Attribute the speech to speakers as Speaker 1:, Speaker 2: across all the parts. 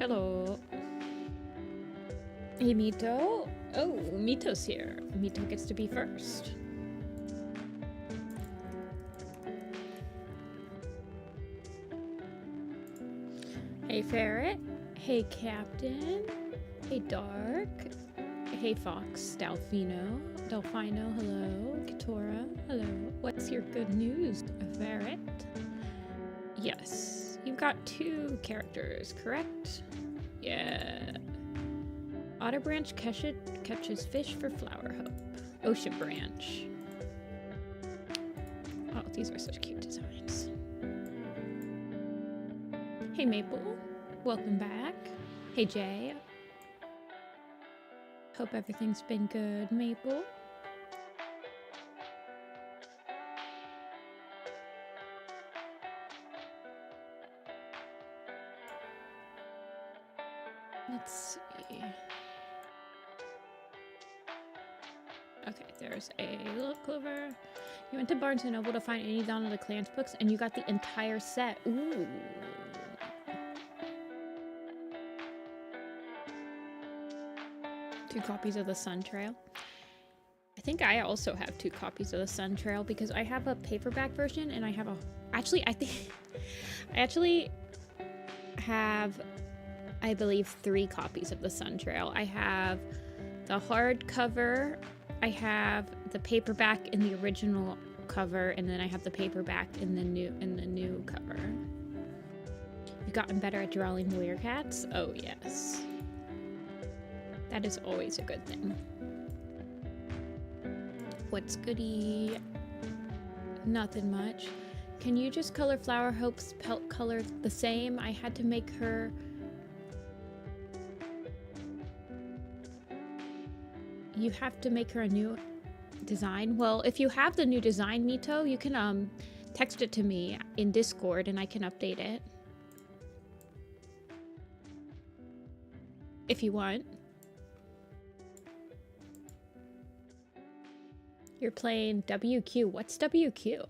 Speaker 1: Hello. Hey, Mito. Oh, Mito's here. Mito gets to be first. Hey, Ferret. Hey, Captain. Hey, Dark. Hey, Fox. Delfino. Hello. Katora. Hello. What's your good news, Ferret? Yes. You've got 2 characters, correct? Yeah. Otter Branch catches fish for Flower Hope. Ocean Branch. Oh, these are such cute designs. Hey, Maple. Welcome back. Hey, Jay. Hope everything's been good, Maple. Let's see. Okay, there's a little clover. You went to Barnes & Noble to find any Donald the Clans books, and you got the entire set. Ooh. Two copies of the Sun Trail. I think I also have 2 copies of the Sun Trail because I have a paperback version and I have a... Actually, I actually have, I believe, 3 copies of the Sun Trail. I have the hardcover, I have the paperback in the original cover, and then I have the paperback in the new cover. You've gotten better at drawing Weircats? Oh yes. That is always a good thing. What's goody? Nothing much. Can you just color Flower Hope's pelt color the same? I had to make her... You have to make her a new design? Well, if you have the new design, Mito, you can text it to me in Discord and I can update it. If you want. You're playing WQ. What's WQ?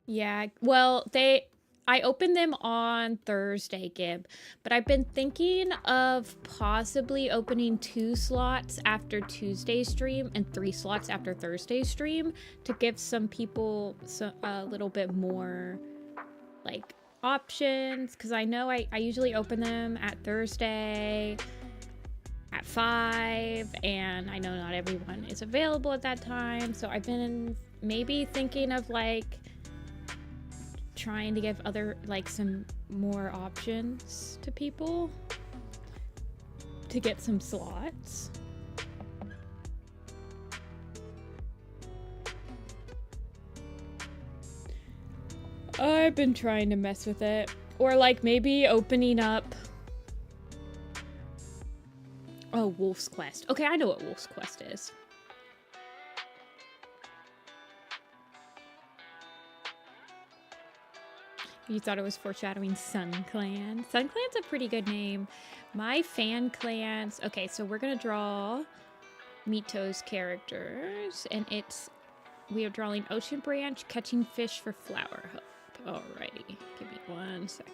Speaker 1: Yeah, well, I opened them on Thursday, Gib, but I've been thinking of possibly opening 2 slots after Tuesday's stream and 3 slots after Thursday's stream to give some people a little bit more, like, options, because I know I usually open them at Thursday at 5, and I know not everyone is available at that time, so I've been maybe thinking of, like, trying to give some more options to people to get some slots. I've been trying to mess with it. Or like maybe opening up... Oh, Wolf's Quest. Okay, I know what Wolf's Quest is. You thought it was foreshadowing Sun Clan. Sun Clan's a pretty good name. My fan clans... Okay, so we're gonna draw Mito's characters. And it's... We are drawing Ocean Branch, catching fish for Flower Hope. Alrighty, give me 1 second.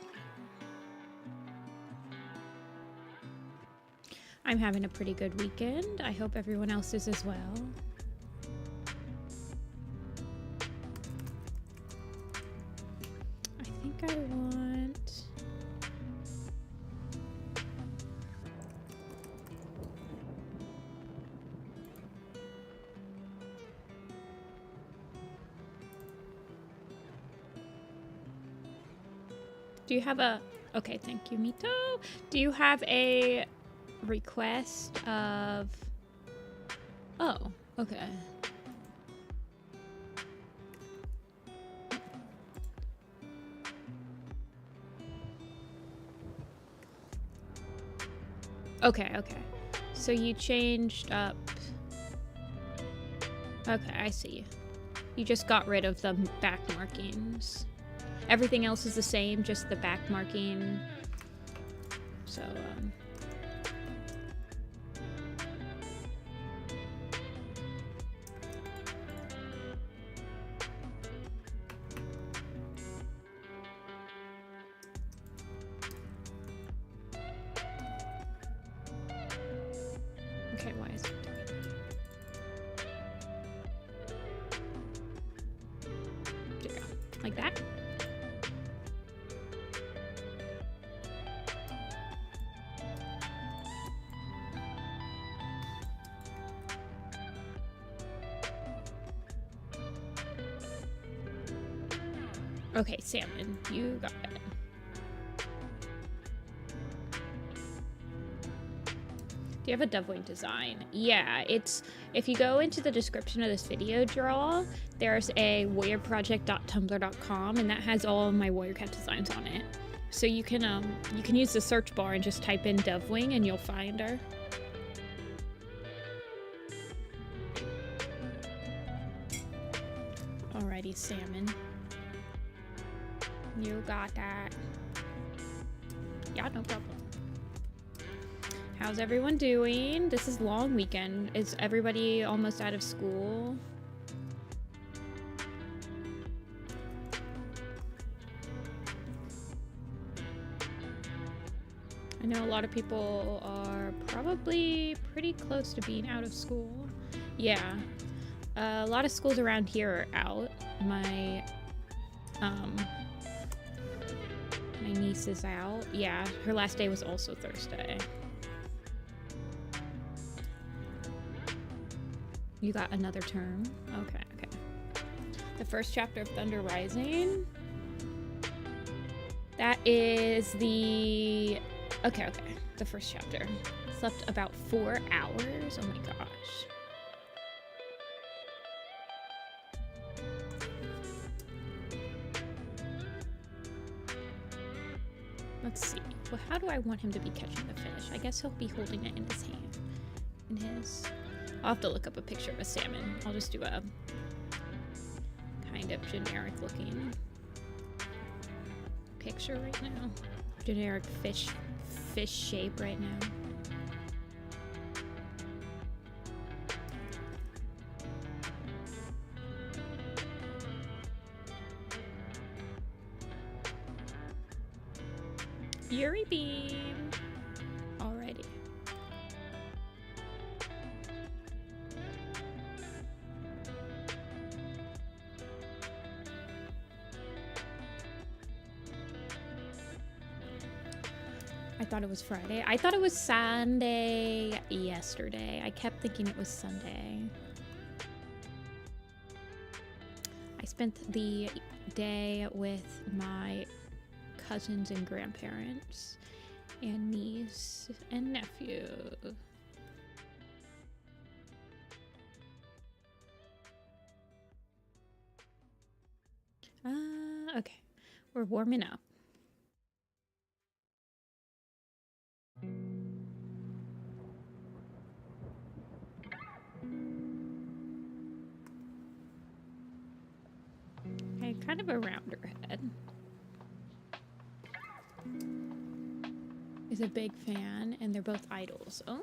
Speaker 1: I'm having a pretty good weekend. I hope everyone else is as well. I think I want... Do you have a... Okay, thank you, Mito. Do you have a request of... Oh, okay. Okay. So you changed up... Okay, I see. You just got rid of the back markings. Everything else is the same, just the back marking. So, Okay, why is it doing that? There you go. Like that? Okay, salmon, you got it. Do you have a dovewing design? Yeah, it's, if you go into the description of this video, draw, there's a warriorproject.tumblr.com, and that has all of my warrior cat designs on it. So you can use the search bar and just type in dovewing and you'll find her. Alrighty, salmon. You got that. Yeah, no problem. How's everyone doing? This is long weekend. Is everybody almost out of school? I know a lot of people are probably pretty close to being out of school. Yeah. A lot of schools around here are out. My niece is out. Yeah, her last day was also Thursday. You got another term? Okay, okay. The first chapter of Thunder Rising. That is the... Okay, okay. The first chapter. Slept about 4 hours. Oh my gosh. Let's see. Well, how do I want him to be catching the fish? I guess he'll be holding it in his hand. In his... I'll have to look up a picture of a salmon. I'll just do a kind of generic looking picture right now. Generic fish shape right now. Fury beam. Alrighty. I thought it was Friday. I thought it was Sunday yesterday. I kept thinking it was Sunday. I spent the day with my cousins and grandparents and niece and nephew. Okay. We're warming up. Okay, kind of around her head. Is a big fan, and they're both idols. Oh.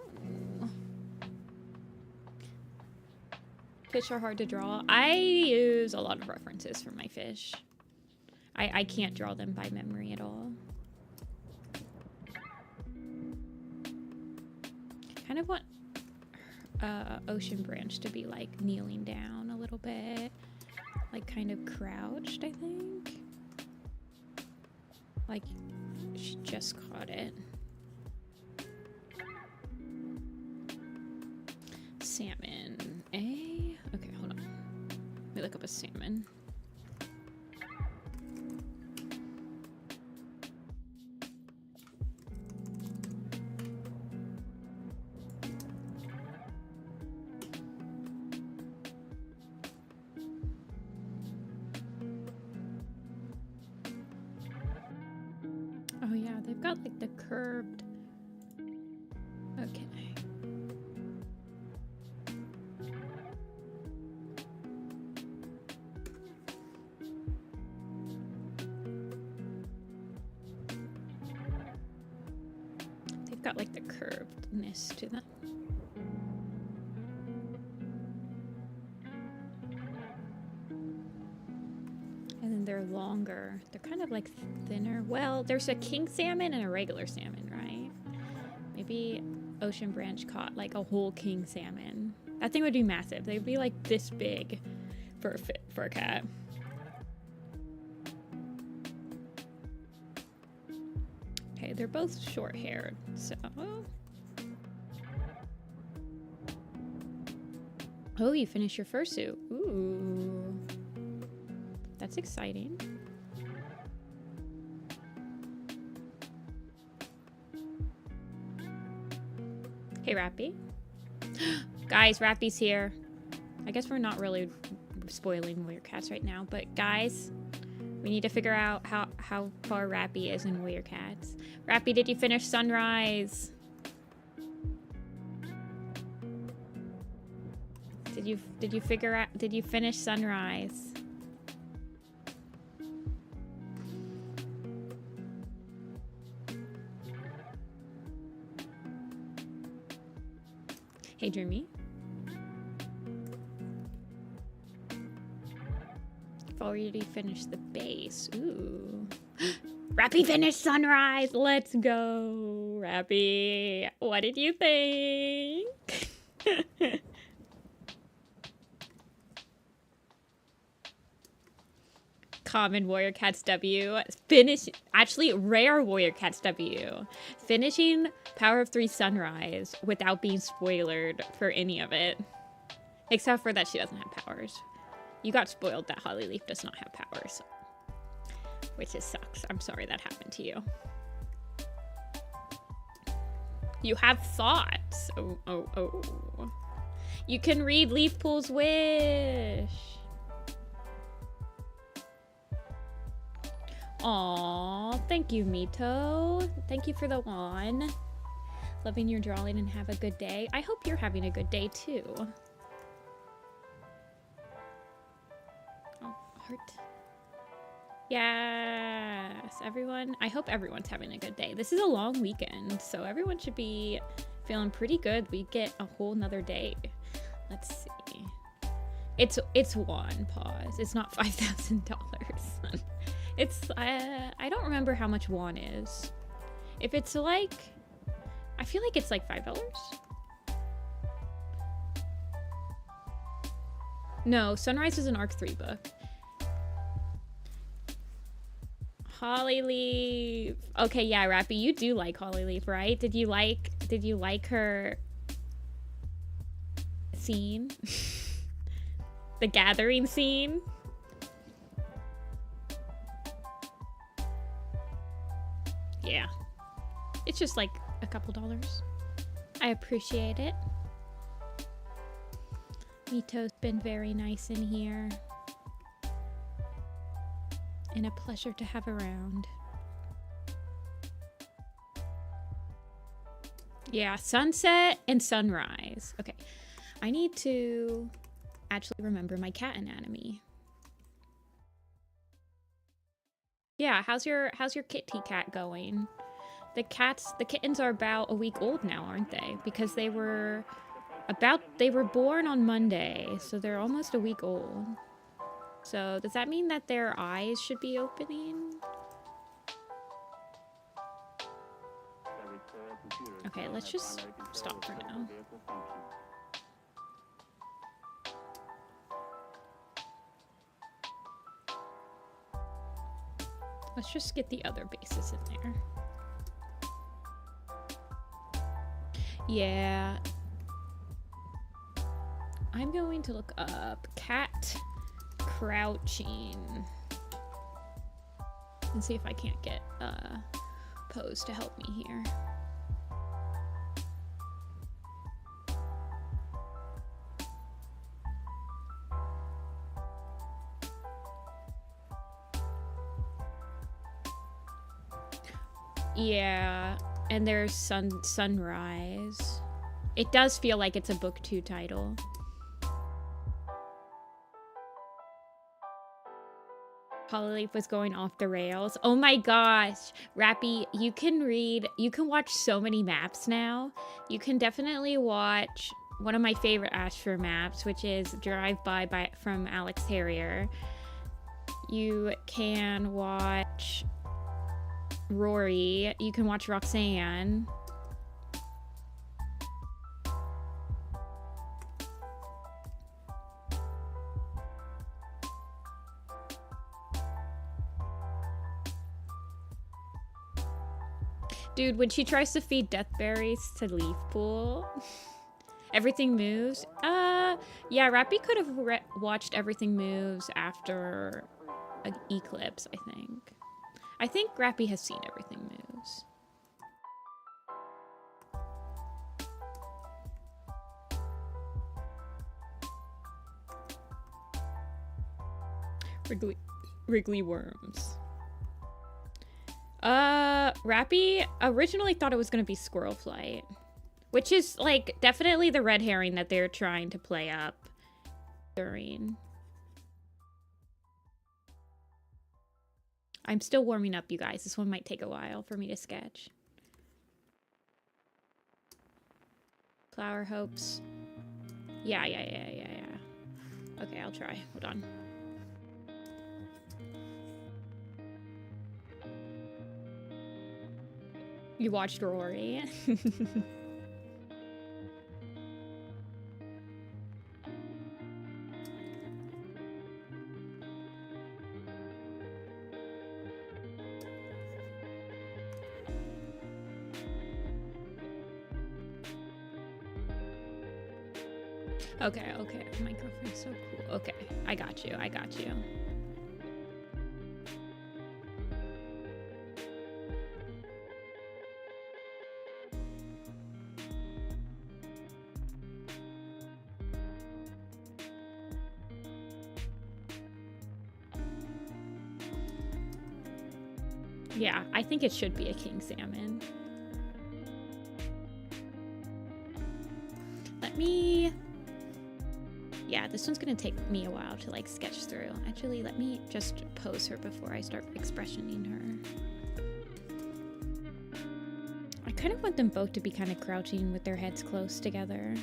Speaker 1: Fish are hard to draw. I use a lot of references for my fish. I can't draw them by memory at all. Kind of want Ocean Branch to be like kneeling down a little bit. Like kind of crouched, I think. Like she just caught it. Salmon, eh? Okay, hold on. Let me look up a salmon. Oh yeah, they've got like the curved. Okay. They've got like the curvedness to them. And then they're longer. They're kind of like thinner. Well, there's a king salmon and a regular salmon, right? Maybe Ocean Branch caught like a whole king salmon. That thing would be massive. They'd be like this big for a cat. Okay, they're both short-haired, so... Oh, you finished your fursuit. Ooh. That's exciting. Hey, Rappy. Guys, Rappy's here. I guess we're not really spoiling Warrior Cats right now, but guys, we need to figure out how far Rappy is in Warrior Cats. Rappy, did you finish Sunrise? Did you finish Sunrise? Hey, Dreamy. I've already finished the base. Ooh. Rappy finished Sunrise. Let's go, Rappy. What did you think? Common Warrior Cats W. Actually, rare Warrior Cats W. Finishing Power of 3 Sunrise without being spoilered for any of it. Except for that she doesn't have powers. You got spoiled that Hollyleaf does not have powers. Which just sucks. I'm sorry that happened to you. You have thoughts. Oh. You can read Leafpool's wish. Aw, thank you, Mito. Thank you for the one. Loving your drawing and have a good day. I hope you're having a good day too. Oh, heart. Yes, everyone. I hope everyone's having a good day. This is a long weekend, so everyone should be feeling pretty good. We get a whole nother day. Let's see. It's one pause. It's not $5,000. It's I don't remember how much won is. If it's like, I feel like it's like $5. No, Sunrise is an Arc 3 book. Hollyleaf. Okay, yeah, Rappy, you do like Hollyleaf, right? Did you like her scene? The gathering scene? Yeah. It's just like a couple dollars. I appreciate it. Mito's been very nice in here. And a pleasure to have around. Yeah, sunset and sunrise. Okay. I need to actually remember my cat anatomy. Yeah, how's your kitty cat going? The kittens are about a week old now, aren't they? Because they were born on Monday, so they're almost a week old. So does that mean that their eyes should be opening? Okay, let's just stop for now. Let's just get the other bases in there. Yeah. I'm going to look up cat crouching and see if I can't get Pose to help me here. Yeah, and there's Sunrise. It does feel like it's a book 2 title. Hollyleaf was going off the rails. Oh my gosh, Rappy, you can watch so many maps now. You can definitely watch one of my favorite Ashford maps, which is Drive By from Alex Harrier. You can watch Rory. You can watch Roxanne. Dude, when she tries to feed death berries to Leaf Pool, everything moves. Yeah, Rappy could have watched Everything Moves after an eclipse, I think. I think Rappy has seen Everything Moves. Wriggly worms. Rappy originally thought it was gonna be Squirrel Flight, which is like definitely the red herring that they're trying to play up during. I'm still warming up, you guys. This one might take a while for me to sketch. Flower hopes. Yeah. Okay, I'll try. Hold on. You watched Rory. Okay. My girlfriend's so cool. Okay, I got you. Yeah, I think it should be a king salmon. Let me... Yeah, this one's gonna take me a while to like sketch through. Actually, let me just pose her before I start expressioning her. I kind of want them both to be kind of crouching with their heads close together.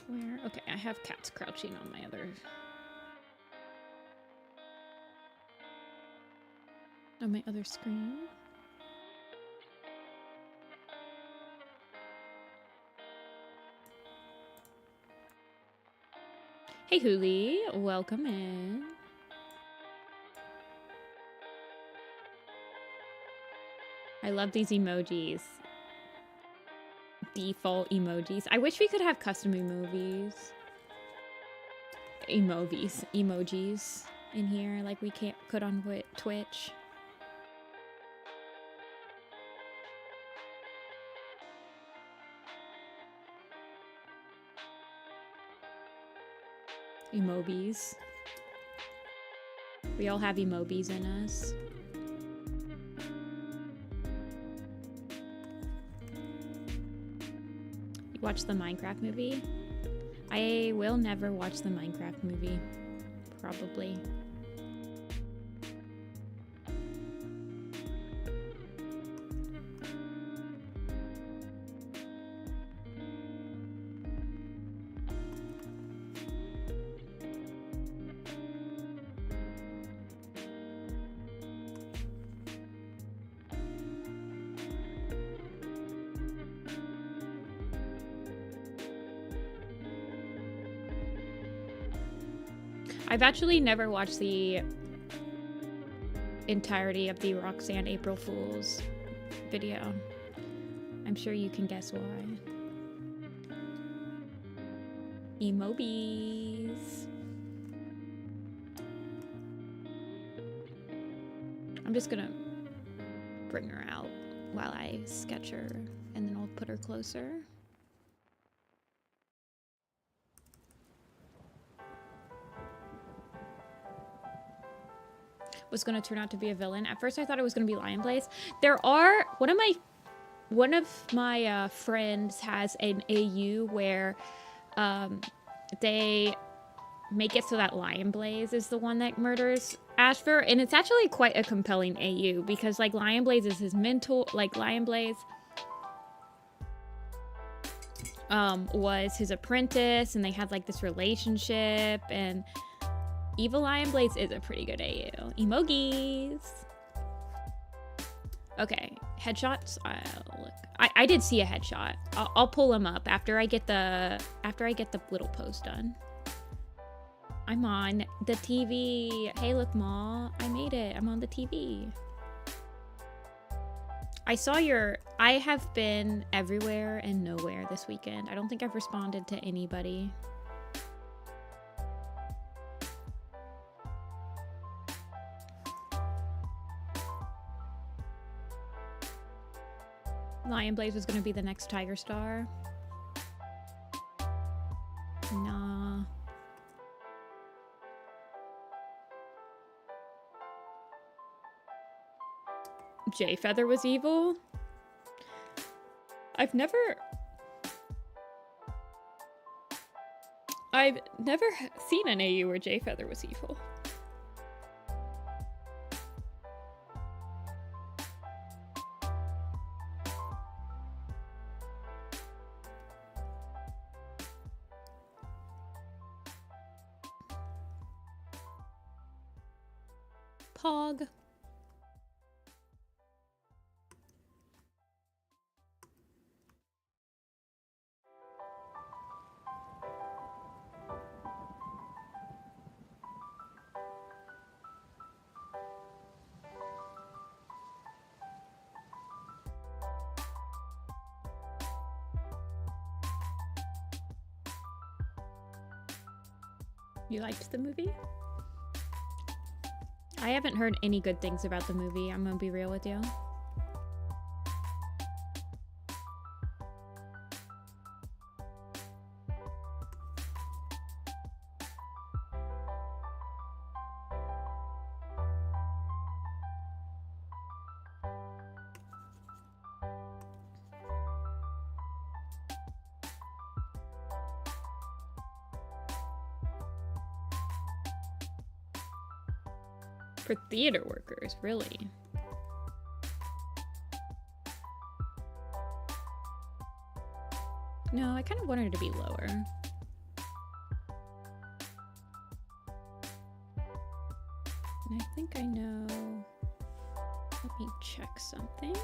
Speaker 1: Where? Okay, I have cats crouching on my other... on my other screen. Hey Huli, welcome in. I love these emojis. Default emojis. I wish we could have custom emojis in here like we could on Twitch. Emojis. We all have emojis in us. You watch the Minecraft movie? I will never watch the Minecraft movie. Probably. I've actually never watched the entirety of the Roxanne April Fool's video. I'm sure you can guess why. Emojis. I'm just gonna bring her out while I sketch her, and then I'll put her closer. Was going to turn out to be a villain. At first I thought it was going to be Lion Blaze. There are one of my friends has an AU where they make it so that Lion Blaze is the one that murders Ashfur, and it's actually quite a compelling AU because like Lion Blaze is his mentor, like Lion Blaze was his apprentice, and they had like this relationship, and Evil Lion Blaze is a pretty good AU. Emojis. Okay, Headshots? Look. I did see a headshot. I'll pull them up after I get the little post done. I'm on the TV. Hey, look, Ma. I made it. I'm on the TV. I saw your... I have been everywhere and nowhere this weekend. I don't think I've responded to anybody. Lion Blaze was gonna be the next Tiger Star. Nah. Jay Feather was evil? I've never seen an AU where Jay Feather was evil. Pog. You liked the movie? I haven't heard any good things about the movie. I'm gonna be real with you. For theater workers, really? No, I kind of wanted it to be lower. And I think I know. Let me check something.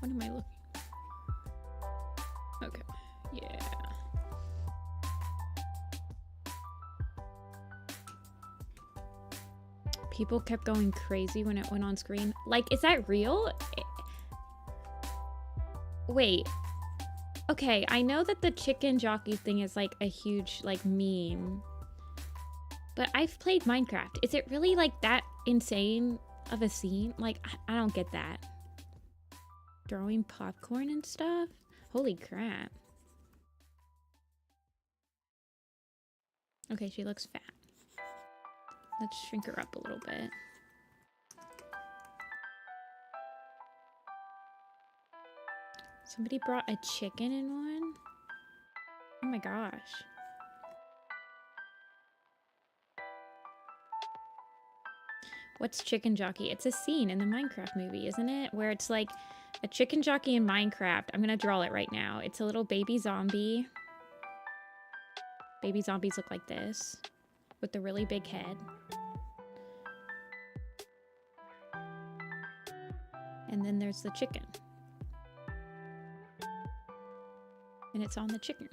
Speaker 1: What am I looking? Okay, yeah. People kept going crazy when it went on screen. Like, is that real? Wait. Okay, I know that the chicken jockey thing is like a huge like meme. But I've played Minecraft. Is it really like that insane of a scene? Like, I don't get that. Throwing popcorn and stuff? Holy crap. Okay, she looks fat. Let's shrink her up a little bit. Somebody brought a chicken in one? Oh my gosh. What's chicken jockey? It's a scene in the Minecraft movie, isn't it? Where it's like a chicken jockey in Minecraft. I'm gonna draw it right now. It's a little baby zombie. Baby zombies look like this, with the really big head. And then there's the chicken. And it's on the chicken.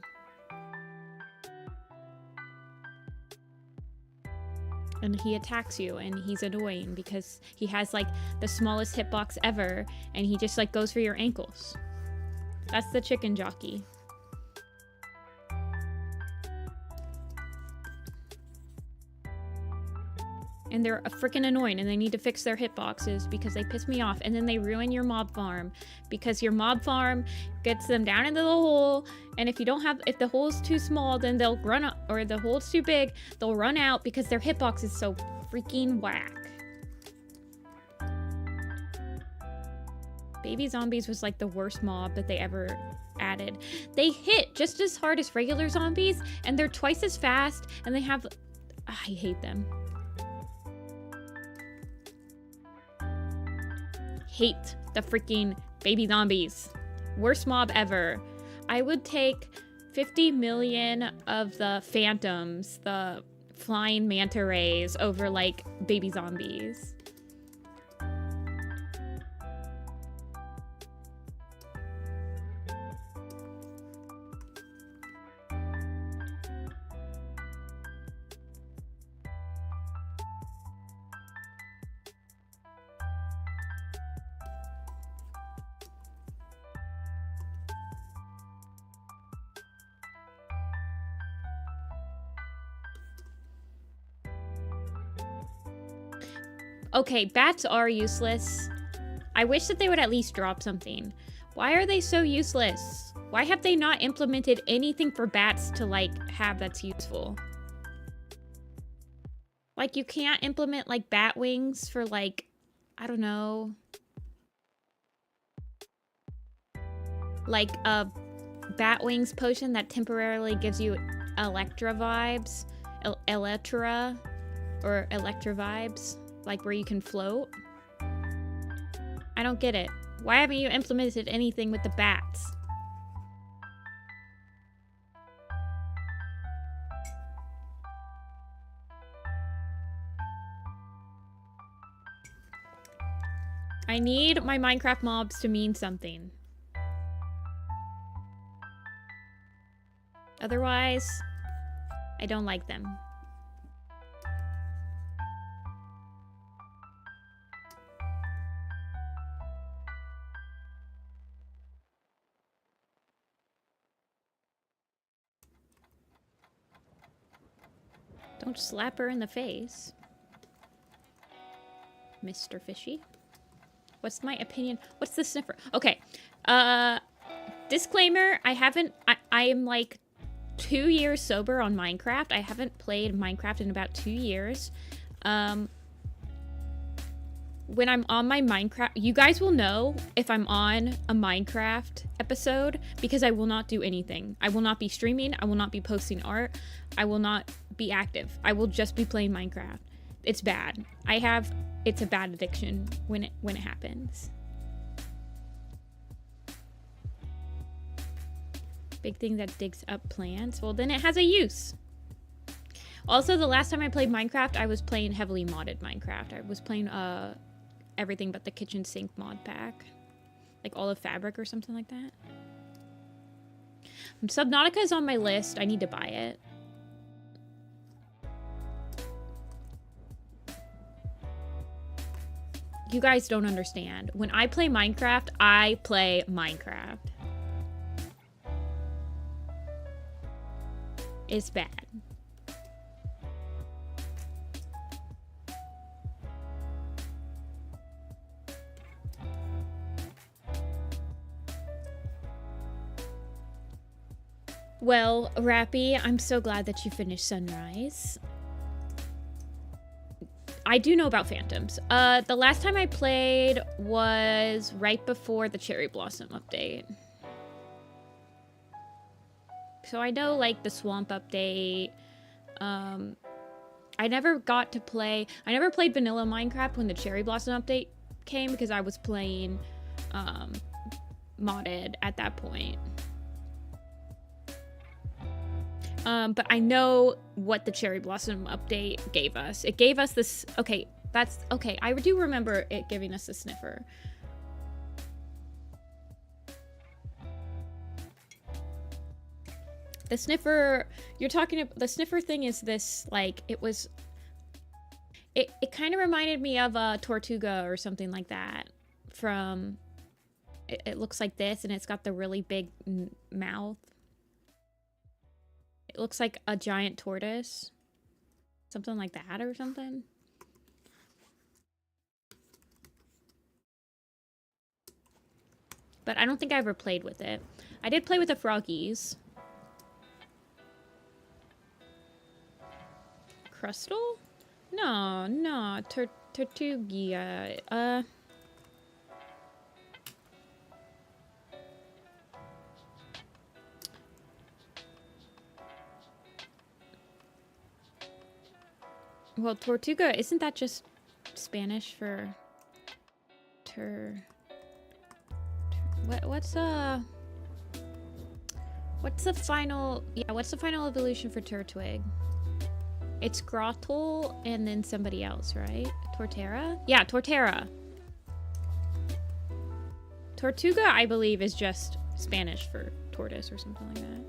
Speaker 1: And he attacks you, and he's annoying because he has like the smallest hitbox ever, and he just like goes for your ankles. That's the chicken jockey. And they're freaking annoying, and they need to fix their hitboxes because they piss me off, and then they ruin your mob farm because your mob farm gets them down into the hole, and if the hole's too small, then they'll run up, or the hole's too big, they'll run out because their hitbox is so freaking whack. Baby zombies was like the worst mob that they ever added. They hit just as hard as regular zombies, and they're twice as fast, and they have... I hate them. hate the freaking baby zombies. Worst mob ever. I would take 50 million of the phantoms, the flying manta rays, over like baby zombies. Okay, bats are useless. I wish that they would at least drop something. Why are they so useless? Why have they not implemented anything for bats to, like, have that's useful? Like, you can't implement, like, bat wings for, like, I don't know. Like, a bat wings potion that temporarily gives you Electra vibes. Electra. Or Electra vibes. Like, where you can float. I don't get it. Why haven't you implemented anything with the bats? I need my Minecraft mobs to mean something. Otherwise, I don't like them. Don't slap her in the face. Mr. Fishy. What's my opinion? What's the sniffer? Okay. Disclaimer, I am like 2 years sober on Minecraft. I haven't played Minecraft in about 2 years. When I'm on my Minecraft, you guys will know if I'm on a Minecraft episode because I will not do anything. I will not be streaming. I will not be posting art. I will not be active. I will just be playing Minecraft. It's bad. It's a bad addiction when it happens. Big thing that digs up plants. Well, then it has a use. Also, the last time I played Minecraft, I was playing heavily modded Minecraft. I was playing everything but the kitchen sink mod pack. Like all of fabric or something like that. Subnautica is on my list. I need to buy it. You guys don't understand. When I play Minecraft, I play Minecraft. It's bad. Well, Rappy, I'm so glad that you finished Sunrise. I do know about Phantoms. The last time I played was right before the Cherry Blossom update. So I know, like, the Swamp update. I never played Vanilla Minecraft when the Cherry Blossom update came because I was playing modded at that point. But I know what the Cherry Blossom update gave us. It gave us this... Okay, that's... Okay, I do remember it giving us a sniffer. The sniffer... You're talking about... The sniffer thing is this, like, it was... It kind of reminded me of a Tortuga or something like that. From... It looks like this, and it's got the really big mouth. It looks like a giant tortoise. Something like that or something. But I don't think I ever played with it. I did play with the froggies. Crustal? No. Tortugia. Well, Tortuga, isn't that just Spanish for What's the final, yeah, what's the final evolution for Turtwig? It's Grottle and then somebody else, right? Torterra? Yeah, Torterra. Tortuga, I believe, is just Spanish for tortoise or something like that.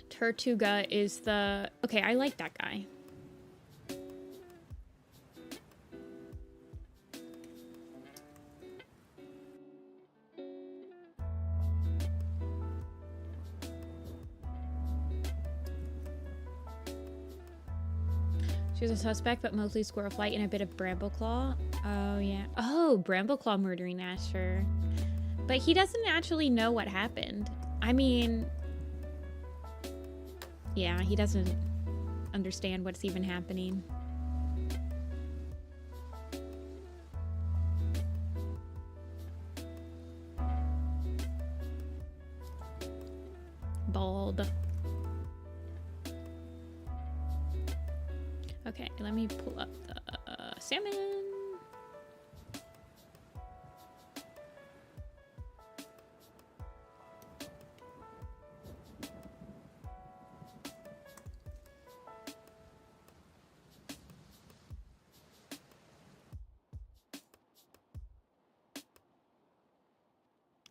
Speaker 1: Tortuga is the... Okay, I like that guy. She's a suspect, but mostly Squirrel Flight and a bit of Brambleclaw. Oh, yeah. Oh, Brambleclaw murdering Asher. But he doesn't actually know what happened. I mean... Yeah, he doesn't understand what's even happening. Bald. Okay, let me pull up the salmon.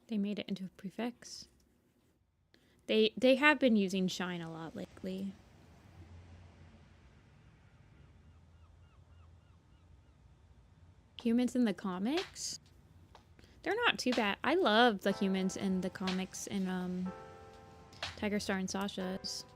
Speaker 1: They made it into a prefix. They have been using Shine a lot lately. Humans in the comics? They're not too bad. I love the humans in the comics in Tiger Star and Sasha's.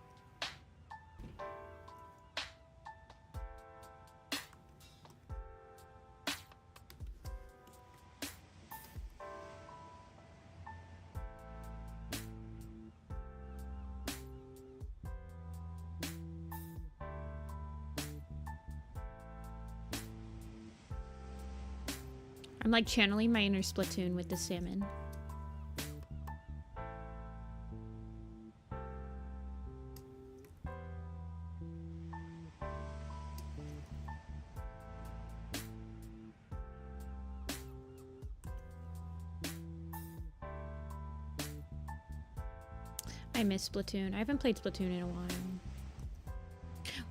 Speaker 1: I'm like channeling my inner Splatoon with the salmon. I miss Splatoon. I haven't played Splatoon in a while.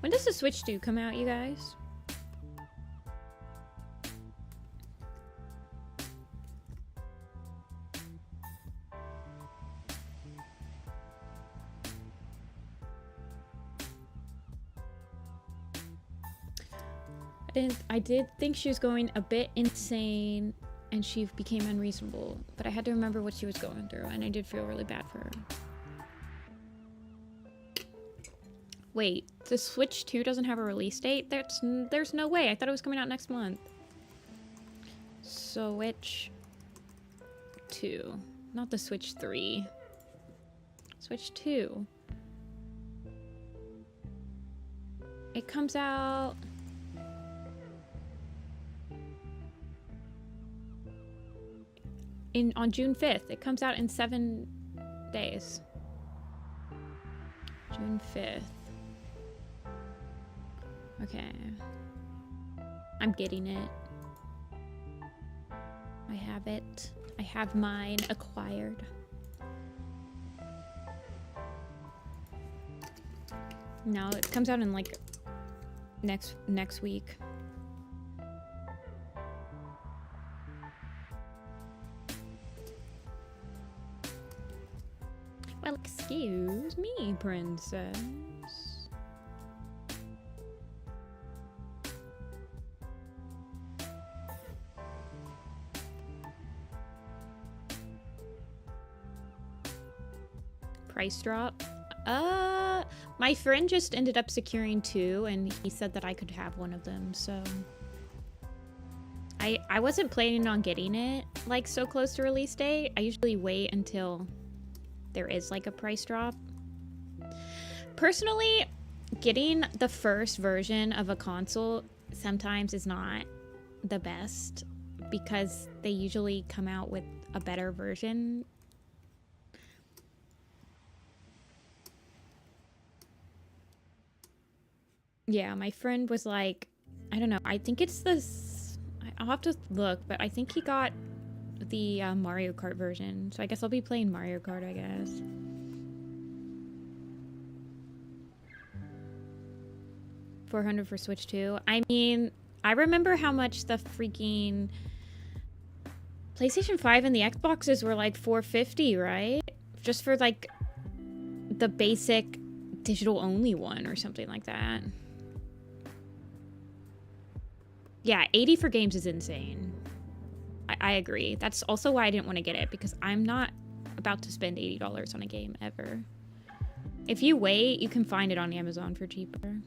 Speaker 1: When does the Switch 2 come out, you guys? I did think she was going a bit insane and she became unreasonable, but I had to remember what she was going through and I did feel really bad for her. Wait, the Switch 2 doesn't have a release date? There's no way. I thought it was coming out next month. Switch 2. Not the Switch 3. Switch 2. It comes out... on June 5th. It comes out in 7 days. June 5th. Okay. I'm getting it. I have it. I have mine acquired. No, it comes out in like next week. Well, excuse me, princess. Price drop? My friend just ended up securing 2 and he said that I could have one of them, so I wasn't planning on getting it like so close to release date. I usually wait until there is like a price drop. Personally, getting the first version of a console sometimes is not the best because they usually come out with a better version. Yeah, my friend was like, I don't know, I think it's this, I'll have to look, but I think he got the Mario Kart version. So I guess I'll be playing Mario Kart, I guess. $400 for Switch 2. I mean, I remember how much the freaking PlayStation 5 and the Xboxes were like $450, right? Just for like the basic digital only one or something like that. Yeah, 80 for games is insane. I agree. That's also why I didn't want to get it, because I'm not about to spend $80 on a game ever. If you wait, you can find it on Amazon for cheaper.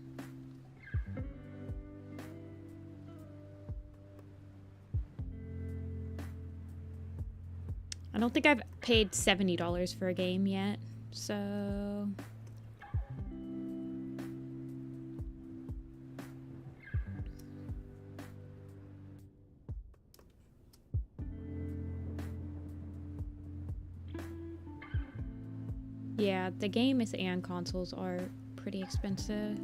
Speaker 1: I don't think I've paid $70 for a game yet, so... Yeah, the game and consoles are pretty expensive.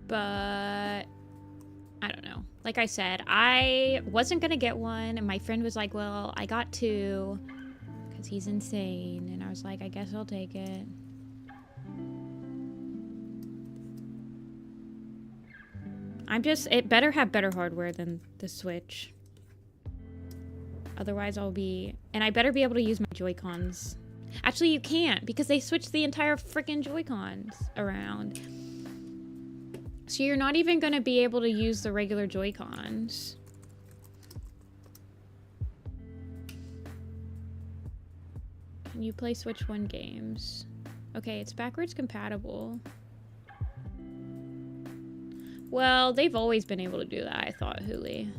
Speaker 1: But I don't know. Like I said, I wasn't gonna get one, and my friend was like, well, I got two because he's insane. And I was like, I guess I'll take it. It better have better hardware than the Switch. Otherwise I'll be, and I better be able to use my Joy-Cons. Actually, you can't, because they switched the entire freaking Joy-Cons around. So you're not even going to be able to use the regular Joy-Cons. Can you play Switch 1 games? Okay, it's backwards compatible. Well, they've always been able to do that, I thought, Huli.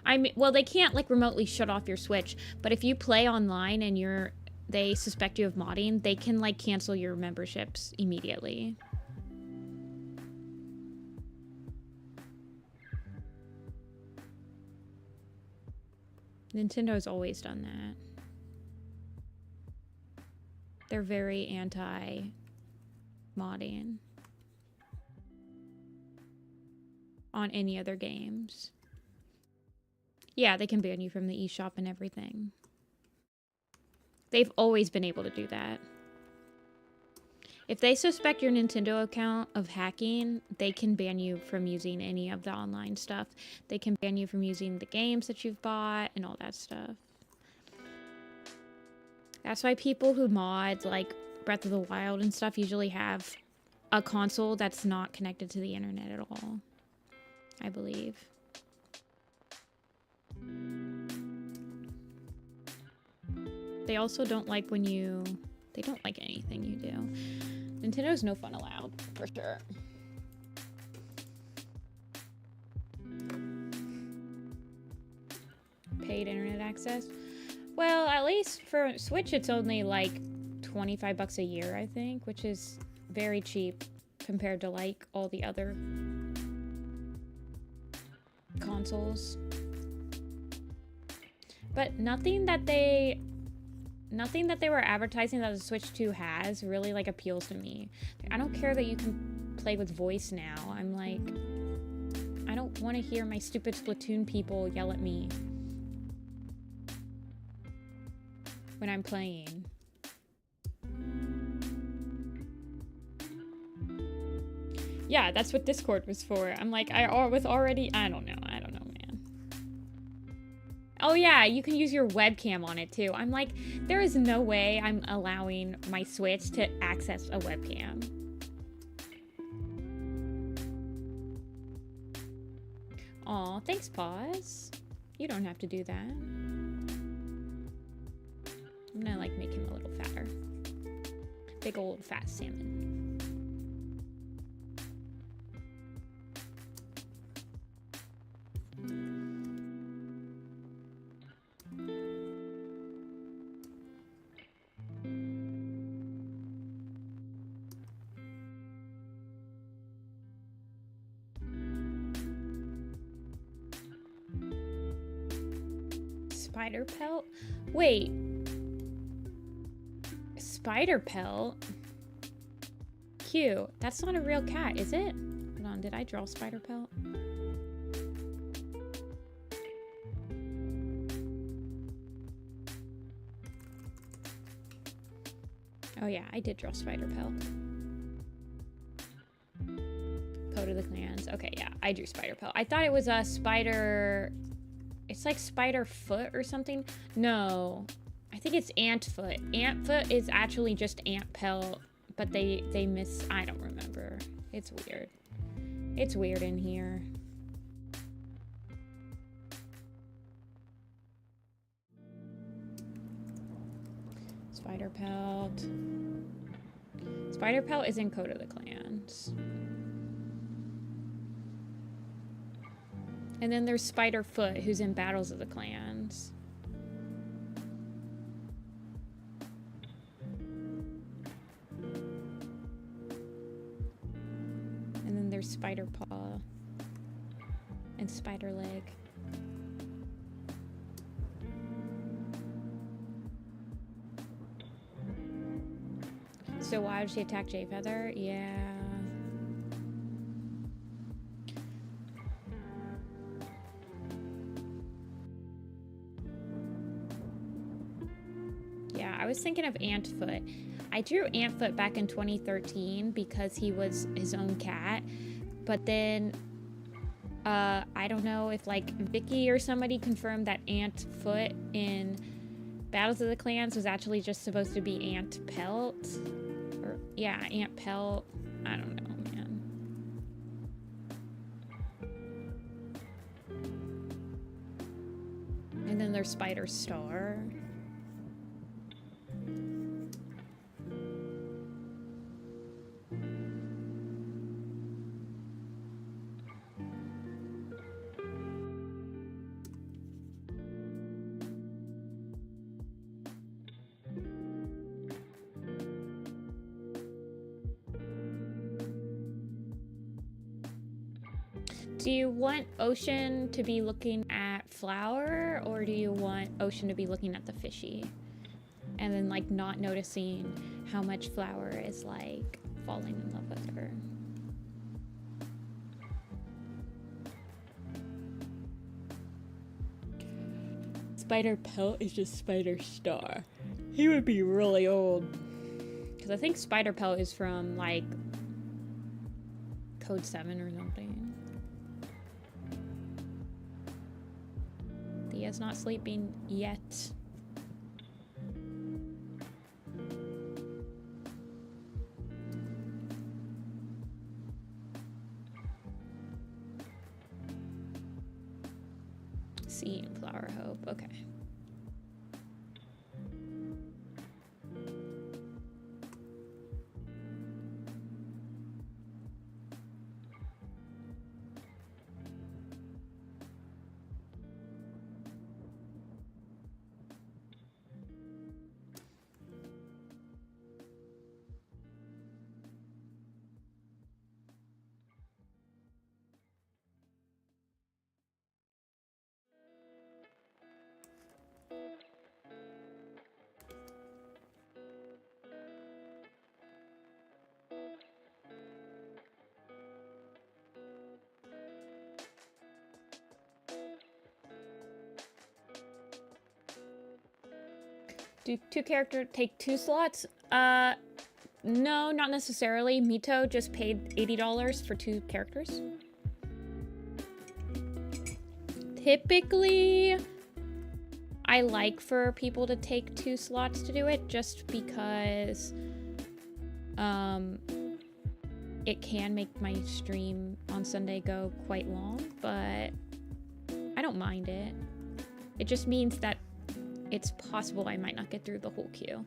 Speaker 1: I mean, well, they can't, like, remotely shut off your Switch, but if you play online and they suspect you of modding, they can, like, cancel your memberships immediately. Nintendo's always done that. They're very anti-modding on any other games. Yeah, they can ban you from the eShop and everything. They've always been able to do that. If they suspect your Nintendo account of hacking, they can ban you from using any of the online stuff. They can ban you from using the games that you've bought and all that stuff. That's why people who mod, like, Breath of the Wild and stuff usually have a console that's not connected to the internet at all, I believe. They also don't like when you... They don't like anything you do. Nintendo's no fun allowed, for sure. Paid internet access? Well, at least for Switch, it's only like $25 a year, I think, which is very cheap compared to like all the other consoles. But nothing that they were advertising that the Switch 2 has really like appeals to me. I don't care that you can play with voice now. I'm like, I don't want to hear my stupid Splatoon people yell at me when I'm playing. Yeah, that's what Discord was for. I'm like, I don't know, man. Oh yeah, you can use your webcam on it too. I'm like, there is no way I'm allowing my Switch to access a webcam. Aw, thanks, Pause. You don't have to do that. I'm gonna like make him a little fatter. Big old fat salmon. Spider pelt? Wait. Spider pelt? Cute. That's not a real cat, is it? Hold on, did I draw spider pelt? Oh yeah, I did draw spider pelt. Code of the clans. Okay, yeah, I drew spider pelt. I thought it was a spider... It's like spider foot or something. No, I think it's ant foot. Ant foot is actually just ant pelt, but they miss. I don't remember. It's weird. It's weird in here. Spider pelt. Spider pelt is in Code of the Clans. And then there's Spiderfoot, who's in Battles of the Clans. And then there's Spiderpaw and Spiderleg. So why did she attack Jayfeather? Yeah. I was thinking of Antfoot. I drew Antfoot back in 2013 because he was his own cat. But then, I don't know if like Vicky or somebody confirmed that Antfoot in Battles of the Clans was actually just supposed to be Ant Pelt. Or, yeah, Ant Pelt. I don't know, man. And then there's Spider Star. Do you want Ocean to be looking at Flower, or do you want Ocean to be looking at the fishy? And then like not noticing how much Flower is like falling in love with her. Spider Pelt is just Spider Star. He would be really old. Because I think Spider Pelt is from like Code 7 or something. Thea's not sleeping yet. Sea and Flower Hope, okay. Do two characters take 2 slots? No, not necessarily. Mito just paid $80 for 2 characters. Typically, I like for people to take 2 slots to do it just because it can make my stream on Sunday go quite long, but I don't mind it. It just means that it's possible I might not get through the whole queue.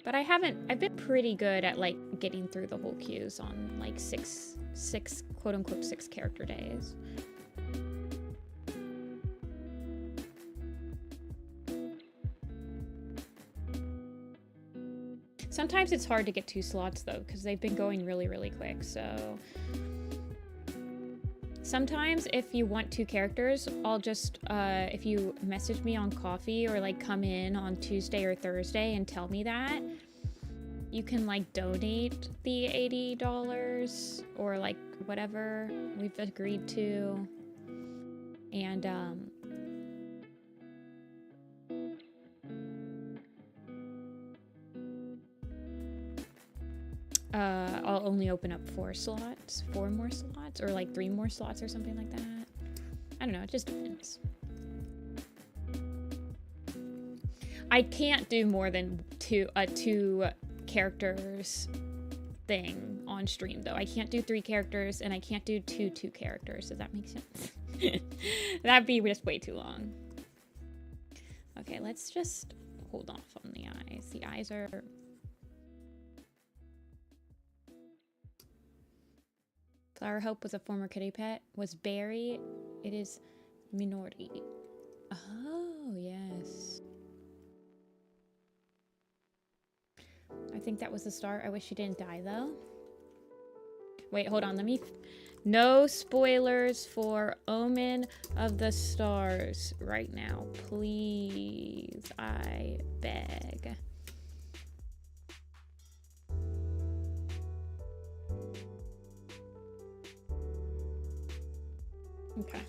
Speaker 1: But I've been pretty good at like getting through the whole queues on like six quote unquote 6 character days. Sometimes it's hard to get 2 slots though, because they've been going really, really quick, so. Sometimes if you want 2 characters, I'll just, if you message me on Coffee or like come in on Tuesday or Thursday and tell me that, you can like donate the $80 or like whatever we've agreed to. And, I'll only open up 4 more slots, or like 3 more slots or something like that. I don't know, it just depends. I can't do more than two characters thing on stream though. I can't do 3 characters and I can't do 2 characters. Does that make sense? That'd be just way too long. Okay, let's just hold off on the eyes. The eyes are... Flower Hope was a former kitty pet. Was Barry. It is Minori. Oh, yes. I think that was the start. I wish she didn't die, though. Wait, hold on. Let me... No spoilers for Omen of the Stars right now. Please. I beg. Okay.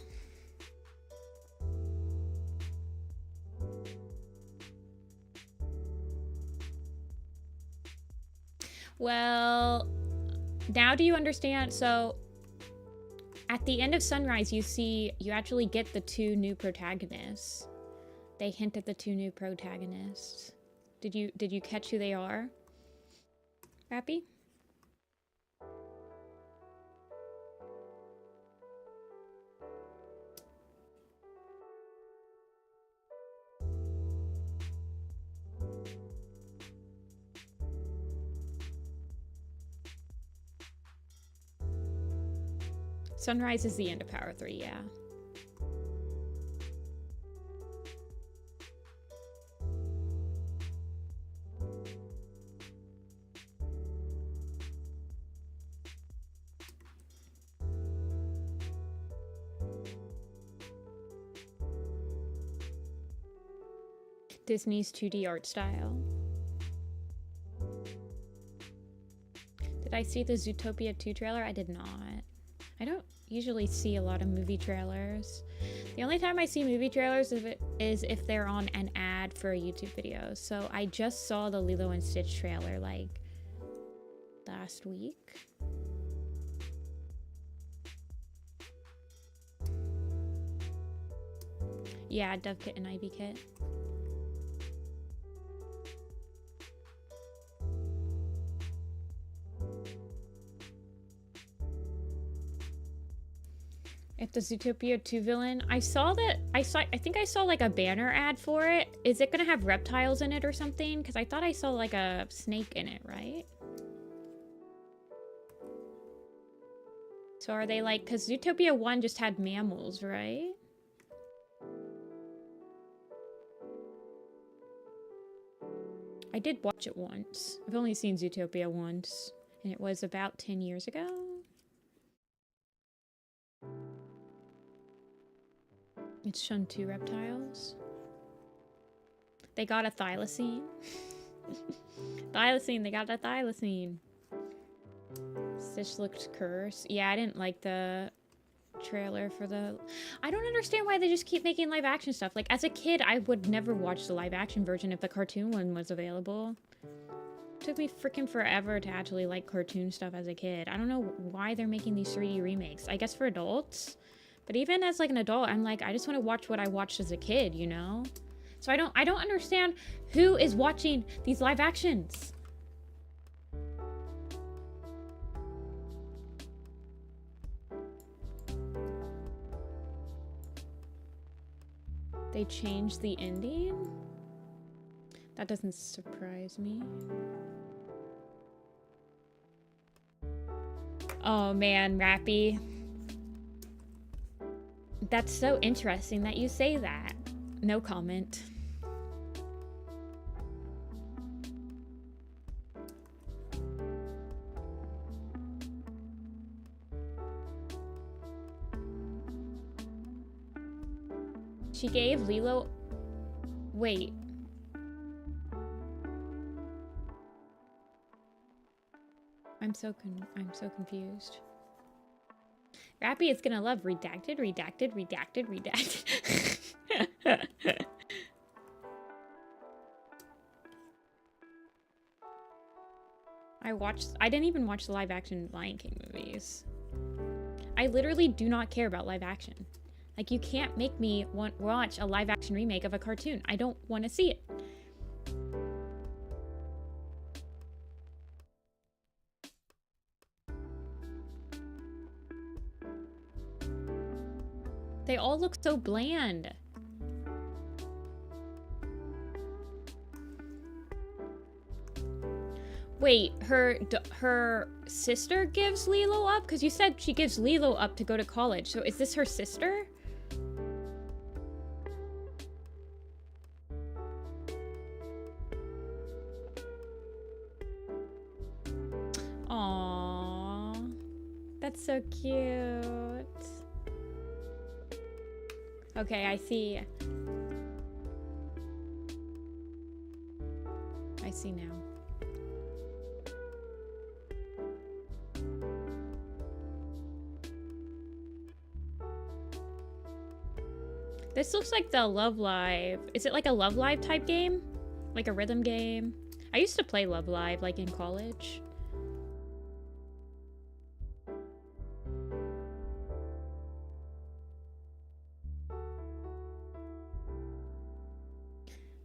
Speaker 1: Well, now do you understand? So, at the end of Sunrise, you actually get the 2 new protagonists. They hint at the 2 new protagonists. Did you catch who they are? Rappy? Sunrise is the end of Power 3, yeah. Disney's 2D art style. Did I see the Zootopia 2 trailer? I did not. I don't usually see a lot of movie trailers. The only time I see movie trailers is if they're on an ad for a YouTube video. So I just saw the Lilo and Stitch trailer like last week. Yeah, Dove Kit and Ivy Kit. If the Zootopia 2 villain, I think I saw like a banner ad for it. Is it gonna have reptiles in it or something? Because I thought I saw like a snake in it, right? So are they like, because Zootopia 1 just had mammals, right? I did watch it once. I've only seen Zootopia once, and it was about 10 years ago. It's shown 2 reptiles. They got a thylacine. Thylacine, they got a thylacine. Stitch looked cursed. Yeah, I didn't like the trailer for the... I don't understand why they just keep making live action stuff. Like, as a kid, I would never watch the live action version if the cartoon one was available. It took me freaking forever to actually like cartoon stuff as a kid. I don't know why they're making these 3D remakes. I guess for adults. But even as like an adult, I'm like, I just want to watch what I watched as a kid, you know? So I don't understand who is watching these live actions. They changed the ending? That doesn't surprise me. Oh man, Rappy. That's so interesting that you say that. No comment. She gave Lilo... Wait. I'm so confused. Rappy is gonna love redacted, redacted, redacted, redacted. I didn't even watch the live action Lion King movies. I literally do not care about live action. Like, you can't make me watch a live action remake of a cartoon. I don't want to see it. They all look so bland. Wait, her sister gives Lilo up? Because you said she gives Lilo up to go to college. So is this her sister? Aww. That's so cute. Okay, I see. I see now. This looks like the Love Live. Is it like a Love Live type game? Like a rhythm game? I used to play Love Live, like in college.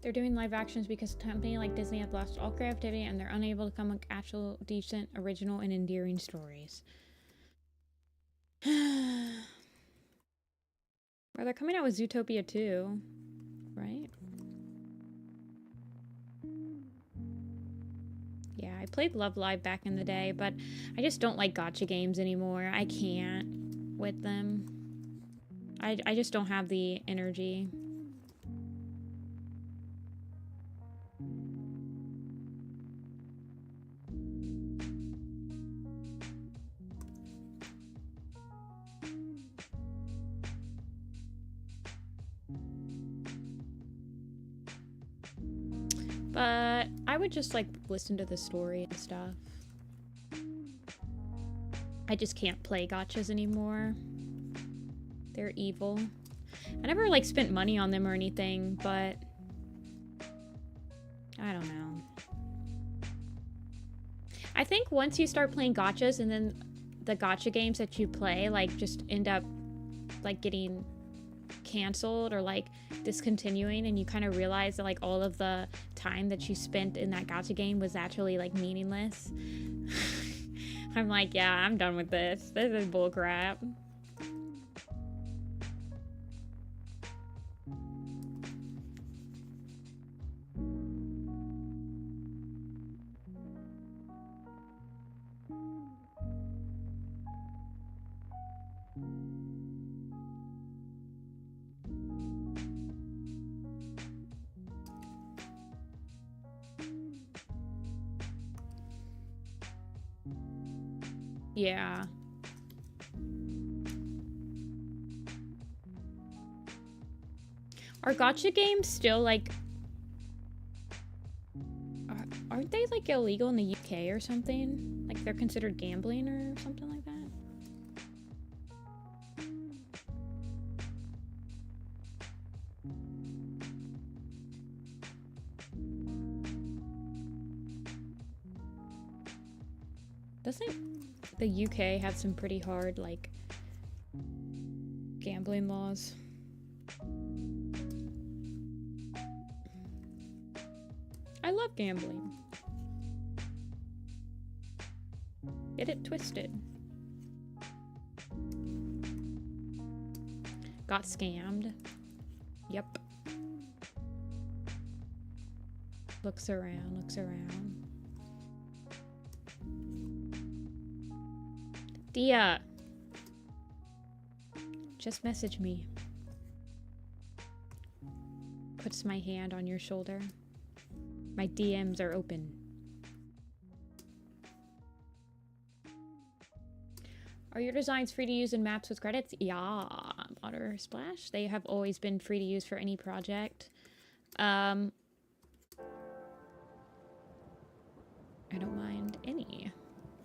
Speaker 1: They're doing live actions because a company like Disney has lost all creativity and they're unable to come up with actual, decent, original, and endearing stories. Or they're coming out with Zootopia 2, right? Yeah, I played Love Live back in the day, but I just don't like gacha games anymore. I can't with them. I just don't have the energy. But I would just like listen to the story and stuff. I just can't play gachas anymore. They're evil. I never like spent money on them or anything, but I don't know. I think once you start playing gachas and then the gacha games that you play like just end up like getting canceled or like discontinuing, and you kind of realize that like all of the time that you spent in that gacha game was actually like meaningless. I'm like, yeah, I'm done with this. This is bullcrap. Yeah. Are gacha games still like... aren't they like illegal in the UK or something? Like they're considered gambling or something like that? Doesn't the UK have some pretty hard, like, gambling laws? I love gambling. Get it twisted. Got scammed. Yep. Looks around, looks around. Dia! Just message me. Puts my hand on your shoulder. My DMs are open. Are your designs free to use in maps with credits? Yeah, Water Splash. They have always been free to use for any project. I don't mind any.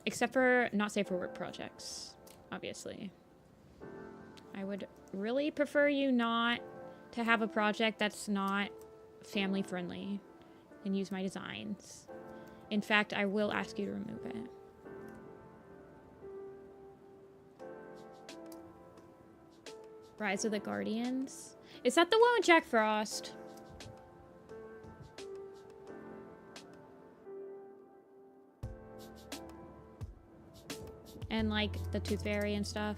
Speaker 1: Except for not safe for work projects, obviously. I would really prefer you not to have a project that's not family friendly and use my designs. In fact, I will ask you to remove it. Rise of the Guardians. Is that the one with Jack Frost? And like the Tooth Fairy and stuff.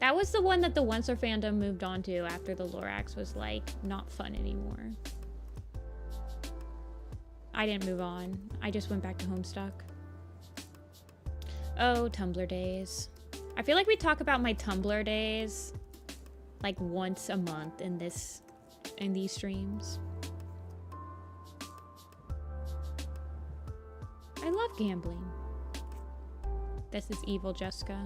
Speaker 1: That was the one that the Oncer fandom moved on to after the Lorax was like not fun anymore. I didn't move on. I just went back to Homestuck. Oh, Tumblr days. I feel like we talk about my Tumblr days like once a month in these streams. I love gambling. This is evil Jessica.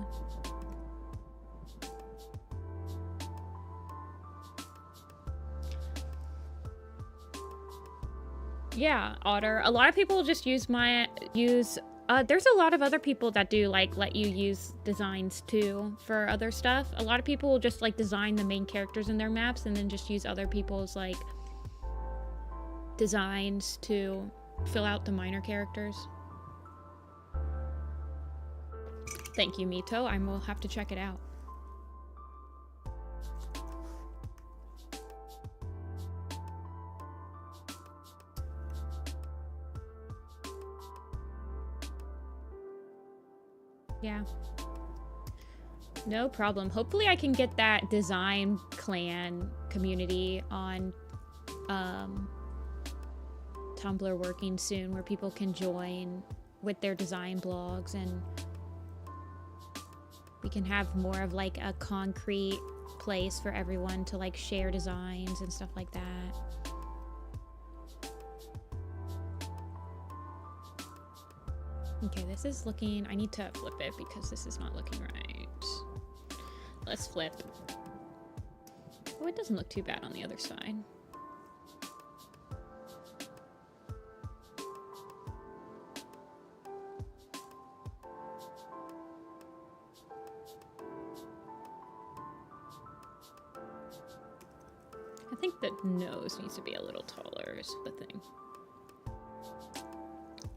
Speaker 1: Yeah, Otter. A lot of people just use there's a lot of other people that do like let you use designs too for other stuff. A lot of people will just like design the main characters in their maps and then just use other people's like designs to fill out the minor characters. Thank you, Mito. I will have to check it out. Yeah. No problem. Hopefully I can get that design clan community on Tumblr working soon, where people can join with their design blogs and we can have more of like a concrete place for everyone to like share designs and stuff like that. Okay, this is looking... I need to flip it because this is not looking right. Let's flip. Oh, it doesn't look too bad on the other side. I think the nose needs to be a little taller is the thing.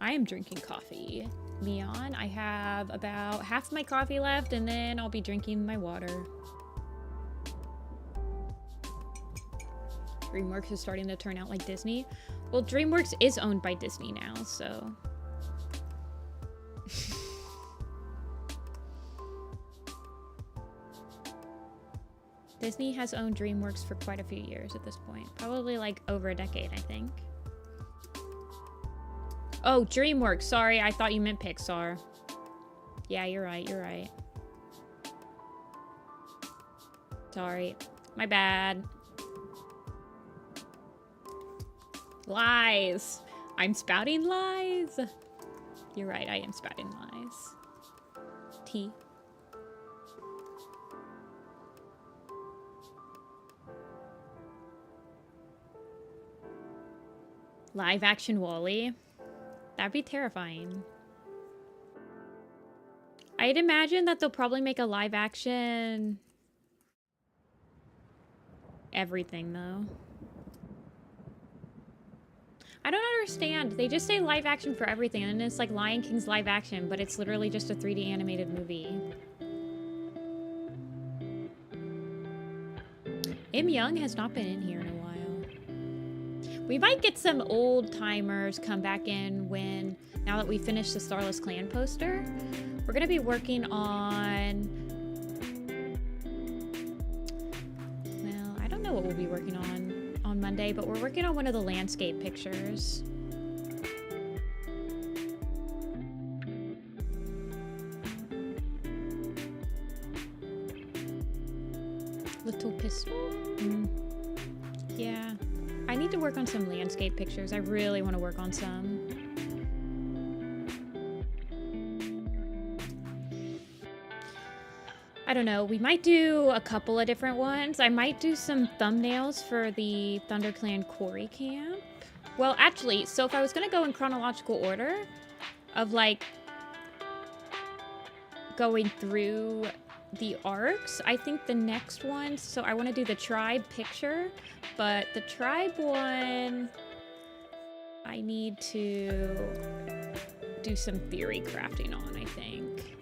Speaker 1: I am drinking coffee. Leon, I have about half my coffee left and then I'll be drinking my water. DreamWorks is starting to turn out like Disney. Well, DreamWorks is owned by Disney now, so... Disney has owned DreamWorks for quite a few years at this point. Probably like over a decade, I think. Oh, DreamWorks. Sorry, I thought you meant Pixar. Yeah, you're right, you're right. Sorry. My bad. Lies. I'm spouting lies. You're right, I am spouting lies. T. Live action Wall-E. That'd be terrifying. I'd imagine that they'll probably make a live action... everything, though. I don't understand. They just say live action for everything, and it's like Lion King's live action, but it's literally just a 3D animated movie. Im Young has not been in here in a while. We might get some old timers come back in now that we finish the Starless Clan poster. We're gonna be working on, well, I don't know what we'll be working on Monday, but we're working on one of the landscape pictures. Little pistol? Yeah. I need to work on some landscape pictures. I really want to work on some. I don't know. We might do a couple of different ones. I might do some thumbnails for the ThunderClan Quarry Camp. Well, actually, so if I was going to go in chronological order of, like, going through the arcs, I think the next one, so I want to do the tribe picture, but the tribe one, I need to do some theory crafting on, I think.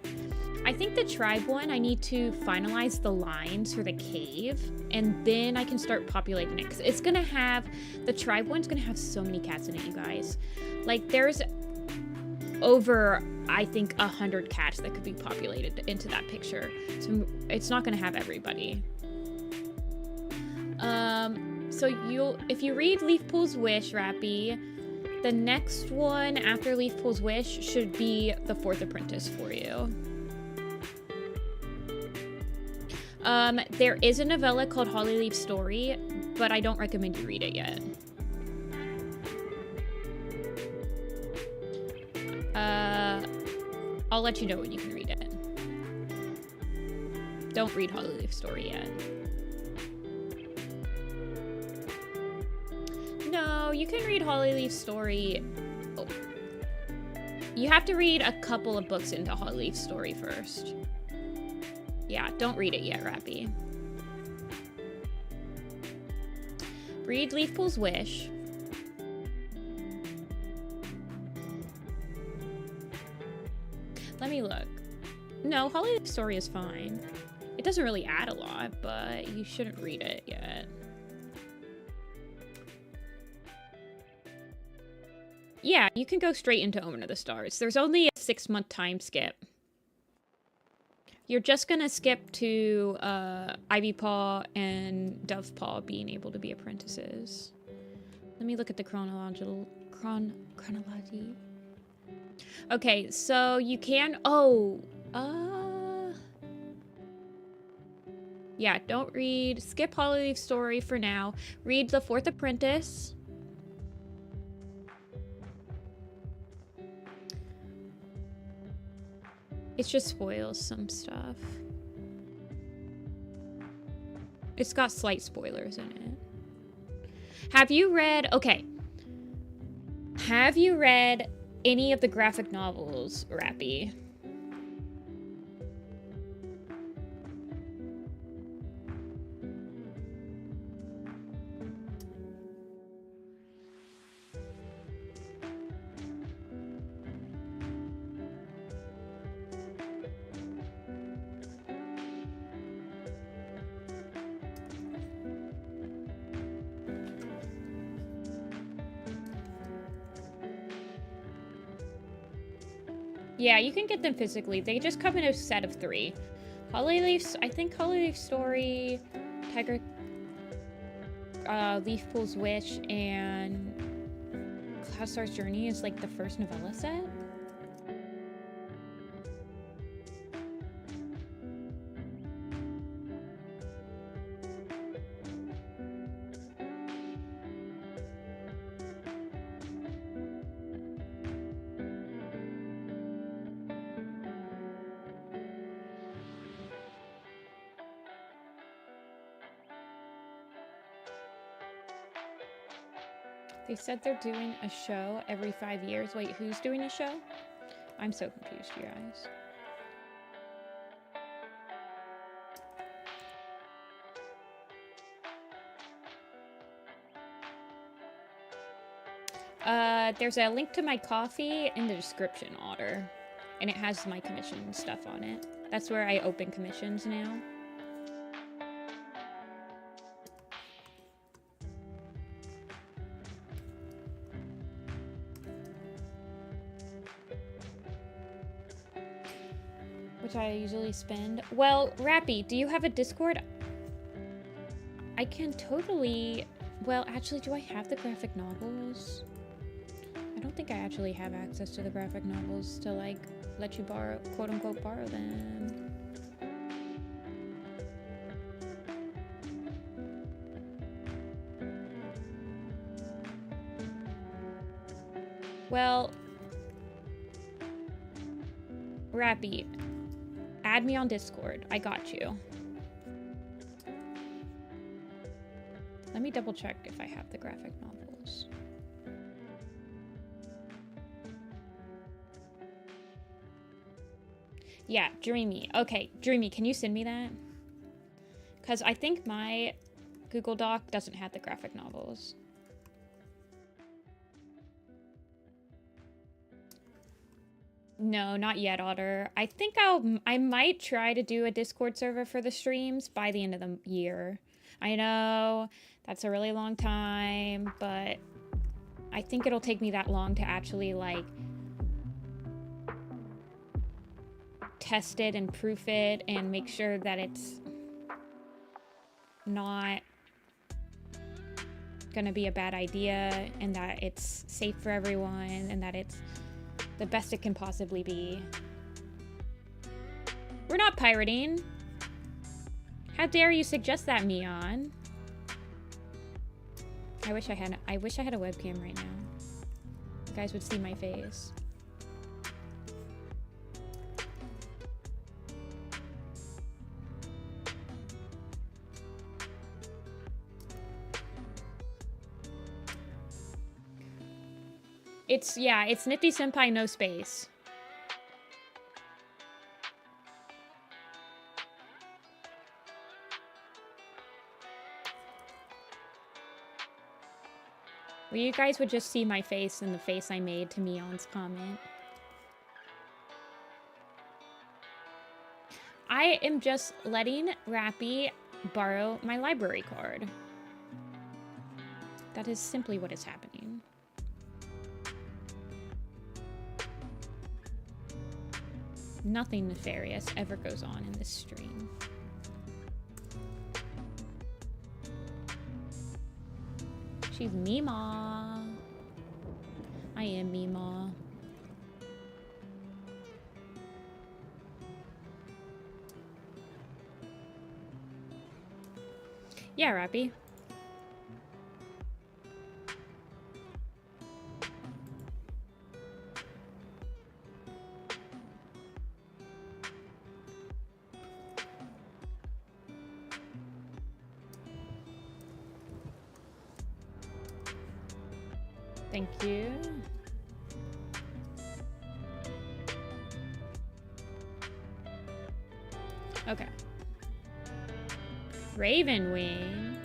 Speaker 1: I think the tribe one, I need to finalize the lines for the cave, and then I can start populating it. Because it's going to have, the tribe one's going to have so many cats in it, you guys. Like, there's over, I think, 100 cats that could be populated into that picture. So it's not going to have everybody. So if you read Leafpool's Wish, Rappy, the next one after Leafpool's Wish should be The Fourth Apprentice for you. There is a novella called Hollyleaf Story, but I don't recommend you read it yet. I'll let you know when you can read it. Don't read Hollyleaf Story yet. No, you can read Hollyleaf Story. Oh. You have to read a couple of books into Hollyleaf Story first. Yeah, don't read it yet, Rappy. Read Leafpool's Wish. Let me look. No, Hollyleaf Story is fine. It doesn't really add a lot, but you shouldn't read it yet. Yeah, you can go straight into Omen of the Stars. There's only a 6-month time skip. You're just gonna skip to Ivypaw and Dovepaw being able to be apprentices. Let me look at the chronology. Okay, so you can. Yeah, don't read. Skip Hollyleaf Story for now. Read The Fourth Apprentice. It just spoils some stuff. It's got slight spoilers in it. Have you read... Okay. Have you read any of the graphic novels, Rappy? Yeah, you can get them physically. They just come in a set of 3. Hollyleaf's, I think Hollyleaf Story, Tiger, Leafpool's Wish, and Cloudstar's Journey is like the first novella set. They said they're doing a show every 5 years. Wait, who's doing a show? I'm so confused, you guys. There's a link to my coffee in the description, Otter. And it has my commission stuff on it. That's where I open commissions now. Which I usually spend. Well, Rappy, do you have a Discord? I can totally... Well, actually, do I have the graphic novels? I don't think I actually have access to the graphic novels to, like, let you borrow, quote-unquote, borrow them. Well, Rappy, add me on Discord. I got you. Let me double check if I have the graphic novels. Yeah, Dreamy. Okay, Dreamy, can you send me that? Because I think my Google Doc doesn't have the graphic novels. No, not yet, Otter. I think I might try to do a Discord server for the streams by the end of the year. I know that's a really long time, but I think it'll take me that long to actually like test it and proof it and make sure that it's not gonna be a bad idea and that it's safe for everyone and that it's the best it can possibly be. We're not pirating. How dare you suggest that, Mion? I wish I had a webcam right now. You guys would see my face. It's Nifty-Senpai, no space. Well, you guys would just see my face and the face I made to Mion's comment. I am just letting Rappy borrow my library card. That is simply what is happening. Nothing nefarious ever goes on in this stream. She's Mima. I am Mima. Yeah, Rappy. Thank you. Okay. Raven Wing.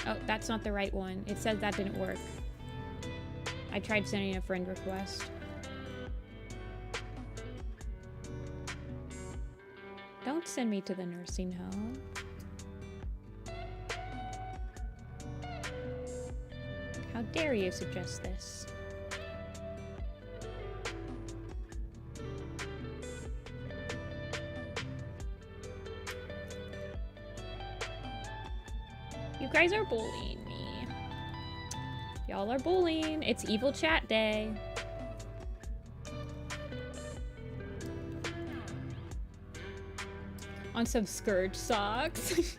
Speaker 1: Oh, that's not the right one. It says that didn't work. I tried sending a friend request. Don't send me to the nursing home. How dare you suggest this? You guys are bullying me. Y'all are bullying. It's evil chat day. On some Scourge socks.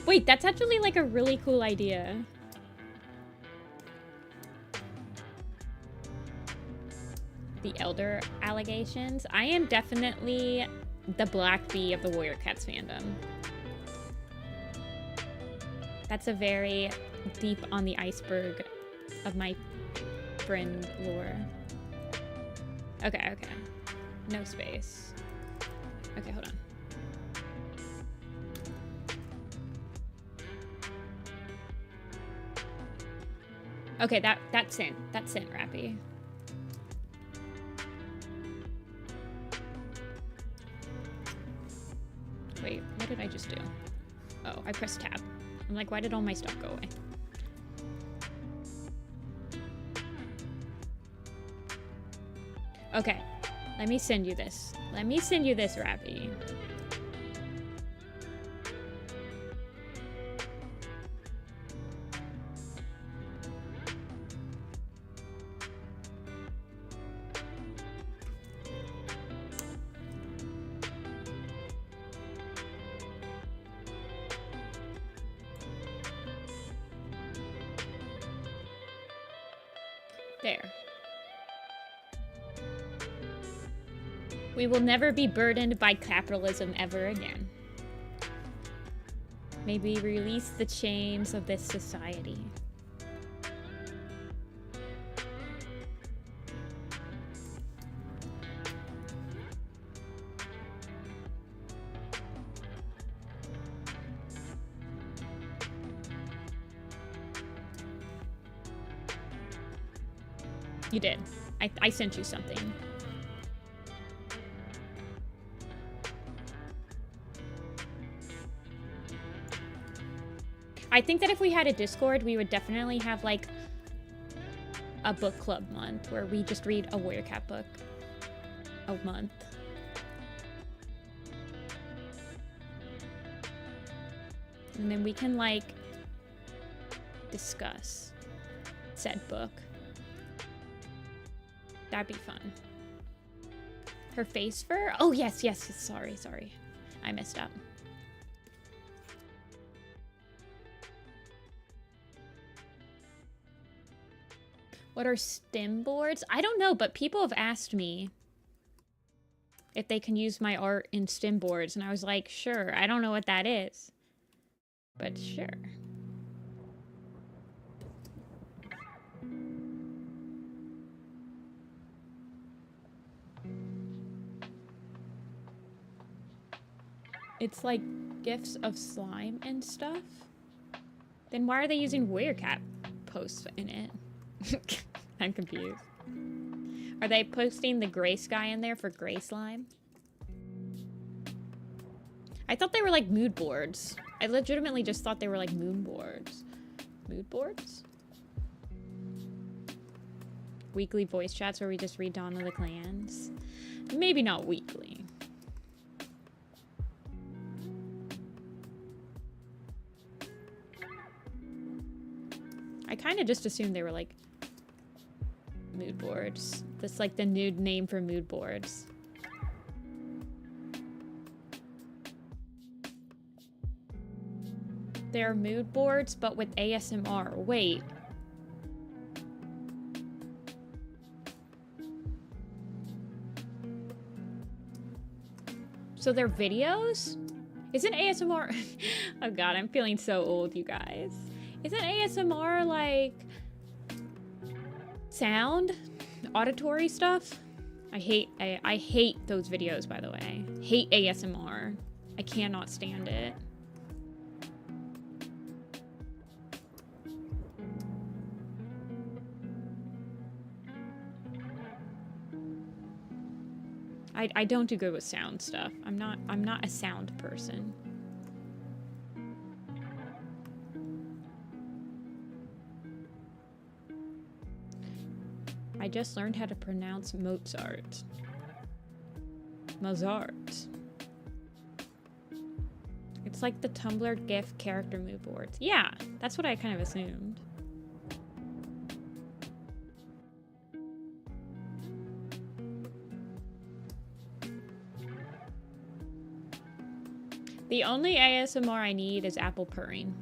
Speaker 1: Wait, that's actually like a really cool idea. The Elder allegations. I am definitely the Black Bee of the Warrior Cats fandom. That's a very deep on the iceberg of my friend lore. Okay, okay. No space. Okay, hold on. Okay, that's in. That's in, Rappy. Wait, what did I just do? Oh, I pressed tab. I'm like, why did all my stuff go away? Okay, let me send you this. Let me send you this, Rappy. There. We will never be burdened by capitalism ever again. May we release the chains of this society. You did. I sent you something. I think that if we had a Discord, we would definitely have like a book club month where we just read a Warrior Cat book a month. And then we can like discuss said book. That'd be fun. Her face fur? Oh, yes. Sorry. I messed up. What are stem boards? I don't know, but people have asked me if they can use my art in stem boards, and I was like, sure. I don't know what that is, but sure. It's like gifs of slime and stuff. Then why are they using Warrior Cat posts in it? I'm confused. Are they posting the gray sky in there for gray slime? I thought they were like mood boards. I legitimately just thought they were like moon boards. Mood boards? Weekly voice chats where we just read Dawn of the Clans. Maybe not weekly. I kind of just assumed they were like mood boards. That's like the nude name for mood boards. They're mood boards, but with ASMR. Wait. So they're videos? Isn't ASMR... Oh god, I'm feeling so old, you guys. Isn't ASMR like sound? Auditory stuff? I hate those videos, by the way. Hate ASMR. I cannot stand it. I don't do good with sound stuff. I'm not a sound person. I just learned how to pronounce Mozart. Mozart. It's like the Tumblr GIF character mood boards. Yeah, that's what I kind of assumed. The only ASMR I need is apple purring.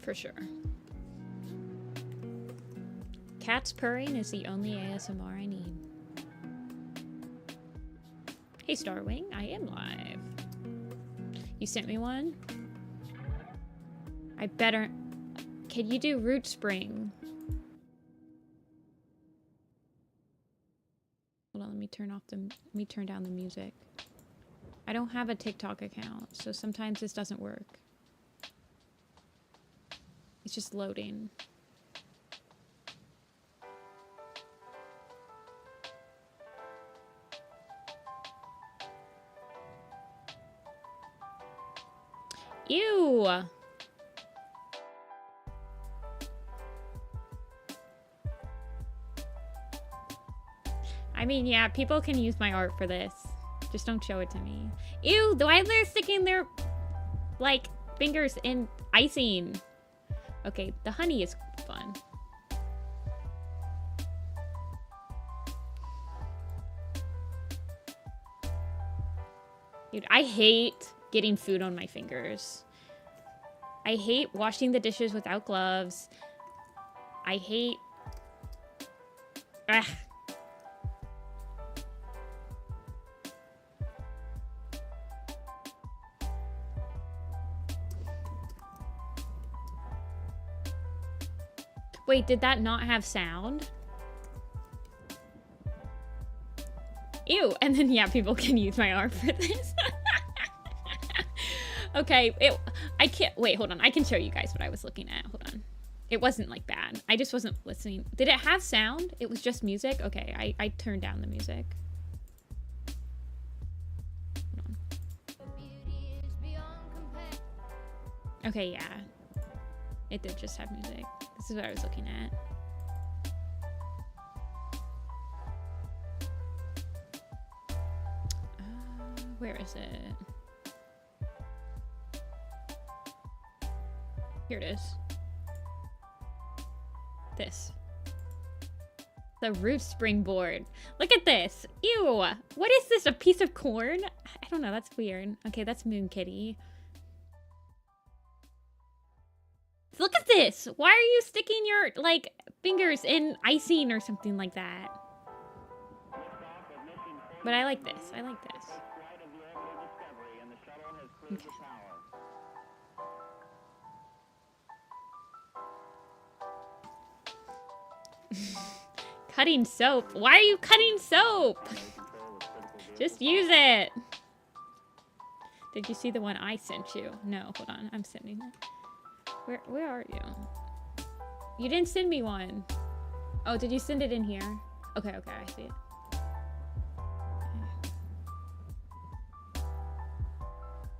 Speaker 1: For sure. Cats purring is the only ASMR I need. Hey Starwing, I am live. You sent me one? I better... Can you do Root Spring? Hold on, let me turn down the music. I don't have a TikTok account, so sometimes this doesn't work. It's just loading. Ew! I mean, yeah, people can use my art for this. Just don't show it to me. Ew, why are they sticking their, like, fingers in icing? Okay, the honey is fun. Dude, I hate getting food on my fingers. I hate washing the dishes without gloves. I hate... Ugh. Wait, did that not have sound? Ew, and then yeah, people can use my arm for this. Okay, I can't, wait, hold on. I can show you guys what I was looking at. Hold on. It wasn't like bad. I just wasn't listening. Did it have sound? It was just music? Okay, I turned down the music. Hold on. Okay, yeah. It did just have music. This is what I was looking at. Where is it? Here it is. This. The roof springboard. Look at this. Ew. What is this? A piece of corn? I don't know. That's weird. Okay, that's Moon Kitty. Look at this. Why are you sticking your, like, fingers in icing or something like that? But I like this. I like this. Okay. Cutting soap. Why are you cutting soap? Just use it. Did you see the one I sent you? No, hold on. I'm sending it. Where are you? You didn't send me one. Oh, did you send it in here? Okay, I see it.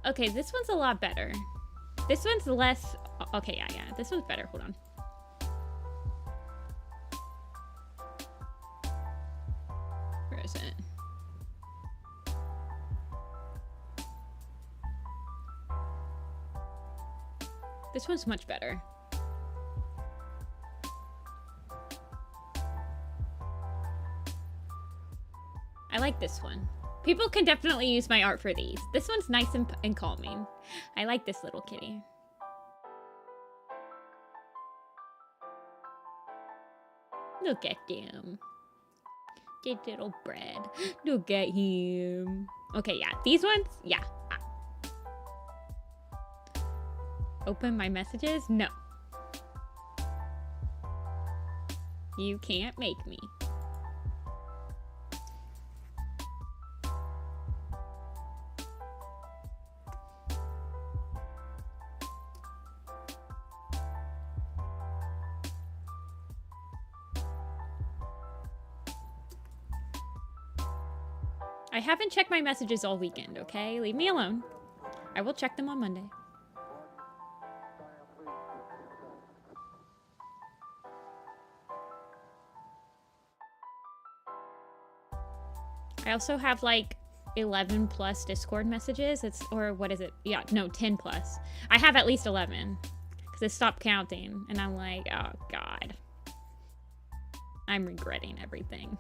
Speaker 1: Okay, this one's a lot better. This one's less... Okay, yeah. This one's better. Hold on. Where is it? This one's much better. I like this one. People can definitely use my art for these. This one's nice and calming. I like this little kitty. Look at him. Get little bread. Look at him. Okay, yeah. These ones, yeah. Open my messages? No. You can't make me. I haven't checked my messages all weekend, okay? Leave me alone. I will check them on Monday. I also have like 11 plus Discord messages. Or what is it? Yeah, no, 10 plus. I have at least 11 because I stopped counting and I'm like, oh God. I'm regretting everything.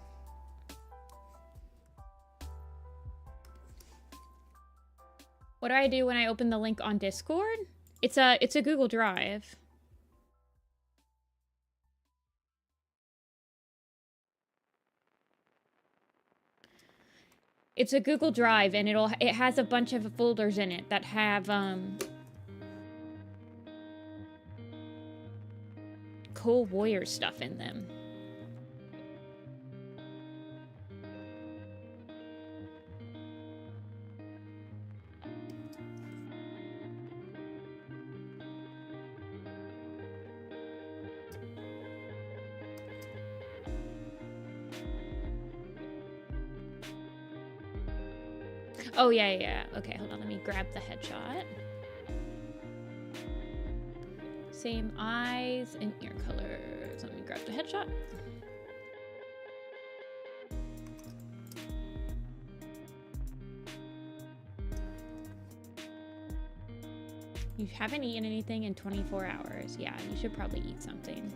Speaker 1: What do I do when I open the link on Discord? It's a Google Drive. It's a Google Drive and it has a bunch of folders in it that have cool warrior stuff in them. Oh, yeah. Okay, hold on. Let me grab the headshot. Same eyes and ear colors. Let me grab the headshot. You haven't eaten anything in 24 hours. Yeah, you should probably eat something.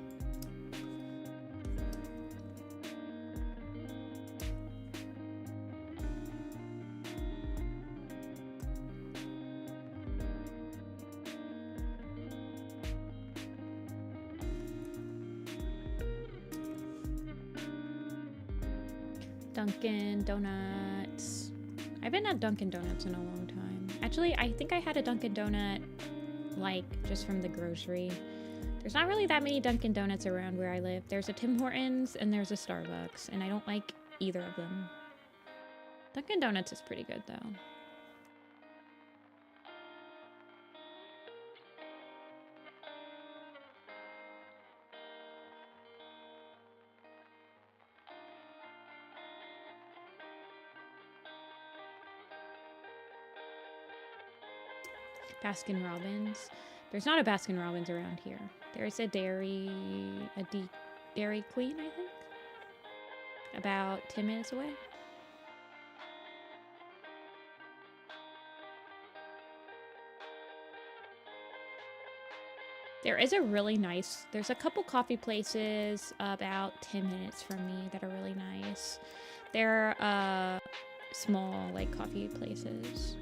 Speaker 1: Dunkin' Donuts. I haven't had Dunkin' Donuts in a long time. Actually, I think I had a Dunkin' Donut, like, just from the grocery. There's not really that many Dunkin' Donuts around where I live. There's a Tim Hortons and there's a Starbucks, and I don't like either of them. Dunkin' Donuts is pretty good, though. Baskin Robbins. There's not a Baskin Robbins around here. There's a Dairy Queen, I think. About 10 minutes away. There is a really nice, there's a couple coffee places about 10 minutes from me that are really nice. They're small, like, coffee places.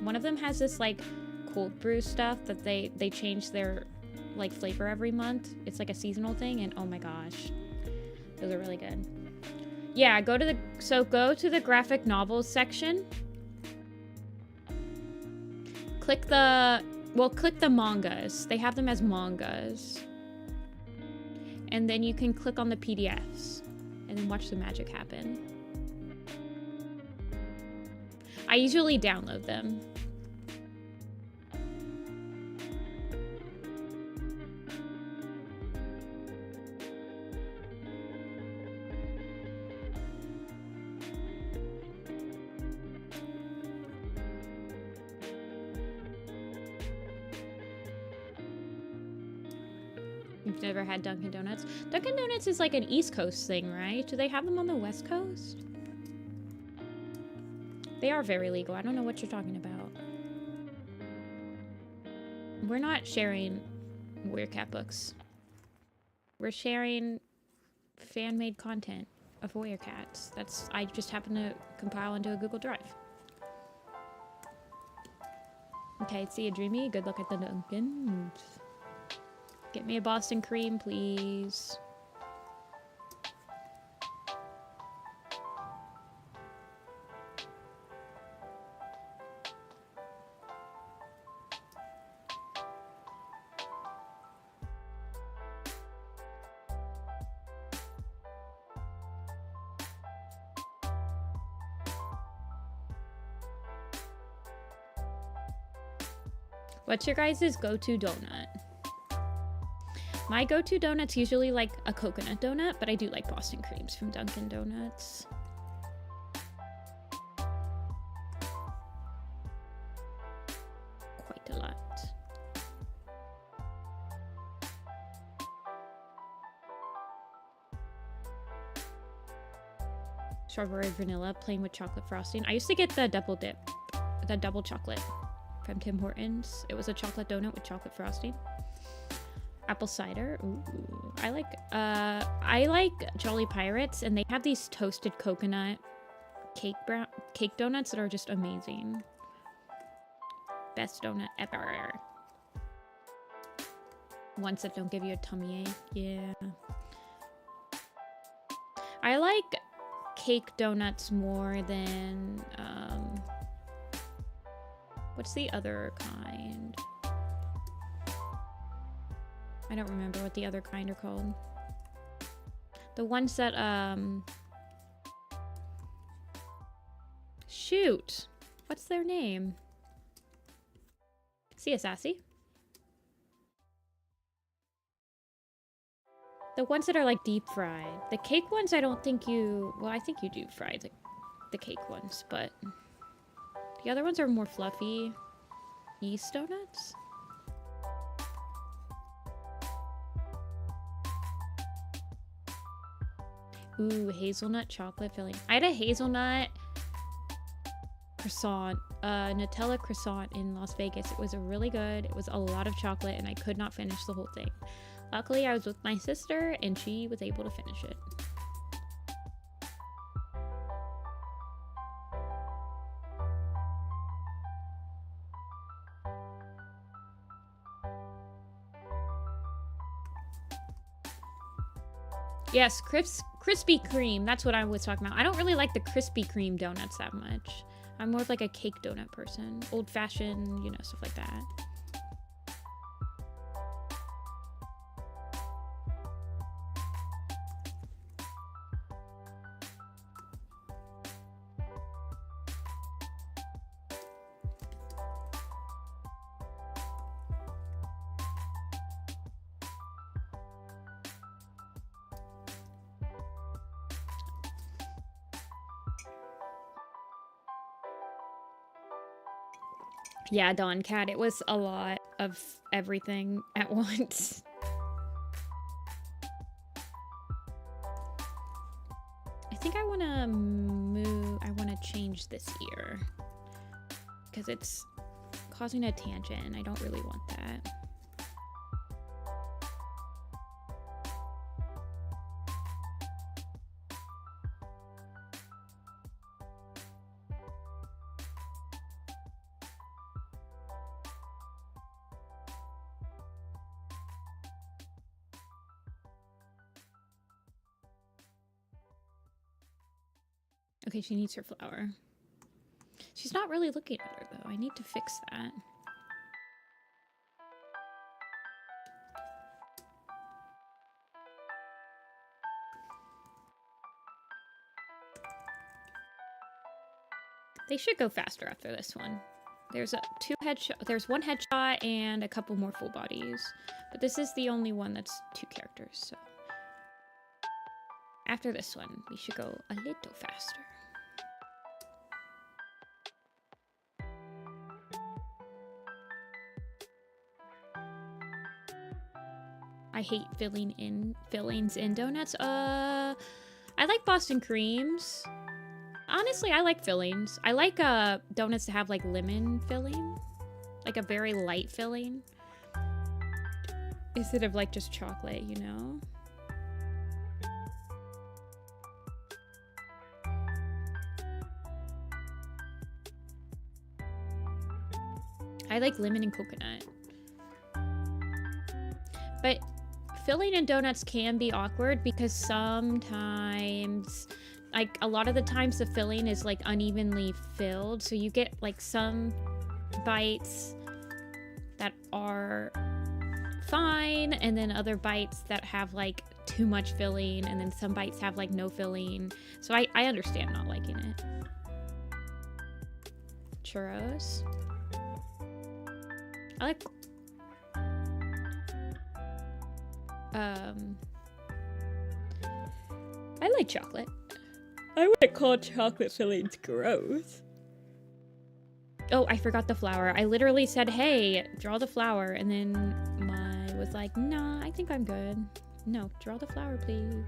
Speaker 1: One of them has this, like, cold brew stuff that they change their, like, flavor every month. It's like a seasonal thing, and oh my gosh, those are really good. Yeah, go to the graphic novels section. Click the mangas. They have them as mangas. And then you can click on the PDFs and then watch the magic happen. I usually download them. You've never had Dunkin' Donuts? Dunkin' Donuts is like an East Coast thing, right? Do they have them on the West Coast? They are very legal. I don't know what you're talking about. We're not sharing Warrior Cat books. We're sharing fan-made content of Warrior Cats. I just happen to compile into a Google Drive. Okay, see you, Dreamy. Good luck at the Dunkin'. Get me a Boston cream, please. What's your guys' go-to donut? My go-to donut's usually like a coconut donut, but I do like Boston creams from Dunkin' Donuts. Quite a lot. Strawberry vanilla, plain with chocolate frosting. I used to get the double dip, the double chocolate from Tim Hortons. It was a chocolate donut with chocolate frosting. Apple cider. Ooh. I like Jolly Pirates, and they have these toasted coconut cake donuts that are just amazing. Best donut ever. Ones that don't give you a tummy ache. Yeah. I like cake donuts more than what's the other kind? I don't remember what the other kind are called. The ones that, shoot! What's their name? See ya, Sassy. The ones that are, like, deep fried. The cake ones, I don't think you... Well, I think you do fry the cake ones, but... The other ones are more fluffy. Yeast donuts? Ooh, hazelnut chocolate filling. I had a hazelnut croissant, Nutella croissant in Las Vegas. It was really good. It was a lot of chocolate and I could not finish the whole thing. Luckily, I was with my sister and she was able to finish it. Yes, Krispy Kreme. That's what I was talking about. I don't really like the Krispy Kreme donuts that much. I'm more of like a cake donut person. Old-fashioned, you know, stuff like that. Yeah, Dawn Cat, it was a lot of everything at once. I think I want to change this ear because it's causing a tangent and I don't really want that. Okay, she needs her flower. She's not really looking at her, though. I need to fix that. They should go faster after this one. There's there's one headshot and a couple more full bodies. But this is the only one that's 2 characters, so. After this one, we should go a little faster. I hate fillings in donuts. I like Boston creams. Honestly, I like fillings. I like donuts to have like lemon filling, like a very light filling, instead of like just chocolate, you know? I like lemon and coconut. But filling in donuts can be awkward because sometimes, like a lot of the times the filling is like unevenly filled. So you get like some bites that are fine and then other bites that have like too much filling and then some bites have like no filling. So I understand not liking it. Churros. I like I like chocolate. I wouldn't call chocolate fillings gross. Oh, I forgot the flower. I literally said, hey, draw the flower. And then my was like, nah, I think I'm good. No, draw the flower, please.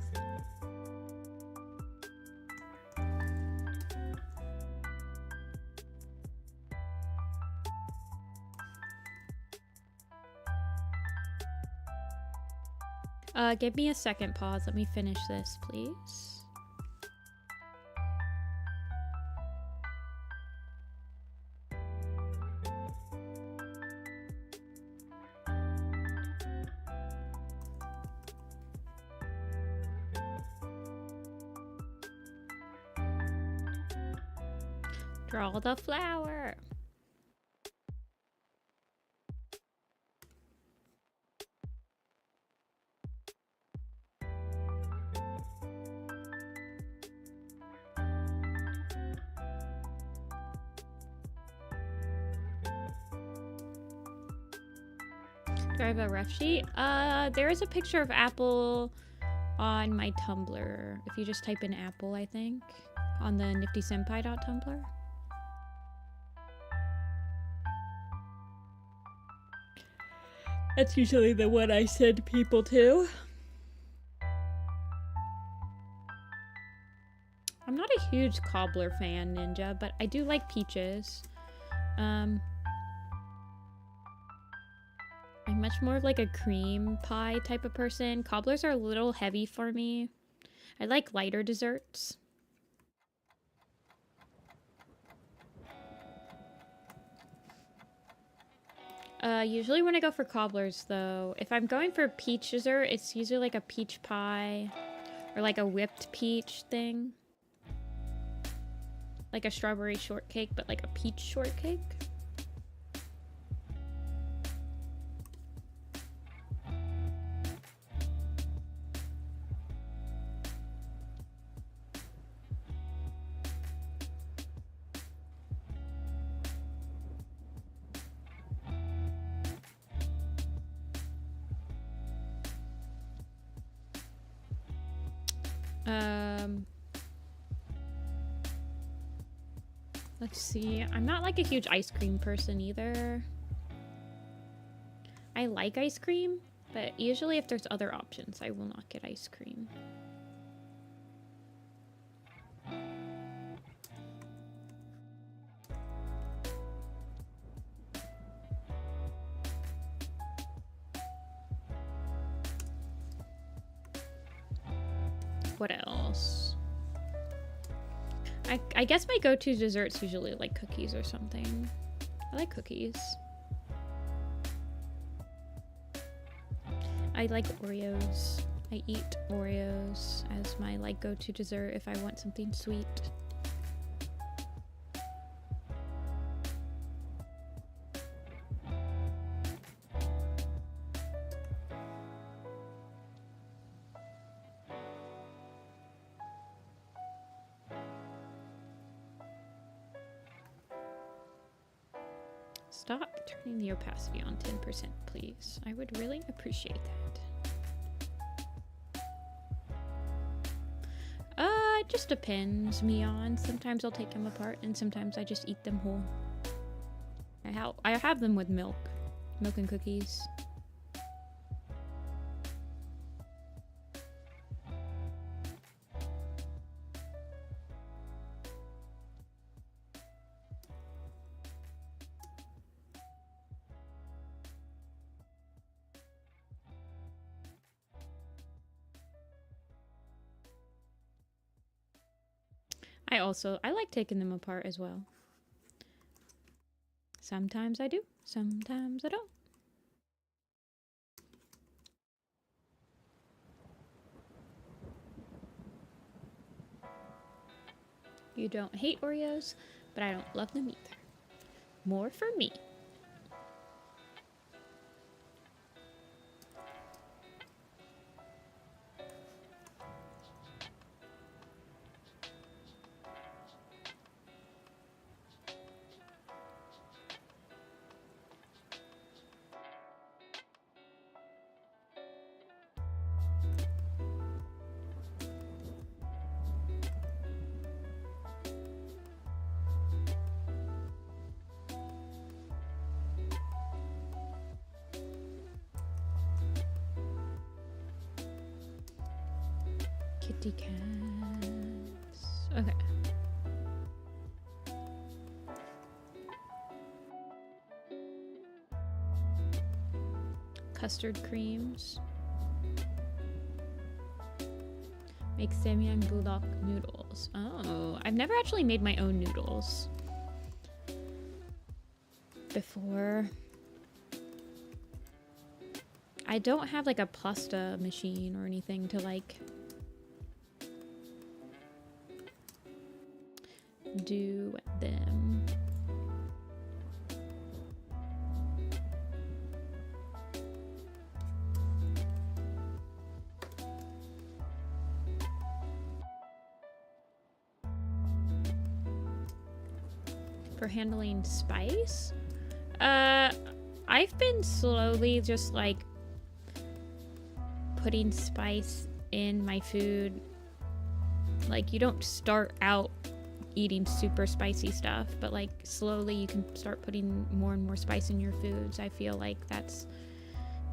Speaker 1: Give me a second, pause. Let me finish this, please. Draw the flower. Do I have a ref sheet? There is a picture of Apple on my Tumblr. If you just type in Apple, I think, on the Nifty-Senpai.tumblr. That's usually the one I send people to. I'm not a huge cobbler fan, Ninja, but I do like peaches. I'm much more of like a cream pie type of person. Cobblers are a little heavy for me. I like lighter desserts. Usually when I go for cobblers, though, if I'm going for peach dessert, it's usually like a peach pie or like a whipped peach thing. Like a strawberry shortcake, but like a peach shortcake. Let's see. I'm not like a huge ice cream person either. I like ice cream, but usually if there's other options, I will not get ice cream. What else? I guess my go-to dessert's usually like cookies or something. I like cookies. I like Oreos. I eat Oreos as my like go-to dessert if I want something sweet. Stop turning the opacity on 10%, please. I would really appreciate that. It just depends, Mion. Sometimes I'll take them apart, and sometimes I just eat them whole. I have them with milk and cookies. I like taking them apart as well. Sometimes I do, sometimes I don't. You don't hate Oreos, but I don't love them either. More for me. Kitty cats. Okay. Custard creams. Make Samyang buldak noodles. Oh, I've never actually made my own noodles before. I don't have like a pasta machine or anything to like do them. For handling spice, I've been slowly just like putting spice in my food. Like, you don't start out eating super spicy stuff, but like slowly you can start putting more and more spice in your foods. I feel like that's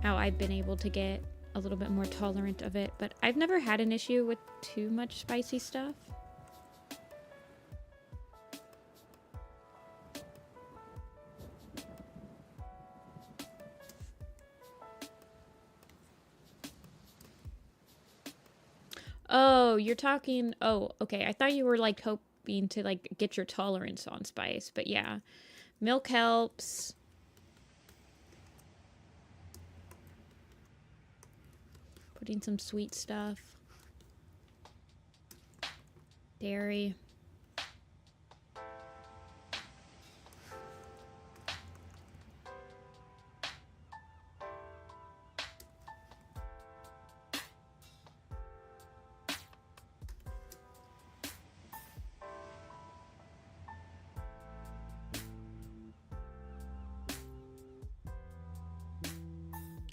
Speaker 1: how I've been able to get a little bit more tolerant of it, but I've never had an issue with too much spicy stuff. Oh, you're talking... Oh, okay. I thought you were, like, hoping to, like, get your tolerance on spice. But, yeah. Milk helps. Putting some sweet stuff. Dairy.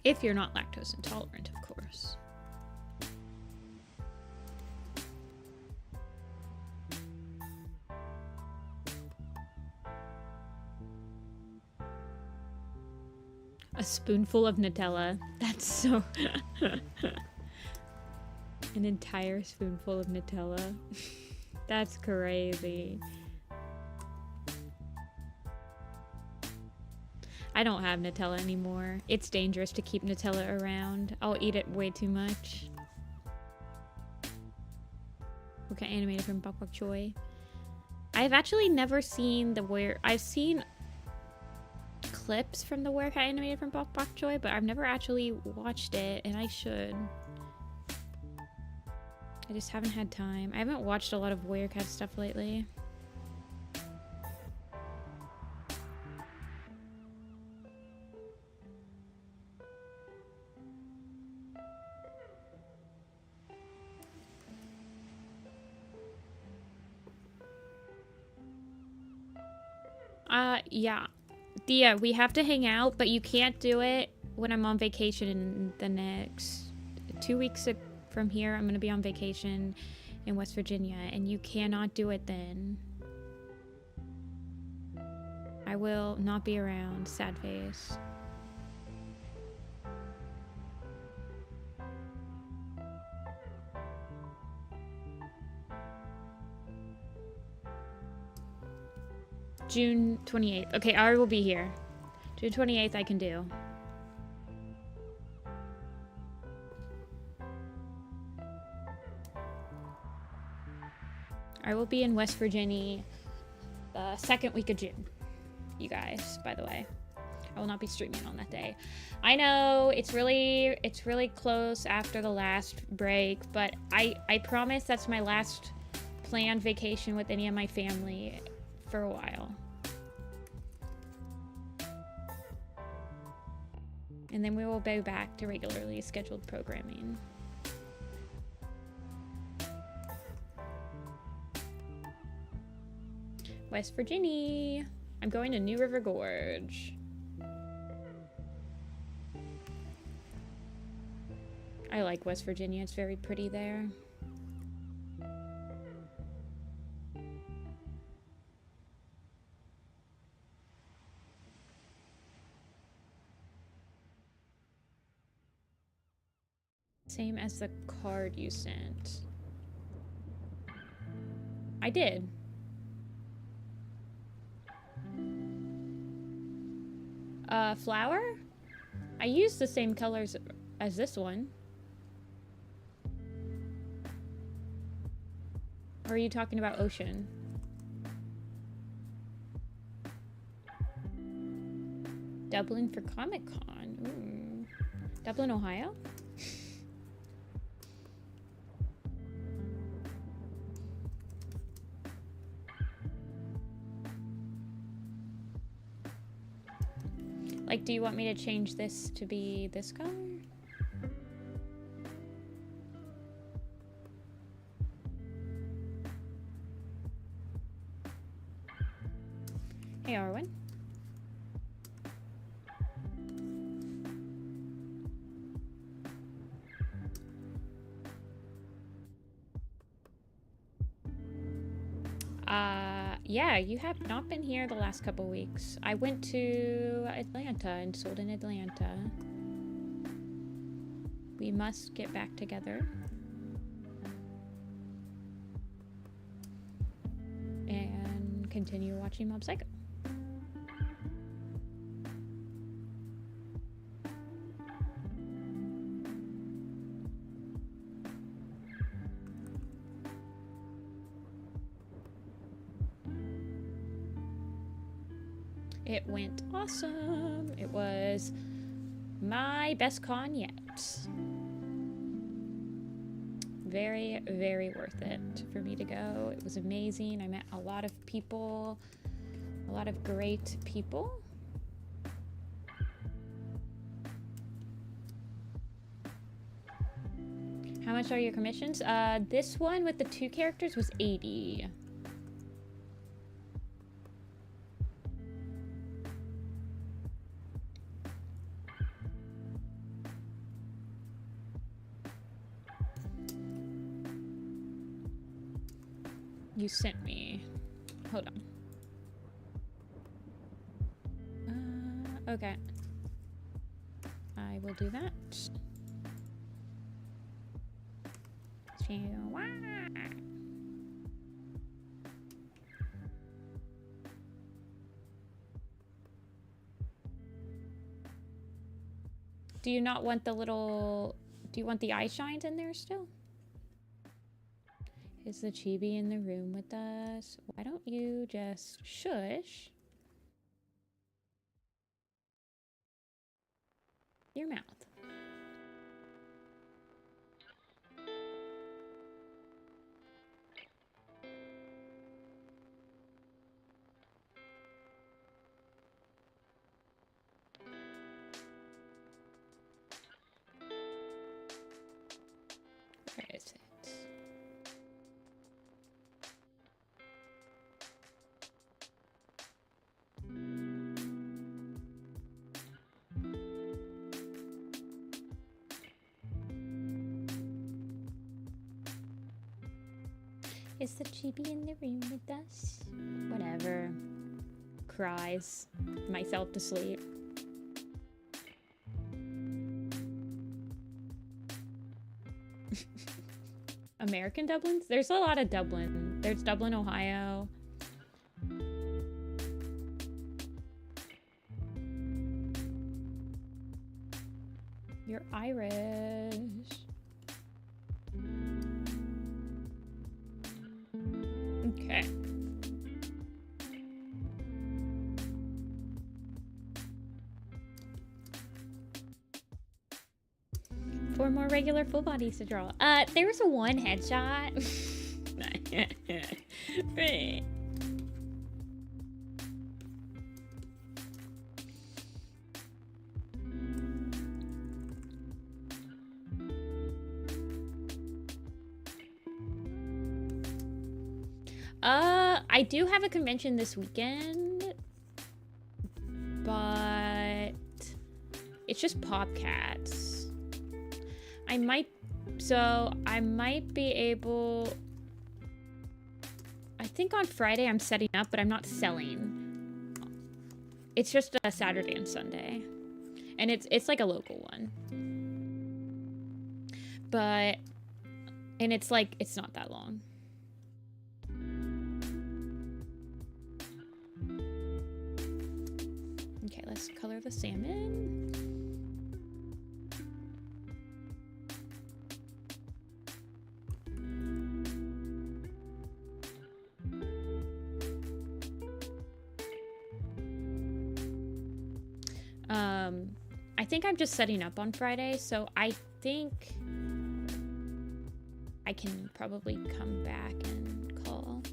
Speaker 1: If you're not lactose intolerant, of course. A spoonful of Nutella. That's so... An entire spoonful of Nutella. That's crazy. I don't have Nutella anymore. It's dangerous to keep Nutella around. I'll eat it way too much. Okay, animated from Bok Bok Choy. I've actually never seen the I've seen clips from the Werecat animated from Bok Bok Choy, but I've never actually watched it, and I should. I just haven't had time. I haven't watched a lot of Werecat stuff lately. Yeah. Thea, we have to hang out, but you can't do it when I'm on vacation in the next 2 weeks from here. I'm going to be on vacation in West Virginia, and you cannot do it then. I will not be around. Sad face. June 28th. Okay, I will be here. June 28th I can do. I will be in West Virginia the second week of June. You guys, by the way. I will not be streaming on that day. I know it's really close after the last break, but I promise that's my last planned vacation with any of my family for a while. And then we will go back to regularly scheduled programming. West Virginia. I'm going to New River Gorge. I like West Virginia. It's very pretty there. Same as the card you sent. I did. Flower? I used the same colors as this one. Or are you talking about ocean? Dublin for Comic-Con. Ooh. Dublin, Ohio? Like, do you want me to change this to be this color? Hey, Arwen. Yeah, you have not been here the last couple weeks. I went to Atlanta and sold in Atlanta. We must get back together. And continue watching Mob Psycho. It went awesome. It was my best con yet. Very, very worth it for me to go. It was amazing. I met a lot of people, a lot of great people. How much are your commissions? This one with the 2 characters was 80. You sent me. Hold on. Okay. I will do that. Do you not want the little... Do you want the eye shines in there still? Is the chibi in the room with us? Why don't you just shush your mouth? Where is it? Is the chibi in the room with us? Whatever. Cries myself to sleep. American Dublins? There's a lot of Dublin. There's Dublin, Ohio. You're Irish. Okay. Four more regular full bodies to draw. There was a 1 headshot. I do have a convention this weekend, but it's just Popcats. I might be able... I think on Friday I'm setting up, but I'm not selling. It's just a Saturday and Sunday. And it's like a local one. But... And it's like, it's not that long. Okay, let's color the salmon. I think I'm just setting up on Friday, so I think I can probably come back and call.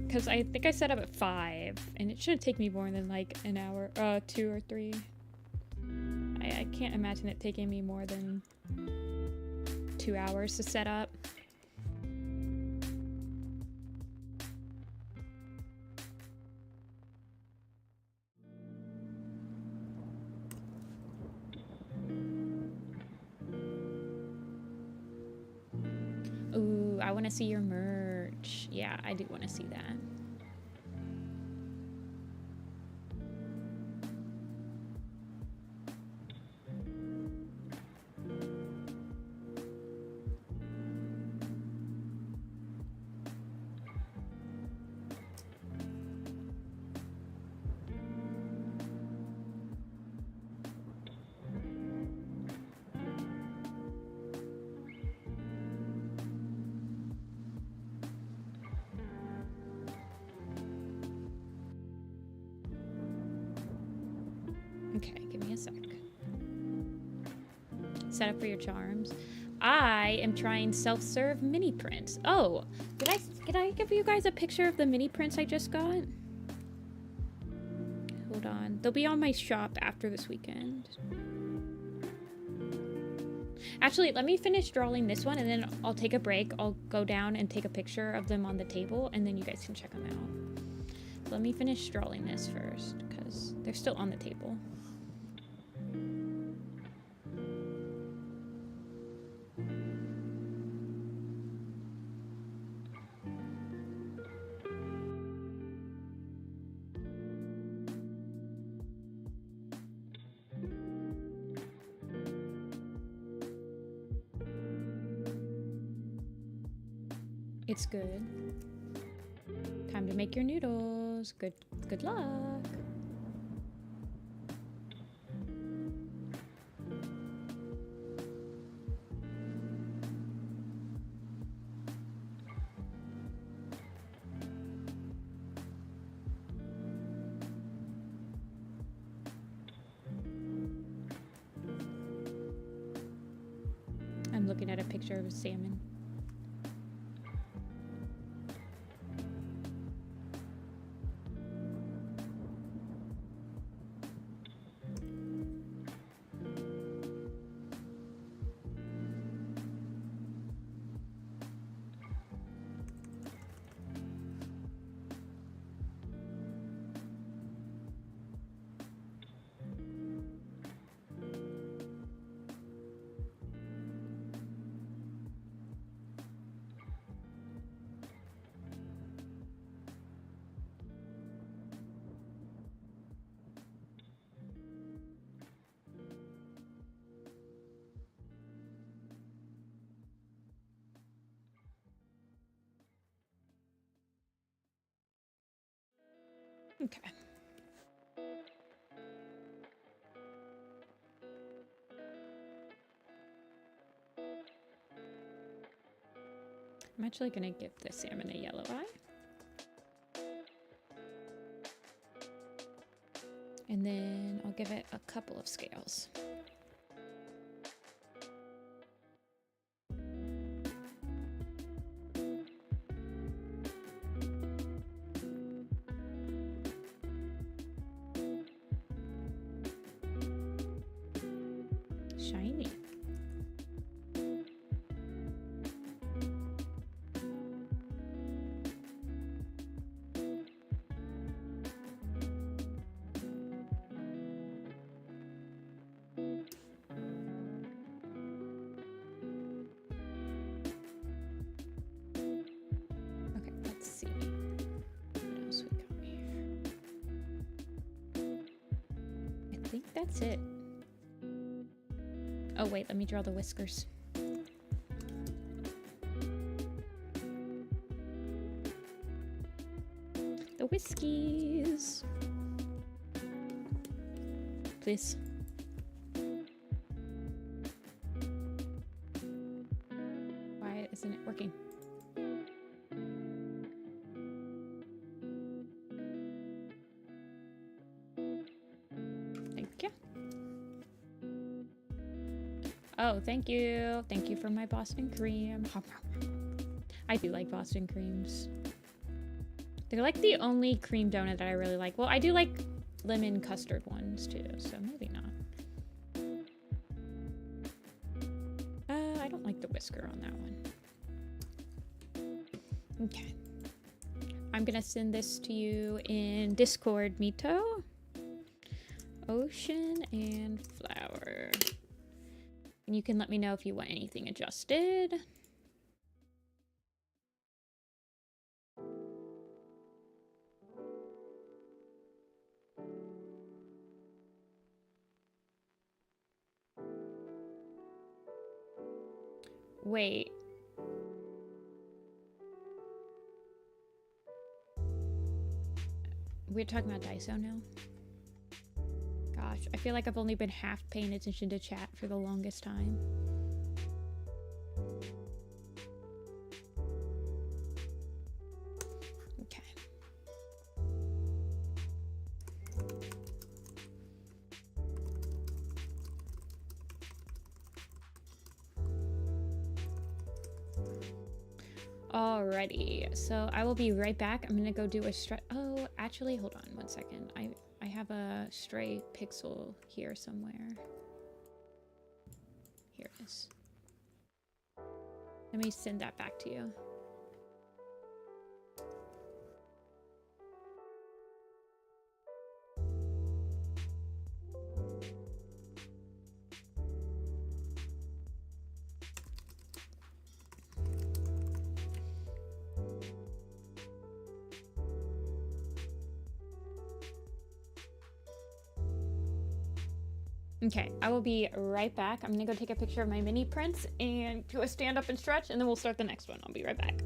Speaker 1: Because I think I set up at 5, and it shouldn't take me more than like an hour, 2 or 3. I can't imagine it taking me more than 2 hours to set up. Ooh, I want to see your merch. Yeah, I do want to see that. set up for your charms. I am trying self-serve mini prints. Oh, did I give you guys a picture of the mini prints I just got? Hold on. They'll be on my shop after this weekend. Actually, let me finish drawing this one and then I'll take a break. I'll go down and take a picture of them on the table and then you guys can check them out. Let me finish drawing this first because they're still on the table. It's good. Time to make your noodles. Good luck. I'm looking at a picture of a salmon. Okay. I'm actually gonna give the salmon a yellow eye. And then I'll give it a couple of scales. Shiny. Okay, let's see. What else we got here? I think that's it. Oh wait, let me draw the whiskers. The whiskies. Please. Why isn't it working? Thank you. Oh, thank you. Thank you for my Boston cream. I do like Boston creams. They're like the only cream donut that I really like. Well, I do like lemon custard ones too, so maybe not. I don't like the whisker on that one. Okay. I'm gonna send this to you in Discord, Mito. Ocean and flower. And you can let me know if you want anything adjusted. Wait. We're talking about Daiso now? Gosh, I feel like I've only been half paying attention to chat for the longest time. Okay. Alrighty, so I will be right back. I'm gonna go do a stretch. Oh, actually, hold on one second. I have a stray pixel here somewhere. Here it is. Let me send that back to you. Okay, I will be right back. I'm gonna go take a picture of my mini prints and do a stand up and stretch, and then we'll start the next one. I'll be right back.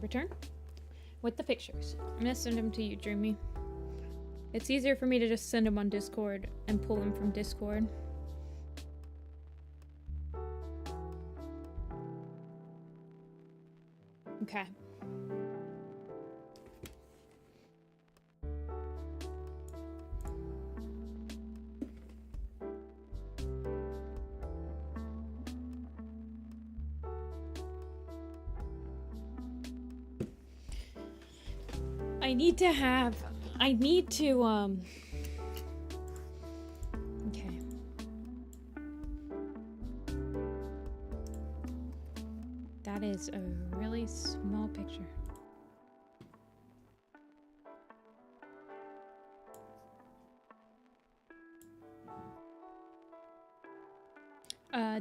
Speaker 1: Return with the pictures. I'm gonna send them to you, Dreamy. It's easier for me to just send them on Discord and pull them from Discord. Okay. I need to, okay. That is a really small picture.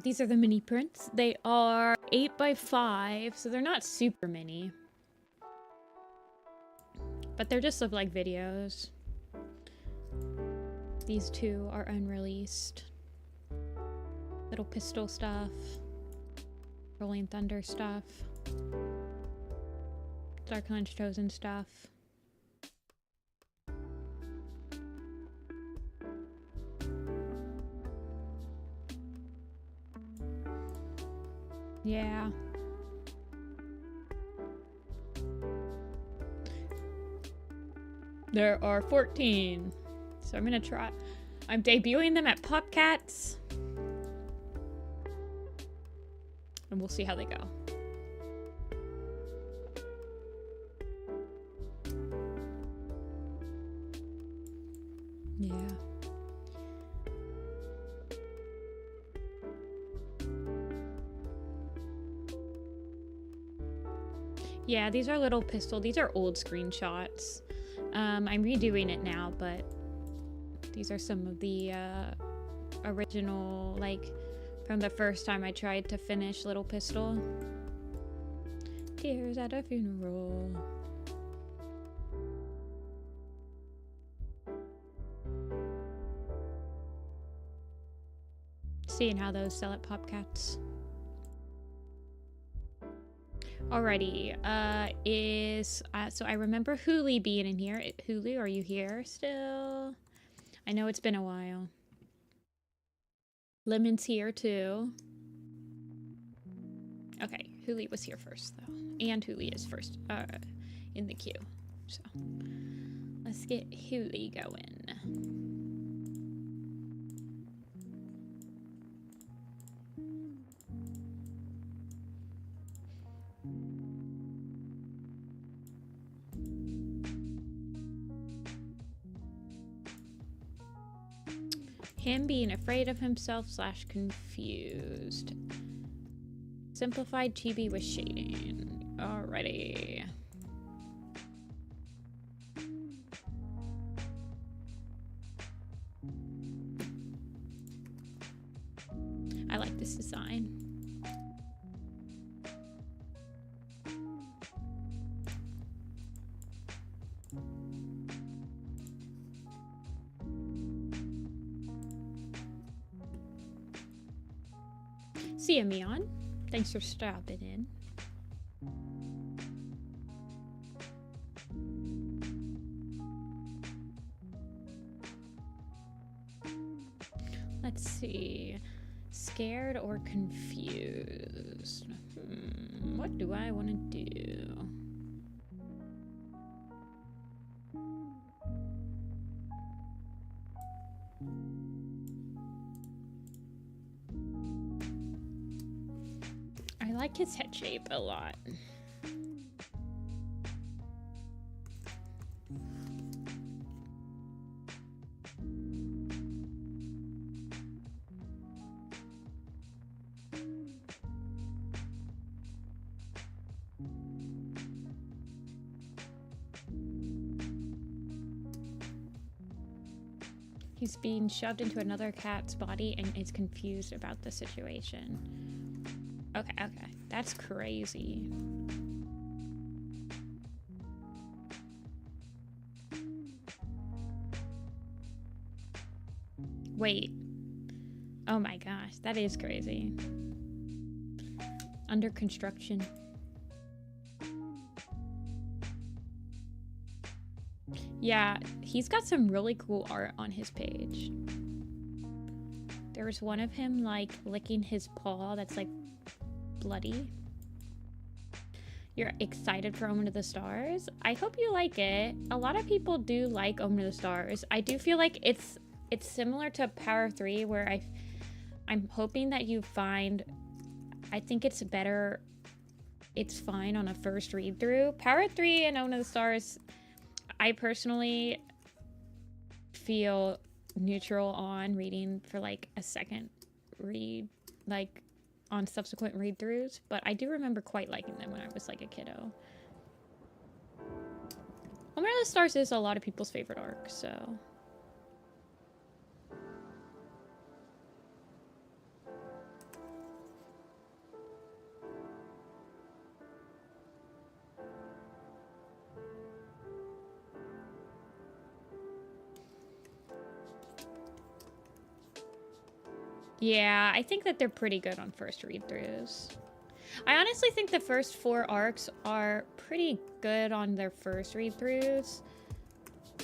Speaker 1: These are the mini prints. They are 8 by 5, so they're not super mini. But they're just of like videos. These two are unreleased. Little pistol stuff. Rolling Thunder stuff. Dark Hunch Chosen stuff. Yeah. There are 14. So I'm gonna try. I'm debuting them at Popcats. And we'll see how they go. Yeah. Yeah, these are little pistol. These are old screenshots. I'm redoing it now, but these are some of the original, like, from the first time I tried to finish Little Pistol. Tears at a funeral. Seeing how those sell at Popcats. Alrighty, so I remember Huli being in here. Huli, are you here still? I know it's been a while. Lemon's here too. Okay, Huli was here first though. And Huli is first in the queue. So let's get Huli going. Him being afraid of himself / confused. Simplified chibi with shading. Alrighty. I like this design. See ya, Mion. Thanks for stopping in. Let's see. Scared or confused? What do I want to do? I like his head shape a lot. He's being shoved into another cat's body and is confused about the situation. Okay, okay. That's crazy. Wait. Oh my gosh, that is crazy. Under construction. Yeah, he's got some really cool art on his page. There was one of him like licking his paw that's like bloody. You're excited for Omen of the Stars? I hope you like it. A lot of people do like Omen of the Stars. I do feel like it's similar to Power 3 where I'm hoping that you find, I think it's better, it's fine on a first read through. Power 3 and Omen of the Stars, I personally feel neutral on reading for like a second read, like on subsequent read-throughs, but I do remember quite liking them when I was like a kiddo. Omen of the Stars is a lot of people's favorite arc, so. Yeah, I think that they're pretty good on first read-throughs. I honestly think the first 4 arcs are pretty good on their first read-throughs.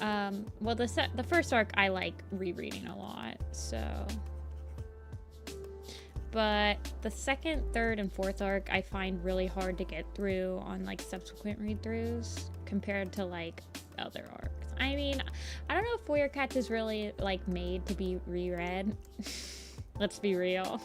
Speaker 1: Well, the first arc I like rereading a lot, so. But the second, third, and fourth arc I find really hard to get through on like subsequent read-throughs compared to like other arcs. I mean, I don't know if Warrior Cats is really like made to be reread. Let's be real.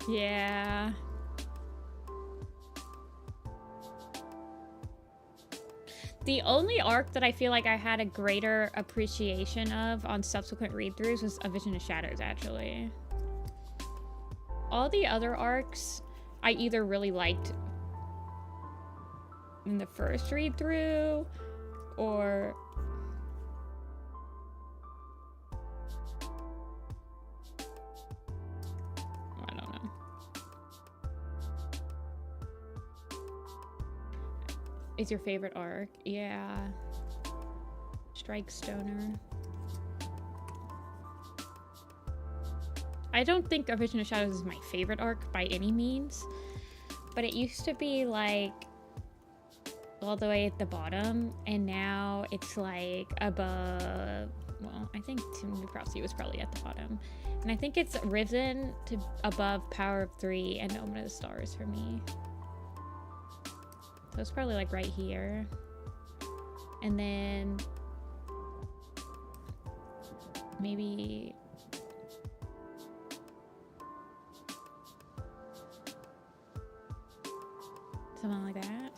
Speaker 1: Yeah. The only arc that I feel like I had a greater appreciation of on subsequent read-throughs was A Vision of Shadows, actually. All the other arcs I either really liked in the first read-through or is your favorite arc. Yeah. Strike Stoner. I don't think A Vision of Shadows is my favorite arc by any means, but it used to be like all the way at the bottom, and now it's like above. Well, I think Timothy Prophecy was probably at the bottom, and I think it's risen to above Power of 3 and Omen of the Stars for me. So it's probably like right here, and then maybe something like that.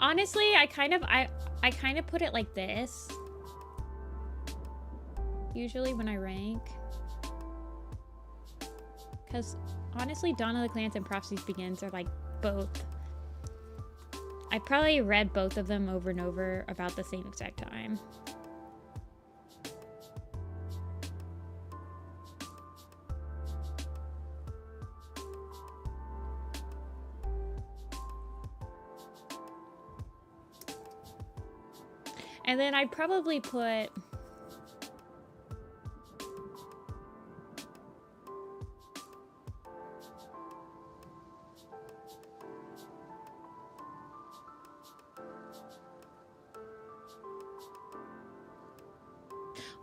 Speaker 1: Honestly, I kind of put it like this. Usually when I rank. Because honestly, Dawn of the Clans and Prophecies Begins are like both. I probably read both of them over and over about the same exact time. And then I'd probably put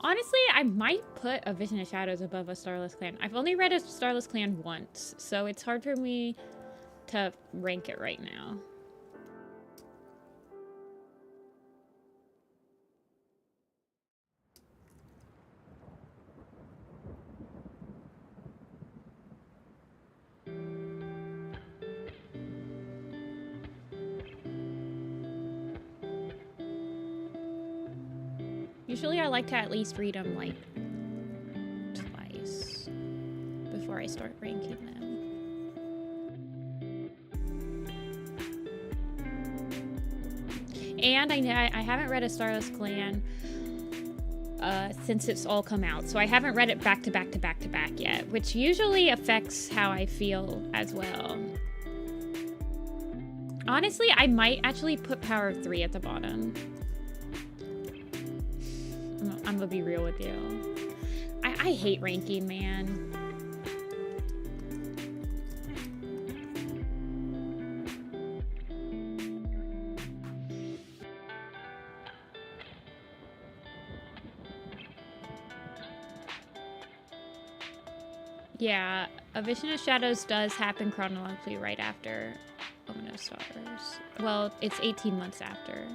Speaker 1: honestly, I might put A Vision of Shadows above A Starless Clan. I've only read A Starless Clan once, so it's hard for me to rank it right now. Usually I like to at least read them like twice before I start ranking them. And I haven't read A Starless Clan since it's all come out, so I haven't read it back to back to back to back yet, which usually affects how I feel as well. Honestly, I might actually put Power of 3 at the bottom. I'm gonna be real with you. I hate ranking, man. Yeah, A Vision of Shadows does happen chronologically right after Omen of Stars. Well, it's 18 months after.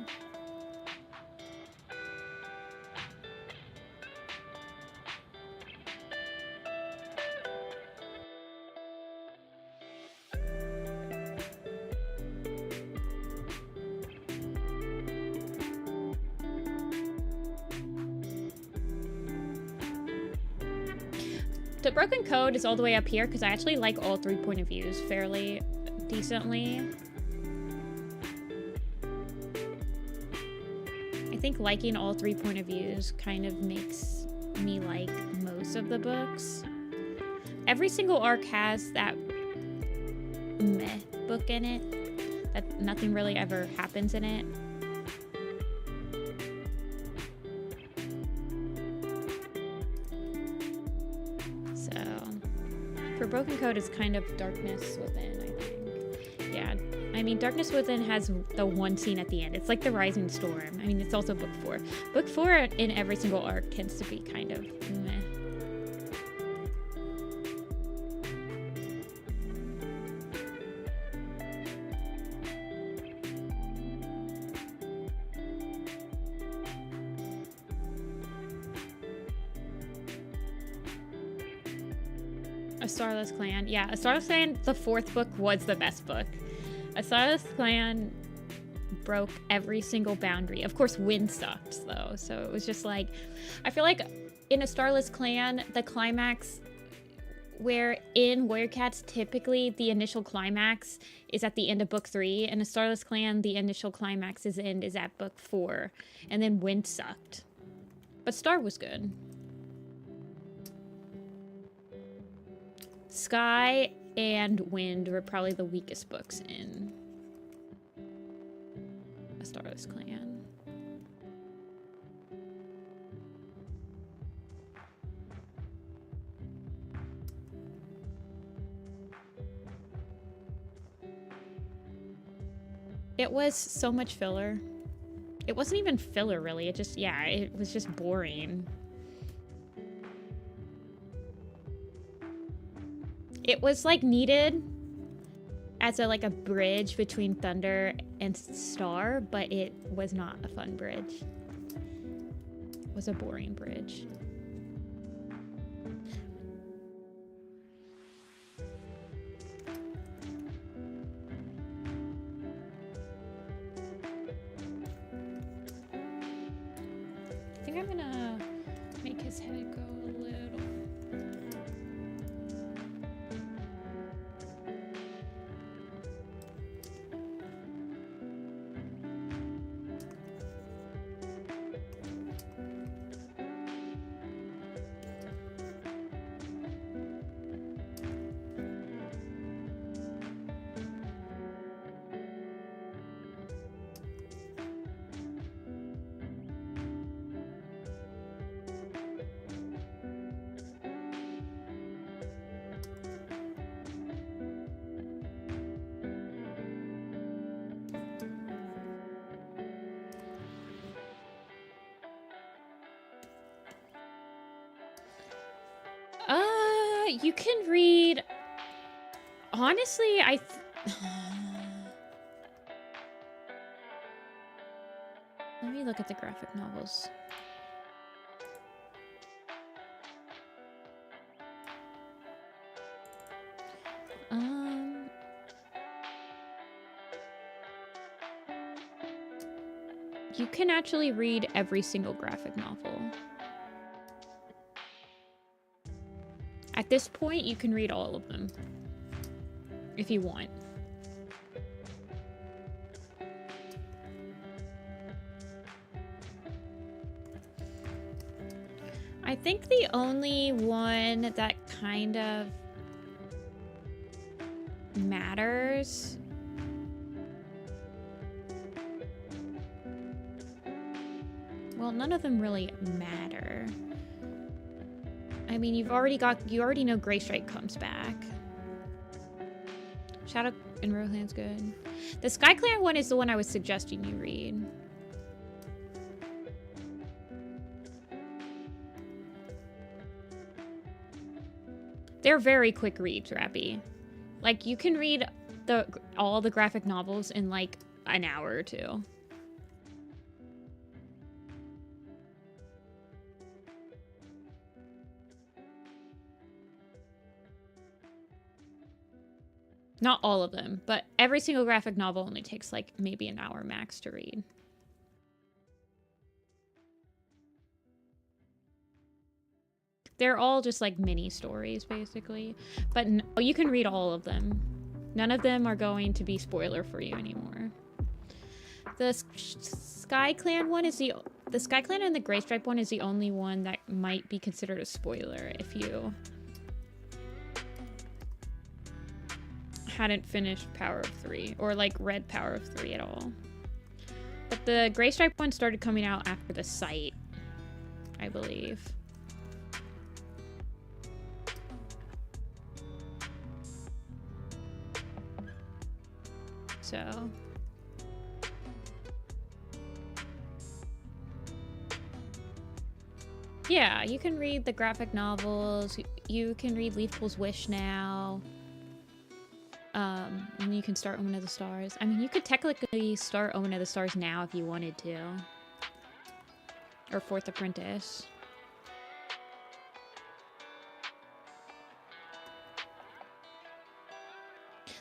Speaker 1: The Broken Code is all the way up here because I actually like all 3 point of views fairly decently. I think liking all 3 point of views kind of makes me like most of the books. Every single arc has that meh book in it, that nothing really ever happens in it. For Broken Code is kind of Darkness Within, I think. Yeah, I mean, Darkness Within has the one scene at the end. It's like the Rising Storm. I mean, it's also book 4. Book 4 in every single arc tends to be kind of meh. A Starless Clan. Yeah, A Starless Clan, the 4th book was the best book. A Starless Clan broke every single boundary. Of course, Wind sucked, though. So it was just like, I feel like in A Starless Clan, the climax where in Warrior Cats, typically the initial climax is at the end of book 3, and a Starless Clan, the initial climax is at book 4, and then Wind sucked. But Star was good. Sky and Wind were probably the weakest books in a Starless Clan. It was so much filler. It wasn't even filler, really. It just, yeah, it was just boring. It was, like, needed as a, like, a bridge between Thunder and Star, but it was not a fun bridge. It was a boring bridge. I think I'm gonna make his head go a little. You can read. Honestly, let me look at the graphic novels. You can actually read every single graphic novel. At this point, you can read all of them, if you want. I think the only one that kind of matters well, none of them really matter. I mean, you already know Gray Stripe comes back. Shadow and Rohan's good. The Sky Clan one is the one I was suggesting you read. They're very quick reads, Rappy. Like, you can read all the graphic novels in like an hour or two. Not all of them, but every single graphic novel only takes like maybe an hour max to read. They're all just like mini stories, basically. But you can read all of them. None of them are going to be spoiler for you anymore. The Sky Clan one is the Sky Clan and the Gray Stripe one is the only one that might be considered a spoiler if you hadn't finished Power of 3 or like read Power of 3 at all. But the Gray Stripe one started coming out after the site, I believe. So yeah, you can read the graphic novels. You can read Leaf Pool's Wish now. And you can start Omen of the Stars. I mean, you could technically start Omen of the Stars now if you wanted to. Or Fourth Apprentice.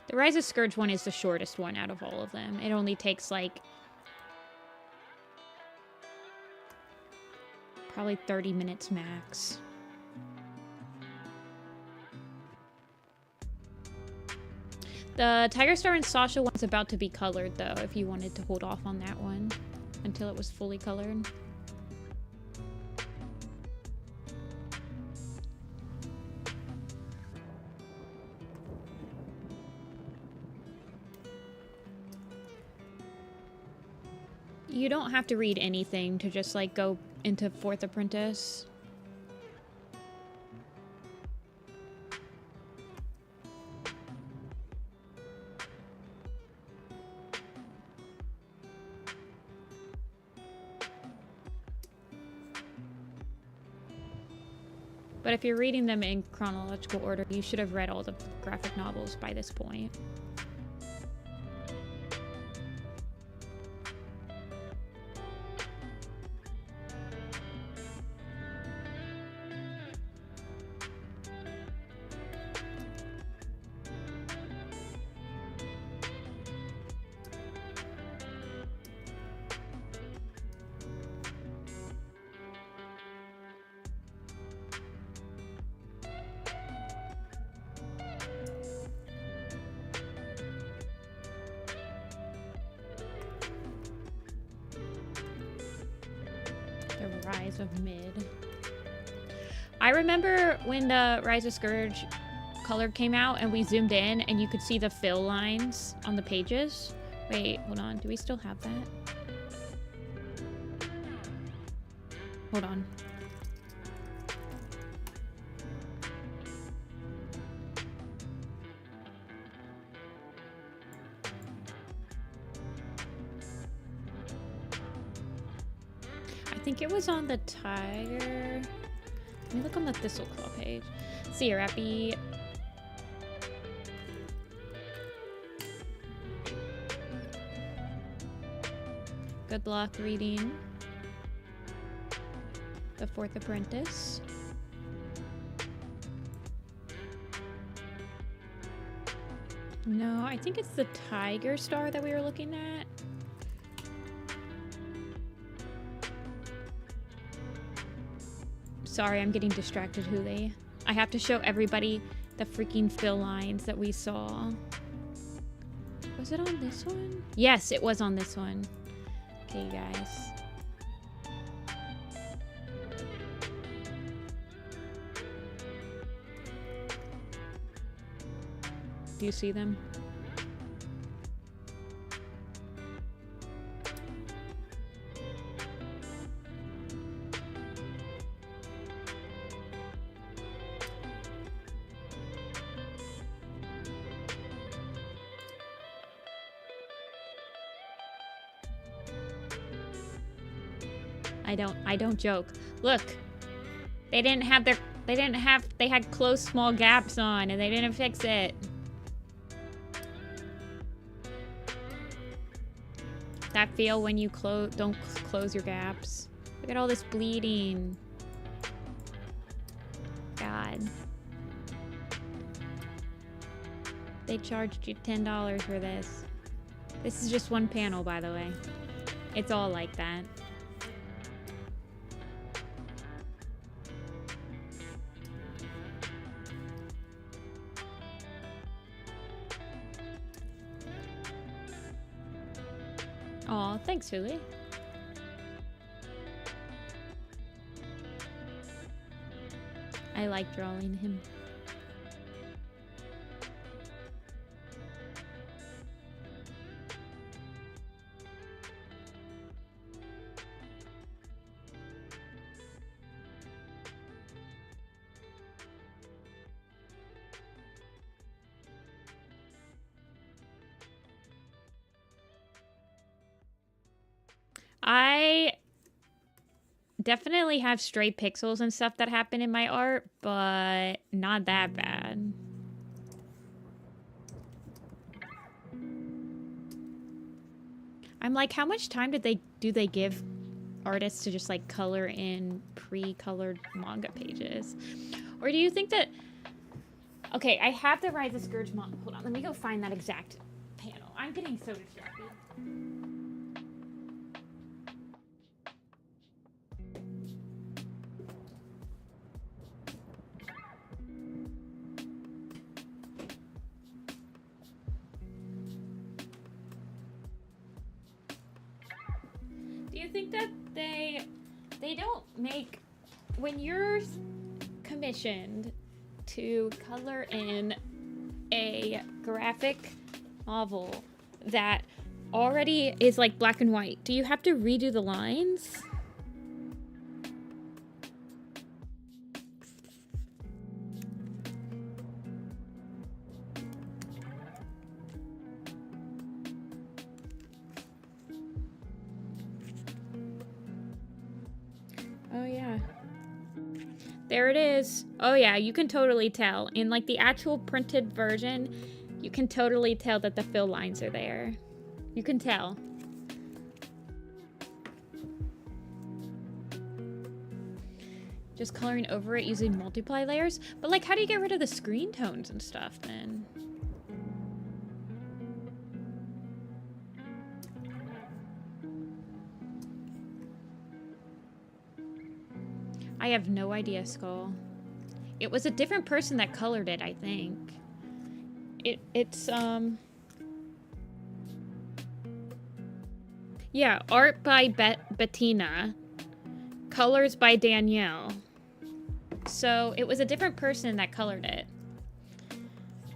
Speaker 1: The Rise of Scourge one is the shortest one out of all of them. It only takes like probably 30 minutes max. The Tiger Star and Sasha one's about to be colored, though, if you wanted to hold off on that one until it was fully colored. You don't have to read anything to just, like, go into 4th Apprentice. But if you're reading them in chronological order, you should have read all the graphic novels by this point. Rise of Mid. I remember when the Rise of Scourge colored came out and we zoomed in and you could see the fill lines on the pages. Wait, hold on. Do we still have that? Hold on. I think it was on the Tiger. Let me look on the Thistleclaw page. See you, Rappy. Good luck reading the 4th Apprentice. No, I think it's the Tiger Star that we were looking at. Sorry, I'm getting distracted, Hule. I have to show everybody the freaking fill lines that we saw. Was it on this one? Yes, it was on this one. Okay, guys. Do you see them? I don't joke. Look, they had close small gaps on and they didn't fix it. That feel when you don't close your gaps. Look at all this bleeding. God. They charged you $10 for this. This is just one panel, by the way. It's all like that. Aw, thanks, Huli. I like drawing him. I definitely have stray pixels and stuff that happen in my art, but not that bad. I'm like, how much time do they give artists to just like color in pre-colored manga pages? Or do you think that... Okay, I have the Rise of Scourge manga. Hold on, let me go find that exact panel. I'm getting so distracted. Do you think that they don't make, when you're commissioned to color in a graphic novel that already is like black and white, do you have to redo the lines? Oh yeah. There it is. Oh yeah, you can totally tell. In like the actual printed version, you can totally tell that the fill lines are there. You can tell. Just coloring over it using multiply layers. But like, how do you get rid of the screen tones and stuff then? I have no idea, Skull. It was a different person that colored it, I think. It's yeah, art by Bettina, colors by Danielle. So it was a different person that colored it.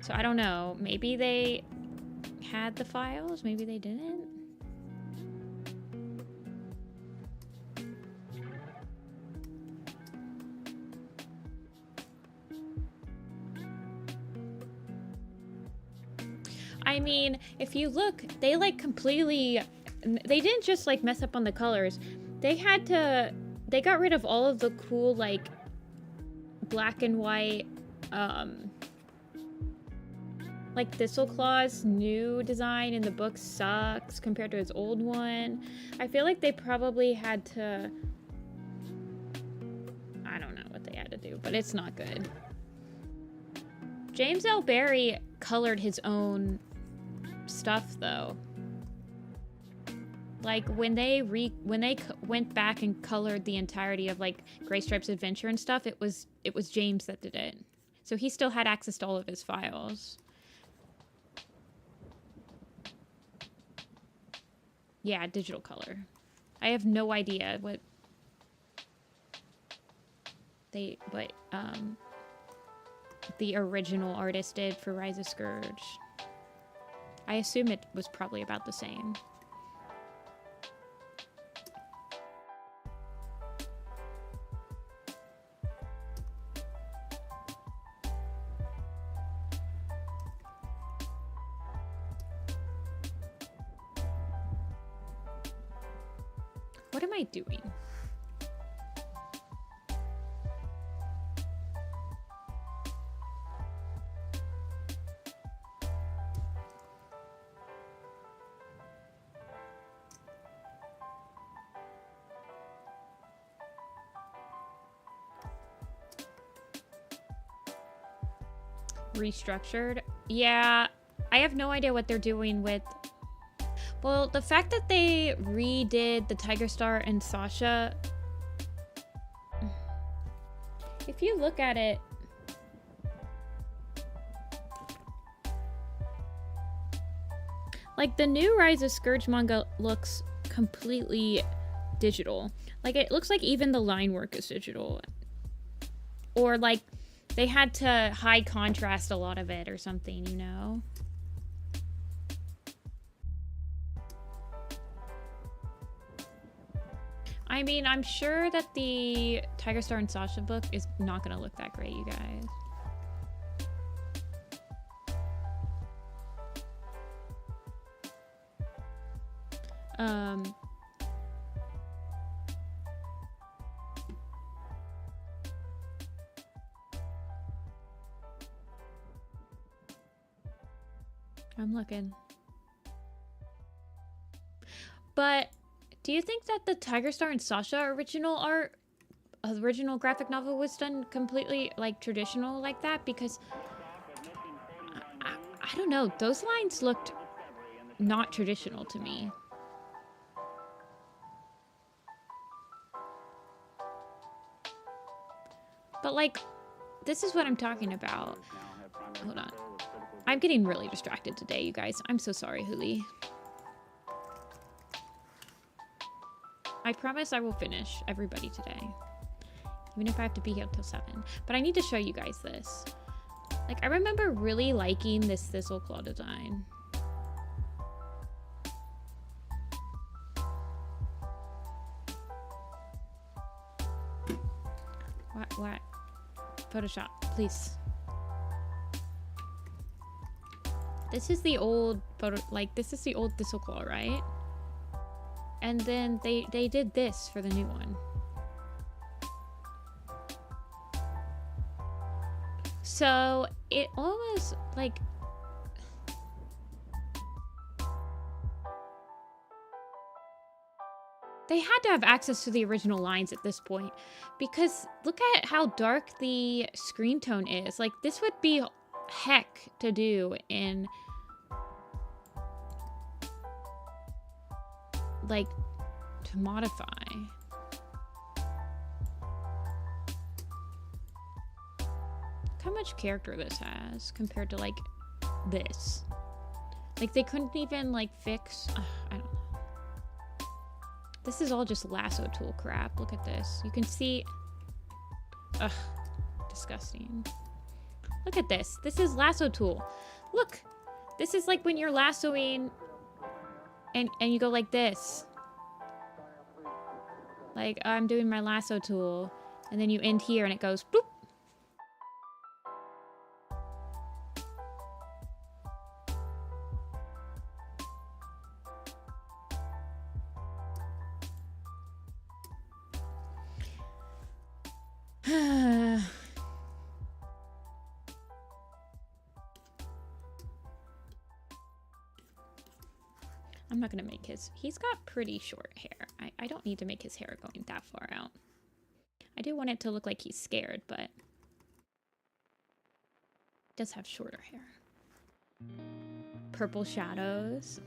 Speaker 1: So I don't know. Maybe they had the files, maybe they didn't. I mean, if you look, they like completely, they didn't just like mess up on the colors. They had to, they got rid of all of the cool like black and white, like Thistleclaw's new design in the book sucks compared to his old one. I feel like they probably had to, I don't know what they had to do, but it's not good. James L. Barry colored his own stuff though. Like when they went back and colored the entirety of like Graystripe's Adventure and stuff, it was James that did it. So he still had access to all of his files. Yeah, digital color. I have no idea what the original artist did for Rise of Scourge. I assume it was probably about the same. What am I doing? Restructured? Yeah, I have no idea what they're doing with... Well, the fact that they redid the Tiger Star and Sasha... If you look at it... Like, the new Rise of Scourge manga looks completely digital. Like, it looks like even the line work is digital. Or, like... They had to high contrast a lot of it or something, you know? I mean, I'm sure that the Tiger Star and Sasha book is not gonna look that great, you guys. I'm looking. But do you think that the Tiger Star and Sasha original graphic novel was done completely like traditional like that? Because I don't know, those lines looked not traditional to me. But like, this is what I'm talking about. Hold on. I'm getting really distracted today, you guys. I'm so sorry, Huli. I promise I will finish everybody today. Even if I have to be here till 7. But I need to show you guys this. Like, I remember really liking this thistle claw design. What? Photoshop, please. This is the old photo, like, this is the old thistle claw, right? And then they did this for the new one. So it almost like they had to have access to the original lines at this point, because look at how dark the screen tone is. Like, this would be heck to do in like to modify. How much character this has compared to like this. Like, they couldn't even like fix I don't know. This is all just lasso tool crap. Look at this. You can see, ugh, disgusting. Look at this. This is lasso tool. Look, this is like when you're lassoing and you go like this. Like, I'm doing my lasso tool, and then you end here and it goes boop. I'm not gonna make he's got pretty short hair. I don't need to make his hair going that far out. I do want it to look like he's scared, but he does have shorter hair. Purple shadows.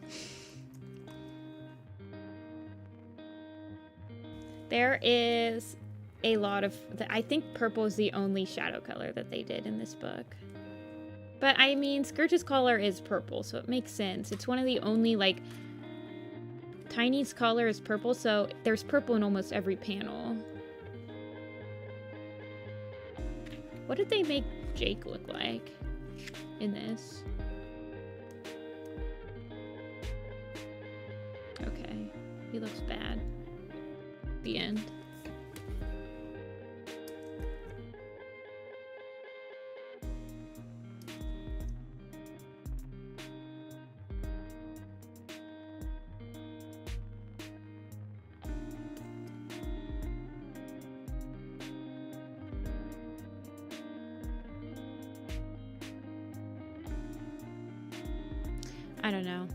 Speaker 1: There is a lot of, I think purple is the only shadow color that they did in this book. But I mean, Scourge's color is purple, so it makes sense. It's one of the only, like, Tiny's color is purple, so there's purple in almost every panel. What did they make Jake look like in this? Okay, he looks bad. The end. I don't know.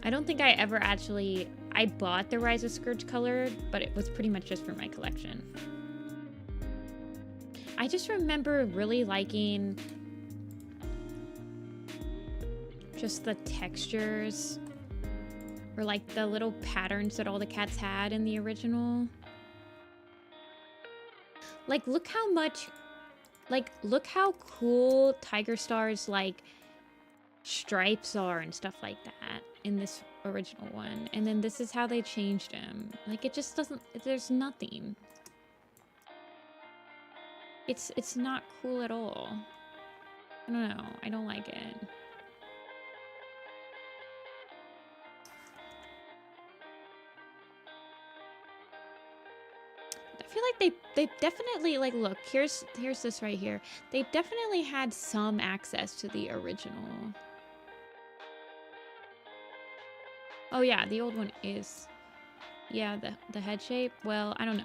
Speaker 1: I don't think I ever actually... I bought the Rise of Scourge color, but it was pretty much just for my collection. I just remember really liking just the textures, or like the little patterns that all the cats had in the original. Like, look how much... Like, look how cool Tiger Star's, like, stripes are and stuff like that in this original one. And then this is how they changed him. Like, it just doesn't... There's nothing. It's not cool at all. I don't know. I don't like it. I feel like they definitely, like, look, here's this right here. They definitely had some access to the original. Oh yeah, the old one is, yeah, the head shape. Well, I don't know.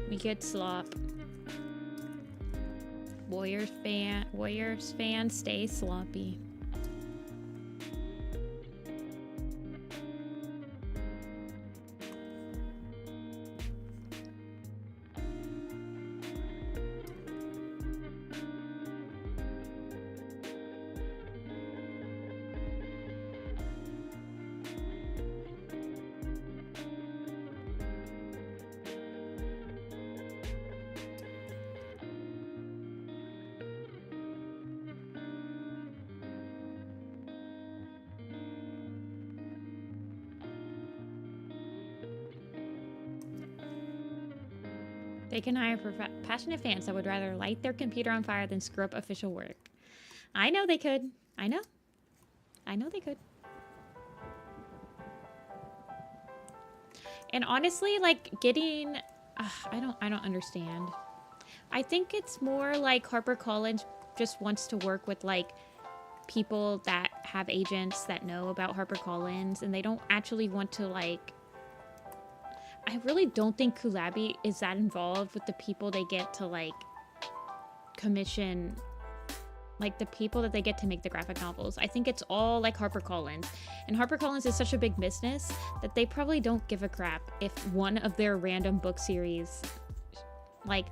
Speaker 1: We get slop. Warriors fans stay sloppy. They can hire passionate fans that would rather light their computer on fire than screw up official work. I know they could. I know they could. And honestly, like getting, I don't understand. I think it's more like HarperCollins just wants to work with like people that have agents that know about HarperCollins, and they don't actually want to like. I really don't think Kulabi is that involved with the people they get to like commission, like the people that they get to make the graphic novels. I think it's all like HarperCollins, and HarperCollins is such a big business that they probably don't give a crap if one of their random book series, like,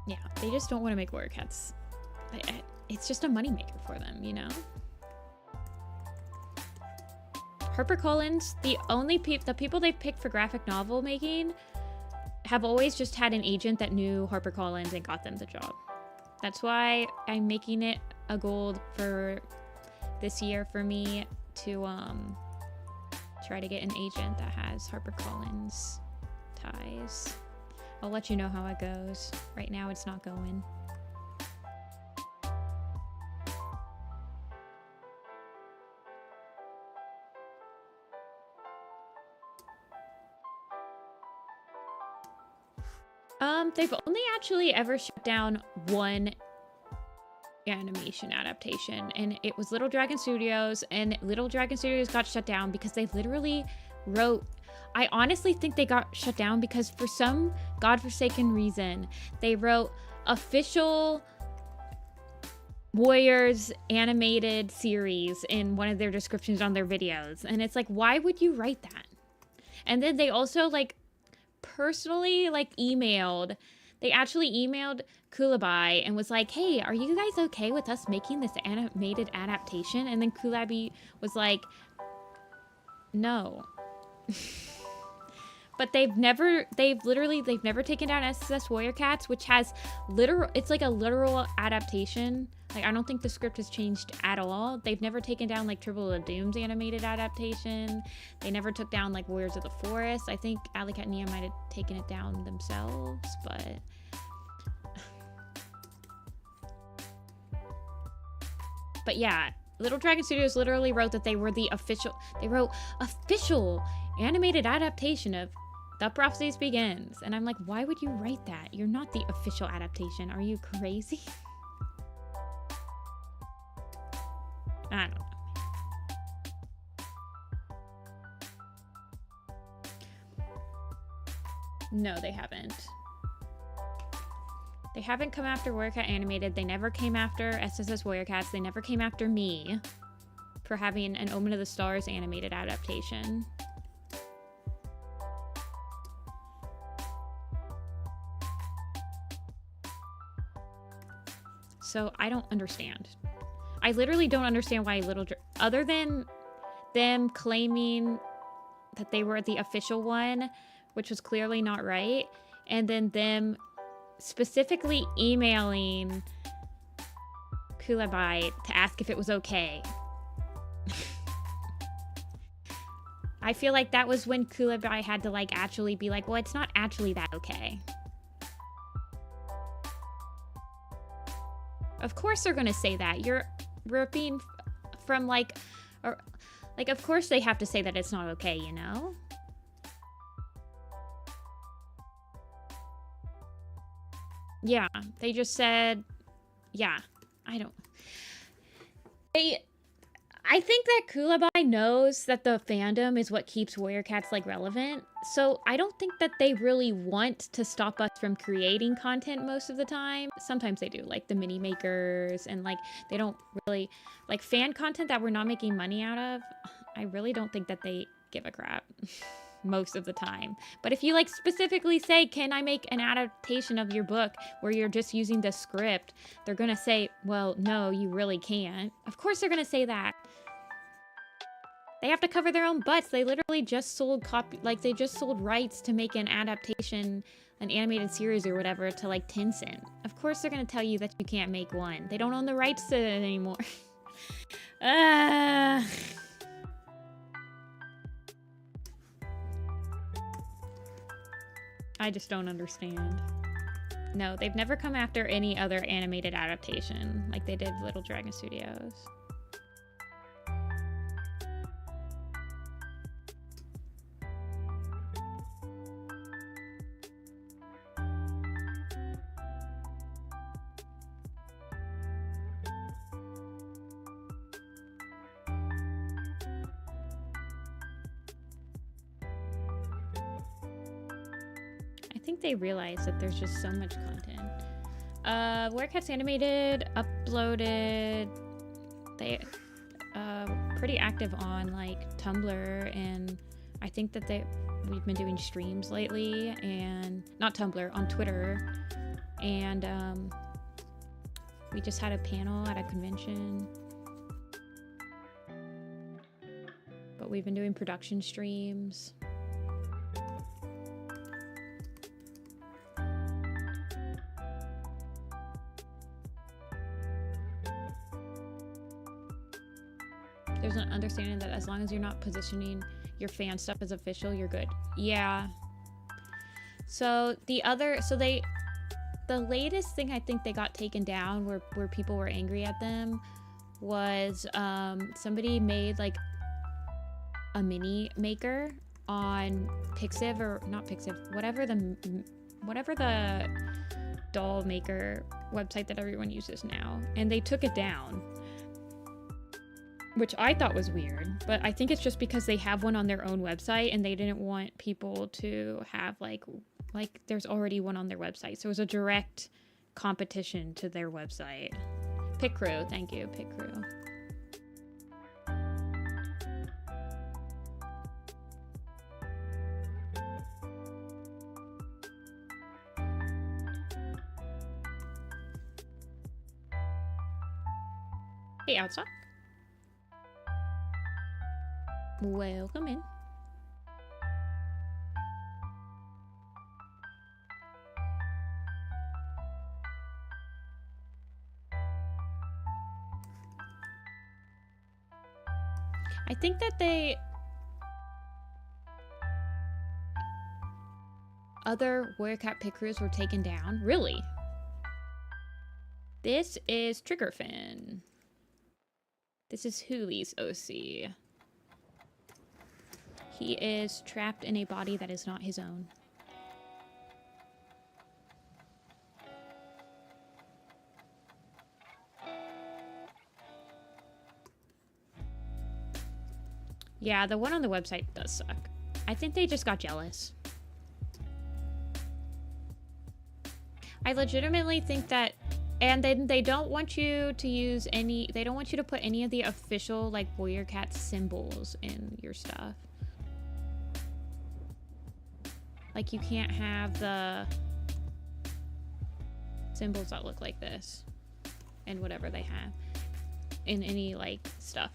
Speaker 1: yeah, they just don't want to make Warrior Cats. It's just a moneymaker for them, you know? HarperCollins, the people they've picked for graphic novel making have always just had an agent that knew HarperCollins and got them the job. That's why I'm making it a goal for this year for me to try to get an agent that has HarperCollins ties. I'll let you know how it goes. Right now it's not going. They've only actually ever shut down one animation adaptation, and it was Little Dragon Studios, and Little Dragon Studios got shut down because they literally wrote, I honestly think they got shut down because for some godforsaken reason, they wrote official Warriors animated series in one of their descriptions on their videos. And it's like, why would you write that? And then they also like personally like they actually emailed Kulabi and was like, hey, are you guys okay with us making this animated adaptation? And then Kulabi was like, no. But they've never taken down SSS Warrior Cats, which has it's like a literal adaptation. Like, I don't think the script has changed at all. They've never taken down like Triple of Doom's animated adaptation. They never took down like Warriors of the Forest. I think Alley Cat and Nia might have taken it down themselves, but yeah, Little Dragon Studios literally wrote that they were the official animated adaptation of The Prophecies Begins. And I'm like, why would you write that? You're not the official adaptation. Are you crazy? I don't know. No, they haven't. They haven't come after Warrior Cat Animated. They never came after SSS Warrior Cats. They never came after me for having an Omen of the Stars animated adaptation. So I don't understand. I literally don't understand why other than them claiming that they were the official one, which was clearly not right, and then them specifically emailing Kulabi to ask if it was okay. I feel like that was when Kulabi had to like actually be like, well, it's not actually that okay. Of course they're gonna say that. You're ripping from like, or like, of course they have to say that it's not okay, you know? Yeah, they just said, yeah, I think that Kulabi knows that the fandom is what keeps Warrior Cats like relevant. So I don't think that they really want to stop us from creating content most of the time. Sometimes they do, like the mini makers, and like they don't really like fan content that we're not making money out of. I really don't think that they give a crap most of the time. But if you like specifically say, can I make an adaptation of your book where you're just using the script, they're gonna say, well, no, you really can't. Of course they're gonna say that. They have to cover their own butts. They literally just sold they just sold rights to make an adaptation, an animated series or whatever, to like Tencent. Of course they're gonna tell you that you can't make one. They don't own the rights to it anymore. I just don't understand. No, they've never come after any other animated adaptation like they did Little Dragon Studios. I think they realize that there's just so much content. Werecats Animated uploaded. They pretty active on like Tumblr, and I think that we've been doing streams lately, and not Tumblr, on Twitter, and we just had a panel at a convention. But we've been doing production streams. There's an understanding that as long as you're not positioning your fan stuff as official, you're good. Yeah. So the latest thing I think they got taken down where people were angry at them was somebody made like a mini maker on Pixiv, or not Pixiv, whatever the doll maker website that everyone uses now, and they took it down, which I thought was weird, but I think it's just because they have one on their own website and they didn't want people to have like there's already one on their website, so it was a direct competition to their website. Pit Crew, thank you, Pit Crew. Hey, Outstock. Welcome in. I think that other Werecat Pit Crews were taken down. Really? This is Triggerfin. This is Hoolie's OC. He is trapped in a body that is not his own. Yeah, the one on the website does suck. I think they just got jealous. I legitimately think that, and then they don't want you to use any, they don't want you to put any of the official like Werecat symbols in your stuff. Like you can't have the symbols that look like this and whatever they have in any like stuff.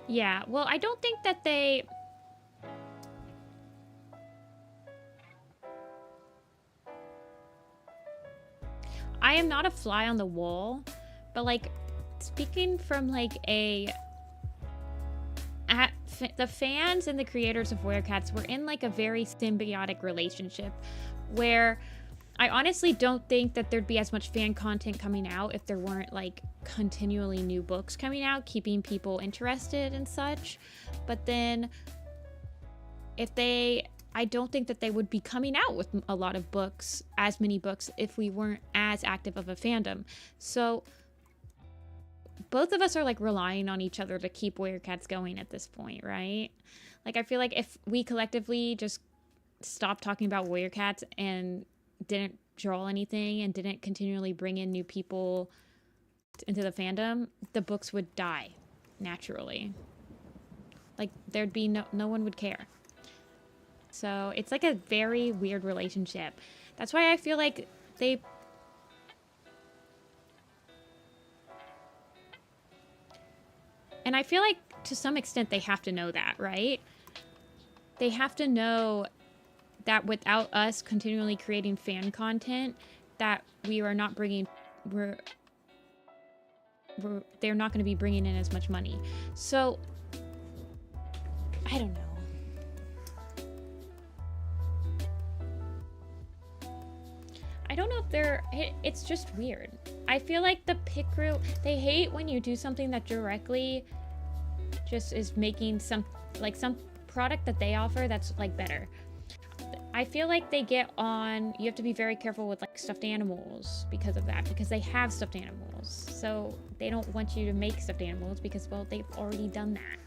Speaker 1: Yeah, well, I don't think that they... I am not a fly on the wall, but like speaking from like the fans and the creators of Werecats were in like a very symbiotic relationship where I honestly don't think that there'd be as much fan content coming out if there weren't like continually new books coming out, keeping people interested and such. But then if they I don't think that they would be coming out with a lot of books, as many books, if we weren't as active of a fandom. So both of us are like relying on each other to keep Warrior Cats going at this point, right? Like, I feel like if we collectively just stopped talking about Warrior Cats and didn't draw anything and didn't continually bring in new people into the fandom, the books would die naturally. Like, there'd be no one would care. So it's like a very weird relationship. That's why I feel like they... And I feel like to some extent they have to know that, right? They have to know that without us continually creating fan content, that we are not bringing... they're not going to be bringing in as much money. So, I don't know. I don't know if they're... It's just weird. I feel like the pick group, they hate when you do something that directly just is making some product that they offer that's like better. I feel like they get on... You have to be very careful with like stuffed animals because of that, because they have stuffed animals. So they don't want you to make stuffed animals because, well, they've already done that.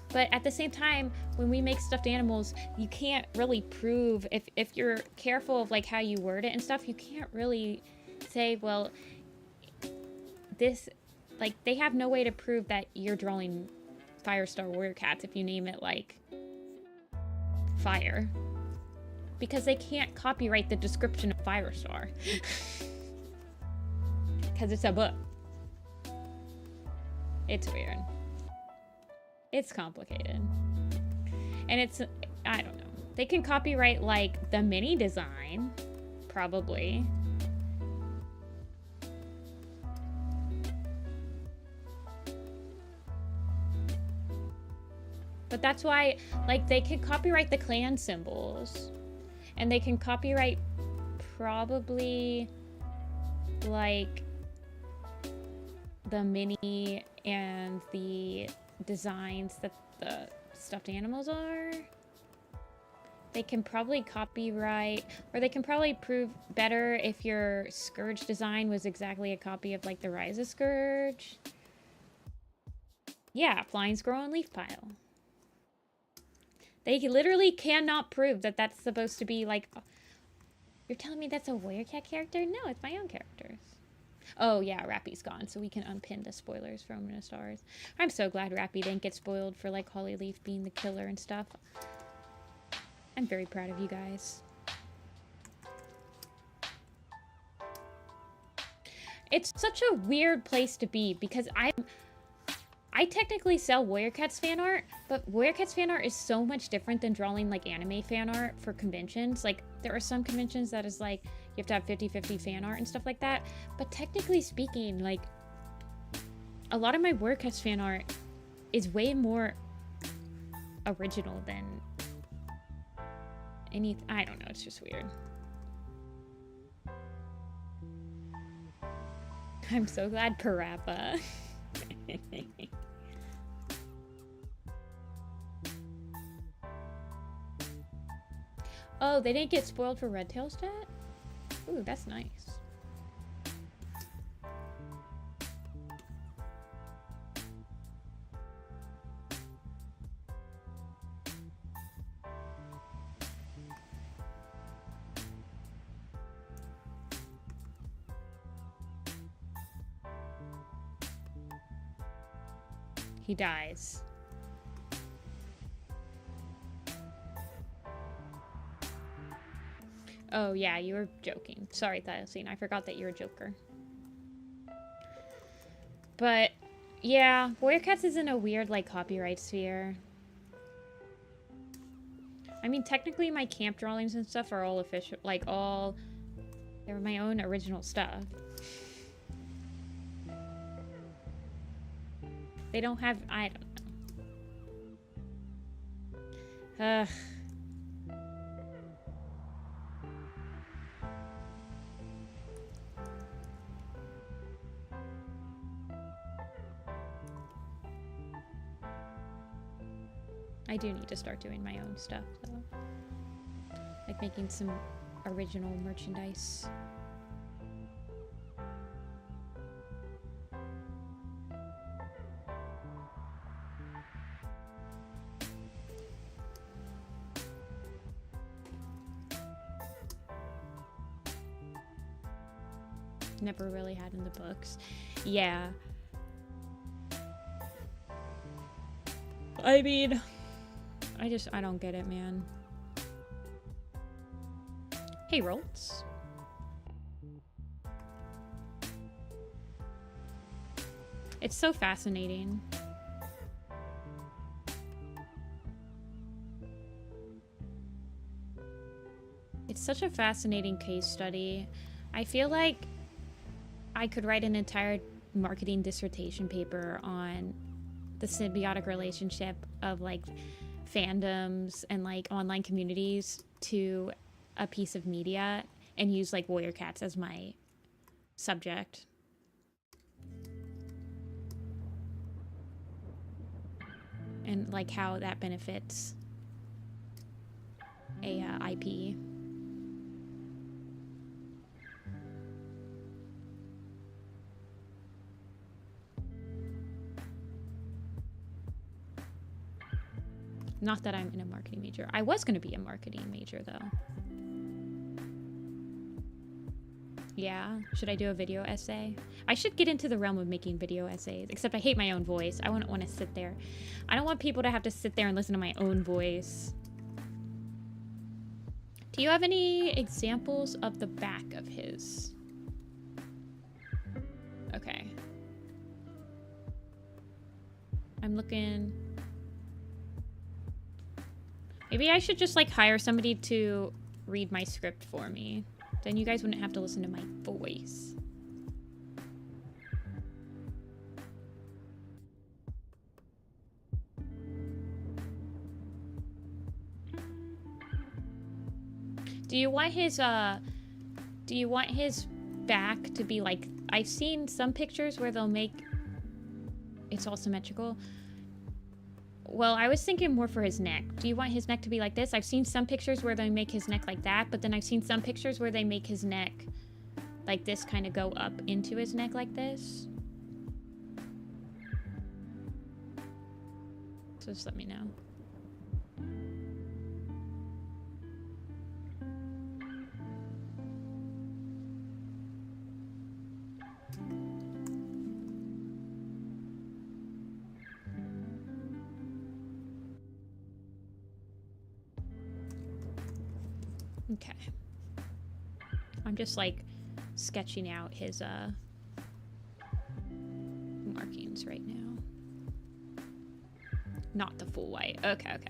Speaker 1: But at the same time, when we make stuffed animals, you can't really prove, if you're careful of like how you word it and stuff, you can't really say, well, this, like, they have no way to prove that you're drawing Firestar Warrior Cats if you name it like Fire. Because they can't copyright the description of Firestar. Because it's a book. It's weird. It's complicated. And it's, I don't know. They can copyright, like, the mini design, probably. But that's why, like, they can copyright the clan symbols. And they can copyright probably, like, the mini and the designs that the stuffed animals are. They can probably copyright, or they can probably prove better if your Scourge design was exactly a copy of like the Rise of Scourge. Yeah, Flying Squirrel and Leaf Pile. They literally cannot prove that that's supposed to be like... You're telling me that's a Warrior Cat character? No, it's my own characters. Oh, yeah, Rappy's gone, so we can unpin the spoilers from the stars. I'm so glad Rappy didn't get spoiled for, like, Hollyleaf being the killer and stuff. I'm very proud of you guys. It's such a weird place to be, because I technically sell Warrior Cats fan art, but Warrior Cats fan art is so much different than drawing, like, anime fan art for conventions. Like, there are some conventions that is, like, you have to have 50-50 fan art and stuff like that. But technically speaking, like, a lot of my Warrior Cats fan art is way more original than any... I don't know, it's just weird. I'm so glad Parappa. Oh, they didn't get spoiled for Red Tail stat? Ooh, that's nice. He dies. Oh, yeah, you were joking. Sorry, Thylacine. I forgot that you're a joker. But, yeah, Warrior Cats is in a weird, like, copyright sphere. I mean, technically my camp drawings and stuff are all official, like, all... They're my own original stuff. They don't have... I don't know. Ugh. I I do need to start doing my own stuff, though. Like making some original merchandise. Never really had in the books. Yeah. I mean, I don't get it, man. Hey, Rolts. It's so fascinating. It's such a fascinating case study. I feel like I could write an entire marketing dissertation paper on the symbiotic relationship of like fandoms and like online communities to a piece of media and use like warrior cats as my subject. And like how that benefits a IP. Not that I'm in a marketing major. I was going to be a marketing major, though. Yeah. Should I do a video essay? I should get into the realm of making video essays, except I hate my own voice. I wouldn't want to sit there. I don't want people to have to sit there and listen to my own voice. Do you have any examples of the back of his? Okay. I'm looking... Maybe I should just like hire somebody to read my script for me. Then you guys wouldn't have to listen to my voice. Do you want his back to be like, I've seen some pictures where they'll make it's all symmetrical. Well, I was thinking more for his neck. Do you want his neck to be like this? I've seen some pictures where they make his neck like that, but then I've seen some pictures where they make his neck like this, kind of go up into his neck like this. So just let me know. Okay. I'm just like sketching out his markings right now. Not the full white. Okay, okay.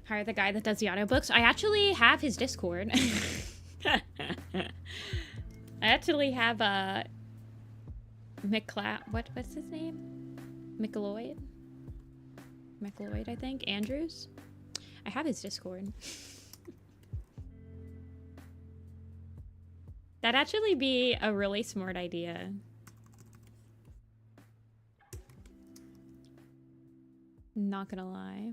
Speaker 1: Hire the guy that does the audiobooks. I actually have his Discord. I actually have what's his name? McLeod, I think. Andrews. I have his Discord. That'd actually be a really smart idea. Not gonna lie.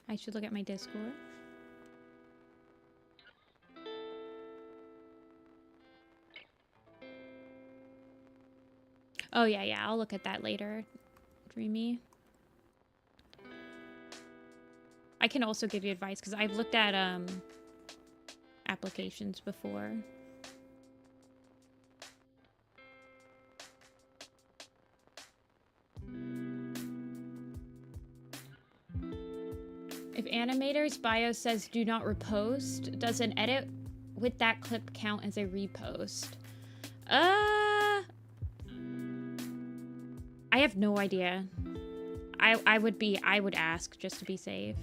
Speaker 1: I should look at my Discord. Oh, yeah, I'll look at that later, Dreamy. I can also give you advice, because I've looked at applications before. If animator's bio says do not repost, does an edit with that clip count as a repost? I have no idea. I would ask just to be safe.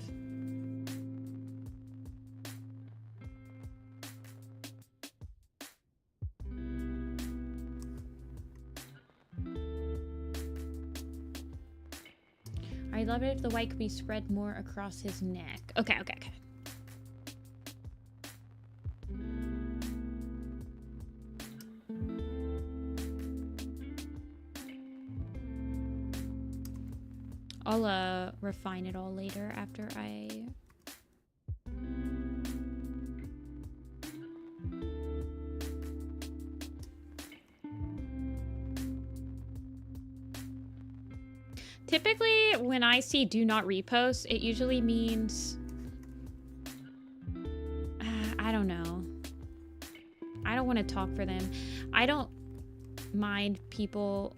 Speaker 1: love it if the white could be spread more across his neck. Okay, okay, okay. I'll refine it all later after I... Typically, when I see do not repost, it usually means... I don't know. I don't want to talk for them. I don't mind people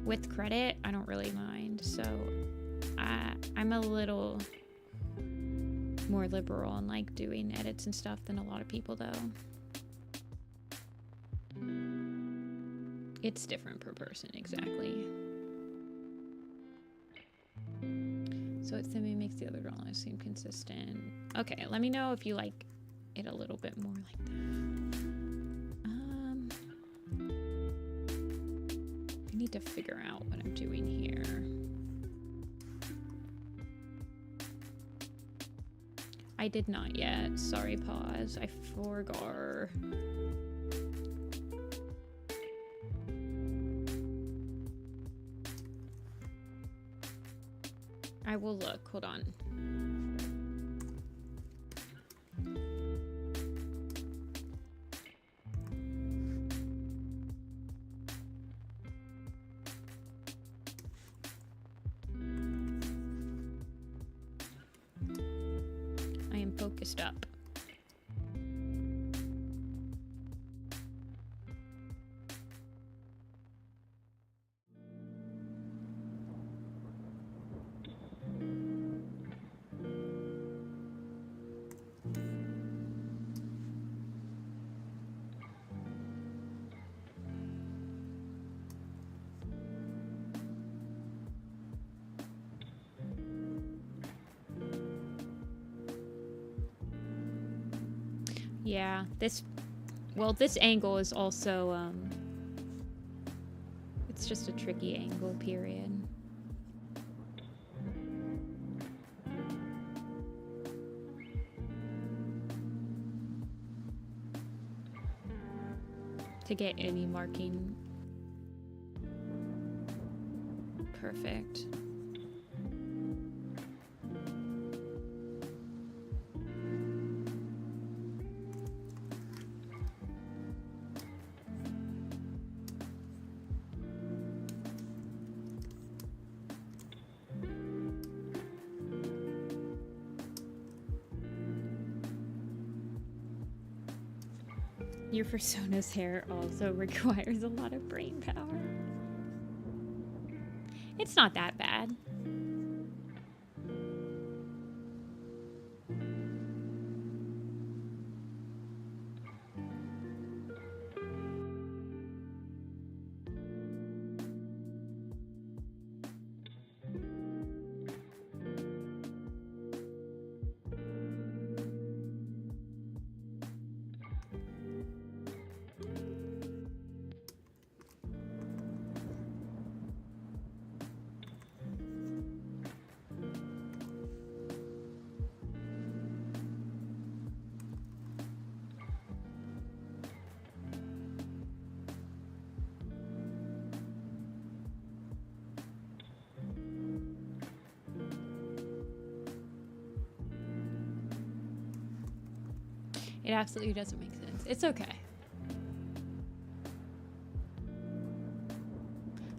Speaker 1: with credit. I don't really mind. So I'm a little more liberal in like doing edits and stuff than a lot of people though. It's different per person, exactly. So it semi makes the other drawing seem consistent. Okay, let me know if you like it a little bit more like that. I need to figure out what I'm doing here. I did not yet. Sorry, pause. I forgot. I will look. Hold on. I am focused up. Yeah, this angle is also, it's just a tricky angle, period. To get any marking perfect. Your persona's hair also requires a lot of brain power. It's not that bad. It absolutely doesn't make sense. It's okay.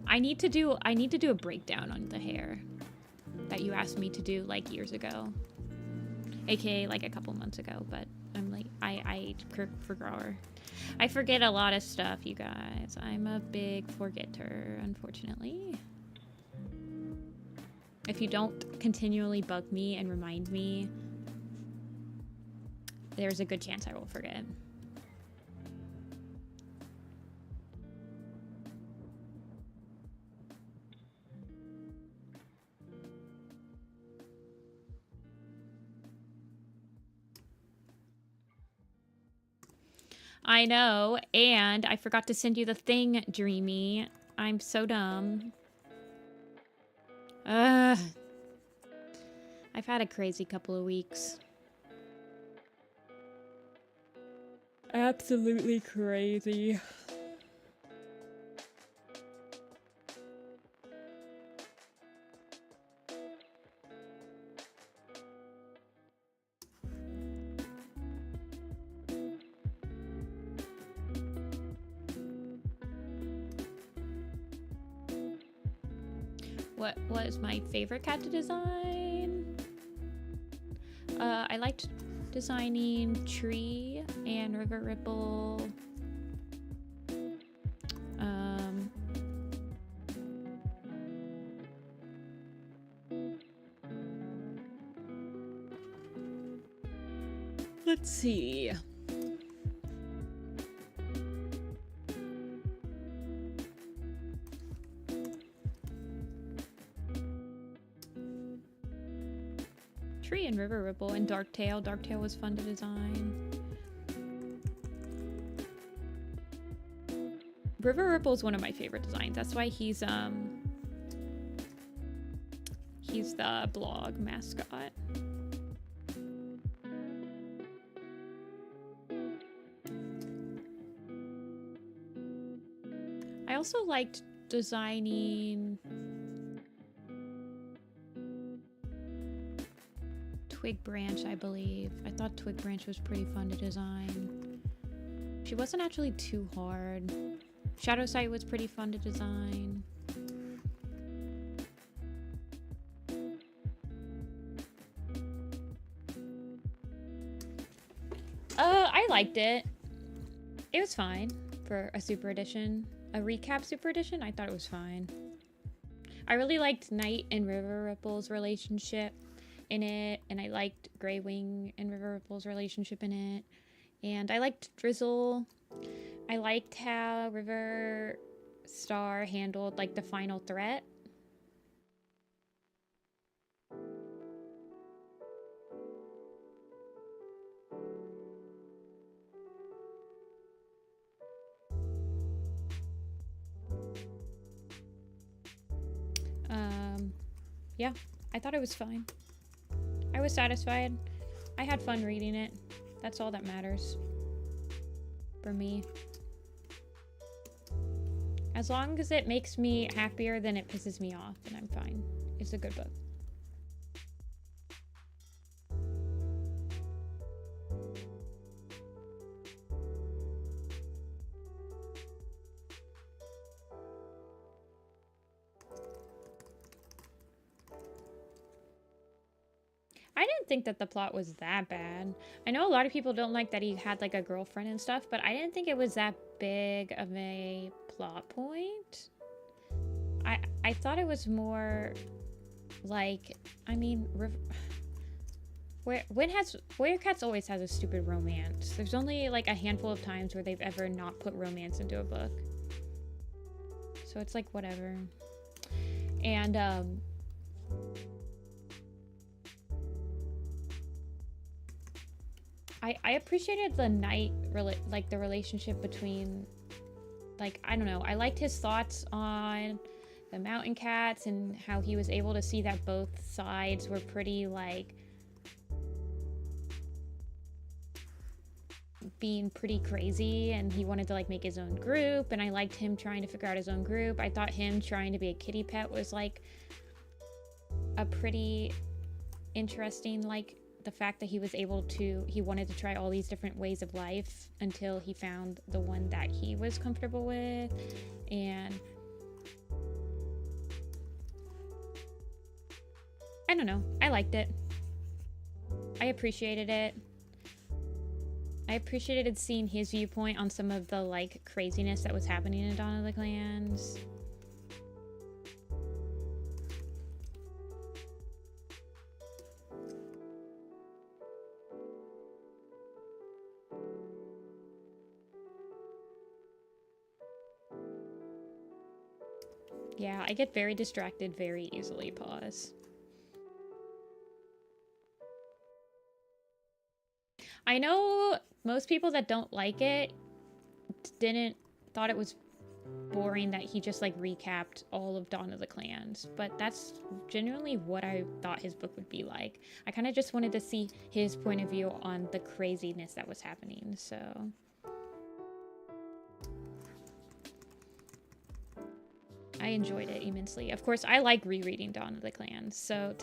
Speaker 1: I need to do a breakdown on the hair that you asked me to do like years ago, aka like a couple months ago. But I'm like I forgot. I forget a lot of stuff, you guys. I'm a big forgetter, unfortunately. If you don't continually bug me and remind me, there's a good chance I will forget. I know, and I forgot to send you the thing, Dreamy. I'm so dumb. I've had a crazy couple of weeks. Absolutely crazy. What was my favorite cat to design? I liked designing Tree and River Ripple. Let's see. Tree and River Ripple and Darktail. Darktail was fun to design. River Ripple is one of my favorite designs. That's why he's the blog mascot. I also liked designing Twig Branch, I believe. I thought Twig Branch was pretty fun to design. She wasn't actually too hard. Shadow Sight was pretty fun to design. I liked it. It was fine for a super edition. A recap super edition, I thought it was fine. I really liked Night and River Ripple's relationship in it, and I liked Grey Wing and River Ripple's relationship in it, and I liked Drizzle. I liked how River Star handled like the final threat. Yeah, I thought it was fine. I was satisfied. I had fun reading it. That's all that matters for me. As long as it makes me happier than it pisses me off, then I'm fine. It's a good book. I didn't think that the plot was that bad. I know a lot of people don't like that he had like a girlfriend and stuff, but I didn't think it was that big of a plot point. I thought it was more like, I mean, Werecats always has a stupid romance. There's only like a handful of times where they've ever not put romance into a book. So it's like whatever. And I appreciated the Night, like the relationship between, like, I don't know. I liked his thoughts on the mountain cats and how he was able to see that both sides were pretty, like, being pretty crazy, and he wanted to, like, make his own group, and I liked him trying to figure out his own group. I thought him trying to be a kitty pet was, like, a pretty interesting, like, the fact that he was able to, he wanted to try all these different ways of life until he found the one that he was comfortable with. And I don't know, I liked it. I appreciated it. I appreciated seeing his viewpoint on some of the like craziness that was happening in Dawn of the Clans. Yeah, I get very distracted very easily. Pause. I know most people that don't like it thought it was boring that he just like recapped all of Dawn of the Clans, but that's genuinely what I thought his book would be like. I kind of just wanted to see his point of view on the craziness that was happening, so I enjoyed it immensely. Of course, I like rereading Dawn of the Clans, so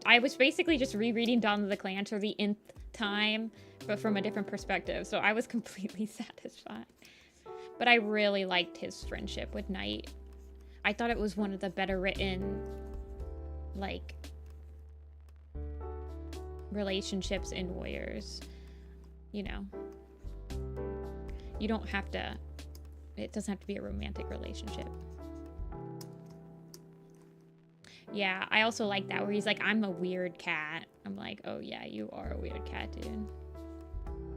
Speaker 1: I was basically just rereading Dawn of the Clans for the nth time, but from a different perspective, so I was completely satisfied. But I really liked his friendship with Knight. I thought it was one of the better written, like, relationships in Warriors. You know, you don't have to, it doesn't have to be a romantic relationship. Yeah, I also like that where he's like, I'm a weird cat. I'm like, oh yeah, you are a weird cat, dude.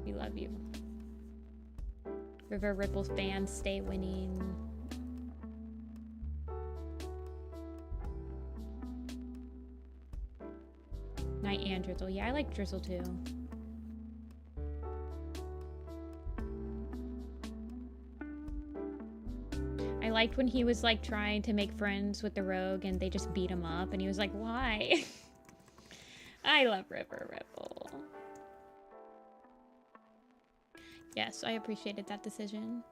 Speaker 1: We love you. River Ripple's fans stay winning. Night and Drizzle. Yeah, I like Drizzle too. I liked when he was like trying to make friends with the rogue and they just beat him up and he was like, why? I love River Ripple. Yes, I appreciated that decision.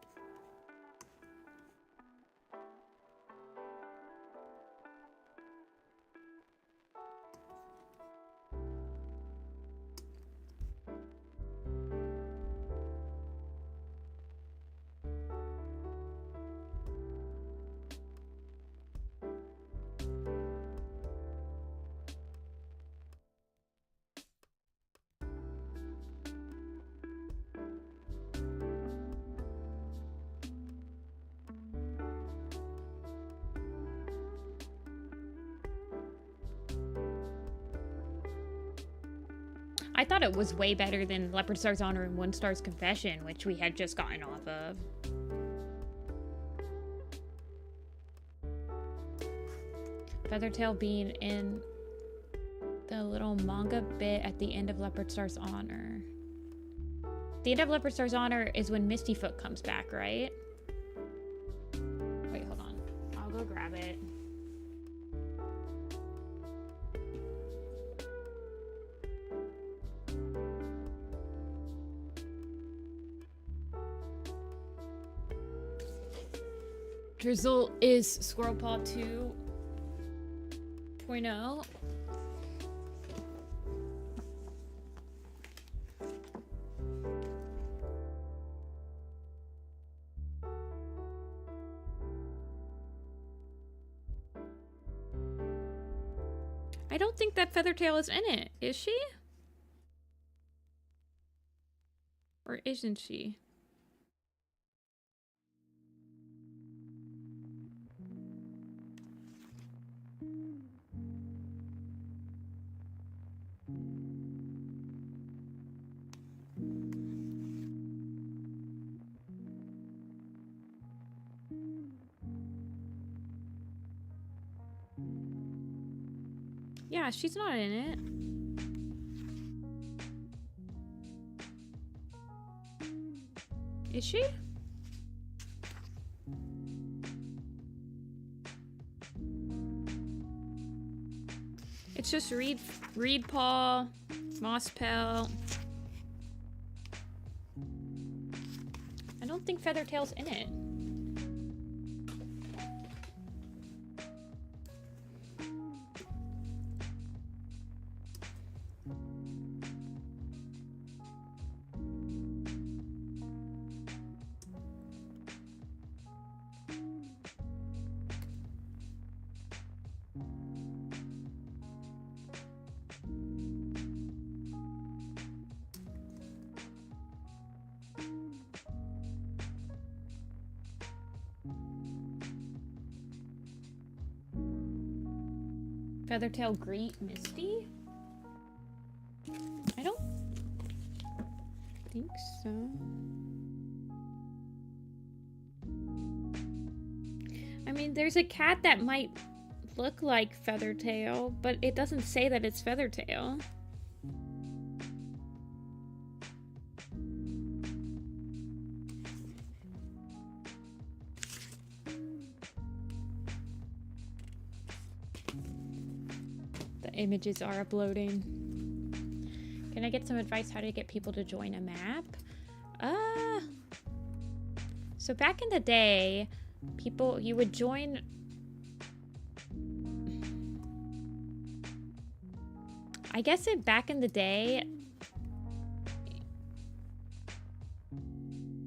Speaker 1: I thought it was way better than Leopard Star's Honor and One Star's Confession, which we had just gotten off of. Feathertail being in the little manga bit at the end of Leopard Star's Honor. The end of Leopard Star's Honor is when Mistyfoot comes back, right? Wait, hold on. I'll go grab it. Drizzle is Squirrel Paw 2.0. I don't think that Feathertail is in it. Is she? Or isn't she? Yeah, she's not in it. Is she? It's just Reed Paw, Mosspel. I don't think Feathertail's in it. Feathertail greet Misty? I don't think so. I mean, there's a cat that might look like Feathertail, but it doesn't say that it's Feathertail. Images are uploading. Can I get some advice how to get people to join a map? So back in the day, you would join... I guess back in the day,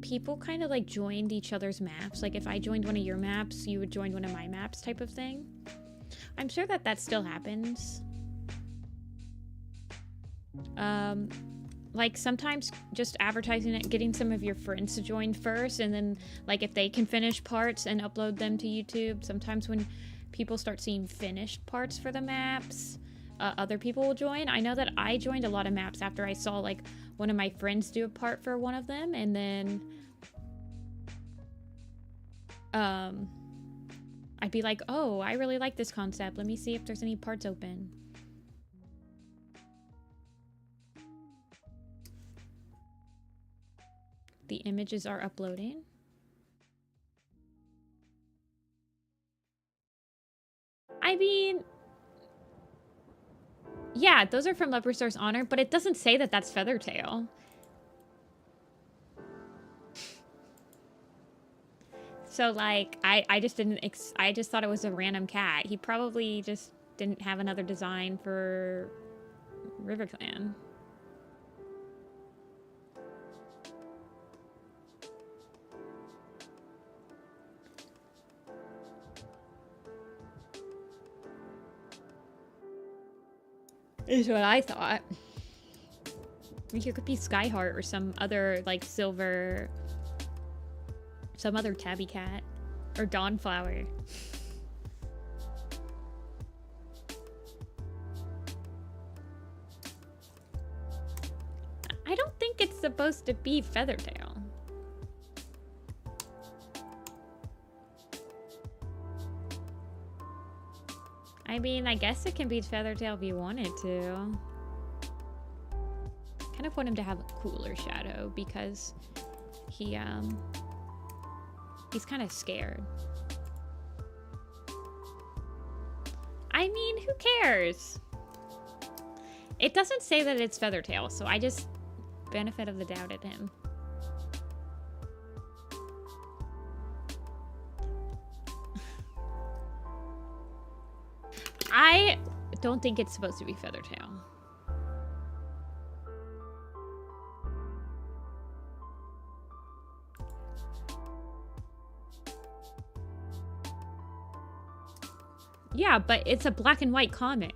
Speaker 1: people kind of like joined each other's maps. Like if I joined one of your maps, you would join one of my maps type of thing. I'm sure that still happens. Like sometimes just advertising it, getting some of your friends to join first, and then like if they can finish parts and upload them to YouTube. Sometimes when people start seeing finished parts for the maps, other people will join. I know that I joined a lot of maps after I saw like one of my friends do a part for one of them, and then I'd be like, oh, I really like this concept. Let me see if there's any parts open. The images are uploading. I mean, yeah, those are from Leopard Star's Honor, but it doesn't say that that's Feathertail. So like, I just thought it was a random cat. He probably just didn't have another design for RiverClan. Is what I thought. It could be Skyheart or some other like silver, some other tabby cat, or Dawnflower. I don't think it's supposed to be Feathertail. I mean, I guess it can be Feathertail if you wanted to. Kind of want him to have a cooler shadow because he's kind of scared. I mean, who cares? It doesn't say that it's Feathertail, so I just benefit of the doubt at him. I don't think it's supposed to be Feathertail. Yeah, but it's a black and white comic.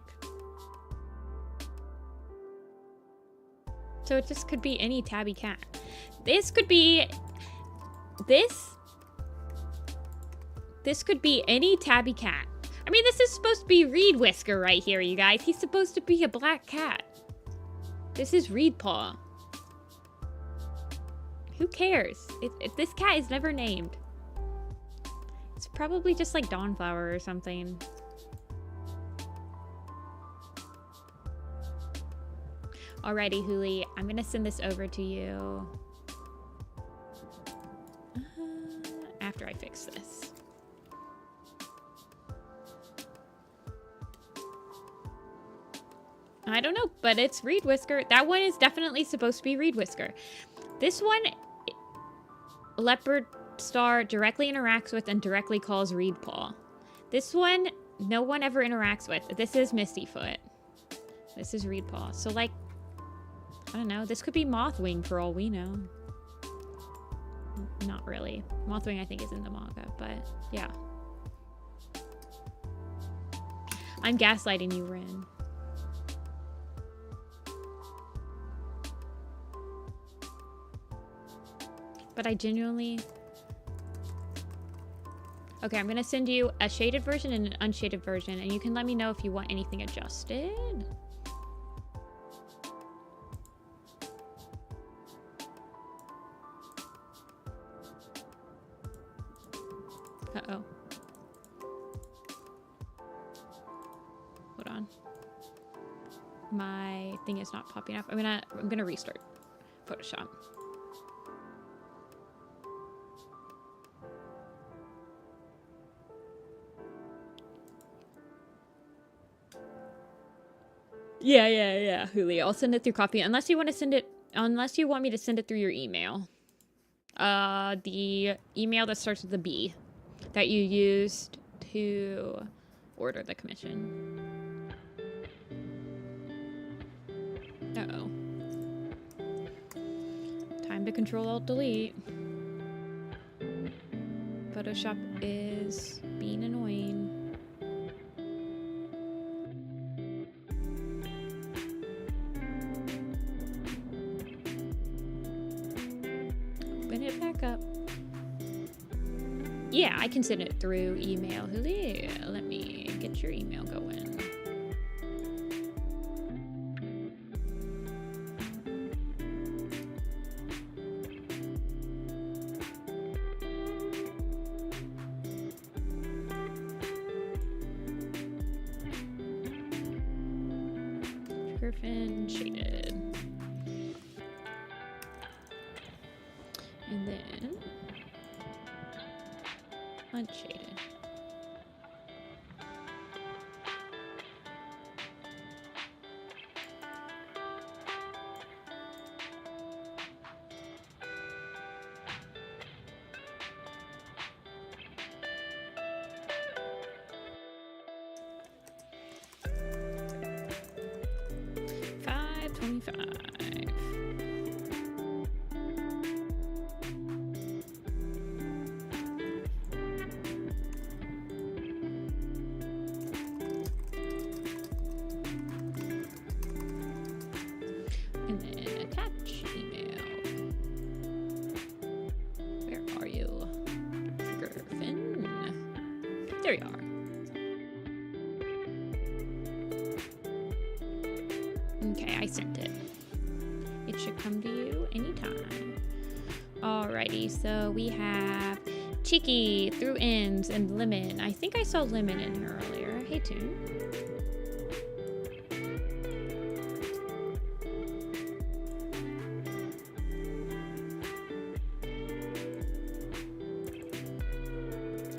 Speaker 1: So it just could be any tabby cat. This could be... This could be any tabby cat. I mean, this is supposed to be Reed Whisker right here, you guys. He's supposed to be a black cat. This is Reed Paw. Who cares? This cat is never named. It's probably just like Dawnflower or something. Alrighty, Huli. I'm gonna send this over to you. After I fix this. I don't know, but it's Reed Whisker. That one is definitely supposed to be Reed Whisker. This one, Leopard Star directly interacts with and directly calls Reed Paw. This one, no one ever interacts with. This is Mistyfoot. This is Reed Paw. So, like, I don't know. This could be Mothwing for all we know. Not really. Mothwing, I think, is in the manga, but yeah. I'm gaslighting you, Rin. But I genuinely... Okay, I'm gonna send you a shaded version and an unshaded version, and you can let me know if you want anything adjusted. Uh-oh. Hold on. My thing is not popping up. I'm gonna restart Photoshop. Yeah, Julio. I'll send it through coffee unless you want to send it. Unless you want me to send it through your email. The email that starts with a B that you used to order the commission. Uh-oh. Time to Control-Alt-Delete. Photoshop is being annoying. Open it back up. Yeah, I can send it through email. Hello, let me get your email going. Triggerfin shaded. And then unshaded. $5.25. And then attach email. Where are you? Triggerfin. There you are. Okay, I sent it. It should come to you anytime. Alrighty, so we have Cheeky, Through Ends, and Lemon. I think I saw Lemon in here earlier. Hey, Toon.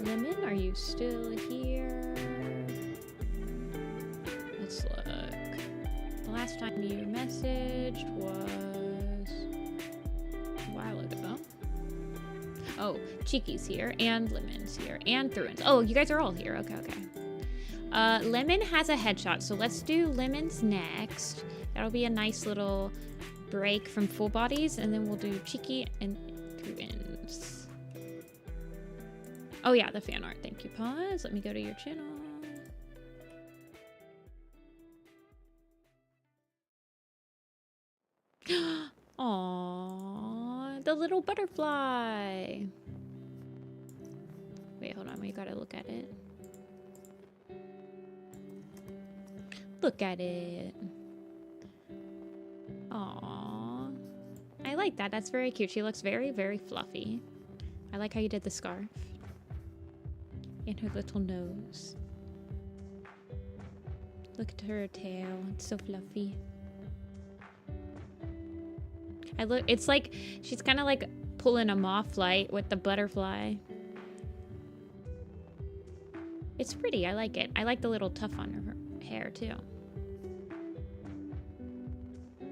Speaker 1: Lemon, are you still here? Let's look. The last time you messaged was a while ago. Oh, Cheeky's here, and Lemon's here, and Through Ends. Oh, you guys are all here. Okay. Lemon has a headshot, so let's do Lemon's next. That'll be a nice little break from full bodies, and then we'll do Cheeky and Through Ends. Oh yeah, the fan art. Thank you. Pause. Let me go to your channel. Aww, the little butterfly. Wait, hold on. We gotta look at it. Look at it. Aww. I like that. That's very cute. She looks very, very fluffy. I like how you did the scarf. And her little nose. Look at her tail. It's so fluffy. It's like she's kind of like pulling a moth light with the butterfly. It's pretty. I like it. I like the little tuft on her hair too.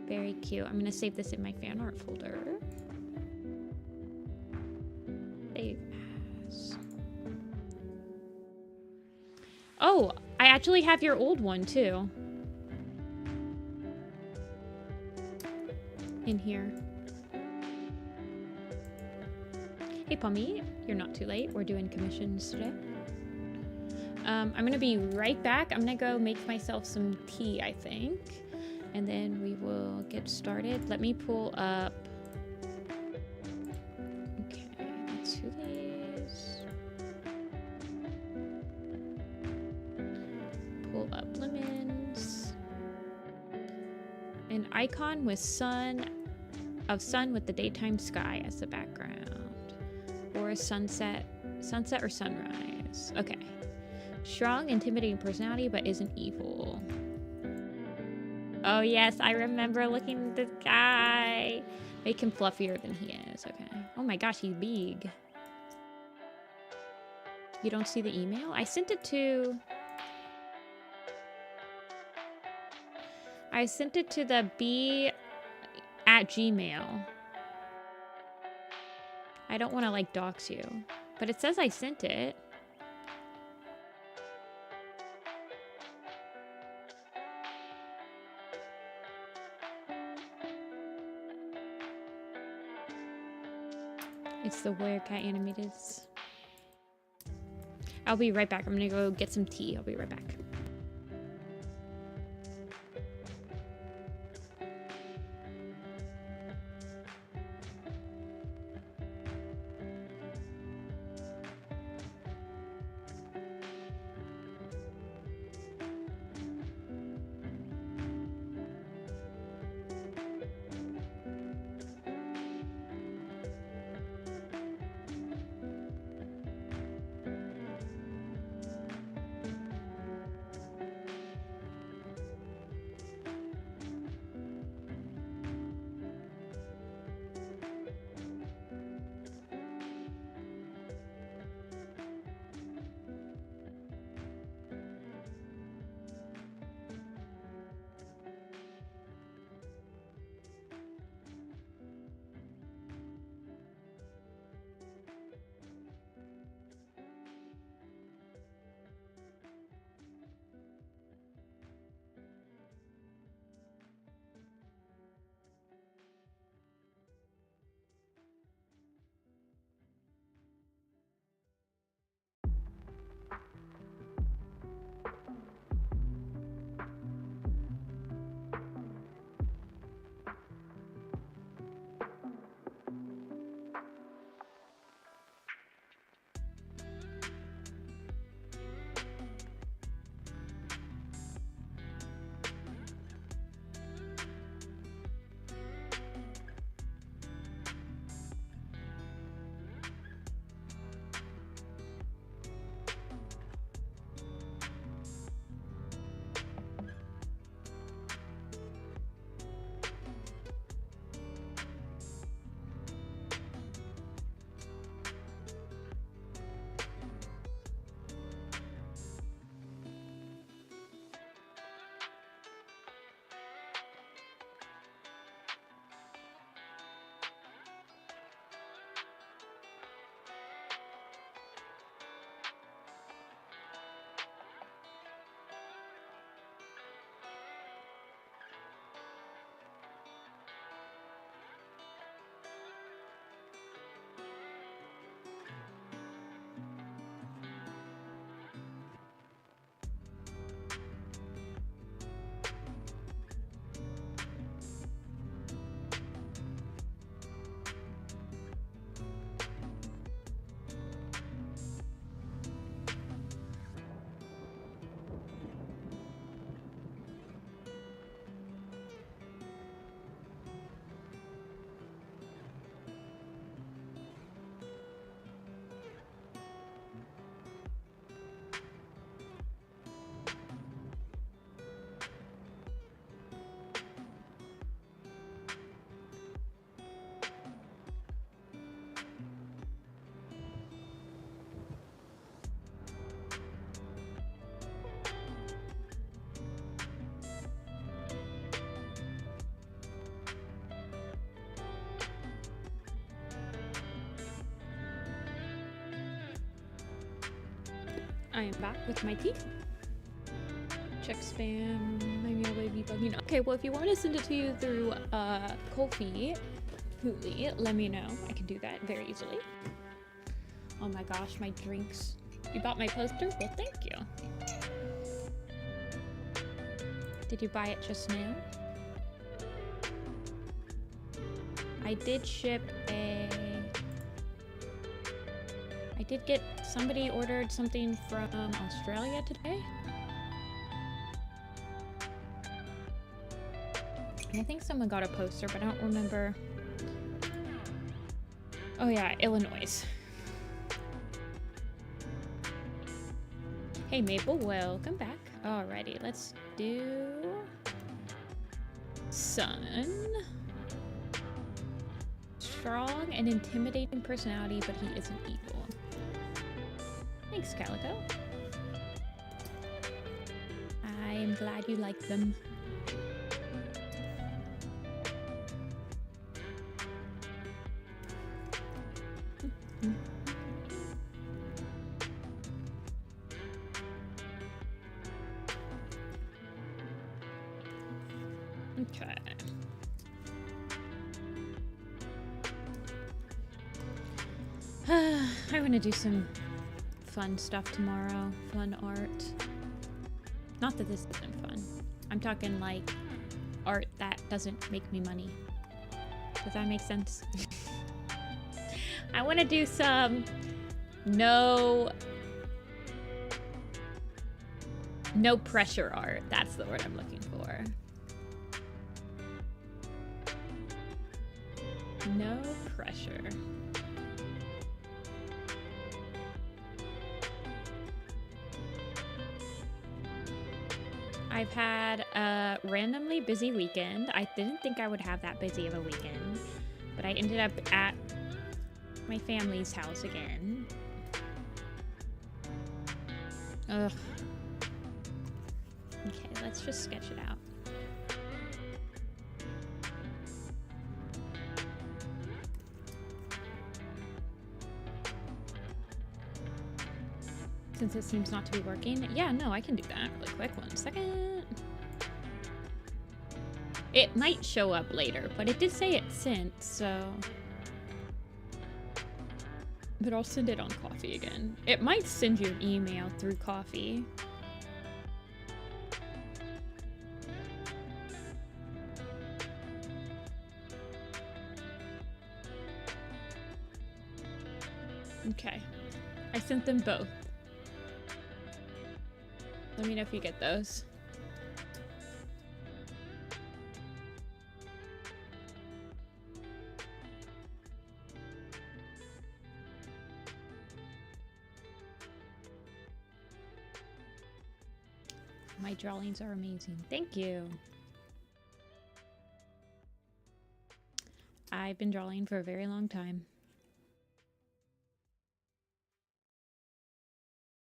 Speaker 1: Very cute. I'm gonna save this in my fan art folder. Save as. Oh, I actually have your old one too. In here. Hey Pommy, you're not too late. We're doing commissions today. I'm gonna be right back. I'm gonna go make myself some tea, I think. And then we will get started. Let me pull up. Okay, let's do these. Pull up lemons. An icon with sun with the daytime sky as the background, or a sunset or sunrise. Okay. Strong, intimidating personality, but isn't evil. Oh yes, I remember looking at this guy. Make him fluffier than he is. Okay. Oh my gosh, he's big. You don't see the email? I sent it to I sent it to the b@gmail. I don't want to like dox you, but it says I sent it. It's the Werecat animateds. I'll be right back. I'm gonna go get some tea. I'll be right back. I am back with my tea. Check spam. Maybe I will be bugging. Okay, well, if you want me to send it to you through Ko-fi, Hootly, let me know. I can do that very easily. Oh my gosh, my drinks. You bought my poster? Well, thank you. Did you buy it just now? I did ship a... I did get... Somebody ordered something from Australia today. And I think someone got a poster, but I don't remember. Oh yeah, Illinois. Hey Maple, welcome back. Alrighty, let's do Sun. Strong and intimidating personality, but he isn't evil. Thanks, Calico. I am glad you like them. Okay. I want to do some fun stuff tomorrow. Fun art. Not that this isn't fun. I'm talking like art that doesn't make me money. Does that make sense? I want to do some no pressure art. That's the word I'm looking for. No pressure. I've had a randomly busy weekend. I didn't think I would have that busy of a weekend, but I ended up at my family's house again. Ugh. Okay, let's just sketch it out. Since it seems not to be working. Yeah, no, I can do that really quick. 1 second. It might show up later, but it did say it sent, so... But I'll send it on Coffee again. It might send you an email through Coffee. Okay. I sent them both. Let me know if you get those. My drawings are amazing. Thank you. I've been drawing for a very long time.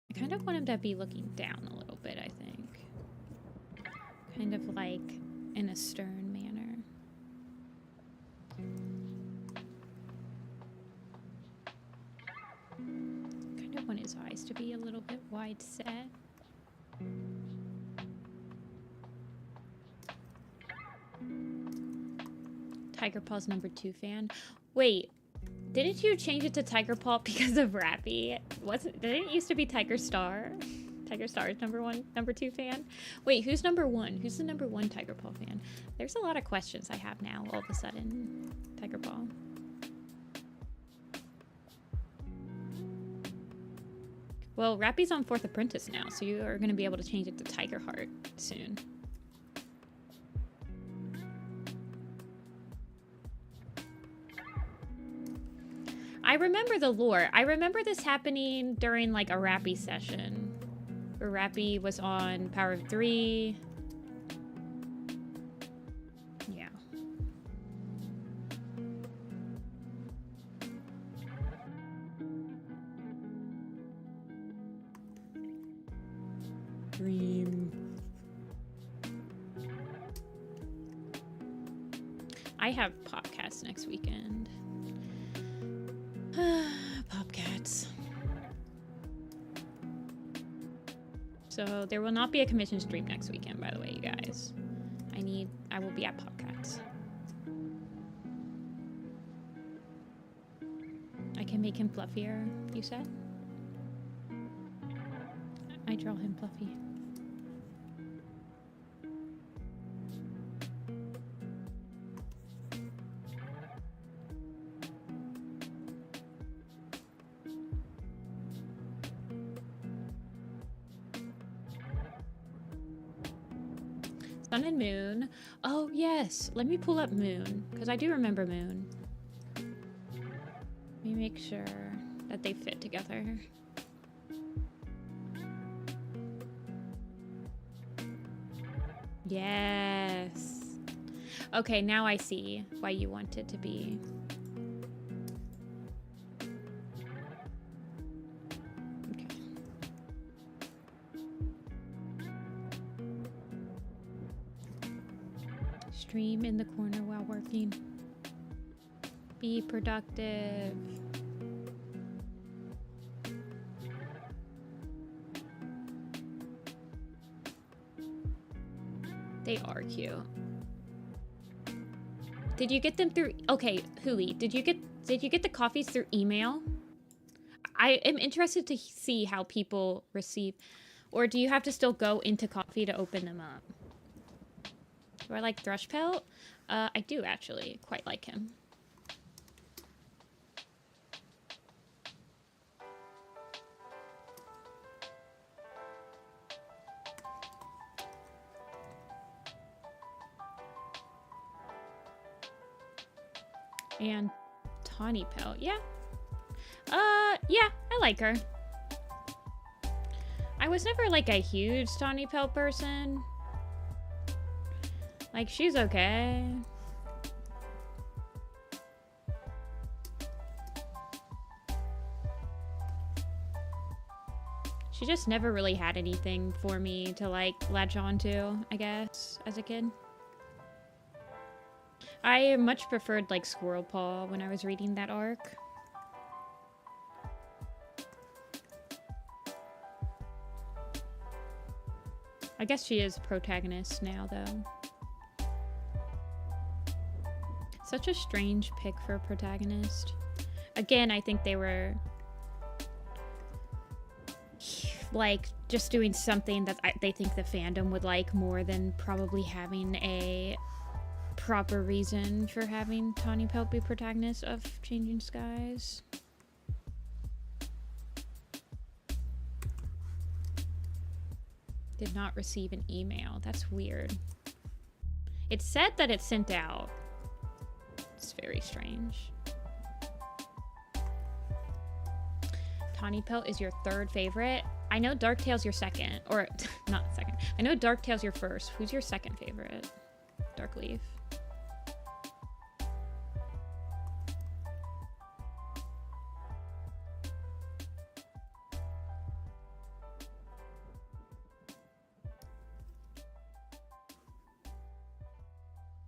Speaker 1: I kind of want him to be looking down a little bit, I think. Kind of like in a stern manner. Kind of want his eyes to be a little bit wide set. Tiger Paw's #2 fan. Wait, didn't you change it to Tiger Paw because of Rappy? Didn't it used to be Tiger Star? Tiger Star is #2 fan. Wait, who's #1? Who's the #1 Tiger Paw fan? There's a lot of questions I have now all of a sudden. Tiger Paw. Well, Rappy's on 4th Apprentice now, so you are going to be able to change it to Tiger Heart soon. I remember the lore. I remember this happening during like a Rappy session. Where Rappy was on Power of 3. Yeah. Dream. I have Popcats next weekend. Popcats. So there will not be a commission stream next weekend, by the way, you guys. I will be at Popcats. I can make him fluffier, you said? I draw him fluffy. Sun and Moon. Oh, yes. Let me pull up Moon, because I do remember Moon. Let me make sure that they fit together. Yes. Okay, now I see why you want it to be. Stream in the corner while working. Be productive. They are cute. Did you get them through? Okay, Huli, did you get the coffees through email? I am interested to see how people receive, or do you have to still go into coffee to open them up? Do I like Thrush Pelt? I do actually quite like him. And Tawny Pelt, yeah. Yeah, I like her. I was never like a huge Tawny Pelt person. Like, she's okay. She just never really had anything for me to like latch onto, I guess, as a kid. I much preferred like Squirrel Paw when I was reading that arc. I guess she is protagonist now, though. Such a strange pick for a protagonist. Again, I think they were like just doing something that they think the fandom would like more than probably having a proper reason for having Tawny Pelt be protagonist of Changing Skies. Did not receive an email. That's weird. It said that it sent out. It's very strange. Tawny Pelt is your third favorite. I know Darktail's your second. Or, not second. I know Darktail's your first. Who's your second favorite? Darkleaf.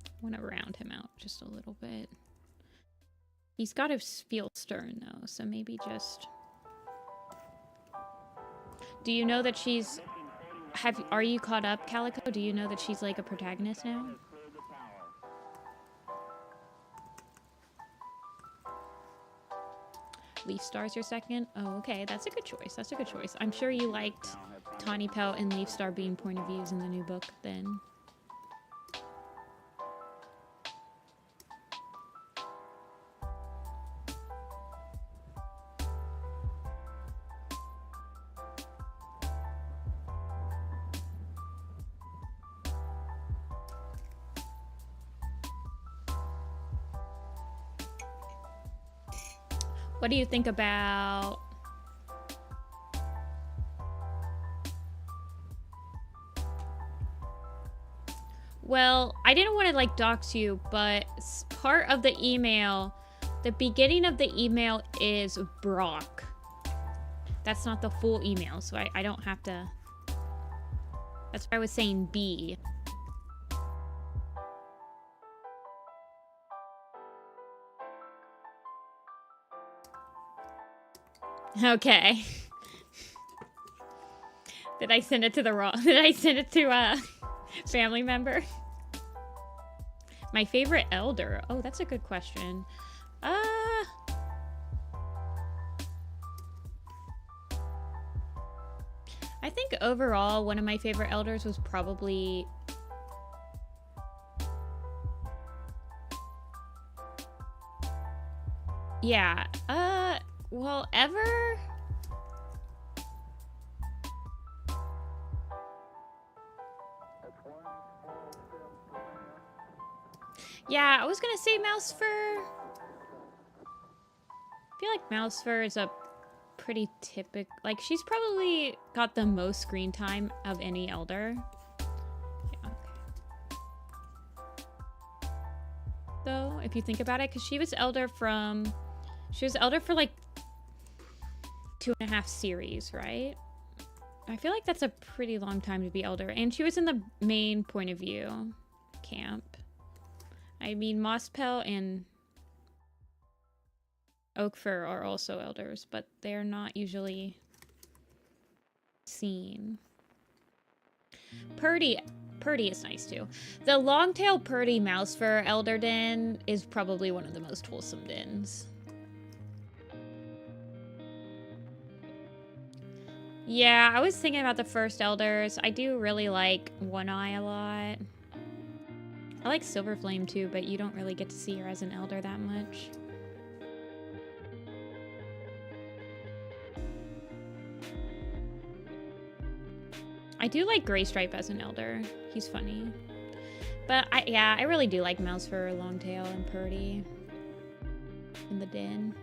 Speaker 1: I want to round him out just a little bit. He's got to feel stern though, so maybe just... Do you know that she's... Are you caught up, Calico? Do you know that she's like a protagonist now? Leaf Star's your second? Oh, okay. That's a good choice. That's a good choice. I'm sure you liked Tawny Pelt and Leaf Star being point of views in the new book then. What do you think about... Well, I didn't want to like dox you, but part of the email, the beginning of the email is Brock. That's not the full email, so I don't have to... That's why I was saying B. Okay. Did I send it to the wrong... Did I send it to a family member? My favorite elder? Oh, that's a good question. I think overall, one of my favorite elders was probably... Yeah. Well, ever... Yeah, I was gonna say Mouse Fur. I feel like Mouse Fur is a pretty typical... Like, she's probably got the most screen time of any elder. Yeah, okay. Though, if you think about it, because she was elder from... She was elder for, like, 2.5 series, right? I feel like that's a pretty long time to be elder. And she was in the main point of view camp. I mean, Mosspel and Oakfur are also elders, but they're not usually seen. Purdy, Purdy is nice too. The long-tailed Purdy mouse fur elder den is probably one of the most wholesome dens. Yeah, I was thinking about the first elders. I do really like One Eye a lot. I like Silver Flame too, but you don't really get to see her as an elder that much. I do like Gray Stripe as an elder. He's funny. But I really do like Mouse Fur, Longtail, and Purdy in the den.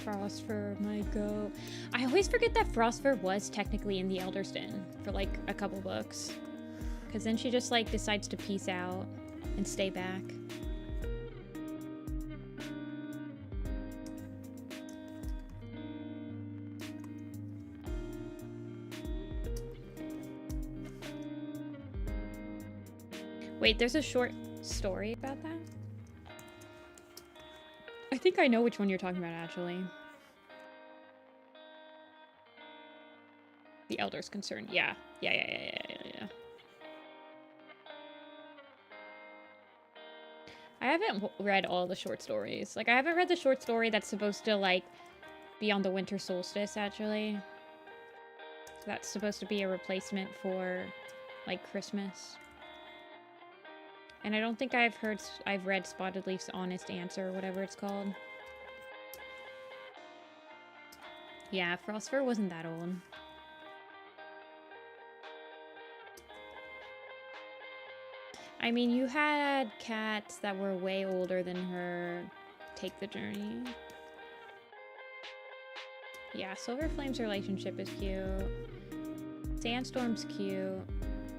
Speaker 1: Frostfur, my go. I always forget that Frostfur was technically in the Elder's Den for like a couple books. Because then she just like decides to peace out and stay back. Wait, there's a short story about that? I think I know which one you're talking about, actually. The Elder's Concern. Yeah. Yeah. I haven't read all the short stories. Like, I haven't read the short story that's supposed to, like, be on the winter solstice, actually. So that's supposed to be a replacement for, like, Christmas. And I don't think I've read Spotted Leaf's Honest Answer, or whatever it's called. Yeah, Frostfur wasn't that old. I mean, you had cats that were way older than her take the journey. Yeah, Silver Flame's relationship is cute. Sandstorm's cute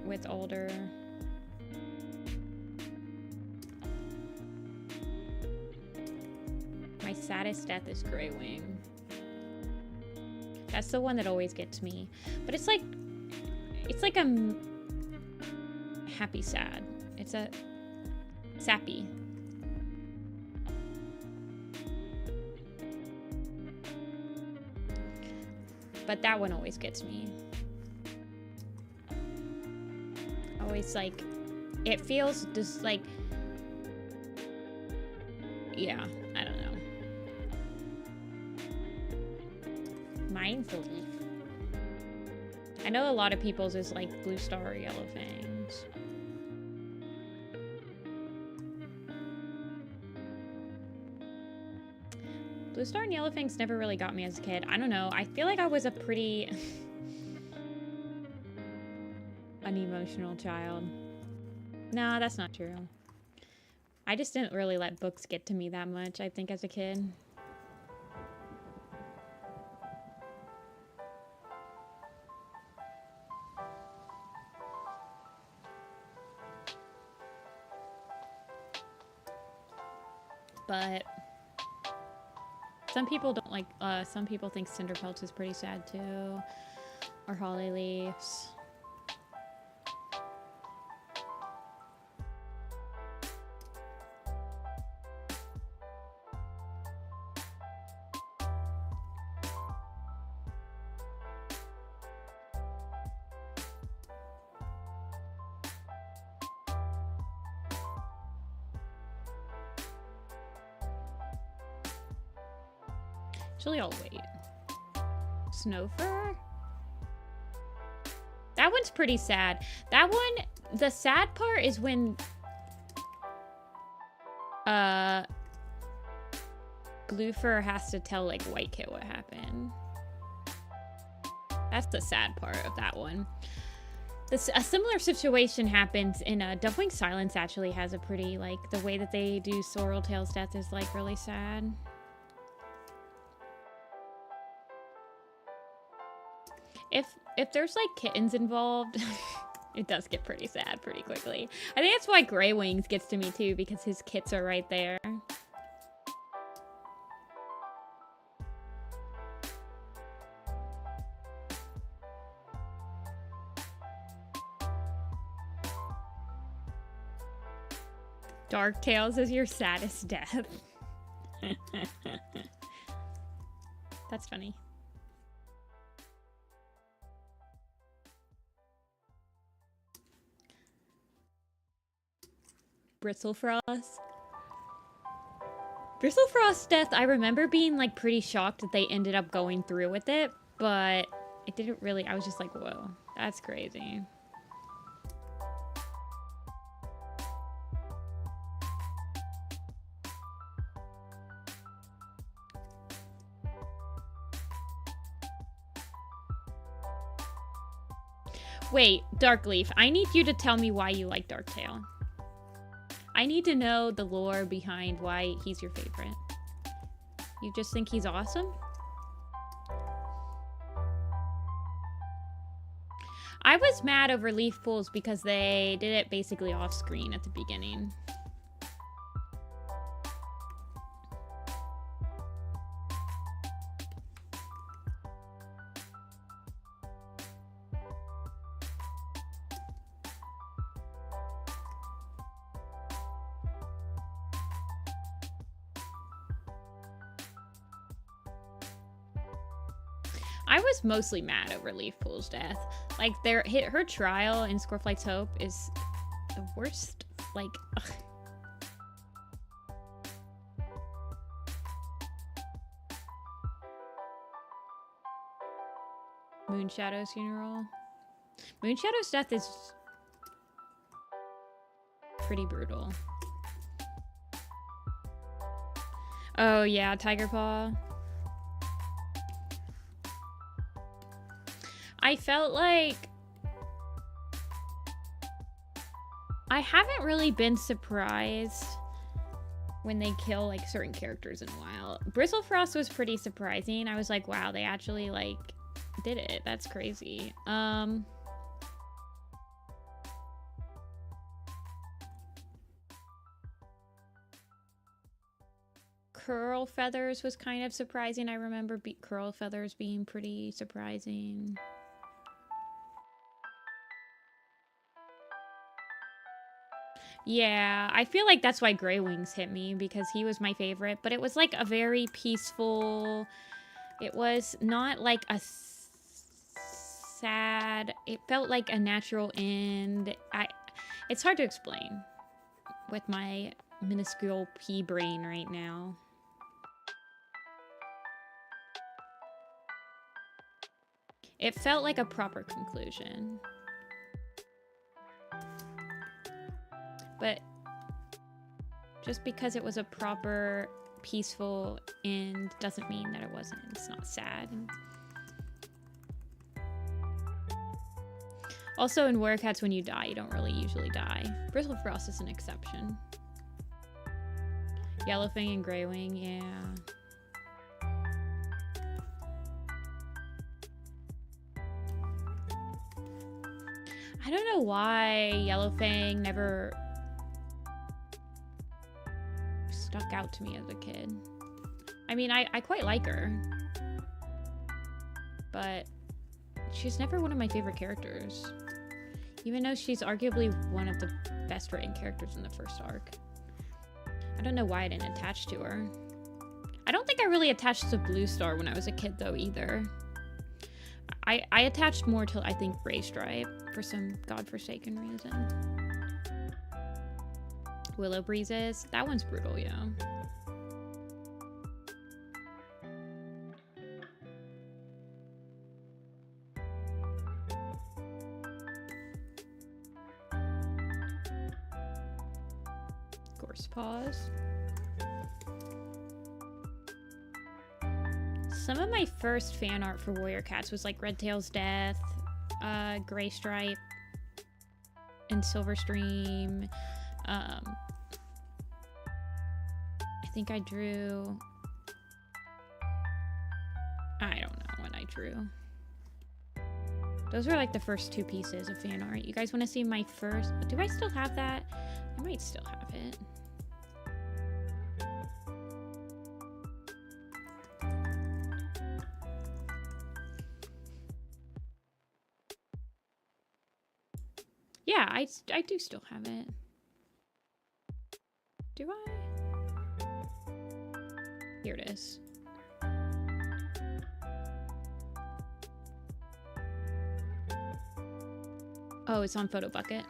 Speaker 1: with Alder. My saddest death is Grey Wing. That's the one that always gets me. But it's like a happy sad. It's a sappy. But that one always gets me. Always like, it feels just like, yeah, I don't know. Mine's the leaf. I know a lot of people's is like Blue Star or Yellow Fangs. Blue Star and Yellow Fangs never really got me as a kid. I don't know. I feel like I was a pretty unemotional child. No, that's not true. I just didn't really let books get to me that much, I think, as a kid. But some people don't like, some people think Cinderpelts is pretty sad too. Or Holly Leaves. Actually, I'll wait. Snowfur? That one's pretty sad. That one, the sad part is when Bluefur has to tell like White Kit what happened. That's the sad part of that one. A similar situation happens in Dovewing Silence. Actually has a pretty, like, the way that they do Sorreltail's death is like really sad. If there's like kittens involved, it does get pretty sad pretty quickly. I think that's why Grey Wings gets to me too, because his kits are right there. Dark Tales is your saddest death. That's funny. Bristlefrost. Bristlefrost's death, I remember being like pretty shocked that they ended up going through with it, but it didn't really, I was just like, whoa, that's crazy. Wait, Darkleaf, I need you to tell me why you like Darktail. I need to know the lore behind why he's your favorite. You just think he's awesome? I was mad over leaf pools because they did it basically off screen at the beginning. I was mostly mad over Leaf Pool's death. Like, her trial in Scoreflight's Hope is the worst. Like, ugh. Moonshadow's funeral. Moonshadow's death is pretty brutal. Oh yeah, Tiger Paw. I felt like I haven't really been surprised when they kill like certain characters in a while. Bristlefrost was pretty surprising. I was like, wow, they actually like did it. That's crazy. Curl Feathers was kind of surprising. I remember Curl Feathers being pretty surprising. Yeah, I feel like that's why Grey Wings hit me, because he was my favorite, but it was like a very peaceful, it was not like a sad, it felt like a natural end. It's hard to explain with my minuscule pea brain right now. It felt like a proper conclusion. But just because it was a proper, peaceful end doesn't mean that it's not sad. Also, in Werecats, when you die, you don't really usually die. Bristlefrost is an exception. Yellowfang and Greywing, yeah. I don't know why Yellowfang never stuck out to me as a kid. I mean, I quite like her, but she's never one of my favorite characters, even though she's arguably one of the best written characters in the first arc. I don't know why I didn't attach to her. I don't think I really attached to Blue Star when I was a kid though either. I attached more to, I think, Gray Stripe for some godforsaken reason. Willow Breezes. That one's brutal, yeah. Gorsepaws. Some of my first fan art for Warrior Cats was like Redtail's death, Gray Stripe, and Silverstream. I think I drew... I don't know what I drew. Those were like the first two pieces of fan art. You guys want to see my first... Do I still have that? I might still have it. Yeah, I do still have it. Do I? Here it is. Oh, it's on Photo Bucket.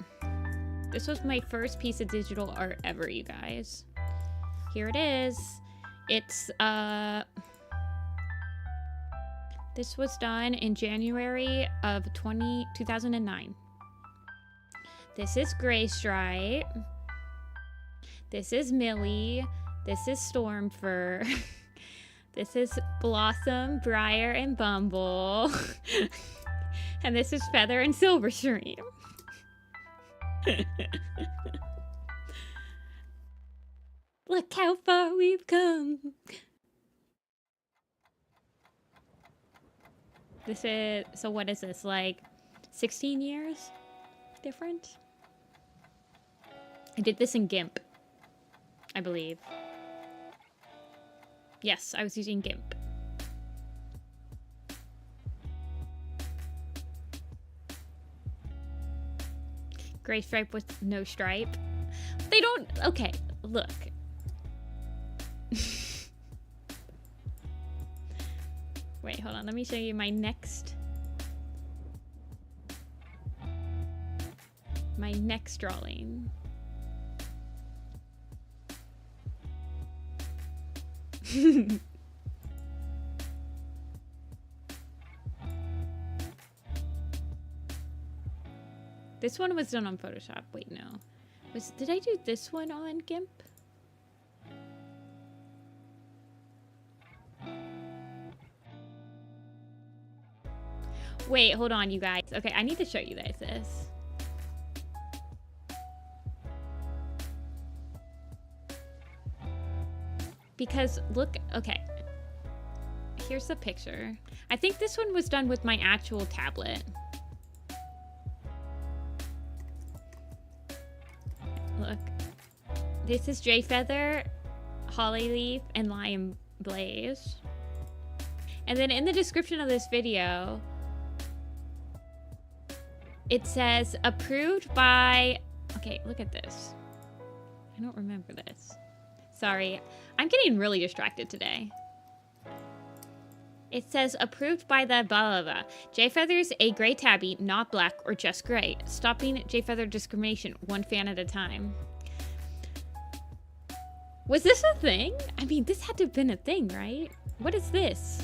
Speaker 1: This was my first piece of digital art ever, you guys. Here it is. It's, this was done in January of 2009. This is Gray Stripe. This is Millie. This is Stormfur. This is Blossom, Briar, and Bumble. And this is Feather and Silverstream. Look how far we've come. This is, so what is this, like 16 years different? I did this in GIMP, I believe. Yes, I was using GIMP. Gray stripe with no stripe. They don't, okay, look. Wait, hold on, let me show you my next drawing. This one was done on Photoshop. Wait, no. Did I do this one on GIMP? Wait, hold on, you guys. Okay, I need to show you guys this. Because look, okay. Here's the picture. I think this one was done with my actual tablet. Look. This is Jay Feather, Holly Leaf, and Lion Blaze. And then in the description of this video, it says approved by, okay, look at this. I don't remember this. Sorry, I'm getting really distracted today. It says approved by the blah blah blah. Jay Feather's a gray tabby, not black or just gray. Stopping Jay Feather discrimination, one fan at a time. Was this a thing? I mean, this had to have been a thing, right? What is this?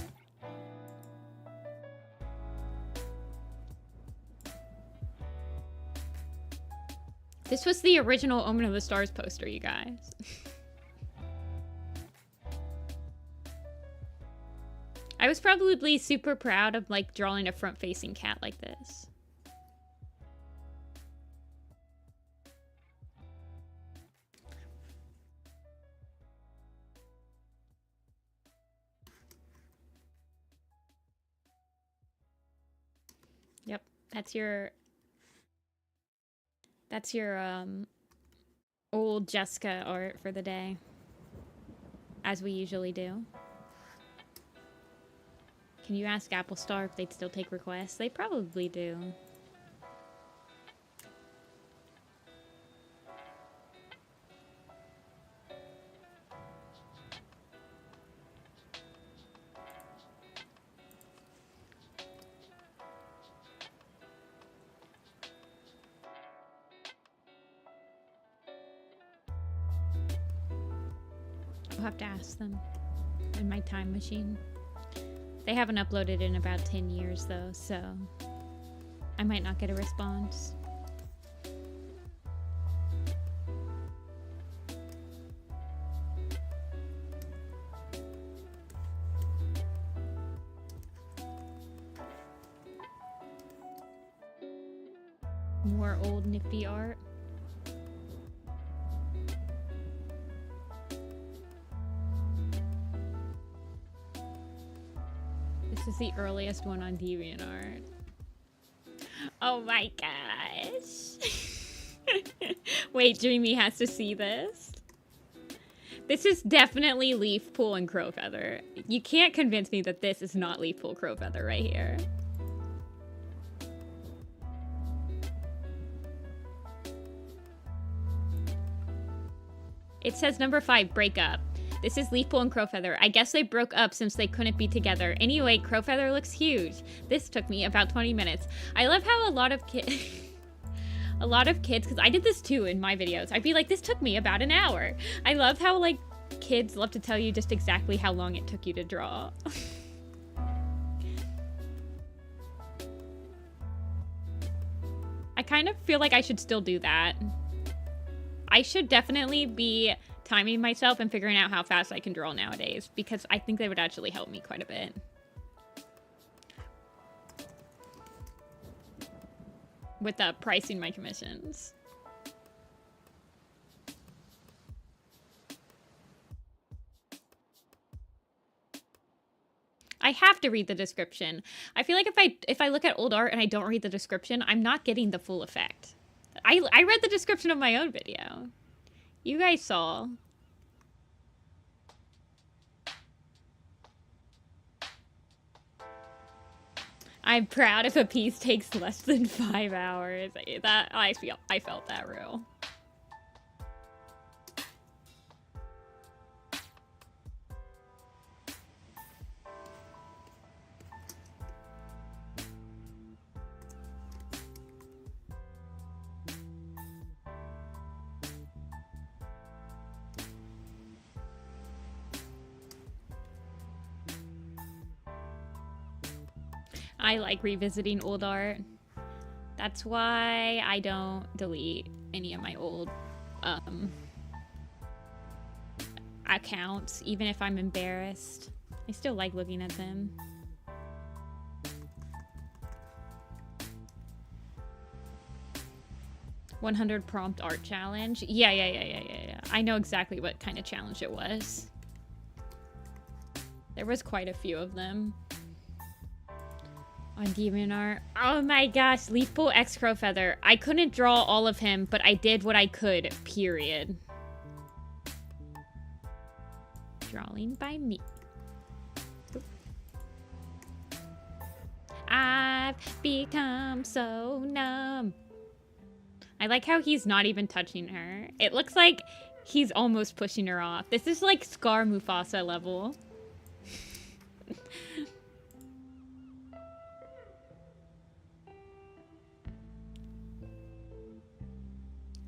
Speaker 1: This was the original Omen of the Stars poster, you guys. I was probably super proud of like drawing a front-facing cat like this. Yep, that's your old Jessica art for the day, as we usually do. Can you ask Apple Star if they'd still take requests? They probably do. I'll have to ask them in my time machine. They haven't uploaded in about 10 years though, so I might not get a response. More old Nifty art. This is the earliest one on DeviantArt. Oh my gosh. Wait, Dreamy has to see this. This is definitely Leafpool and Crowfeather. You can't convince me that this is not Leafpool Crowfeather right here. It says number 5, break up. This is Leafpool and Crowfeather. I guess they broke up since they couldn't be together. Anyway, Crowfeather looks huge. This took me about 20 minutes. I love how a lot of kids, because I did this too in my videos. I'd be like, this took me about an hour. I love how like kids love to tell you just exactly how long it took you to draw. I kind of feel like I should still do that. I should definitely be timing myself and figuring out how fast I can draw nowadays, because I think they would actually help me quite a bit. With pricing my commissions. I have to read the description. I feel like if I look at old art and I don't read the description, I'm not getting the full effect. I read the description of my own video. You guys saw. I'm proud if a piece takes less than 5 hours. I felt that real. I like revisiting old art. That's why I don't delete any of my old accounts, even if I'm embarrassed. I still like looking at them. $100 prompt art challenge. Yeah. I know exactly what kind of challenge it was. There was quite a few of them. On Demon Art. Oh my gosh, Leafpool X Crowfeather. I couldn't draw all of him, but I did what I could, period. Drawing by me. Oop. I've become so numb. I like how he's not even touching her. It looks like he's almost pushing her off. This is like Scar Mufasa level.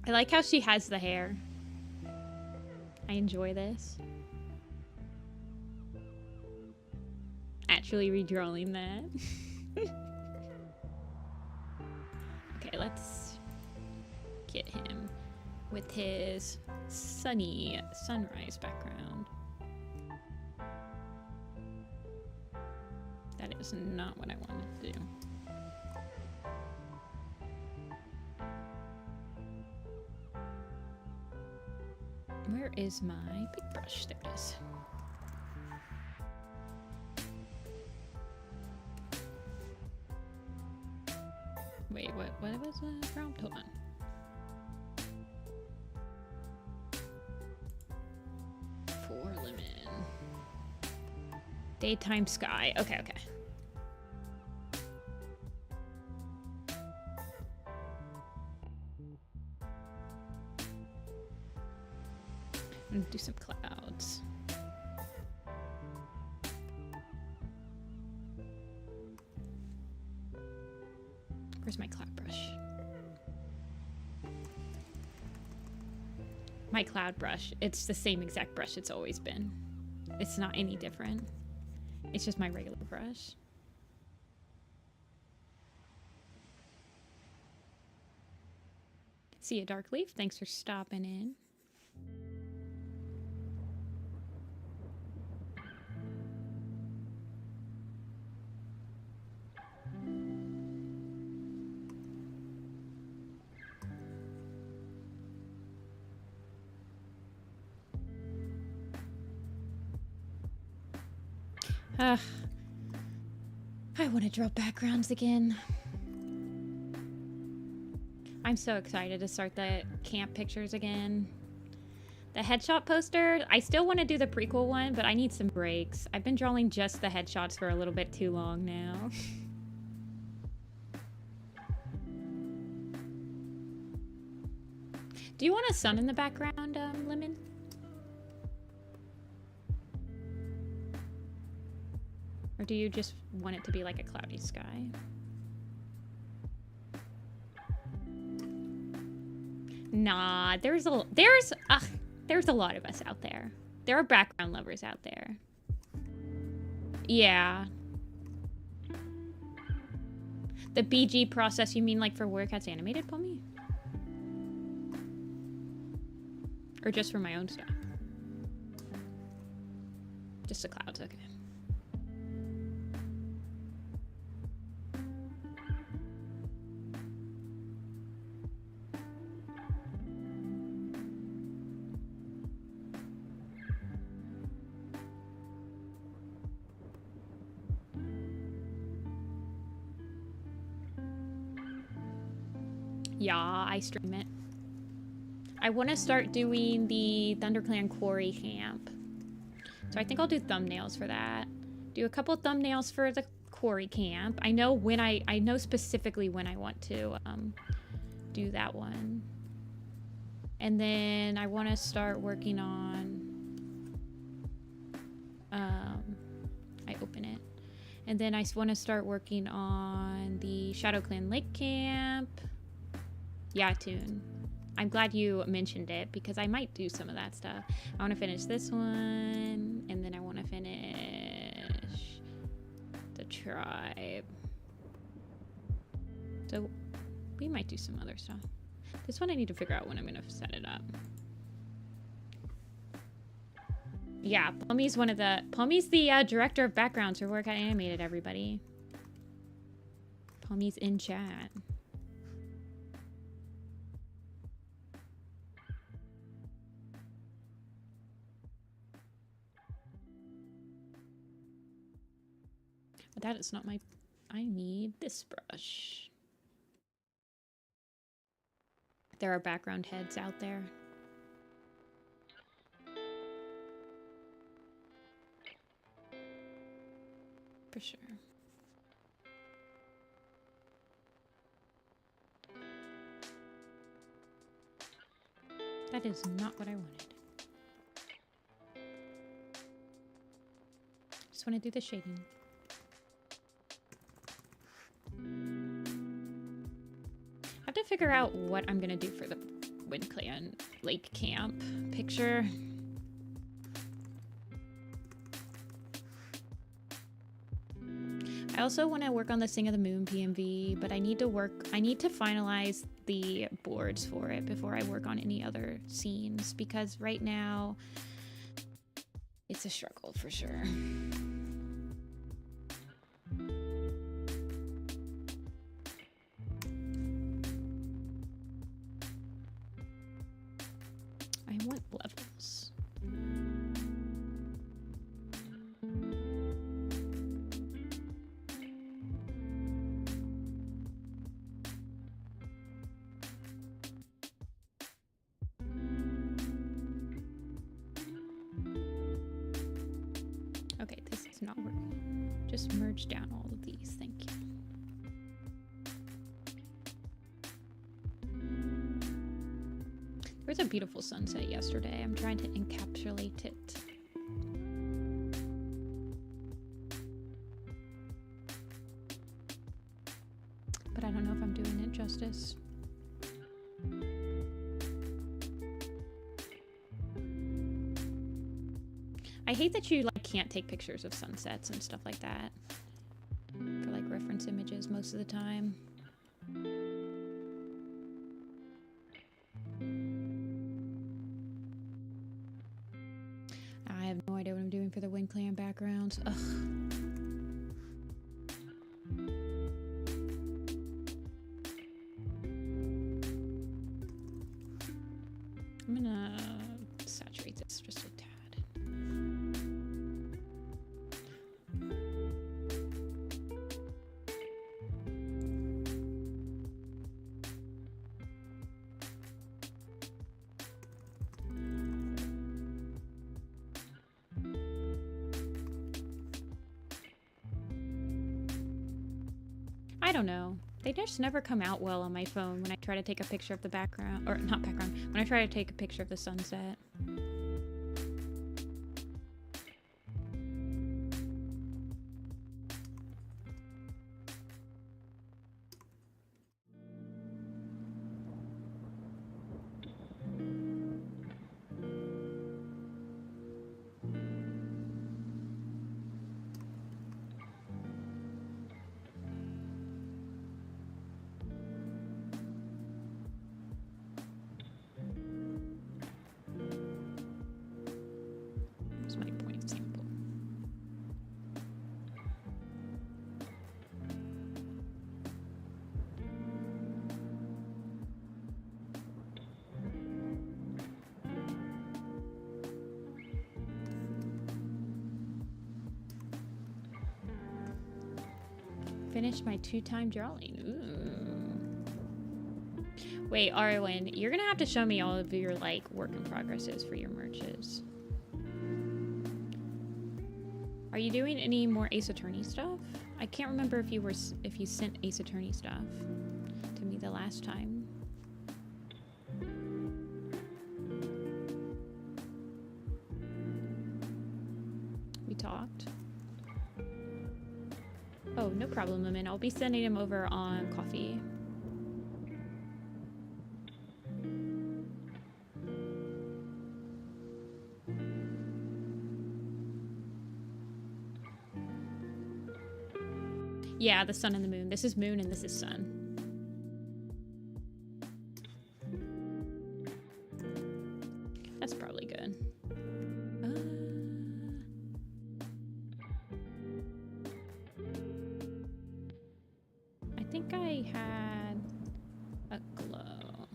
Speaker 1: I like how she has the hair. I enjoy this. Actually redrawing that. Okay, let's get him with his sunny sunrise background. That is not what I wanted to do. Where is my big brush? There it is. Wait, what was the prompt? Hold on. For lemon. Daytime sky. Okay. I'm gonna do some clouds. Where's my cloud brush? My cloud brush. It's the same exact brush it's always been. It's not any different. It's just my regular brush. See ya, Dark Leaf. Thanks for stopping in. I want to draw backgrounds again. I'm so excited to start the camp pictures again. The headshot poster, I still want to do the prequel one, but I need some breaks. I've been drawing just the headshots for a little bit too long now. Do you want a sun in the background, Lemon? Or do you just want it to be like a cloudy sky? Nah, there's a lot of us out there. There are background lovers out there. Yeah. The BG process, you mean like for work that's animated, Pommy? Or just for my own stuff? Just the clouds, okay. Yeah, I stream it. I want to start doing the ThunderClan Quarry camp. So I think I'll do thumbnails for that. Do a couple thumbnails for the Quarry camp. I know when I know specifically when I want to do that one. And then I want to start working on I open it. And then I want to start working on the Shadow Clan Lake camp. Yeah, Toon. I'm glad you mentioned it because I might do some of that stuff. I want to finish this one, and then I want to finish the tribe. So we might do some other stuff. This one I need to figure out when I'm going to set it up. Yeah, Pommy's the director of backgrounds for Work I Animated, everybody. Pommy's in chat. That is not my... I need this brush. There are background heads out there. For sure. That is not what I wanted. Just want to do the shading. I have to figure out what I'm gonna do for the Wind Clan Lake Camp picture. I also want to work on the Sing of the Moon PMV, but I need to finalize the boards for it before I work on any other scenes, because right now it's a struggle for sure. I want levels. Okay, this is not working. Just merge down all of these, thank you. There was a beautiful sunset yesterday. I'm trying to encapsulate it. But I don't know if I'm doing it justice. I hate that you like can't take pictures of sunsets and stuff like that for like reference images most of the time. I have no idea what I'm doing for the Wind Clan backgrounds. Ugh. I'm gonna saturate this just a tad. I don't know. They just never come out well on my phone when I try to take a picture of the background, or not background, when I try to take a picture of the sunset. Finished my 2-time drawing. Ooh. Wait, Arwen, you're gonna have to show me all of your like work in progresses for your merches. Are you doing any more Ace Attorney stuff? I can't remember if you sent Ace Attorney stuff to me the last time. We talked. Oh, no problem, Lemon. I'll be sending him over on coffee. Yeah, the sun and the moon. This is moon and this is sun. That's probably good. I think I had a glow.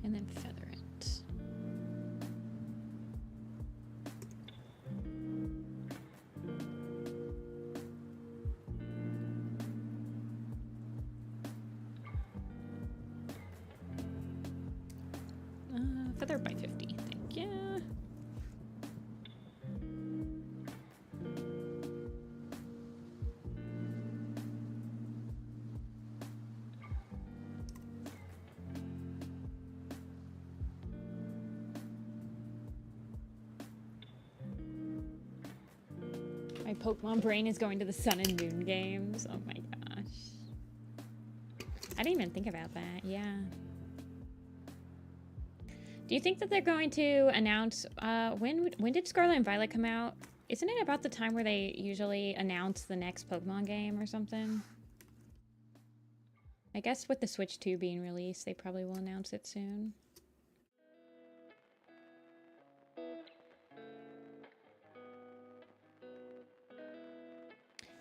Speaker 1: And then feather it. Feather by 50, thank you. My Pokemon brain is going to the Sun and Moon games. Oh my gosh. I didn't even think about that. Yeah. Do you think that they're going to announce, when did Scarlet and Violet come out? Isn't it about the time where they usually announce the next Pokemon game or something? I guess with the Switch 2 being released, they probably will announce it soon.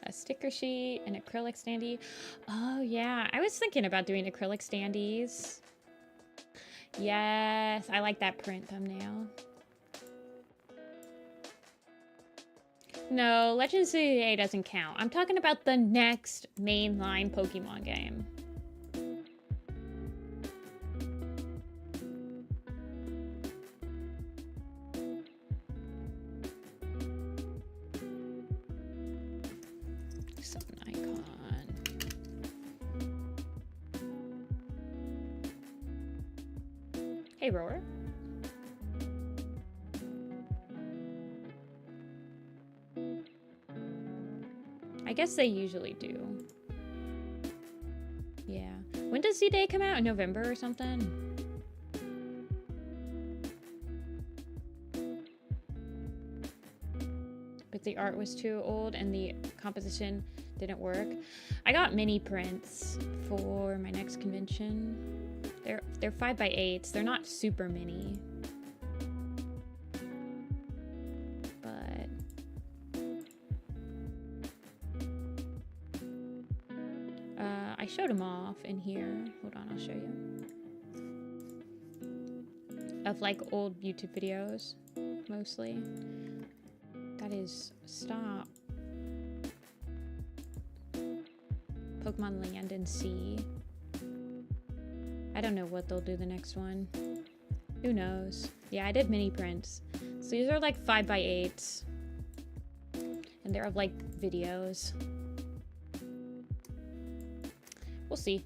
Speaker 1: A sticker sheet, an acrylic standee. Oh yeah, I was thinking about doing acrylic standees. Yes, I like that print thumbnail. No, Legends of the Day doesn't count. I'm talking about the next mainline Pokemon game. Summon icon. Hey, Roar. I guess they usually do. Yeah. When does Z-Day come out? In November or something? But the art was too old and the composition didn't work. I got mini prints for my next convention. They're 5x8s. They're not super mini. But I showed them off in here. Hold on, I'll show you. Of like old YouTube videos, mostly. That is stop. Pokemon Land and Sea. I don't know what they'll do the next one. Who knows? Yeah, I did mini prints. So these are like 5x8s. And they're like videos. We'll see.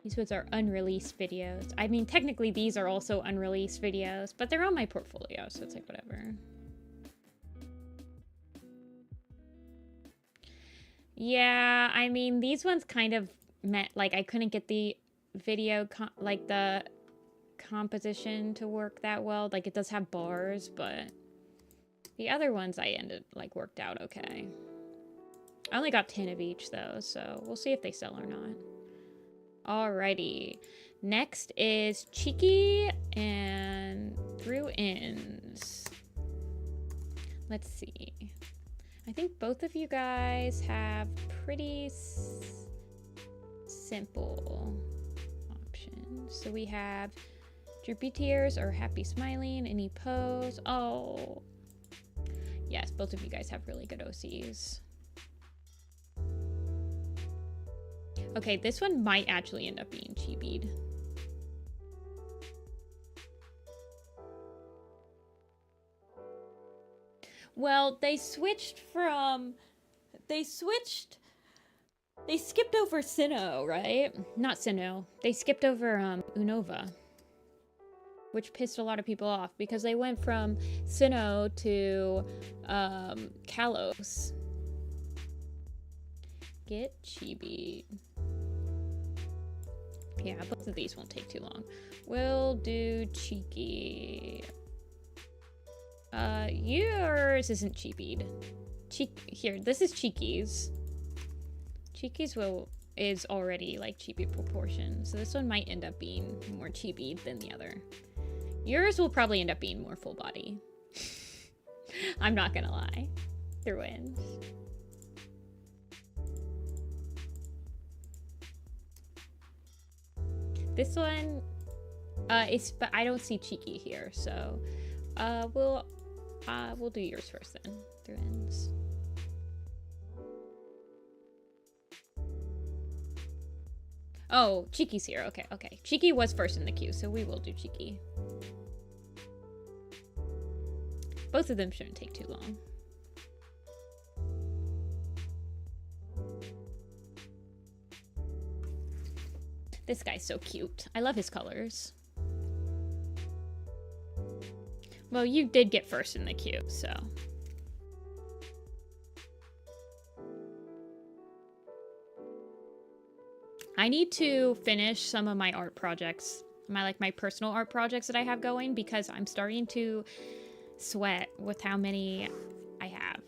Speaker 1: These ones are unreleased videos. I mean, technically these are also unreleased videos, but they're on my portfolio, so it's like whatever. Yeah, I mean, these ones kind of meant, like, I couldn't get the video, like, the composition to work that well. Like, it does have bars, but the other ones like, worked out okay. I only got 10 of each, though, so we'll see if they sell or not. Alrighty. Next is Cheeky and Through Ends. Let's see. I think both of you guys have pretty simple options. So we have Droopy tears or happy smiling? Any pose? Oh. Yes, both of you guys have really good OCs. Okay, this one might actually end up being chibied. Well, they skipped over Sinnoh, right? Not Sinnoh. They skipped over Unova, which pissed a lot of people off because they went from Sinnoh to Kalos. Get chibi. Yeah, both of these won't take too long. We'll do cheeky. Yours isn't cheapied. Here, this is Cheeky's. Cheeky's is already like cheapy proportions, so this one might end up being more cheapy than the other. Yours will probably end up being more full body. I'm not gonna lie. Through wins. This one is, but I don't see cheeky here, so we'll do yours first then. Through ends. Oh, Cheeky's here. Okay, okay. Cheeky was first in the queue, so we will do Cheeky. Both of them shouldn't take too long. This guy's so cute. I love his colors. Well, you did get first in the queue, so. I need to finish some of my art projects, my personal art projects that I have going, because I'm starting to sweat with how many I have.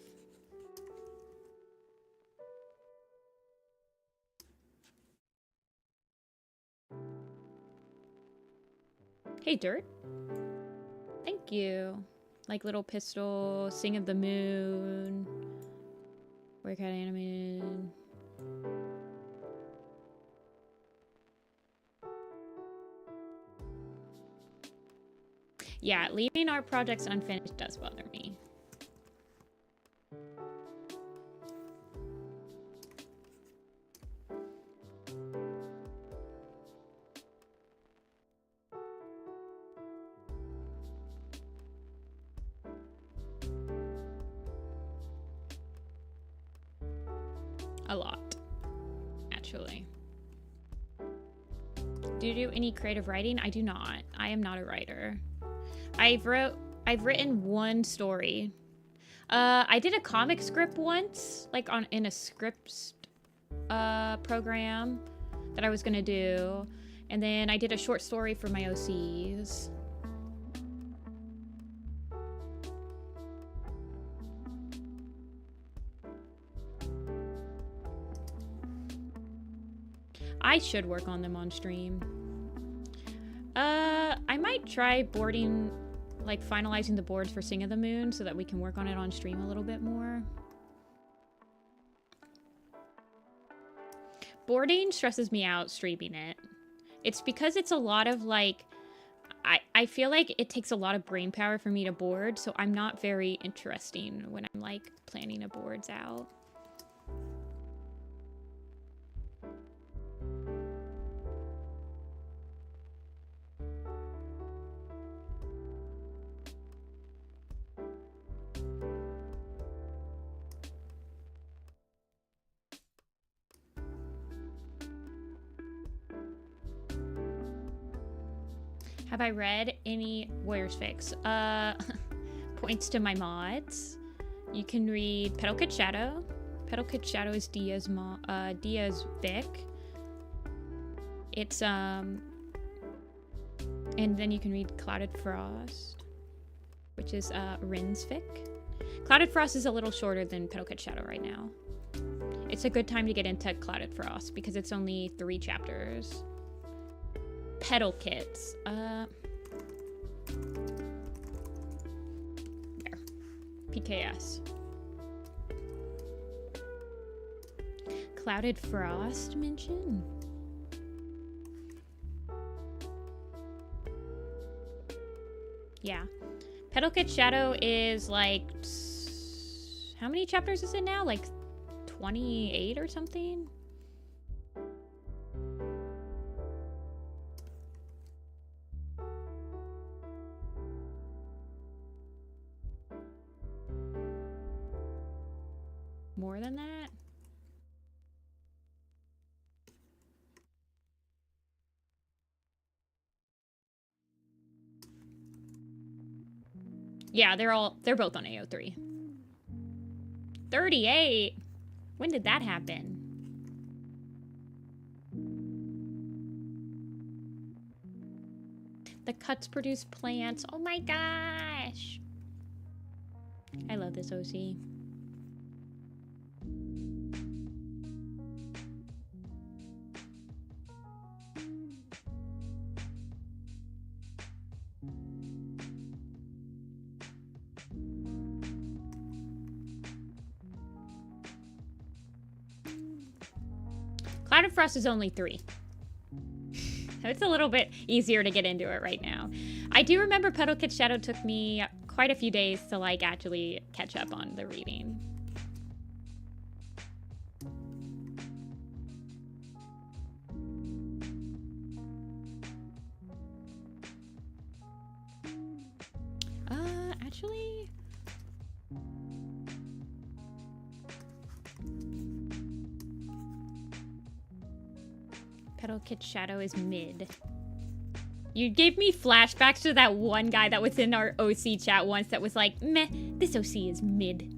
Speaker 1: Hey, Dirt. Thank you. Like Little Pistol, Sing of the Moon, Workout Animated. Yeah, leaving our projects unfinished does bother me. A lot, actually. Do you do any creative writing? I do not. I am not a writer. I've written one story. I did a comic script once, like in a scripts program that I was gonna do, and then I did a short story for my OCs. I should work on them on stream. I might try boarding, like finalizing the boards for Sing of the Moon so that we can work on it on stream a little bit more. Boarding stresses me out streaming it. It's because it's a lot of like, I feel like it takes a lot of brain power for me to board, so I'm not very interesting when I'm like planning a boards out. Have I read any Warriors Fix? Points to my mods. You can read Petal Kid Shadow. Petal Kid Shadow is Dia's Vic. It's and then you can read Clouded Frost, which is Rin's fic. Clouded Frost is a little shorter than Petal Kid Shadow right now. It's a good time to get into Clouded Frost because it's only 3 chapters. Petal Kits. There. PKS. Clouded Frost mention? Yeah. Petal Kit Shadow is like... How many chapters is it now? Like 28 or something? More than that? Yeah, they're both on AO3. 38? When did that happen? The cuts produce plants. Oh my gosh. I love this OC. Cloud of Frost is only 3. It's a little bit easier to get into it right now. I do remember Petal Kit Shadow took me quite a few days to like actually catch up on the reading. Actually... Petal Kit Shadow is mid. You gave me flashbacks to that one guy that was in our OC chat once that was like, meh, this OC is mid.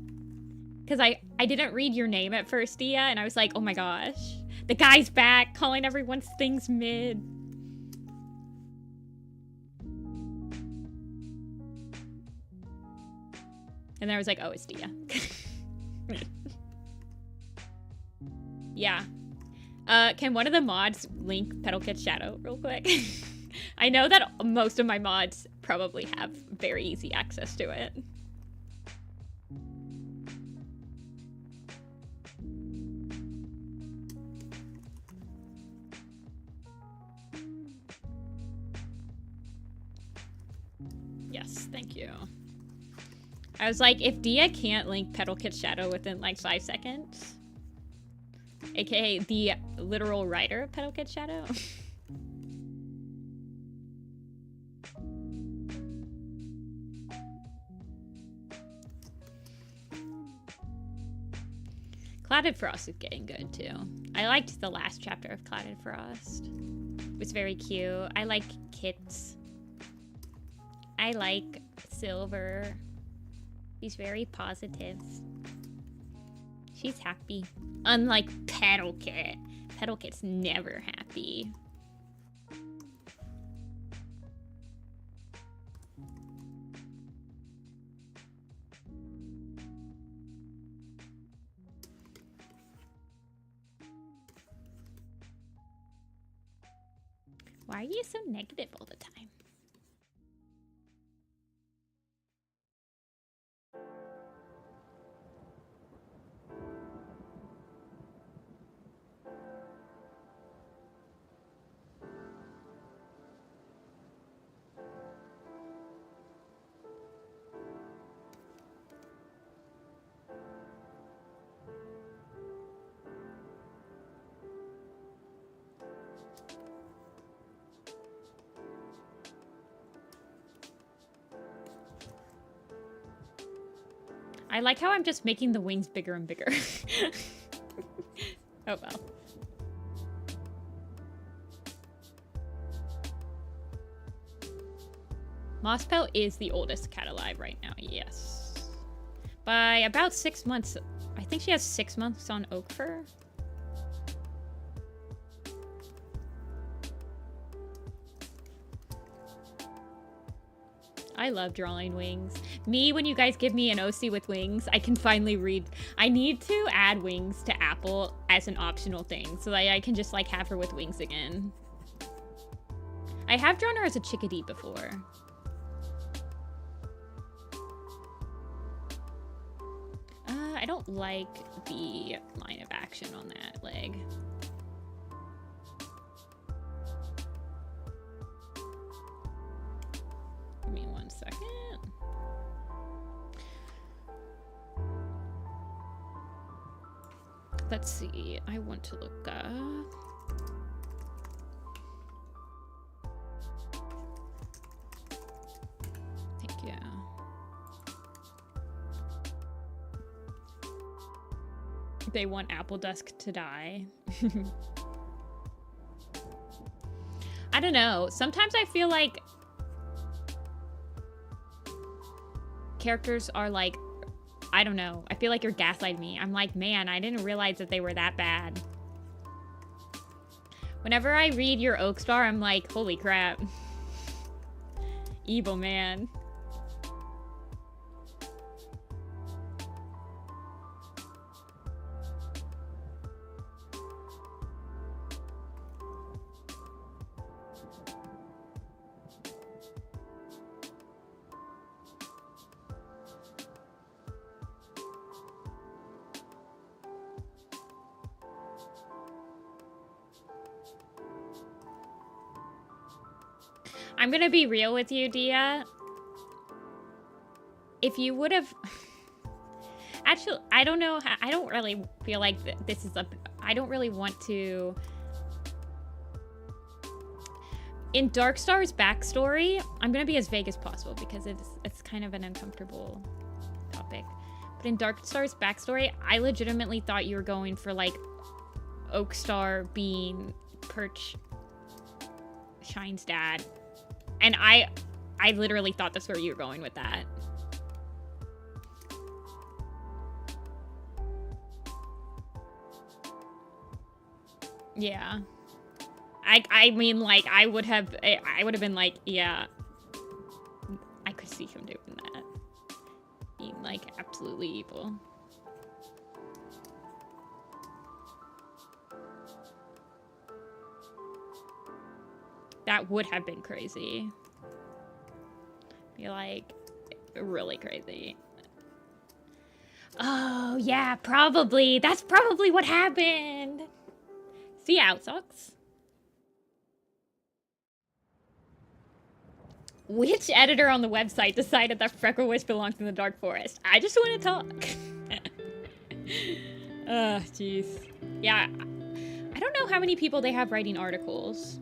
Speaker 1: Because I didn't read your name at first, Dia, and I was like, oh my gosh. The guy's back, calling everyone's things mid. And then I was like, oh, it's Dia. Yeah. Can one of the mods link Petal Kit Shadow real quick? I know that most of my mods probably have very easy access to it. Yes, thank you. I was like, if Dia can't link Petal Kit Shadow within like 5 seconds, aka the literal writer of Petal Kit Shadow. Clouded Frost is getting good too. I liked the last chapter of Clouded Frost. It was very cute. I like Kits. I like Silver. She's very positive. She's happy. Unlike Petal Kit. Petal Kit's never happy. Why are you so negative all the time? I like how I'm just making the wings bigger and bigger. Oh well. Mosspelt is the oldest cat alive right now, yes. By about 6 months. I think she has 6 months on Oak Fur. I love drawing wings. Me, when you guys give me an OC with wings, I can finally read. I need to add wings to Apple as an optional thing so that I can just like have her with wings again. I have drawn her as a chickadee before. I don't like the line of action on that leg. Give me 1 second. Let's see. I want to look up. Thank you. They want Apple Dusk to die. I don't know. Sometimes I feel like characters are like, I don't know. I feel like you're gaslighting me. I'm like, man, I didn't realize that they were that bad. Whenever I read your Oak Star, I'm like, holy crap. Evil man. I'm gonna be real with you, Dia. If you would have... Actually, I don't know. I don't really feel like this is a... I don't really want to... In Darkstar's backstory, I'm gonna be as vague as possible because it's kind of an uncomfortable topic. But in Darkstar's backstory, I legitimately thought you were going for, like, Oakstar being Perch Shine's dad. And I literally thought that's where you were going with that. Yeah. I mean, like, I would have been like, yeah. I could see him doing that. Being, like, absolutely evil. That would have been crazy. Be like, really crazy. Oh, yeah, probably. That's probably what happened. See ya, Outsocks. Which editor on the website decided that Freckle Wish belongs in the Dark Forest? I just want to talk. Oh, jeez. Yeah, I don't know how many people they have writing articles.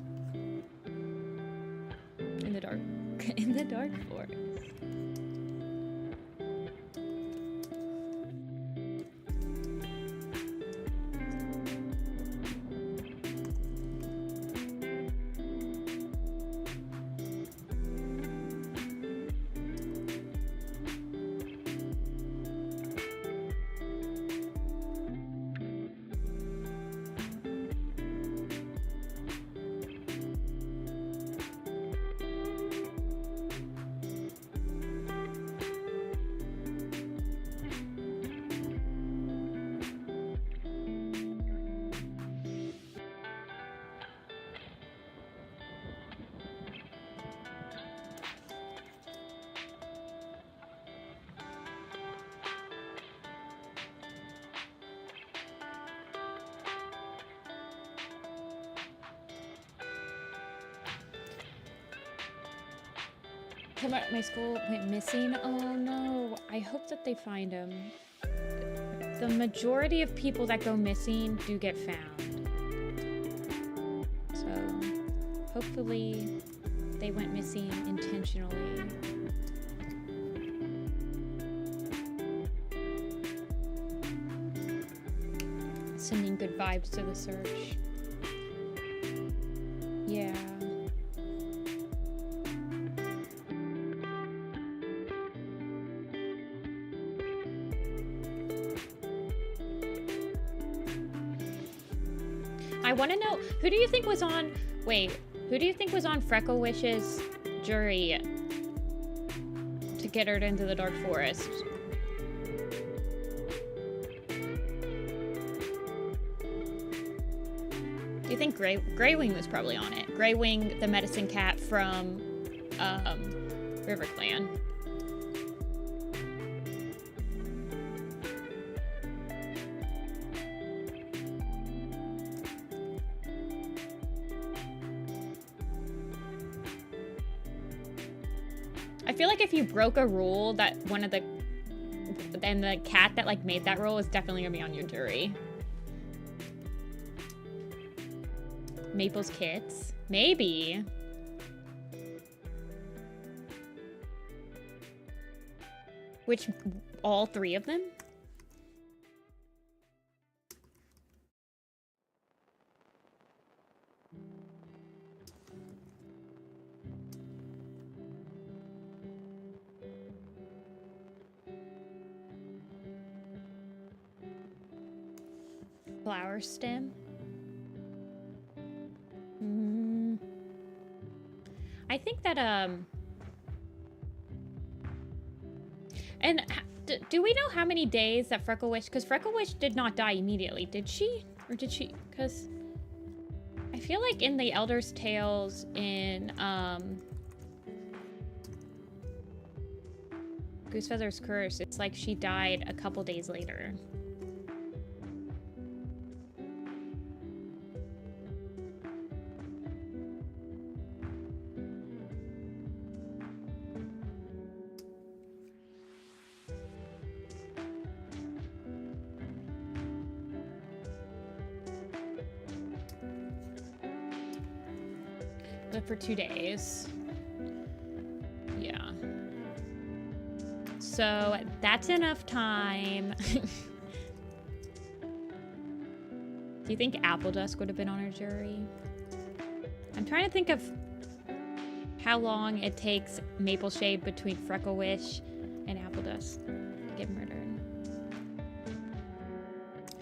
Speaker 1: In the dark forest. My school went missing. Oh no, I hope that they find him. The majority of people that go missing do get found. So hopefully they went missing intentionally. Sending good vibes to the search. Yeah. I want to know, who do you think was on, who do you think was on Freckle Wish's jury to get her into the Dark Forest? Do you think Greywing was probably on it? Greywing, the medicine cat from River Clan. I feel like if you broke a rule, that then the cat that like made that rule is definitely gonna be on your jury. Maple's kits? Maybe. Which, all 3 of them? Flower stem? I think that, and do we know how many days that Freckle Wish, because Freckle Wish did not die immediately, did she? Or did she, because I feel like in the Elder's Tales in, Goosefeather's Curse, it's like she died a couple days later. But for 2 days. Yeah. So that's enough time. Do you think Apple Dusk would have been on her jury? I'm trying to think of how long it takes Maple Shade between Freckle Wish and Apple Dusk to get murdered.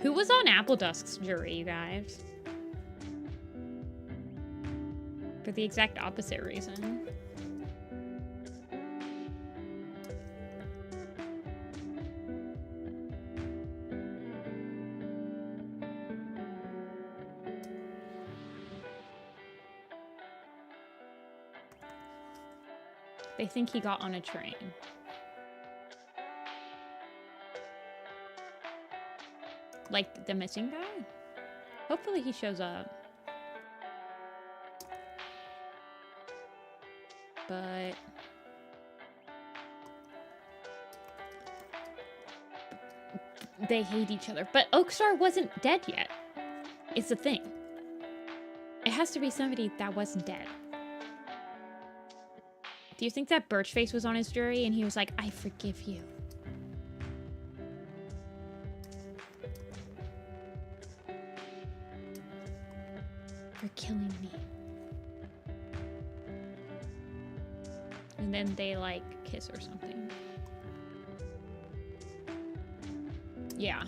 Speaker 1: Who was on Apple Dusk's jury, you guys? For the exact opposite reason. They think he got on a train. Like the missing guy? Hopefully he shows up. But they hate each other. But Oakstar wasn't dead yet. It's the thing. It has to be somebody that wasn't dead. Do you think that Birchface was on his jury and he was like, I forgive you? For killing me. And then they, like, kiss or something. Yeah.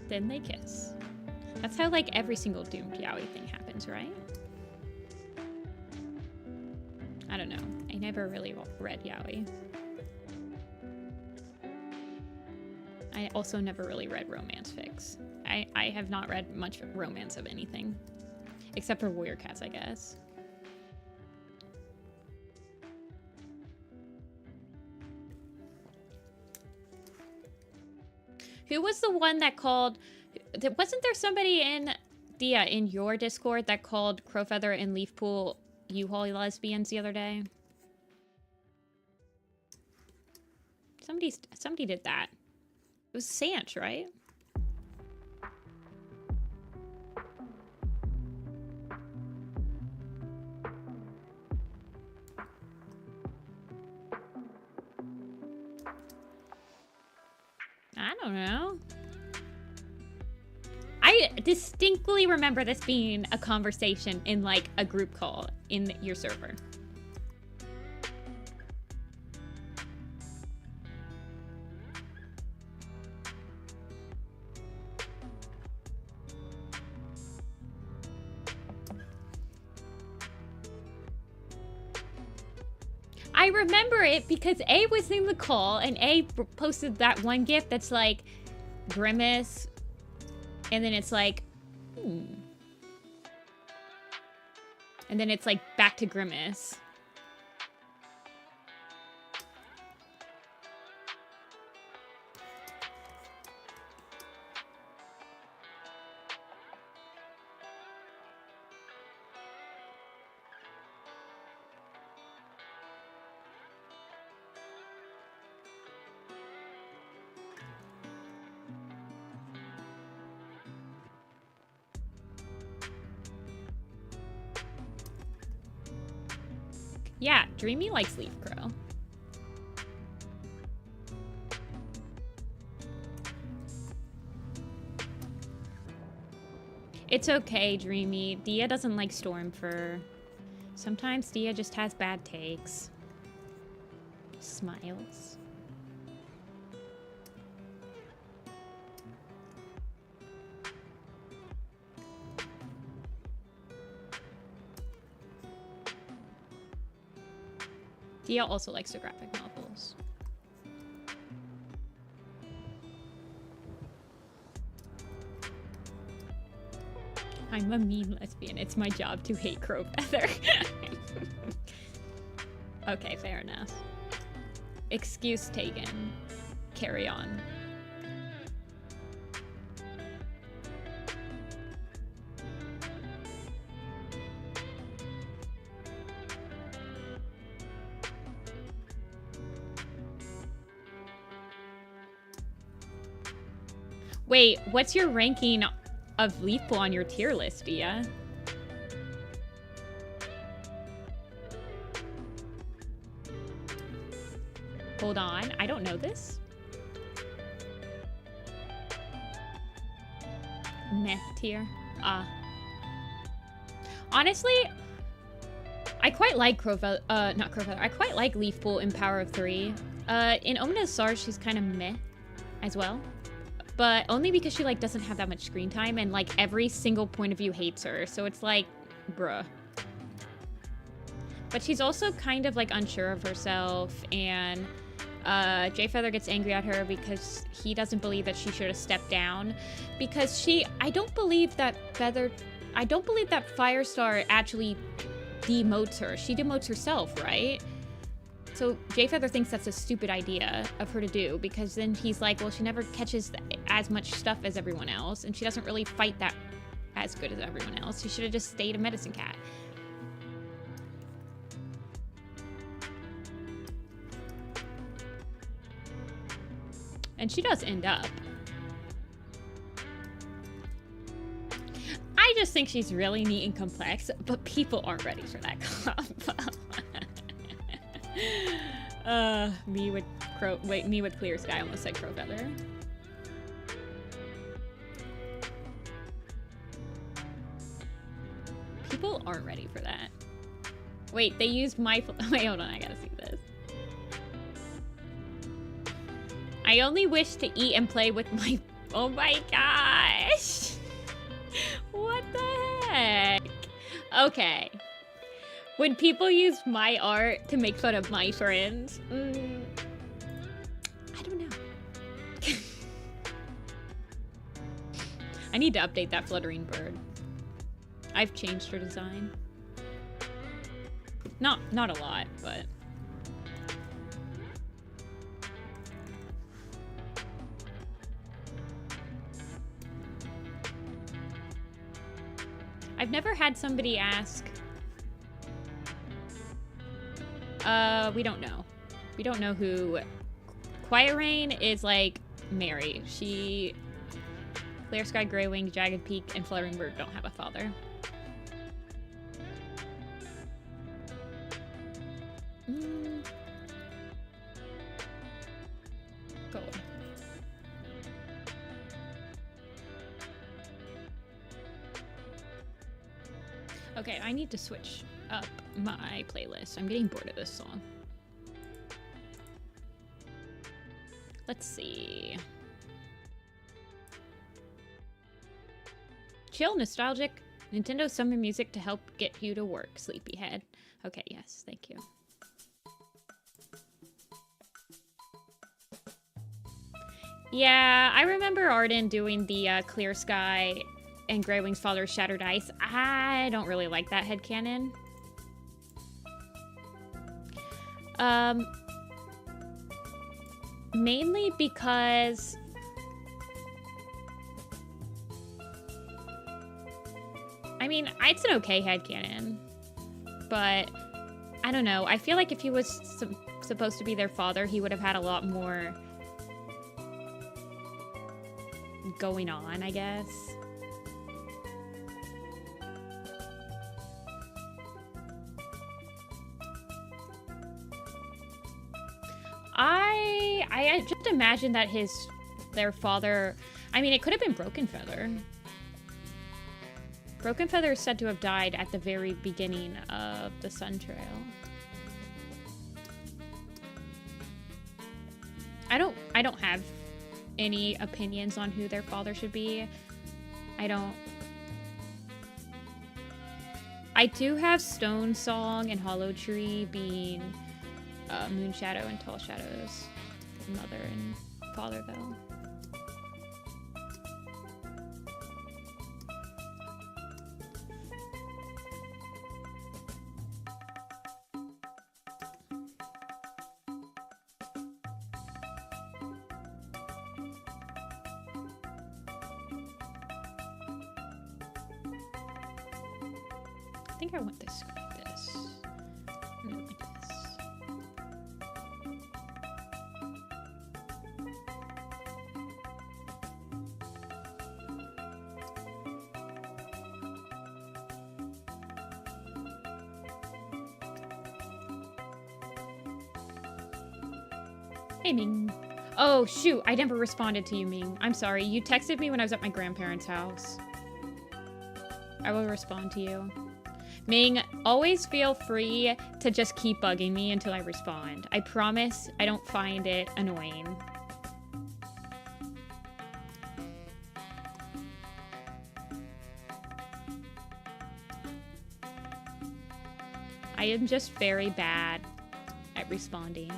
Speaker 1: Then they kiss. That's how, like, every single Doomed Yaoi thing happens, right? I don't know. I never really read Yaoi. I also never really read romance fics. I have not read much romance of anything. Except for Warrior Cats, I guess. Who was the one that called... Wasn't there somebody in the in your Discord that called Crowfeather and Leafpool U-Haul lesbians the other day? Somebody did that. It was Sanch, right? I don't know. I distinctly remember this being a conversation in, like, a group call in your server. I remember it because A was in the call and A posted that one GIF that's like Grimace, and then it's like, and then it's like back to Grimace. Yeah, Dreamy likes Leaf Crow. It's okay, Dreamy. Dia doesn't like Stormfur. Sometimes Dia just has bad takes. Smiles. Dia also likes the graphic novels. I'm a mean lesbian. It's my job to hate Crowfeather. Okay, fair enough. Excuse taken. Carry on. Wait, what's your ranking of Leafpool on your tier list, Dia? Hold on, I don't know this. Meh tier. Honestly, I quite like not Crowfeather. I quite like Leafpool in Power of 3. In Omina's Sars, she's kind of meh as well. But only because she, like, doesn't have that much screen time and, like, every single point of view hates her. So it's like, bruh. But she's also kind of, like, unsure of herself, and J-Feather gets angry at her because he doesn't believe that she should have stepped down. Because I don't believe that Firestar actually demotes her. She demotes herself, right? So J-Feather thinks that's a stupid idea of her to do, because then he's like, well, she never catches as much stuff as everyone else, and she doesn't really fight that as good as everyone else. She should have just stayed a medicine cat. And she does end up. I just think she's really neat and complex, but people aren't ready for that combo. Me with Clear Sky. I almost said Crowfeather. People aren't ready for that. Wait, they used my... Wait, hold on, I gotta see this. I only wish to eat and play with my... Oh my gosh! What the heck? Okay. When people use my art to make fun of my friends, I don't know. I need to update that fluttering bird. I've changed her design. Not a lot, but... I've never had somebody ask... we don't know. We don't know who... Quiet Rain is like Mary. Clear Sky, Grey Wing, Jagged Peak, and Fluttering Bird don't have a father. Go. Okay, I need to switch up my playlist. I'm getting bored of this song. Let's see. Chill, nostalgic, Nintendo summer music to help get you to work, sleepyhead. Okay, yes, thank you. Yeah, I remember Arden doing the Clear Sky and Grey Wing's father's Shattered Ice. I don't really like that headcanon. Mainly because I mean, it's an okay headcanon, but I don't know. I feel like if he was supposed to be their father, he would have had a lot more going on, I guess. I just imagine that their father, I mean, it could have been Broken Feather. Broken Feather is said to have died at the very beginning of the Sun Trail. I don't have any opinions on who their father should be. I do have Stone Song and Hollow Tree being Moon Shadow and Tall Shadow's mother and father, though. I think I want this like this. No, like this. Hey, Ming. Oh, shoot. I never responded to you, Ming. I'm sorry. You texted me when I was at my grandparents' house. I will respond to you. Ming, always feel free to just keep bugging me until I respond. I promise I don't find it annoying. I am just very bad at responding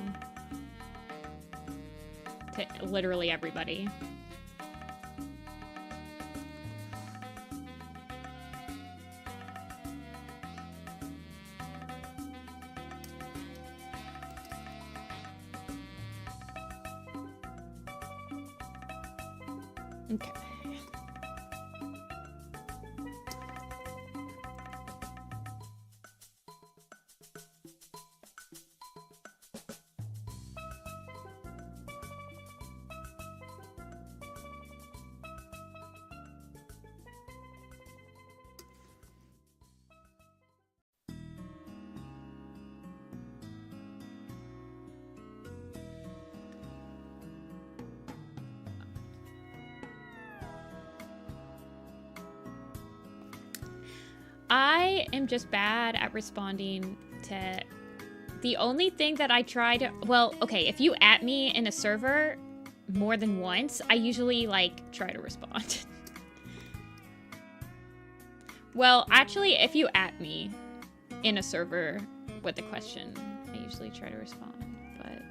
Speaker 1: to literally everybody. Okay. I am just bad at responding to... The only thing that I try to... Well, okay, if you at me in a server more than once, I usually, like, try to respond. Well, actually, if you at me in a server with a question, I usually try to respond, but...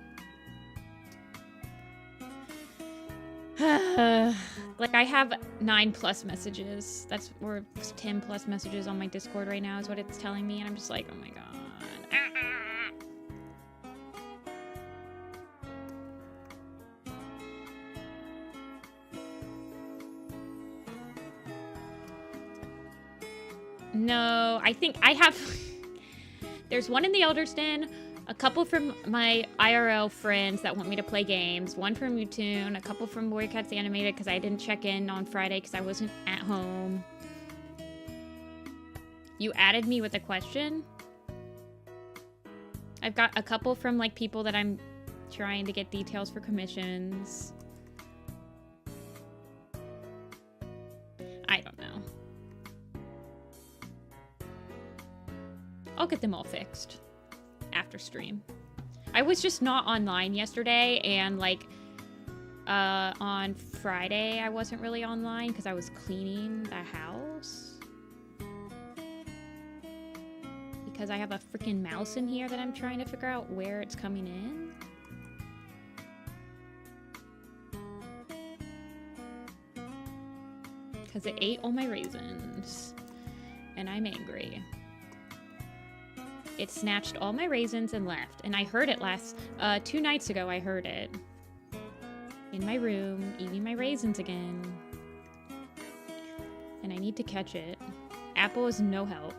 Speaker 1: Like, I have 9+ messages. Or 10+ messages on my Discord right now is what it's telling me. And I'm just like, oh my god. No, I think I have... There's one in the Elderston. A couple from my IRL friends that want me to play games. One from Mewtune. A couple from Boy Cats Animated because I didn't check in on Friday because I wasn't at home. You added me with a question? I've got a couple from like people that I'm trying to get details for commissions. I don't know. I'll get them all fixed after stream. I was just not online yesterday, and like on Friday I wasn't really online because I was cleaning the house because I have a freaking mouse in here that I'm trying to figure out where it's coming in. Because it ate all my raisins and I'm angry. It snatched all my raisins and left. And I heard it 2 nights ago. I heard it. In my room, eating my raisins again. And I need to catch it. Apple is no help.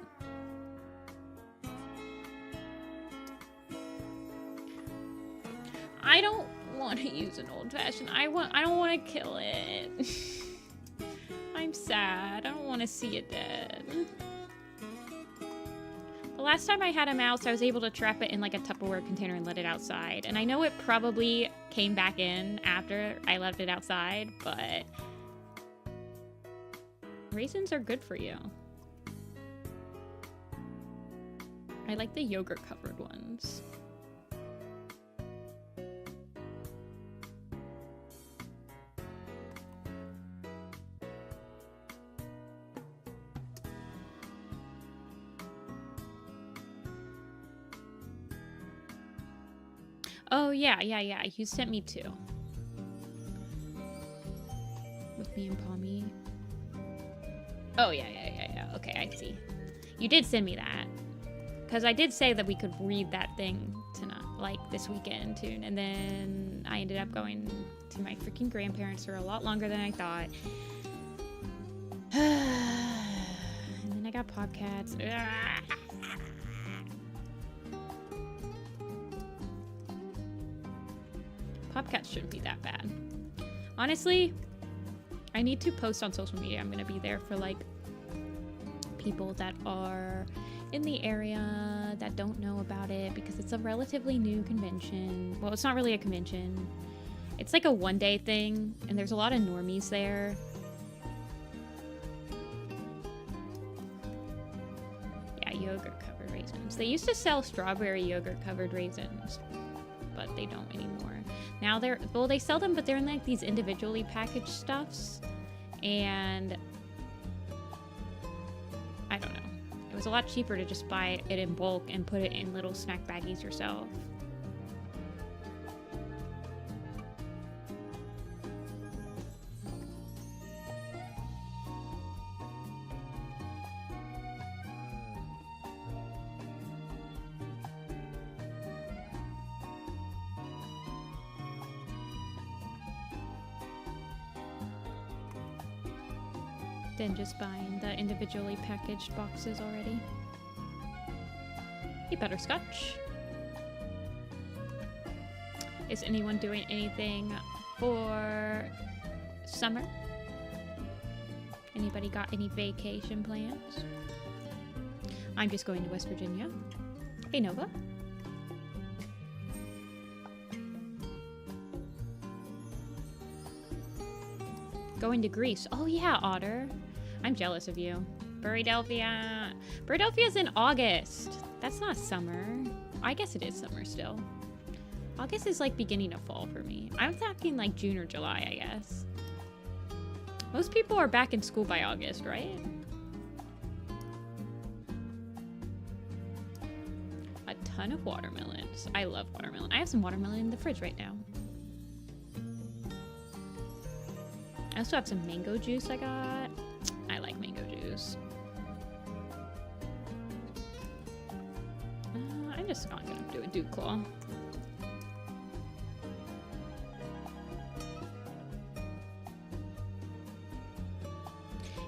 Speaker 1: I don't want to use an old-fashioned. I don't want to kill it. I'm sad. I don't want to see it dead. The last time I had a mouse, I was able to trap it in like a Tupperware container and let it outside. And I know it probably came back in after I left it outside, but raisins are good for you. I like the yogurt covered ones. Oh, yeah. You sent me two. With me and Palmy. Oh, yeah. Okay, I see. You did send me that. Because I did say that we could read that thing tonight, like this weekend, too. And then I ended up going to my freaking grandparents for a lot longer than I thought. And then I got Popcats. Popcats shouldn't be that bad. Honestly, I need to post on social media. I'm going to be there for like people that are in the area that don't know about it because it's a relatively new convention. Well, it's not really a convention. It's like a one-day thing, and there's a lot of normies there. Yeah, yogurt-covered raisins. They used to sell strawberry yogurt-covered raisins, but they don't anymore. Now they sell them, but they're in like these individually packaged stuffs, and I don't know. It was a lot cheaper to just buy it in bulk and put it in little snack baggies yourself. Than just buying the individually packaged boxes already. Hey, Butterscotch. Is anyone doing anything for summer? Anybody got any vacation plans? I'm just going to West Virginia. Hey, Nova. Going to Greece. Oh yeah, Otter. I'm jealous of you. Burrydelphia. Burrydelphia's in August. That's not summer. I guess it is summer still. August is like beginning of fall for me. I'm talking like June or July, I guess. Most people are back in school by August, right? A ton of watermelons. I love watermelon. I have some watermelon in the fridge right now. I also have some mango juice I got. I like mango juice. I'm just not gonna do a Dew Claw.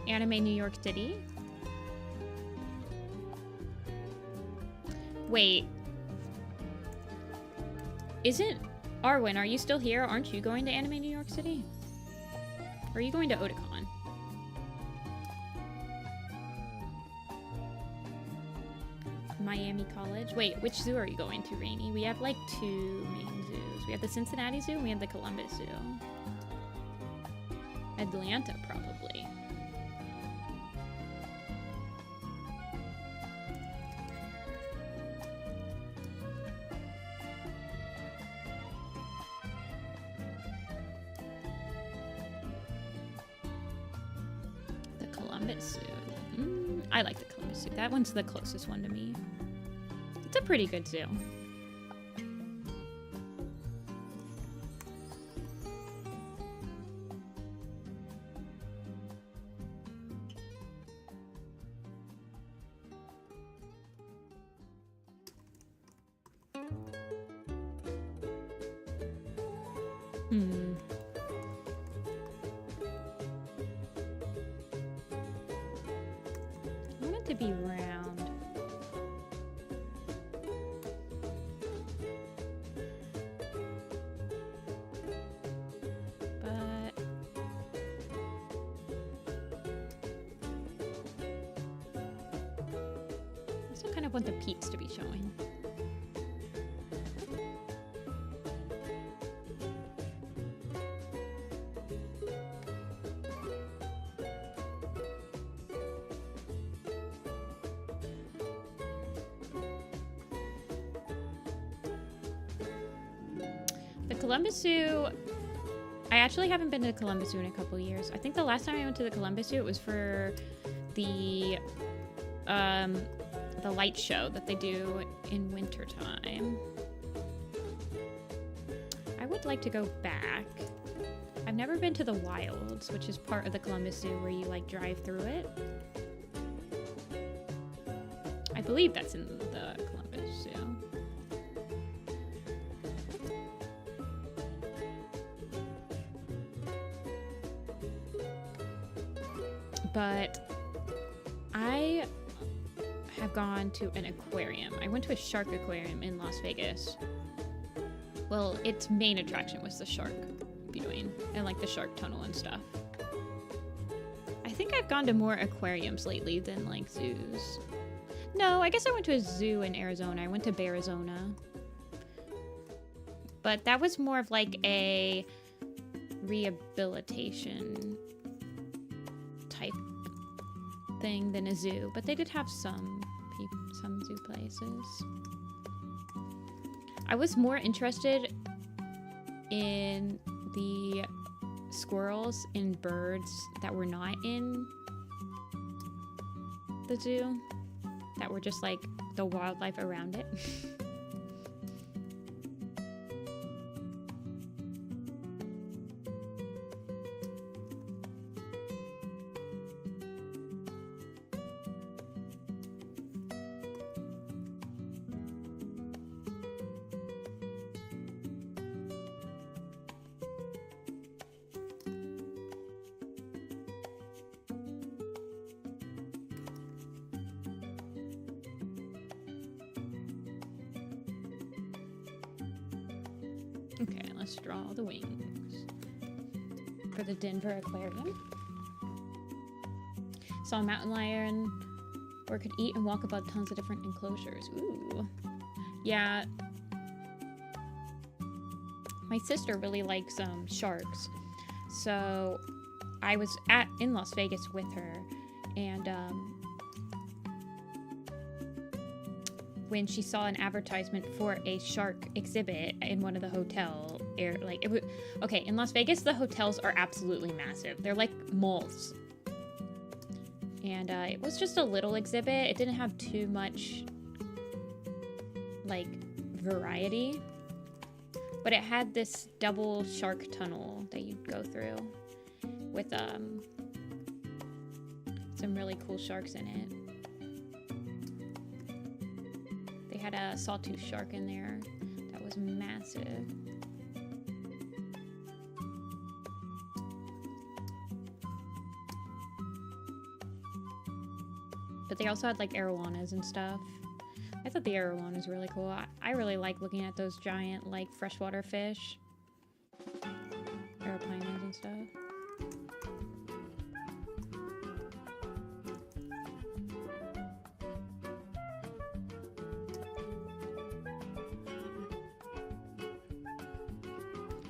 Speaker 1: Anime New York City. Wait. Isn't Arwen, are you still here? Aren't you going to Anime New York City? Or are you going to Otakon? Miami College. Wait, which zoo are you going to, Rainy? We have like two main zoos. We have the Cincinnati Zoo and we have the Columbus Zoo. Atlanta, probably. The Columbus Zoo. I like the Columbus Zoo. That one's the closest one to me. It's a pretty good zoo. I want it to be round. But this kind of want the peeps to be showing. The Columbus Zoo, I actually haven't been to the Columbus Zoo in a couple years. I think the last time I went to the Columbus Zoo, it was for the light show that they do in wintertime. I would like to go back. I've never been to the Wilds, which is part of the Columbus Zoo where you like drive through it. I believe that's in the Columbus Zoo. But I have gone to an aquarium. I went to a shark aquarium in Las Vegas. Well, its main attraction was the shark viewing and like the shark tunnel and stuff. I think I've gone to more aquariums lately than like zoos. No, I guess I went to a zoo in Arizona. I went to Bearizona. But that was more of like a rehabilitation type thing than a zoo, but they did have some zoo places. I was more interested in the squirrels and birds that were not in the zoo, that were just like the wildlife around it. Okay, let's draw the wings for the Denver Aquarium. Saw a mountain lion, or could eat and walk above tons of different enclosures. Ooh. Yeah. My sister really likes sharks. So I was in Las Vegas with her, and when she saw an advertisement for a shark exhibit in one of the hotel okay, in Las Vegas, the hotels are absolutely massive. They're like malls. And it was just a little exhibit. It didn't have too much like variety, but it had this double shark tunnel that you'd go through with some really cool sharks in it. They had a sawtooth shark in there that was massive. But they also had like arowanas and stuff. I thought the arowana was really cool. I really like looking at those giant like freshwater fish. Aeroplanes and stuff.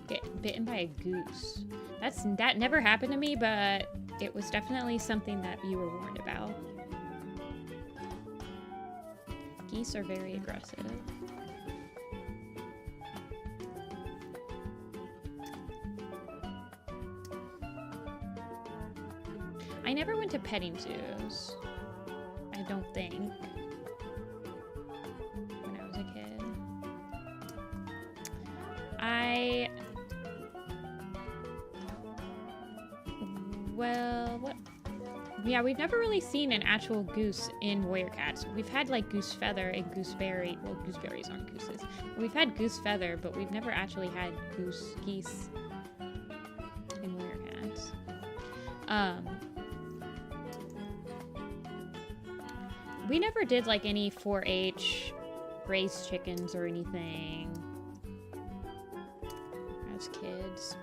Speaker 1: Get bitten by a goose. That never happened to me, but it was definitely something that you were warned about. Geese are very aggressive. I never went to petting zoos. I don't think. When I was a kid. Well, what? Yeah, we've never really seen an actual goose in warrior cats. We've had like goose feather and gooseberry. Well, gooseberries aren't gooses. We've had goose feather, but we've never actually had geese in warrior cats. We never did like any 4-H raised chickens or anything as kids.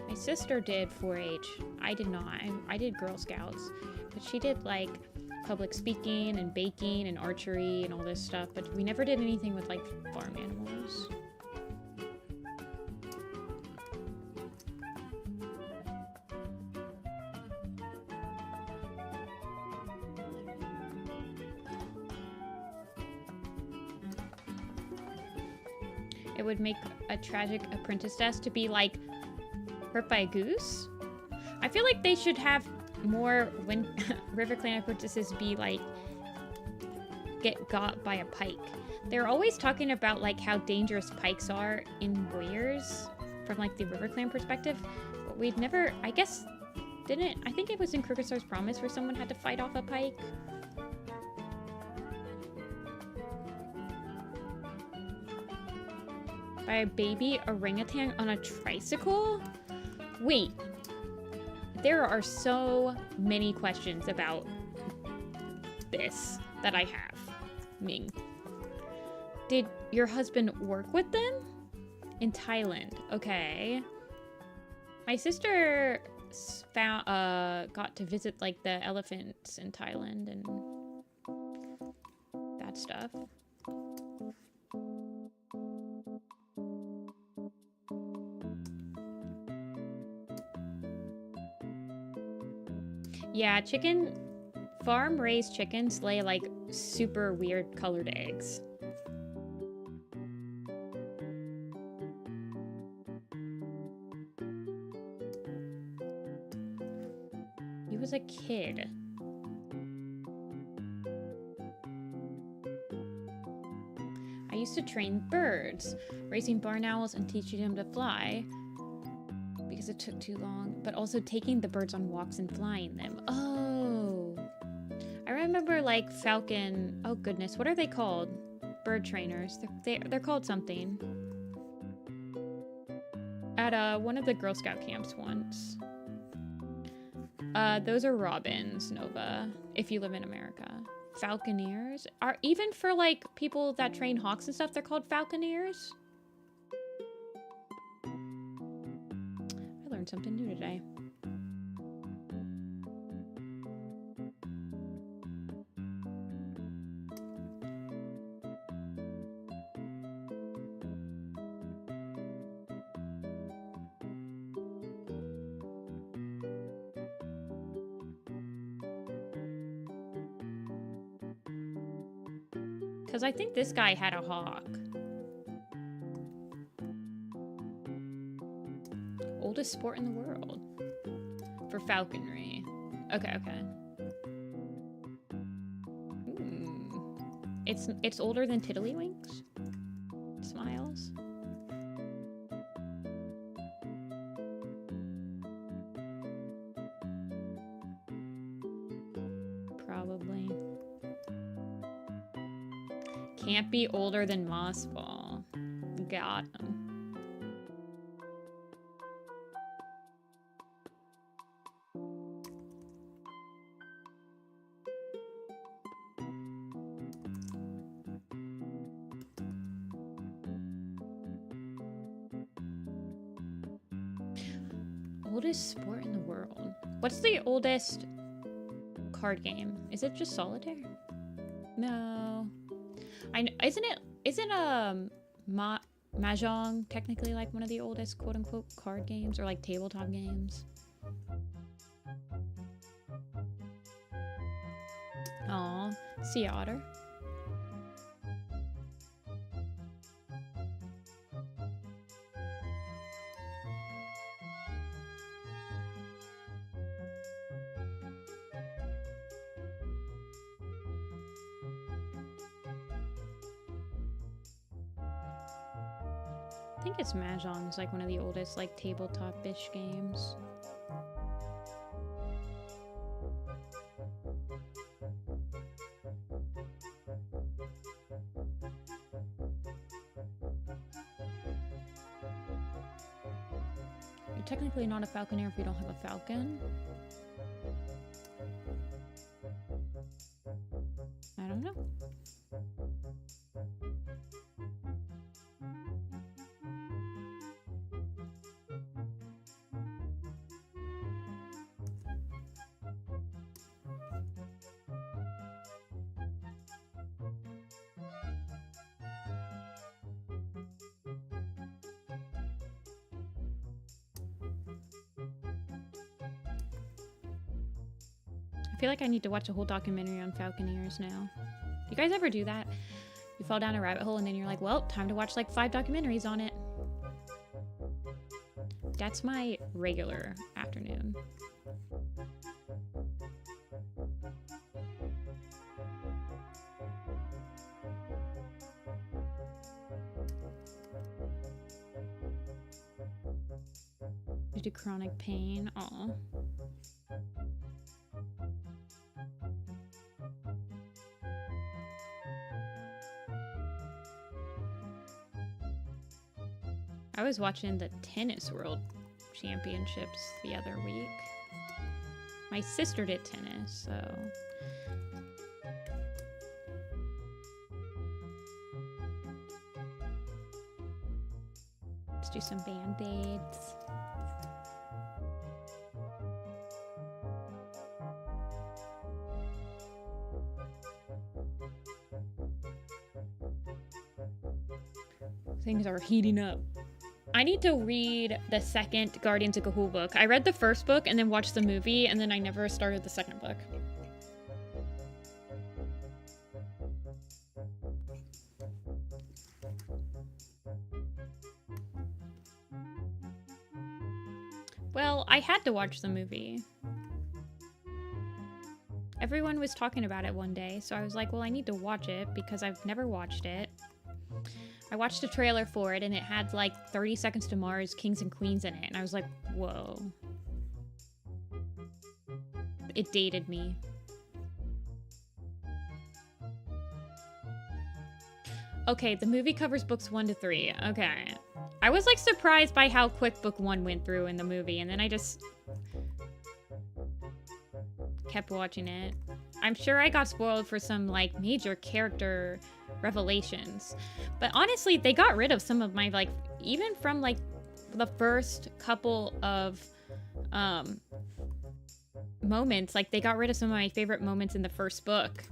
Speaker 1: My sister did 4-H. I did not. I did Girl Scouts, but she did like public speaking and baking and archery and all this stuff, but we never did anything with like farm animals. It would make a tragic apprentice death to be like hurt by a goose. I feel like they should have more when River Clan apprentices be like get got by a pike. They're always talking about like how dangerous pikes are in warriors from like the River Clan perspective, but we've never, I guess, I think it was in Krugersar's Promise where someone had to fight off a pike. By a baby orangutan on a tricycle? Wait. There are so many questions about this that I have. Ming. Did your husband work with them? In Thailand. Okay. My sister got to visit like the elephants in Thailand and that stuff. Yeah, farm-raised chickens lay like super weird colored eggs. He was a kid. I used to train birds, raising barn owls and teaching them to fly. Because it took too long, but also taking the birds on walks and flying them. Oh, I remember like falcon. Oh goodness, what are they called? Bird trainers. They're called something. At one of the Girl Scout camps once. Those are robins, Nova. If you live in America, falconeers are even for like people that train hawks and stuff. They're called falconeers. Something new today. Because I think this guy had a hawk. Oldest sport in the world for falconry. Okay. It's older than Tiddlywinks. Smiles. Probably. Can't be older than Mossball. Got him. Oldest sport in the world. What's the oldest card game? Is it just solitaire? No. Isn't Mahjong technically like one of the oldest quote unquote card games or like tabletop games? Aw, sea otter. I think it's Mahjong is like one of the oldest like tabletop-ish games. You're technically not a falconer if you don't have a falcon. I don't know. I feel like I need to watch a whole documentary on Falconeers now. You guys ever do that? You fall down a rabbit hole and then you're like, well, time to watch like 5 documentaries on it. That's my regular afternoon. Due to chronic pain. Aw. I was watching the Tennis World Championships the other week. My sister did tennis, so... Let's do some Band-Aids. Things are heating up. I need to read the second Guardians of Ga'Hoole book. I read the first book and then watched the movie, and then I never started the second book. Well, I had to watch the movie. Everyone was talking about it one day, so I was like, well, I need to watch it because I've never watched it. I watched a trailer for it and it had like 30 Seconds to Mars, Kings and Queens in it. And I was like, whoa. It dated me. Okay, the movie covers books 1 to 3. Okay. I was like surprised by how quick book 1 went through in the movie. And then I just kept watching it. I'm sure I got spoiled for some like major character revelations, but honestly they got rid of some of my like, even from like the first couple of moments, like they got rid of some of my favorite moments in the first book.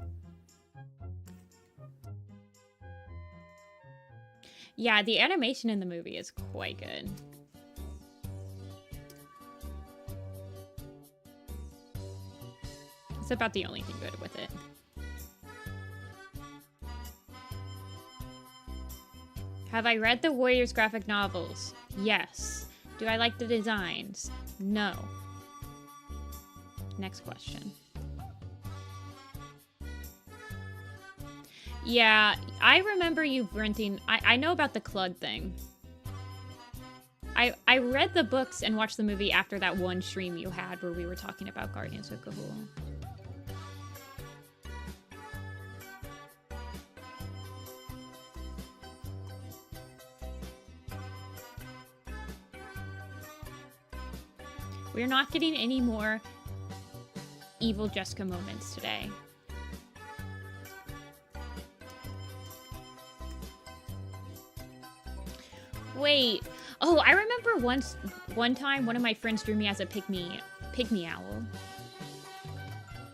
Speaker 1: Yeah, the animation in the movie is quite good. It's about the only thing good with it. Have I read the Warriors graphic novels? Yes. Do I like the designs? No. Next question. Yeah, I remember you renting... I know about the Clud thing. I read the books and watched the movie after that one stream you had where we were talking about Guardians of Ga'Hoole. We're not getting any more evil Jessica moments today. Wait. Oh, I remember one time one of my friends drew me as a pygmy owl.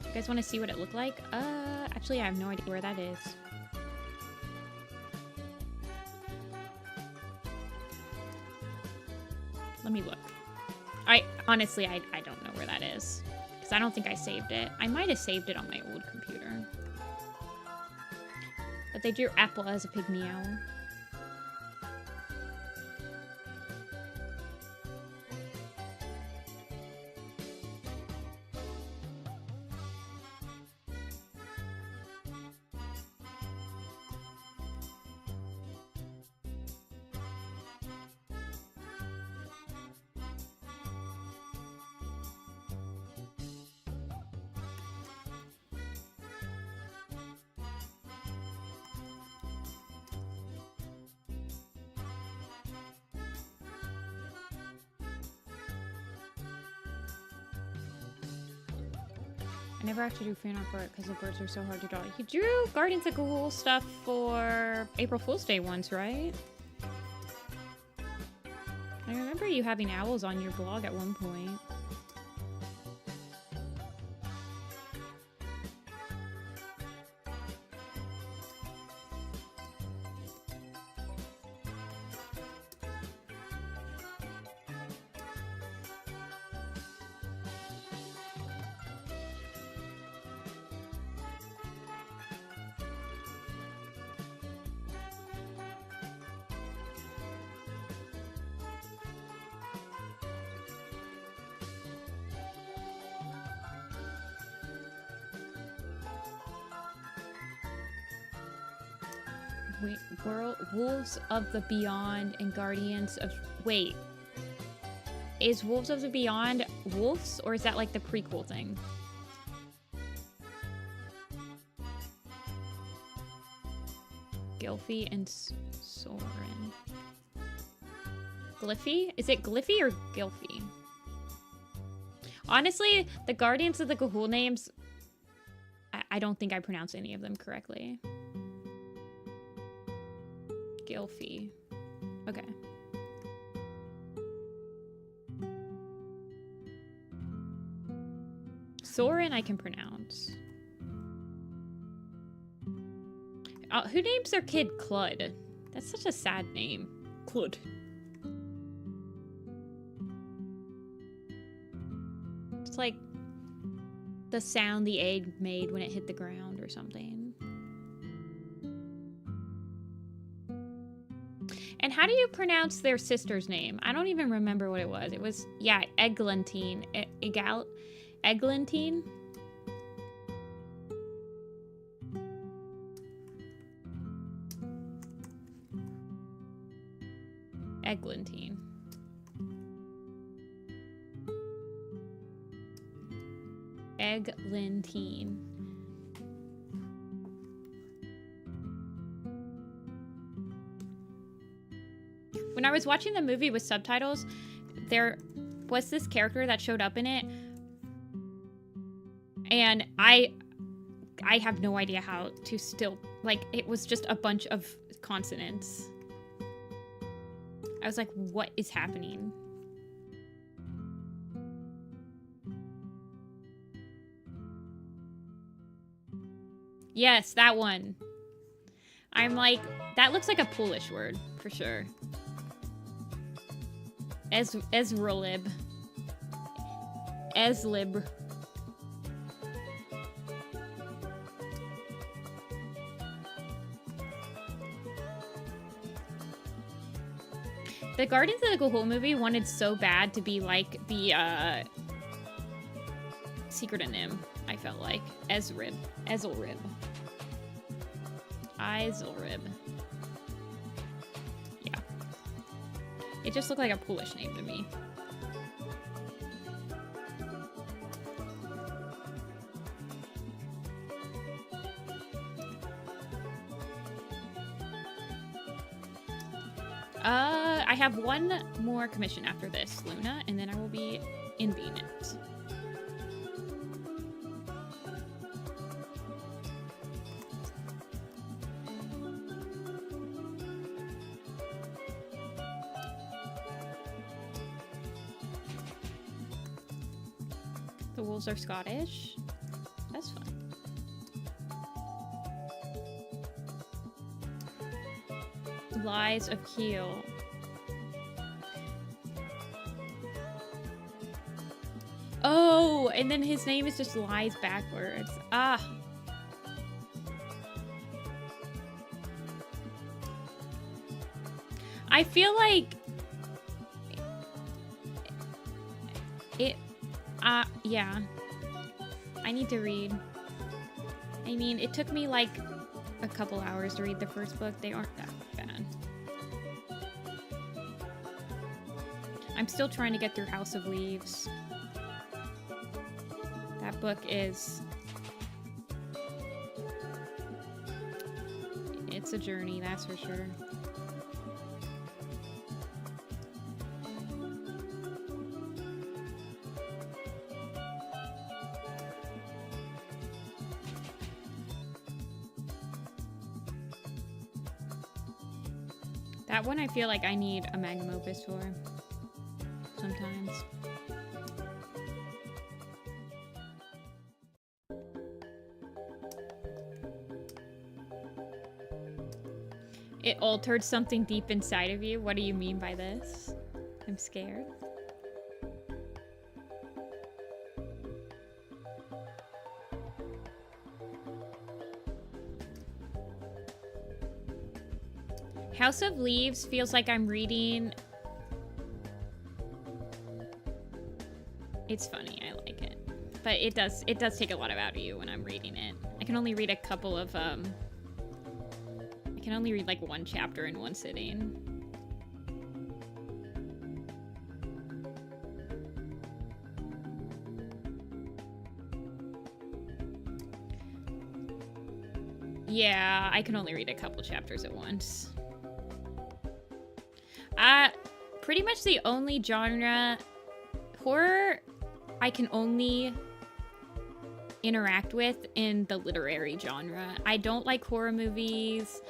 Speaker 1: You guys want to see what it looked like? Actually, I have no idea where that is. Let me look. Honestly, I don't know where that is. Because I don't think I saved it. I might have saved it on my old computer. But they drew Apple as a pygmy owl. I never have to do fan art for it because the birds are so hard to draw. You drew Guardians of Ga'Hoole stuff for April Fool's Day once, right? I remember you having owls on your blog at one point. Wait, Wolves of the Beyond and Guardians of... Wait. Is Wolves of the Beyond wolves, or is that like the prequel thing? Gylfi and Soren. Glyphy? Is it Glyphy or Gylfi? Honestly, the Guardians of the Ga'Hoole names, I don't think I pronounced any of them correctly. Gylfi. Okay. Soren I can pronounce. Who names their kid Clud? That's such a sad name. Clud. It's like the sound the egg made when it hit the ground or something. And how do you pronounce their sister's name? I don't even remember what it was. It was, yeah, Eglantine. Eglantine? Eglantine. Eglantine. When I was watching the movie with subtitles, there was this character that showed up in it, and I have no idea how to still, like, it was just a bunch of consonants. I was like, what is happening? Yes, that one. I'm like, that looks like a Polish word, for sure. Ezrolib. Ezlib. The Guardians of the Ga'Hoole movie wanted so bad to be like the Secret of Nim, I felt like. Ezelrib. Ezelrib. Yeah. It just looked like a Polish name to me. I have one more commission after this, Luna, and then I will be in Venus. The wolves are Scottish. That's fun. Lies of Keel. Oh, and then his name is just Lies backwards. Ah. I feel like it, yeah. I need to read. I mean, it took me like a couple hours to read the first book. They aren't that bad. I'm still trying to get through House of Leaves. That book is... it's a journey, that's for sure. That one I feel like I need a magnum opus for sometimes. It altered something deep inside of you? What do you mean by this? I'm scared. House of Leaves feels like I'm reading... It's funny, I like it. But it does take a lot out of you when I'm reading it. I can only read a couple of, I can only read like one chapter in one sitting. Yeah, I can only read a couple chapters at once. Pretty much the only genre horror I can only interact with in the literary genre. I don't like horror movies.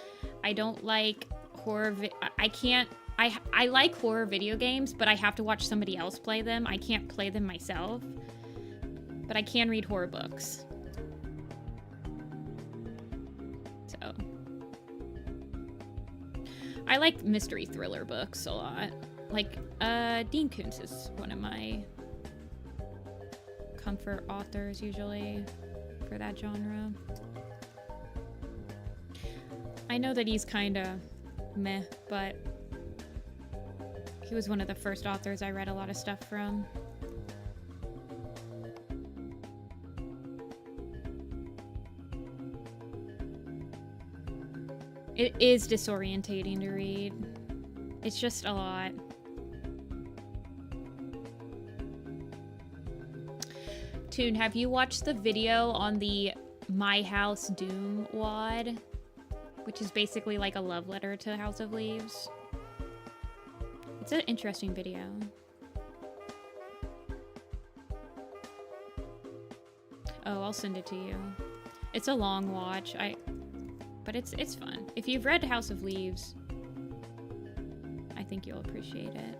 Speaker 1: I don't like horror. I like horror video games, but I have to watch somebody else play them. I can't play them myself. But I can read horror books. So I like mystery thriller books a lot. Like Dean Koontz is one of my comfort authors usually for that genre. I know that he's kind of meh, but he was one of the first authors I read a lot of stuff from. It is disorientating to read. It's just a lot. Toon, have you watched the video on the My House Doom WOD? Which is basically like a love letter to House of Leaves. It's an interesting video. Oh, I'll send it to you. It's a long watch. But it's fun. If you've read House of Leaves, I think you'll appreciate it.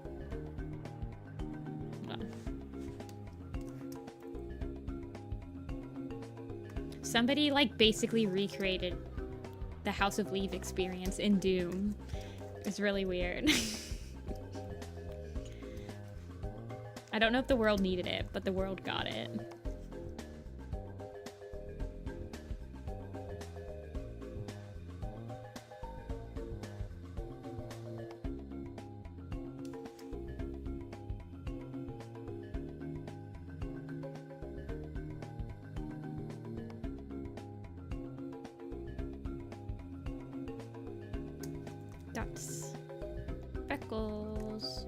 Speaker 1: Hold on. Somebody like basically recreated the House of Leaves experience in Doom. It's really weird. I don't know if the world needed it, but the world got it. Dots. Speckles.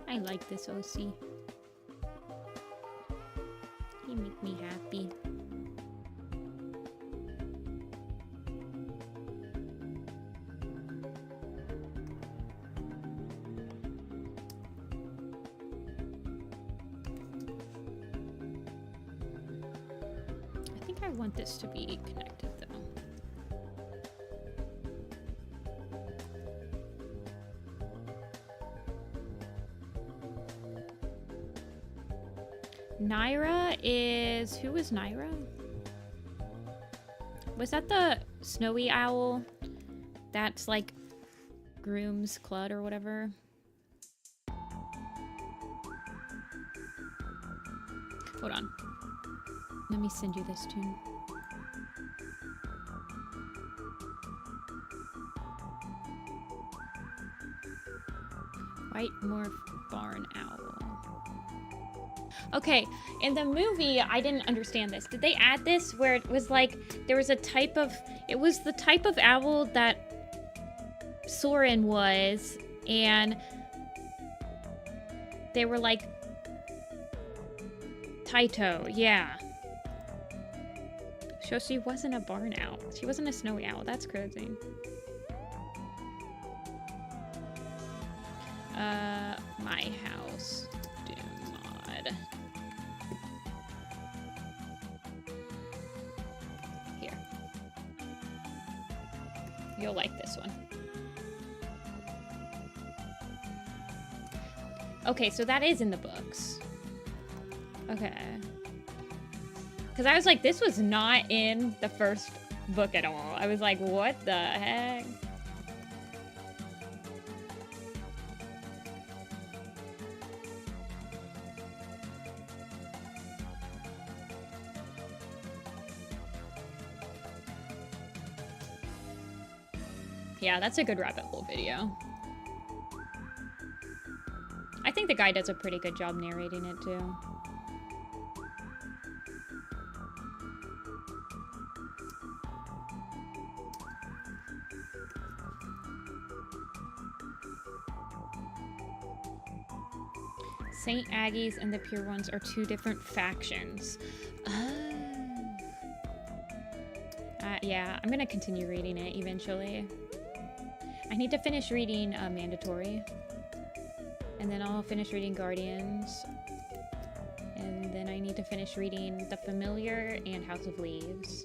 Speaker 1: I like this OC. He make me happy. I want this to be connected though. Naira is... Who was Naira? Was that the snowy owl? That's like Groom's Clud or whatever. Hold on. Let me send you this tune. White Morph Barn Owl. Okay, in the movie, I didn't understand this. Did they add this where it was like, there was a type of, it was the type of owl that Soren was, and they were like, Taito, yeah. So she wasn't a barn owl. She wasn't a snowy owl. That's crazy. My House Doom mod. Here. You'll like this one. Okay, so that is in the books. Okay. Because I was like, this was not in the first book at all. I was like, what the heck? Yeah, that's a good rabbit hole video. I think the guy does a pretty good job narrating it too. Saint Aggies and the Pure Ones are two different factions. Oh. Yeah, I'm gonna continue reading it eventually. I need to finish reading Mandatory. And then I'll finish reading Guardians. And then I need to finish reading The Familiar and House of Leaves.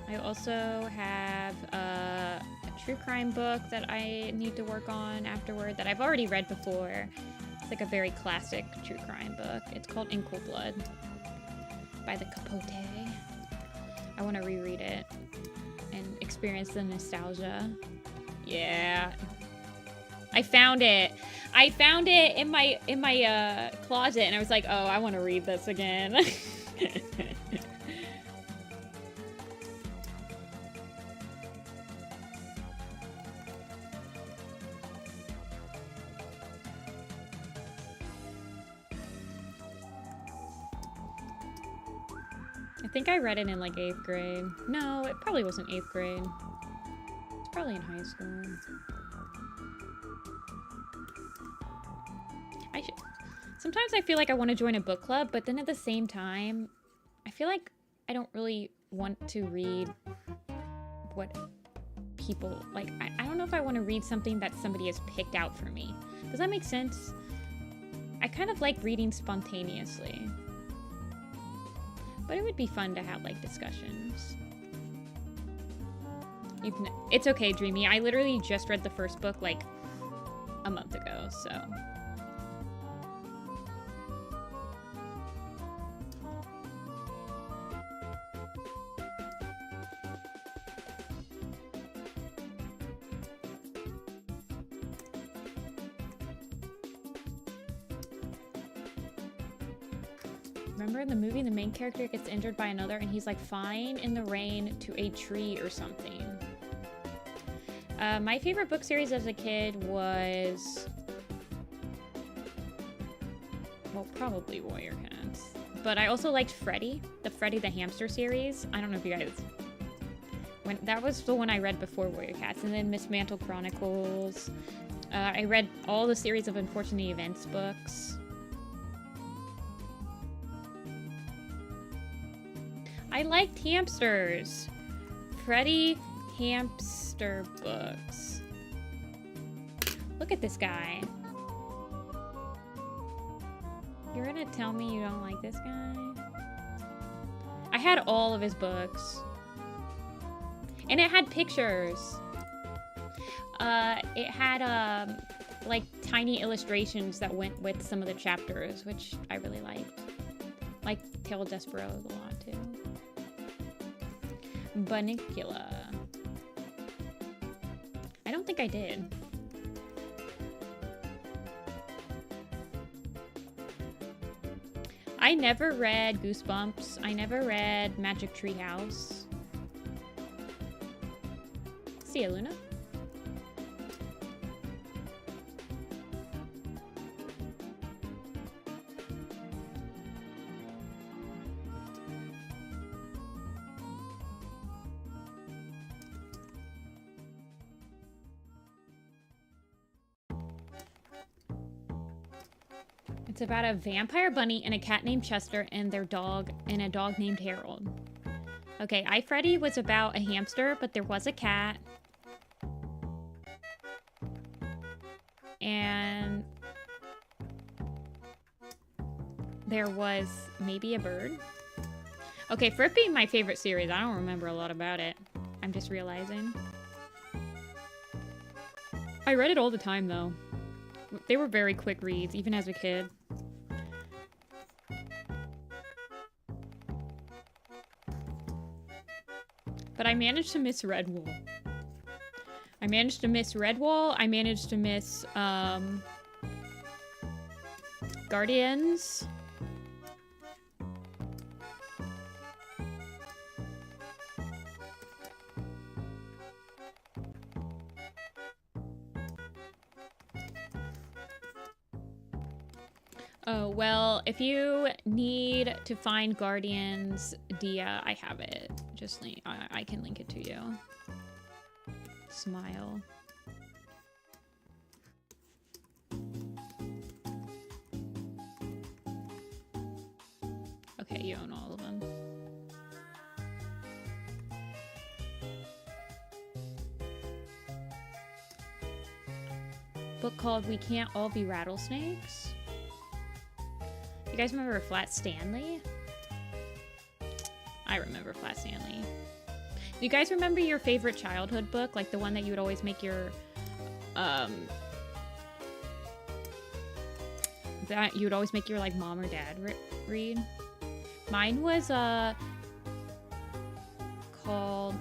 Speaker 1: I also have a true crime book that I need to work on afterward that I've already read before. It's like a very classic true crime book. It's called In Cold Blood by the Capote. I want to reread it and experience the nostalgia. Yeah. I found it. I found it in my closet and I was like, oh, I want to read this again. I think I read it in like 8th grade. No, it probably wasn't 8th grade. It's probably in high school. Sometimes I feel like I want to join a book club, but then at the same time, I feel like I don't really want to read what people like. I don't know if I want to read something that somebody has picked out for me. Does that make sense? I kind of like reading spontaneously. But it would be fun to have, like, discussions. It's okay, Dreamy. I literally just read the first book, like, a month ago, so... Remember in the movie, the main character gets injured by another and he's like flying in the rain to a tree or something. My favorite book series as a kid was... well, probably Warrior Cats. But I also liked Freddy, the Freddy the Hamster series. I don't know if you guys... that was the one I read before Warrior Cats. And then Miss Mantle Chronicles. I read all the series of Unfortunate Events books. I liked hamsters. Freddy hamster books. Look at this guy. You're gonna tell me you don't like this guy? I had all of his books. And it had pictures. It had, like, tiny illustrations that went with some of the chapters, which I really liked. Like Tale of Despereaux a lot, too. Bunnicula. I don't think I did. I never read Goosebumps. I never read Magic Tree House. See ya, Luna. It's about a vampire bunny and a cat named Chester and their dog and a dog named Harold. Okay, I Freddy was about a hamster, but there was a cat. And there was maybe a bird. Okay, for it being my favorite series, I don't remember a lot about it. I'm just realizing. I read it all the time, though. They were very quick reads, even as a kid. But I managed to miss Redwall. I managed to miss Redwall. I managed to miss, Guardians. Oh, well, if you need to find Guardians, Dia, I have it. Just I can link it to you. Smile. Okay, you own all of them. Book called We Can't All Be Rattlesnakes. You guys remember Flat Stanley? I remember Flat Stanley. Do you guys remember your favorite childhood book? Like the one that you would always make your, that you would always make your like mom or dad read? Mine was, called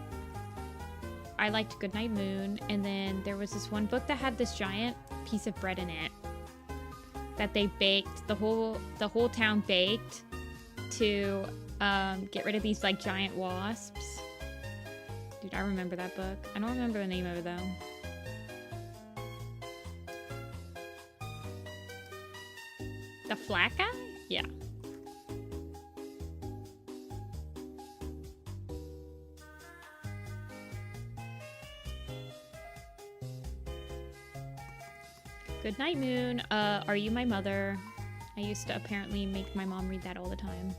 Speaker 1: I Liked Goodnight Moon, and then there was this one book that had this giant piece of bread in it that they baked, the whole town baked to get rid of these like giant wasps. Dude, I remember that book. I don't remember the name of it though. The flat guy? Yeah. Goodnight Moon, Are You My Mother? I used to apparently make my mom read that all the time.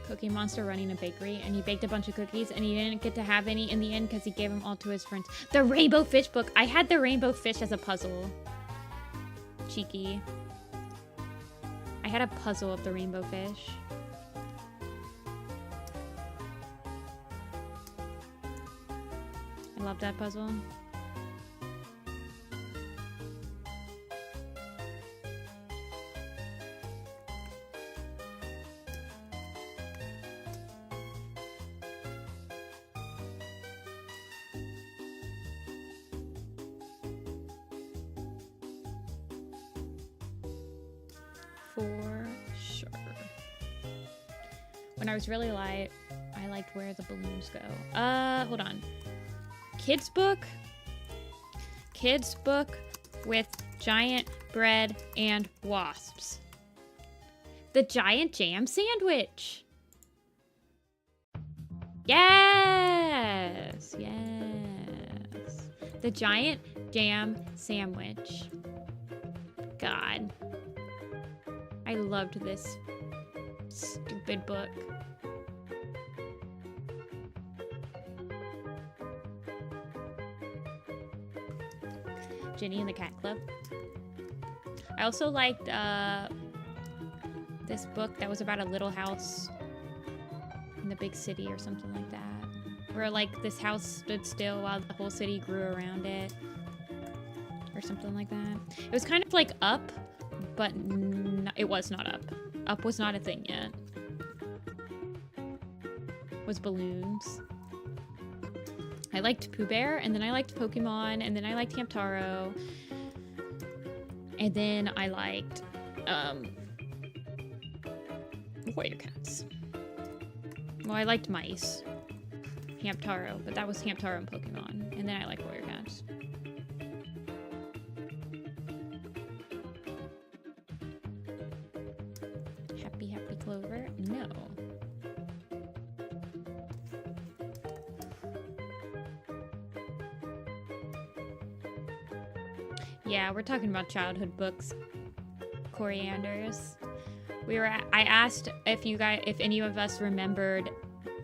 Speaker 1: Cookie Monster running a bakery, and he baked a bunch of cookies, and he didn't get to have any in the end because he gave them all to his friends. The Rainbow Fish book! I had the Rainbow Fish as a puzzle. Cheeky. I had a puzzle of the Rainbow Fish. I love that puzzle. For sure. When I was really light, I liked Where the Balloons Go. Hold on. Kids book with giant bread and wasps. The Giant Jam Sandwich. Yes, yes. The Giant Jam Sandwich. God, I loved this stupid book. Ginny and the Cat Club. I also liked this book that was about a little house in the big city or something like that. Where like this house stood still while the whole city grew around it. Or something like that. It was kind of like Up, but it was not Up. Up was not a thing yet. It was balloons. I liked Pooh Bear, and then I liked Pokemon, and then I liked Hamtaro. And then I liked, Warrior Cats. Well, I liked Mice. Hamtaro, but that was Hamtaro and Pokemon. And then I liked Warrior Cats. Happy Happy Clover? No. Yeah, we're talking about childhood books. Corianders. I asked if any of us remembered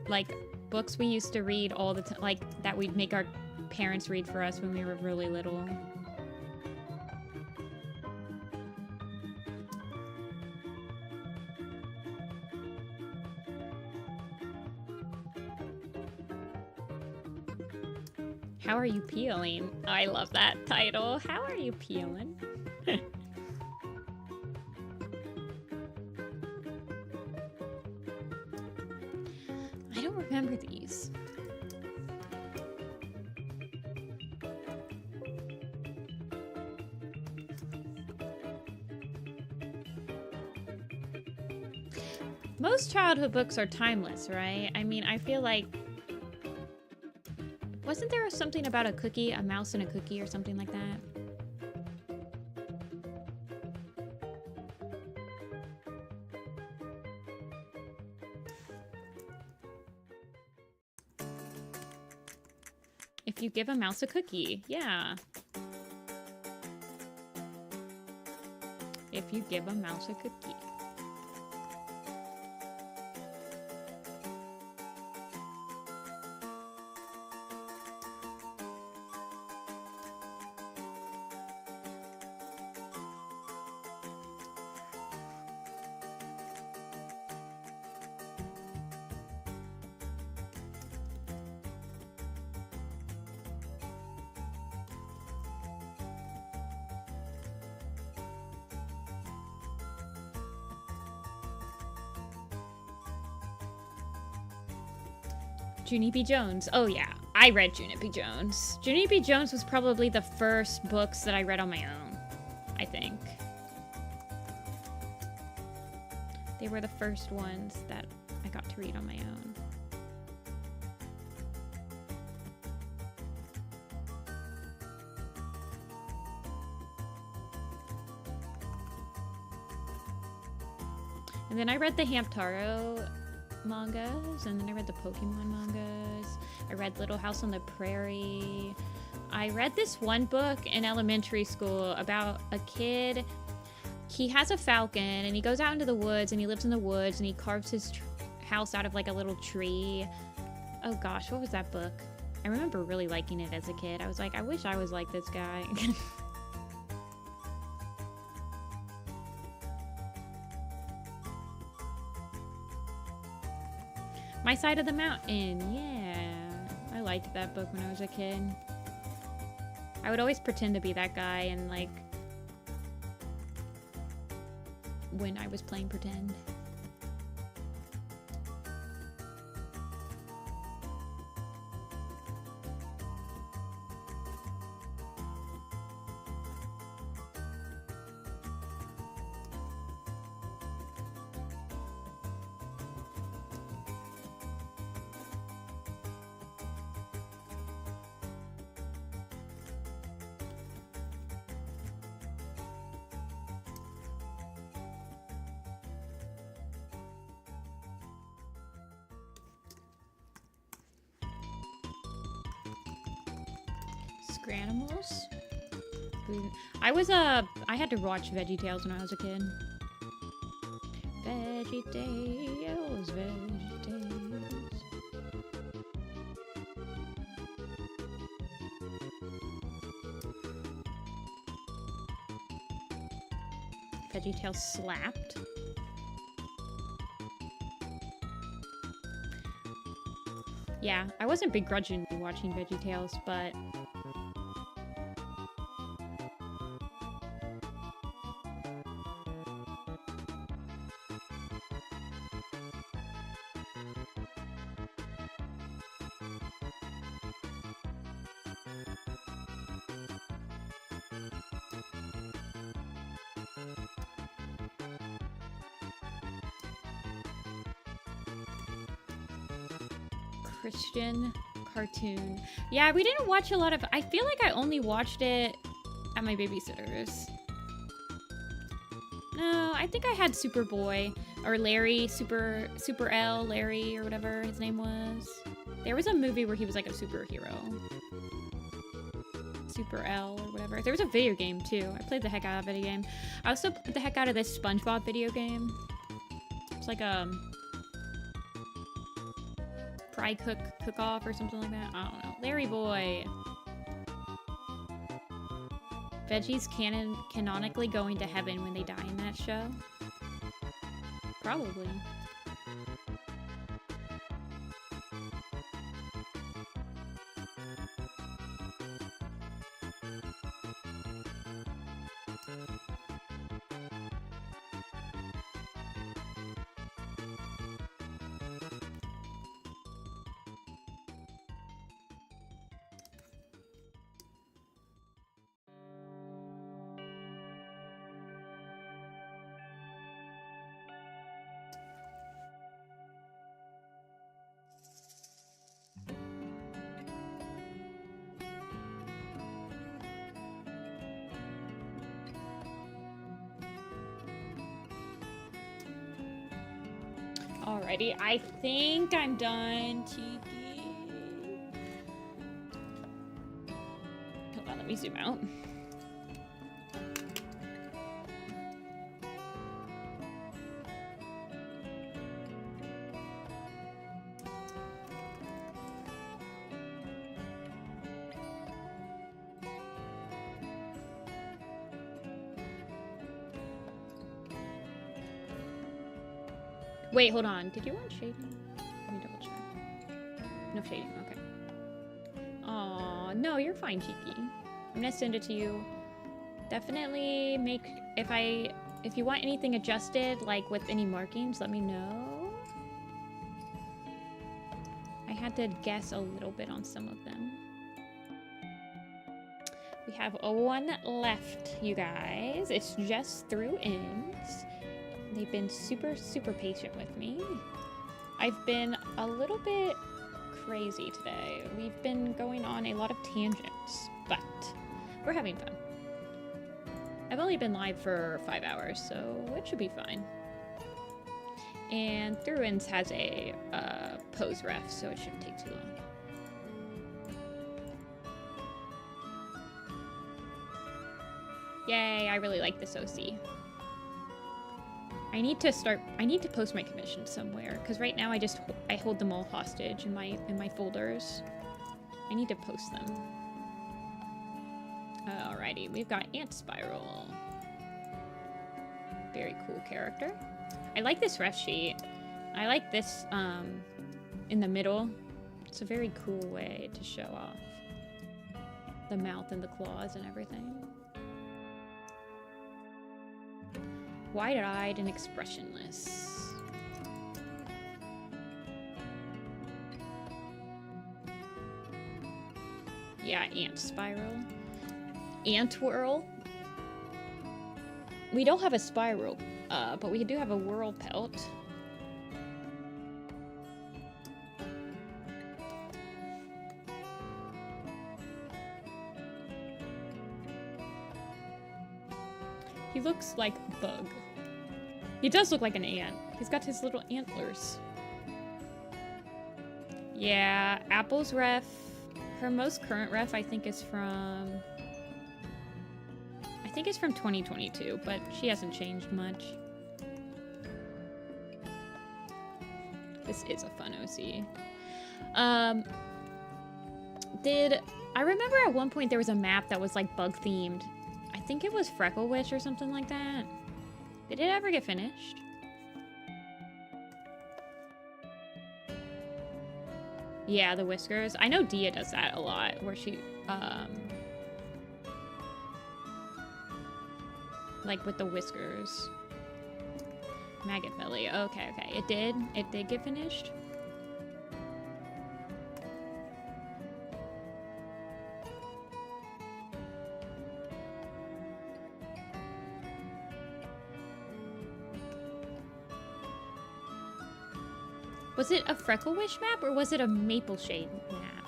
Speaker 1: like books we used to read all the time, like that we'd make our parents read for us when we were really little. How are you peeling? I love that title. How are you peeling? I don't remember these. Most childhood books are timeless, right? I mean, I feel like Wasn't there something about a cookie, a mouse and a cookie or something like that? If you give a mouse a cookie, yeah. If you give a mouse a cookie. Junie Jones. Oh yeah, I read Junie Jones. Junie Jones was probably the first books that I read on my own, I think. They were the first ones that I got to read on my own. And then I read the Hamtaro mangas, and then I read the Pokemon mangas. I read Little House on the Prairie. I read this one book in elementary school about a kid. He has a falcon, and he goes out into the woods, and he lives in the woods, and he carves his house out of like a little tree. Oh gosh, what was that book? I remember really liking it as a kid. I was like, I wish I was like this guy. My Side of the Mountain, yeah. I liked that book when I was a kid. I would always pretend to be that guy, and like, when I was playing pretend. Scranimals? I had to watch VeggieTales when I was a kid. VeggieTales, VeggieTales. VeggieTales slapped. Yeah, I wasn't begrudgingly watching VeggieTales, but Christian cartoon. Yeah, we didn't watch a lot of... I feel like I only watched it at my babysitter's. No, I think I had Superboy or Larry, Super L, Larry or whatever his name was. There was a movie where he was like a superhero. Super L or whatever. There was a video game too. I played the heck out of a video game. I also played the heck out of this SpongeBob video game. It's like a fry cook-off or something like that. I don't know. Larry Boy. Veggie's canonically going to heaven when they die in that show? Probably. Alrighty, I think I'm done, Cheeky. Hold on, let me zoom out. Wait, hold on. Did you want shading? Let me double check. No shading, okay. Aw, no, you're fine, Cheeky. I'm gonna send it to you. Definitely make, if you want anything adjusted, like with any markings, let me know. I had to guess a little bit on some of them. We have one left, you guys. It's just through ends. They've been super, super patient with me. I've been a little bit crazy today. We've been going on a lot of tangents, but we're having fun. I've only been live for 5 hours, so it should be fine. And Thruins has a pose ref, so it shouldn't take too long. Yay, I really like this OC. I need to post my commissions somewhere, because right now I hold them all hostage in my folders. I need to post them. Alrighty, we've got Ant Spiral. Very cool character. I like this ref sheet. I like this in the middle. It's a very cool way to show off the mouth and the claws and everything. Wide-eyed and expressionless. Yeah, Ant Spiral. Ant Whirl. We don't have a Spiral, but we do have a Whirl Pelt. He looks like Bug. He does look like an ant. He's got his little antlers. Yeah, Apple's ref. Her most current ref, I think, is from... I think it's from 2022, but she hasn't changed much. This is a fun OC. I remember at one point there was a map that was like bug themed. I think it was Freckle Witch or something like that. Did it ever get finished? Yeah, the whiskers. I know Dia does that a lot, where she, like with the whiskers. Maggot Belly. Okay, okay. It did get finished. Was it a Freckle Wish map or was it a Maple Shade map?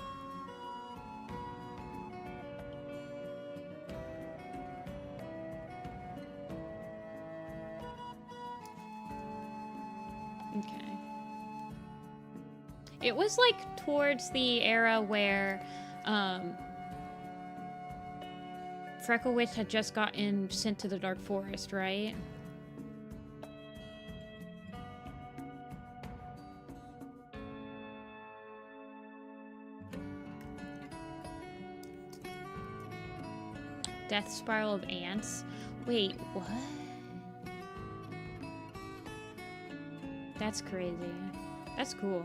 Speaker 1: Okay. It was like towards the era where Freckle Witch had just gotten sent to the Dark Forest, right? Death Spiral of Ants. Wait, what? That's crazy. That's cool.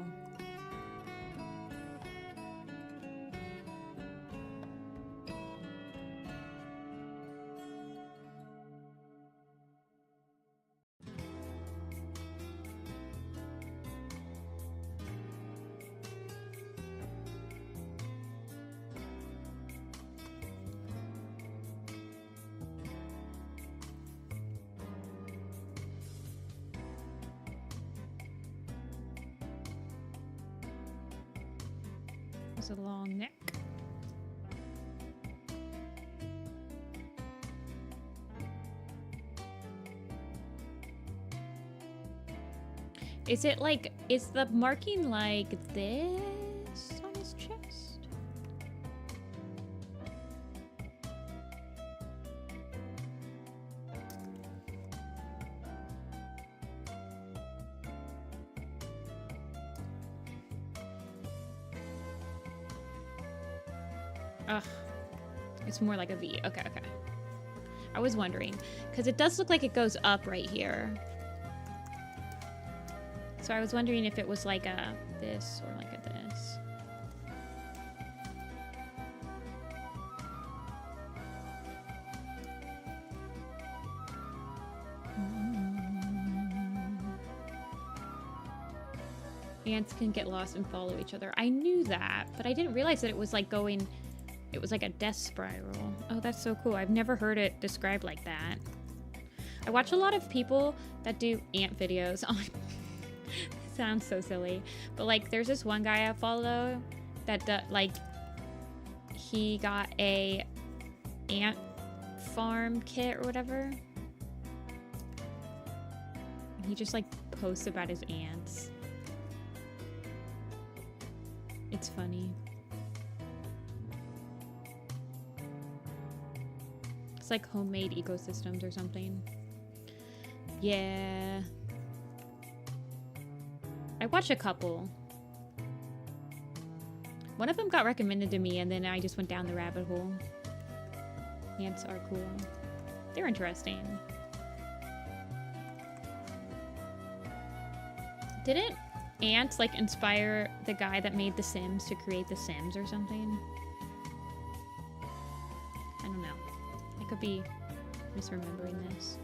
Speaker 1: A long neck. Is it like, is the marking like this on his chest? Ugh. It's more like a V. Okay, okay. I was wondering, because it does look like it goes up right here. So I was wondering if it was like a this or like a this. Ants can get lost and follow each other. I knew that, but I didn't realize that it was like going, it was like a death spiral. Oh, that's so cool. I've never heard it described like that. I watch a lot of people that do ant videos on sounds so silly, but like there's this one guy I follow that like he got a ant farm kit or whatever. And he just like posts about his ants. It's funny. It's like homemade ecosystems or something. Yeah. I watched a couple. One of them got recommended to me and then I just went down the rabbit hole. Ants are cool. They're interesting. Didn't ants like inspire the guy that made The Sims to create The Sims or something? I don't know. I could be misremembering this.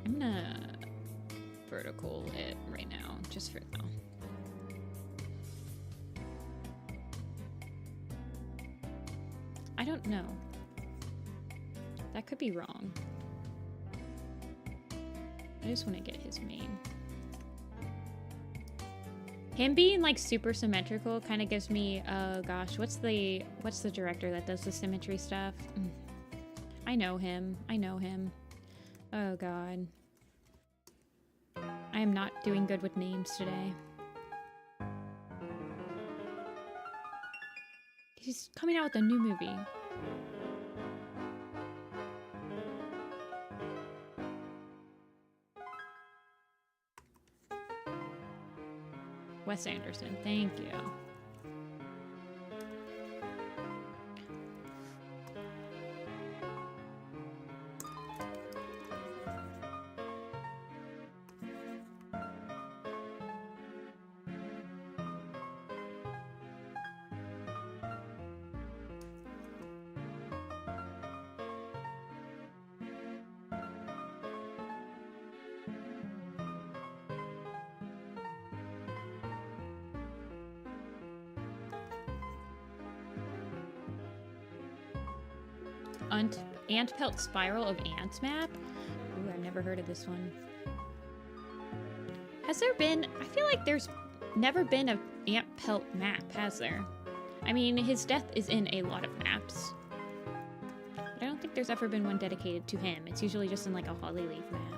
Speaker 1: I'm gonna vertical it right now, just for now. I don't know. That could be wrong. I just want to get his main. Him being like super symmetrical kind of gives me, oh gosh, what's the director that does the symmetry stuff? I know him. I know him. Oh god. I am not doing good with names today. He's coming out with a new movie. Wes Anderson, thank you. Ant Pelt Spiral of Ants map? Ooh, I've never heard of this one. Has there been... I feel like there's never been a Ant Pelt map, has there? I mean, his death is in a lot of maps. But I don't think there's ever been one dedicated to him. It's usually just in like a Hollyleaf map.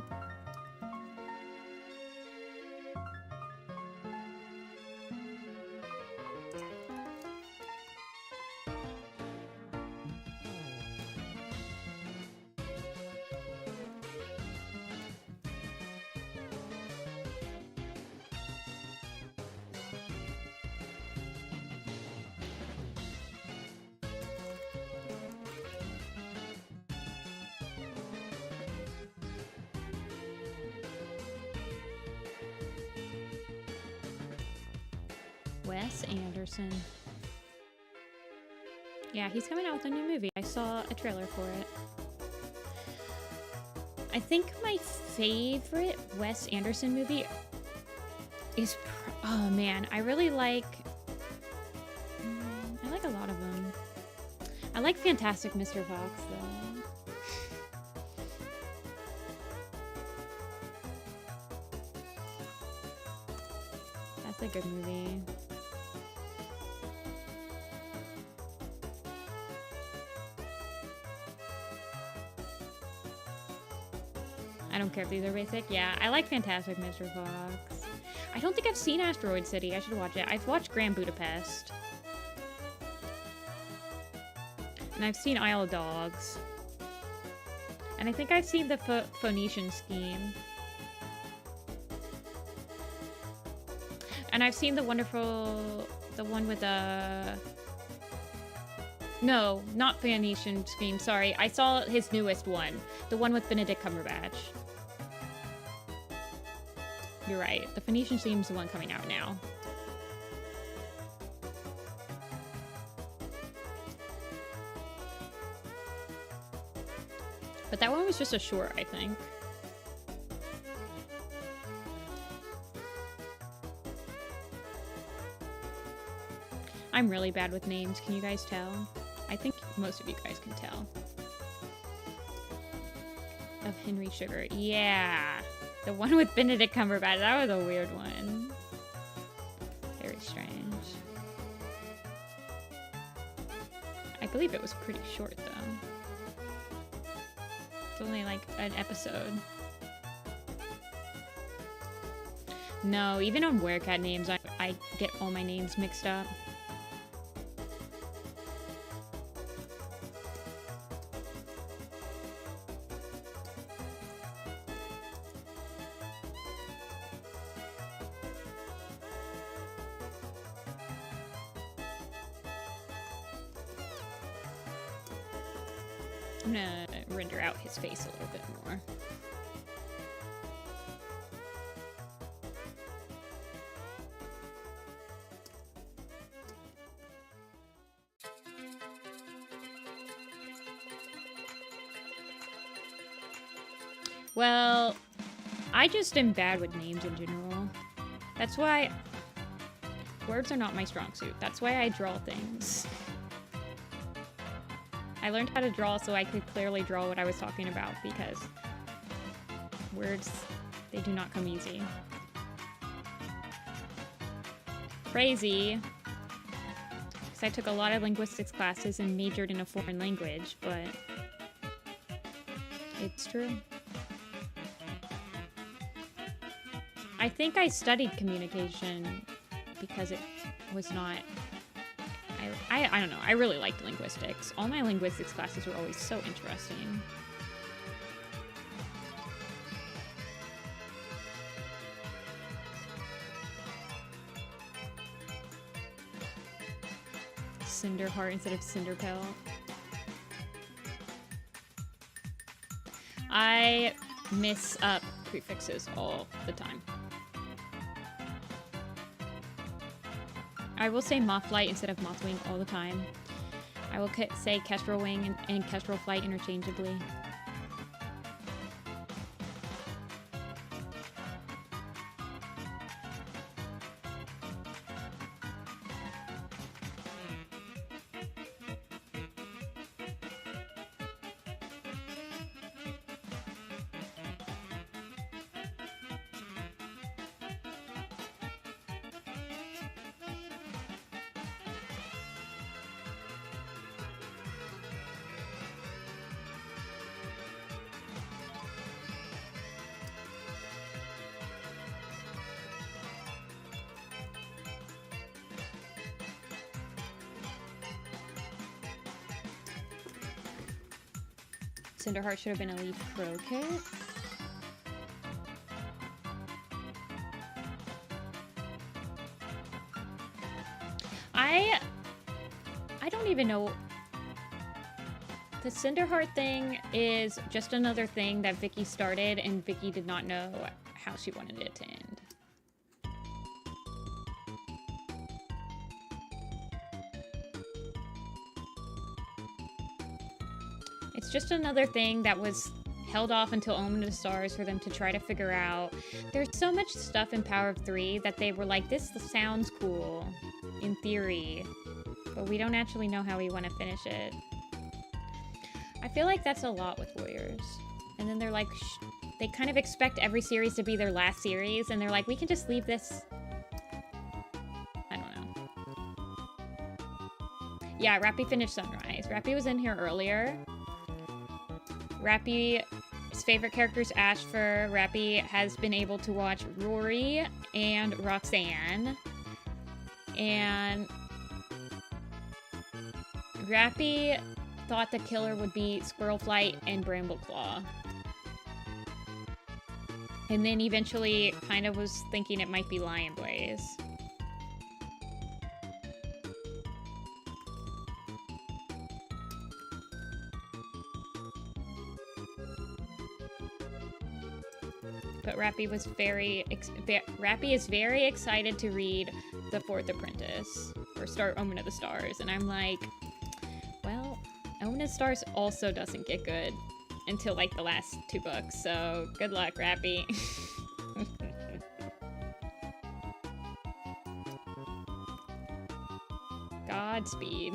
Speaker 1: Wes Anderson. Yeah, he's coming out with a new movie. I saw a trailer for it. I think my favorite Wes Anderson movie is... oh man, I really like... I like a lot of them. I like Fantastic Mr. Fox though. That's a good movie. I don't care if these are basic. Yeah, I like Fantastic Mr. Fox. I don't think I've seen Asteroid City. I should watch it. I've watched Grand Budapest. And I've seen Isle of Dogs. And I think I've seen the Phoenician Scheme. And I've seen the one with no, not Phoenician Scheme, sorry. I saw his newest one. The one with Benedict Cumberbatch. You're right. The Phoenician Scheme's the one coming out now. But that one was just a short, I think. I'm really bad with names. Can you guys tell? I think most of you guys can tell. Of Henry Sugar. Yeah. The one with Benedict Cumberbatch. That was a weird one. Very strange. I believe it was pretty short, though. It's only like an episode. No, even on Werecat names, I get all my names mixed up. I'm gonna render out his face a little bit more. Well, I just am bad with names in general. That's why words are not my strong suit. That's why I draw things. I learned how to draw so I could clearly draw what I was talking about, because words, they do not come easy. Crazy. Because I took a lot of linguistics classes and majored in a foreign language, but it's true. I think I studied communication because it was not... I don't know. I really liked linguistics. All my linguistics classes were always so interesting. Cinderheart instead of Cinderpelt. I miss up prefixes all the time. I will say Mothlight instead of Mothwing all the time. I will say Kestrel Wing and Kestrel Flight interchangeably. Cinderheart should have been a Leaf Croquet. I don't even know. The Cinderheart thing is just another thing that Vicky started, and Vicky did not know how she wanted it to end. It's just another thing that was held off until Omen of the Stars for them to try to figure out. There's so much stuff in Power of Three that they were like, this sounds cool in theory, but we don't actually know how we want to finish it. I feel like that's a lot with Warriors. And then they're like, they kind of expect every series to be their last series, and they're like, we can just leave this. I don't know. Yeah, Rappy finished Sunrise. Rappy was in here earlier. Rappy His favorite characters, Ashfur. Rappy has been able to watch Rory and Roxanne. And Rappy thought the killer would be Squirrelflight and Brambleclaw. And then eventually kind of was thinking it might be Lionblaze. But Rappy was Rappy is very excited to read The Fourth Apprentice or start Omen of the Stars, and I'm like, well, Omen of the Stars also doesn't get good until like the last 2 books, so good luck, Rappy. Godspeed.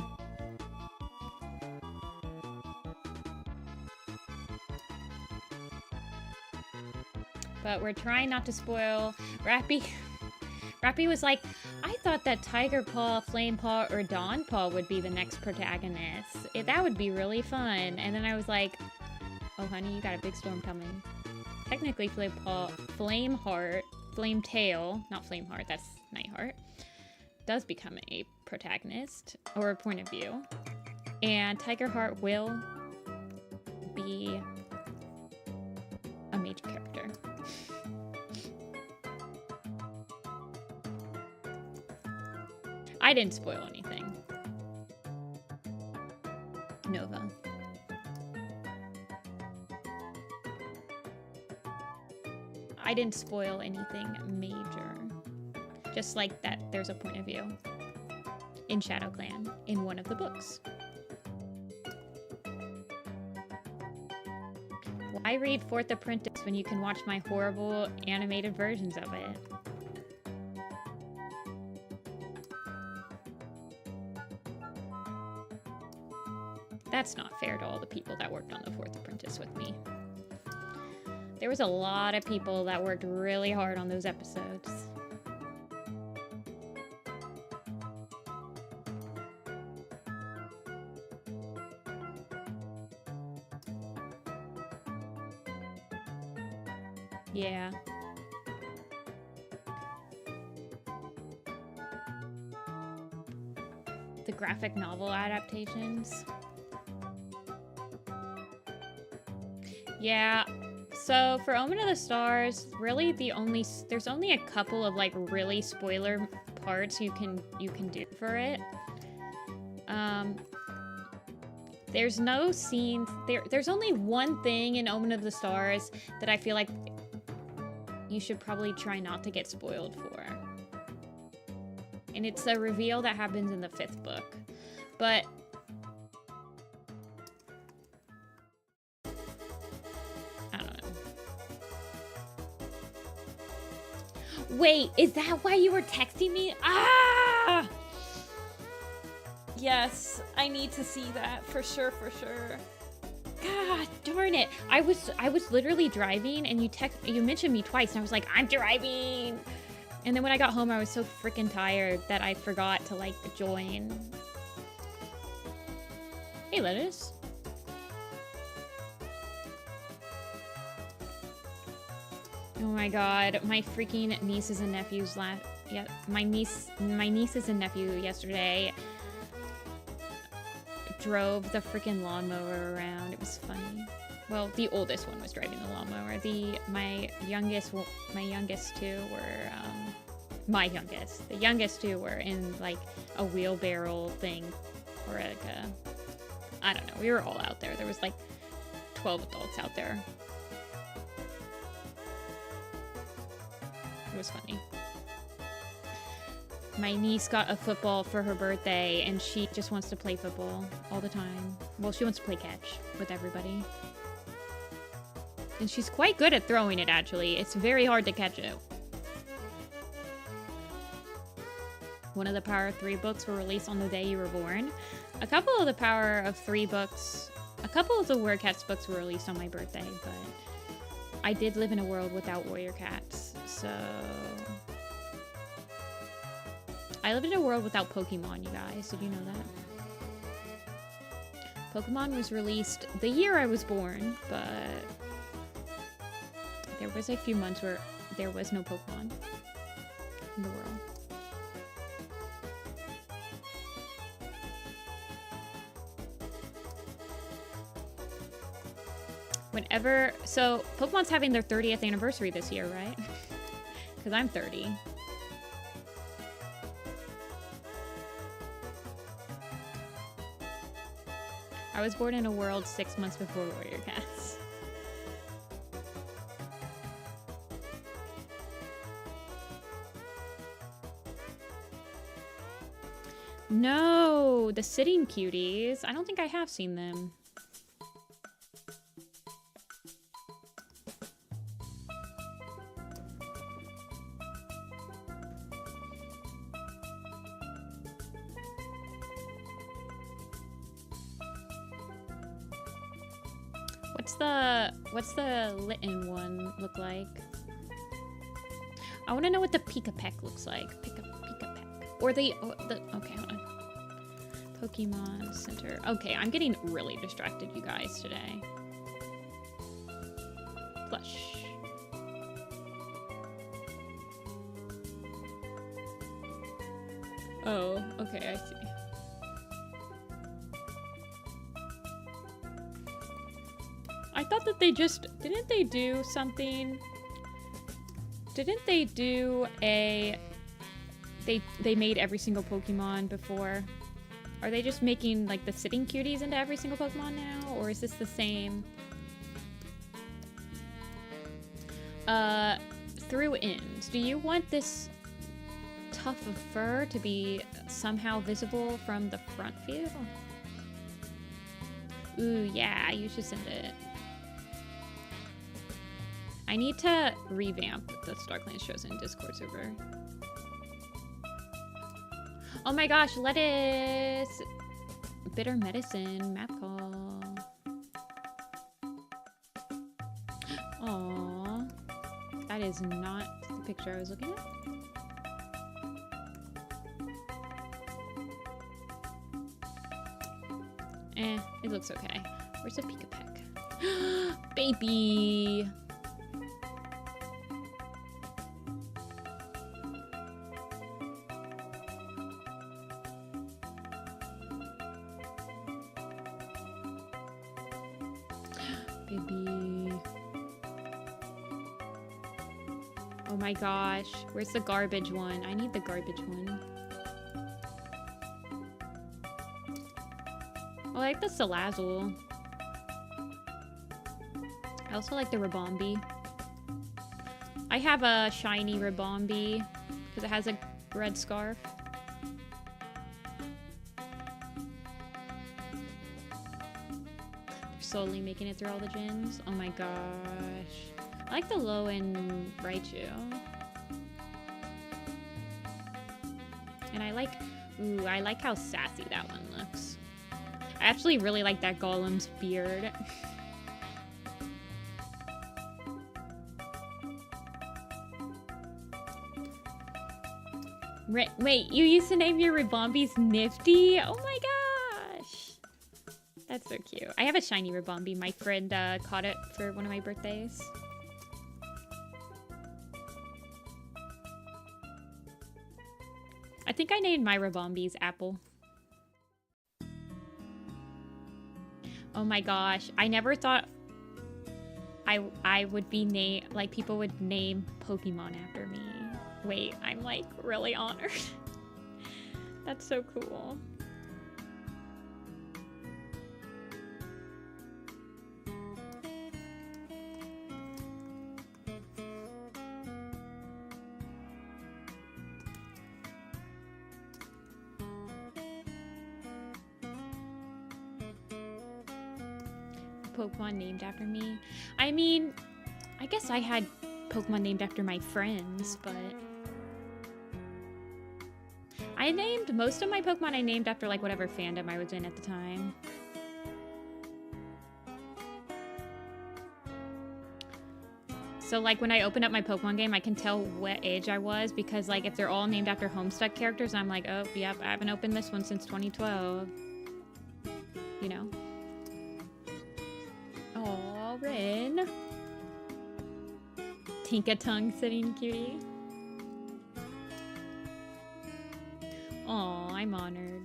Speaker 1: But we're trying not to spoil. Rappy was like, I thought that Tiger Paw, Flame Paw, or Dawn Paw would be the next protagonist. That would be really fun. And then I was like, oh honey, you got a big storm coming. Technically Flameheart, Flametail, not Flameheart, that's Nightheart, does become a protagonist, or a point of view. And Tigerheart will be a major character. I didn't spoil anything. Nova. I didn't spoil anything major. Just like that there's a point of view in Shadow Clan in one of the books. Why read Fourth Apprentice when you can watch my horrible animated versions of it? That's not fair to all the people that worked on The Fourth Apprentice with me. There was a lot of people that worked really hard on those episodes. Yeah. The graphic novel adaptations. Yeah, so for Omen of the Stars, really there's only a couple of like really spoiler parts you can do for it. There's no scenes there's only one thing in Omen of the Stars that I feel like you should probably try not to get spoiled for. And it's a reveal that happens in the 5th book. But wait, is that why you were texting me? Ah! Yes, I need to see that for sure, for sure. God darn it. I was literally driving and you mentioned me twice and I was like, I'm driving. And then when I got home, I was so freaking tired that I forgot to like join. Hey, Lettuce. Oh my god, my freaking nieces and nephews my nieces and nephew yesterday drove the freaking lawnmower around. It was funny. Well, the oldest one was driving the lawnmower. The youngest two were in like a wheelbarrow thing, or like I don't know. We were all out there. There was like 12 adults out there. It was funny. My niece got a football for her birthday and she just wants to play football all the time. Well, she wants to play catch with everybody. And she's quite good at throwing it, actually. It's very hard to catch it. One of the Power of 3 books were released on the day you were born. A couple of the Power of 3 books, a couple of the Warrior Cats books were released on my birthday, but I did live in a world without Warrior Cats, so... I lived in a world without Pokemon, you guys. Did you know that? Pokemon was released the year I was born, but There was a few months where there was no Pokemon in the world. Whenever, so Pokemon's having their 30th anniversary this year, right? Because I'm 30. I was born in a world 6 months before Warrior Cats. No, the sitting cuties. I don't think I have seen them. What's the Litten one look like? I want to know what the Pika-Peck looks like. Pika-Peck. Or the okay, hold on. Pokemon Center. Okay, I'm getting really distracted, you guys, today. Flush. Oh, okay, I see. I thought that they just, didn't they do something? Didn't they do a, they made every single Pokemon before? Are they just making like the sitting cuties into every single Pokemon now? Or is this the same? Through ends. Do you want this tuft of fur to be somehow visible from the front view? Ooh, yeah, you should send it. I need to revamp the Starclan shows in Discord server. Oh my gosh, lettuce! Bitter medicine, map call. Aww. That is not the picture I was looking at. It looks okay. Where's the Pika-Peck? Baby! Baby. Oh my gosh. Where's the garbage one? I need the garbage one. I like the Salazzle. I also like the Ribombee. I have a shiny Ribombee because it has a red scarf. Slowly making it through all the gyms. Oh my gosh. I like the low and Raichu. And I like, ooh, I like how sassy that one looks. I actually really like that Golem's beard. Wait, you used to name your Ribombees Nifty? Oh my gosh. That's so cute. I have a shiny Ribombee. My friend caught it for one of my birthdays. I think I named my Ribombees Apple. Oh my gosh. I never thought I would be like people would name Pokemon after me. Wait, I'm like really honored. That's so cool. Pokemon named after me. I mean, I guess I had Pokemon named after my friends, but I named most of my Pokemon I named after like whatever fandom I was in at the time. So like when I open up my Pokemon game, I can tell what age I was because like if they're all named after Homestuck characters, I'm like, oh, yep, I haven't opened this one since 2012. You know? Rin. Tinka-tongue sitting cutie. Aw, I'm honored.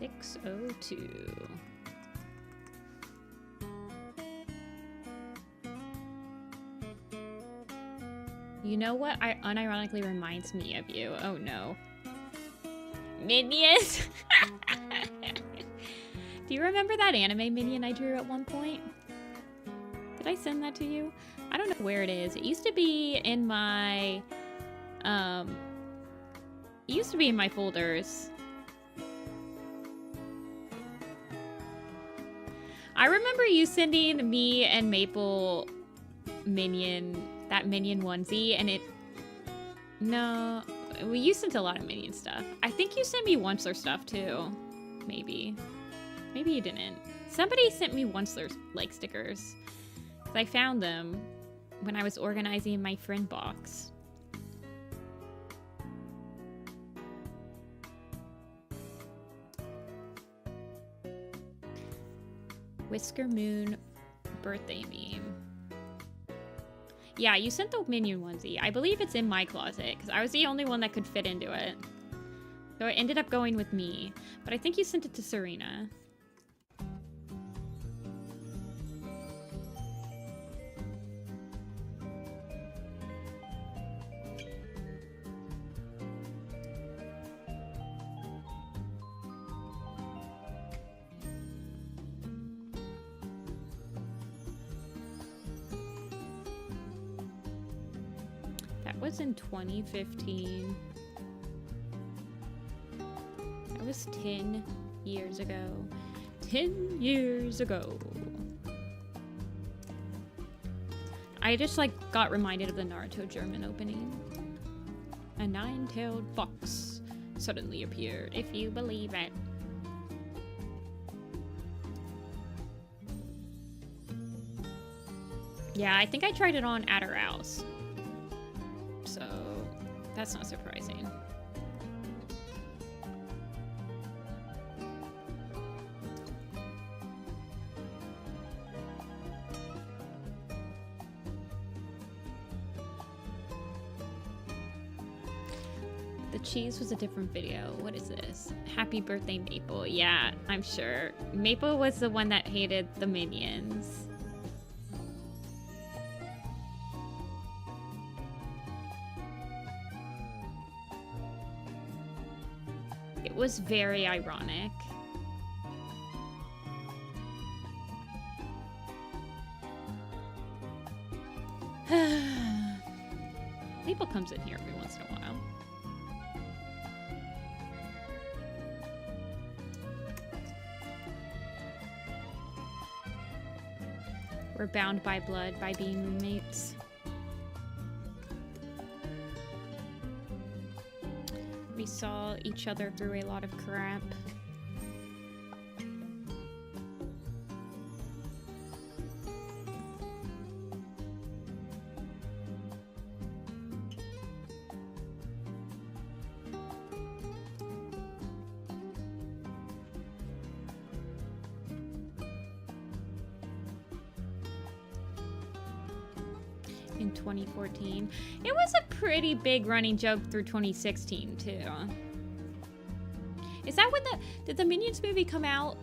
Speaker 1: $6.02. You know what unironically reminds me of you? Oh no. Minions! Do you remember that anime minion I drew at one point? Did I send that to you? I don't know where it is. It used to be in my folders. I remember you sending me and Maple that minion onesie, and you sent a lot of minion stuff. I think you sent me Onceler stuff too. Maybe you didn't. Somebody sent me Onceler like stickers. 'Cause I found them when I was organizing my friend box. Whisker Moon birthday meme. Yeah, you sent the minion onesie. I believe it's in my closet because I was the only one that could fit into it. So it ended up going with me. But I think you sent it to Serena. Was in 2015. That was 10 years ago. 10 years ago. I just like got reminded of the Naruto German opening. A nine-tailed fox suddenly appeared, if you believe it. Yeah, I think I tried it on at her house. So, that's not surprising. The cheese was a different video. What is this? Happy birthday, Maple. Yeah, I'm sure. Maple was the one that hated the minions. It was very ironic. Maple comes in here every once in a while. We're bound by blood by being roommates. We saw each other through a lot of crap. In 2014. It was a pretty big running joke through 2016 too. Is that when did the Minions movie come out?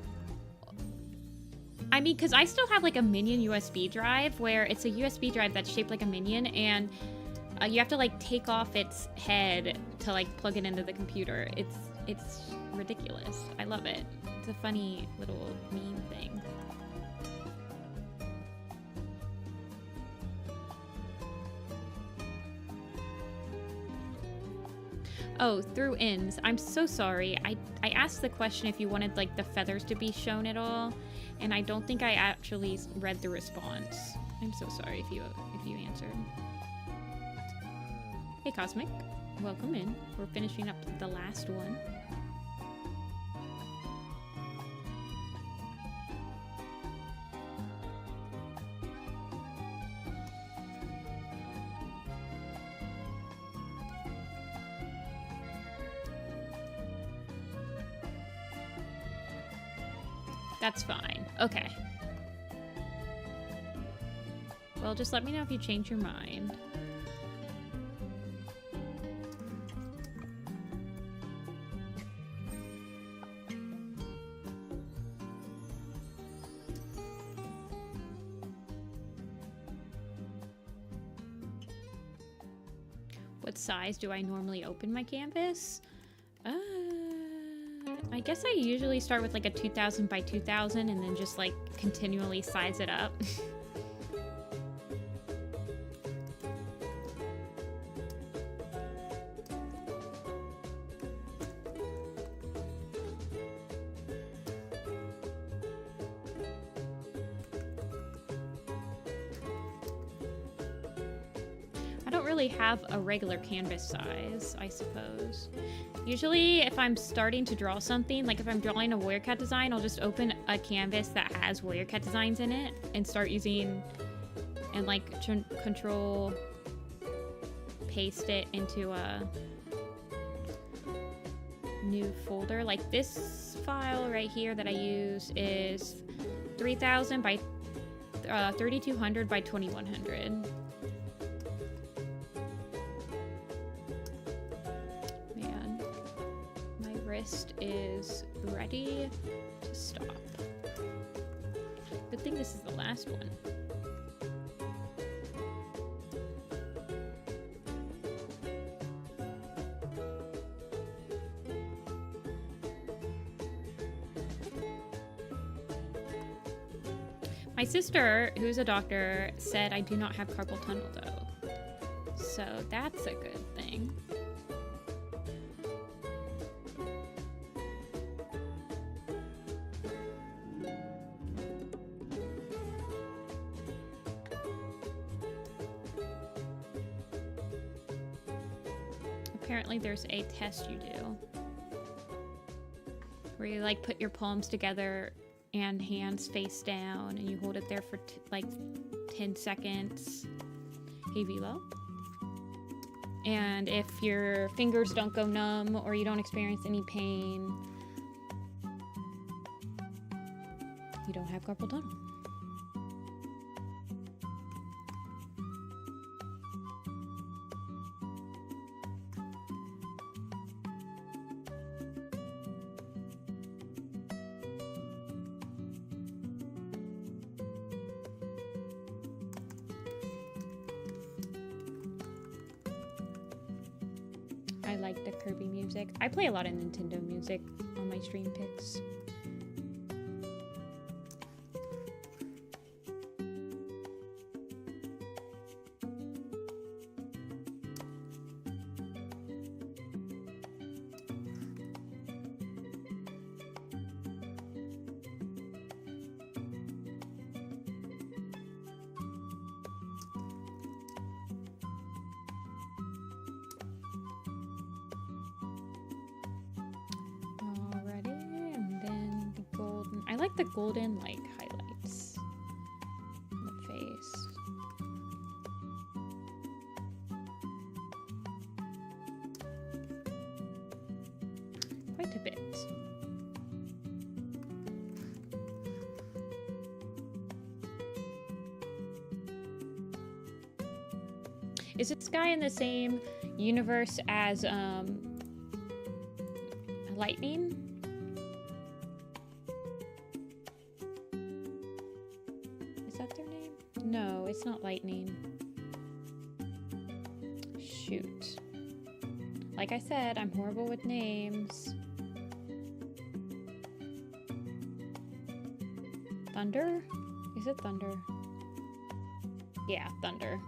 Speaker 1: I mean, because I still have like a Minion USB drive where it's a USB drive that's shaped like a Minion, and you have to like take off its head to like plug it into the computer. It's ridiculous. I love it. It's a funny little meme thing. Oh, through ends. I'm so sorry. I asked the question if you wanted like the feathers to be shown at all, And I don't think I actually read the response. I'm so sorry if you answered. Hey Cosmic, welcome in. We're finishing up the last one. That's fine. Okay. Well, just let me know if you change your mind. What size do I normally open my canvas? I guess I usually start with like a 2000 by 2000 and then just like continually size it up. I don't really have a regular canvas size, I suppose. Usually if I'm starting to draw something, like if I'm drawing a warrior cat design, I'll just open a canvas that has warrior cat designs in it and start using and like control paste it into a new folder. Like this file right here that I use is 3000 by 3200 by 2100. Is ready to stop. Good thing this is the last one. My sister, who's a doctor, said I do not have carpal tunnel though. So that's a good thing. Apparently there's a test you do where you like put your palms together and hands face down and you hold it there for like 10 seconds. Hey Velo. And if your fingers don't go numb or you don't experience any pain, you don't have carpal tunnel. I like the Kirby music. I play a lot of Nintendo music on my stream pics. The golden like highlights on the face. Quite a bit. Is this guy in the same universe as Lightning? No, it's not Lightning. Shoot. Like I said, I'm horrible with names. Thunder? Is it Thunder? Yeah, Thunder.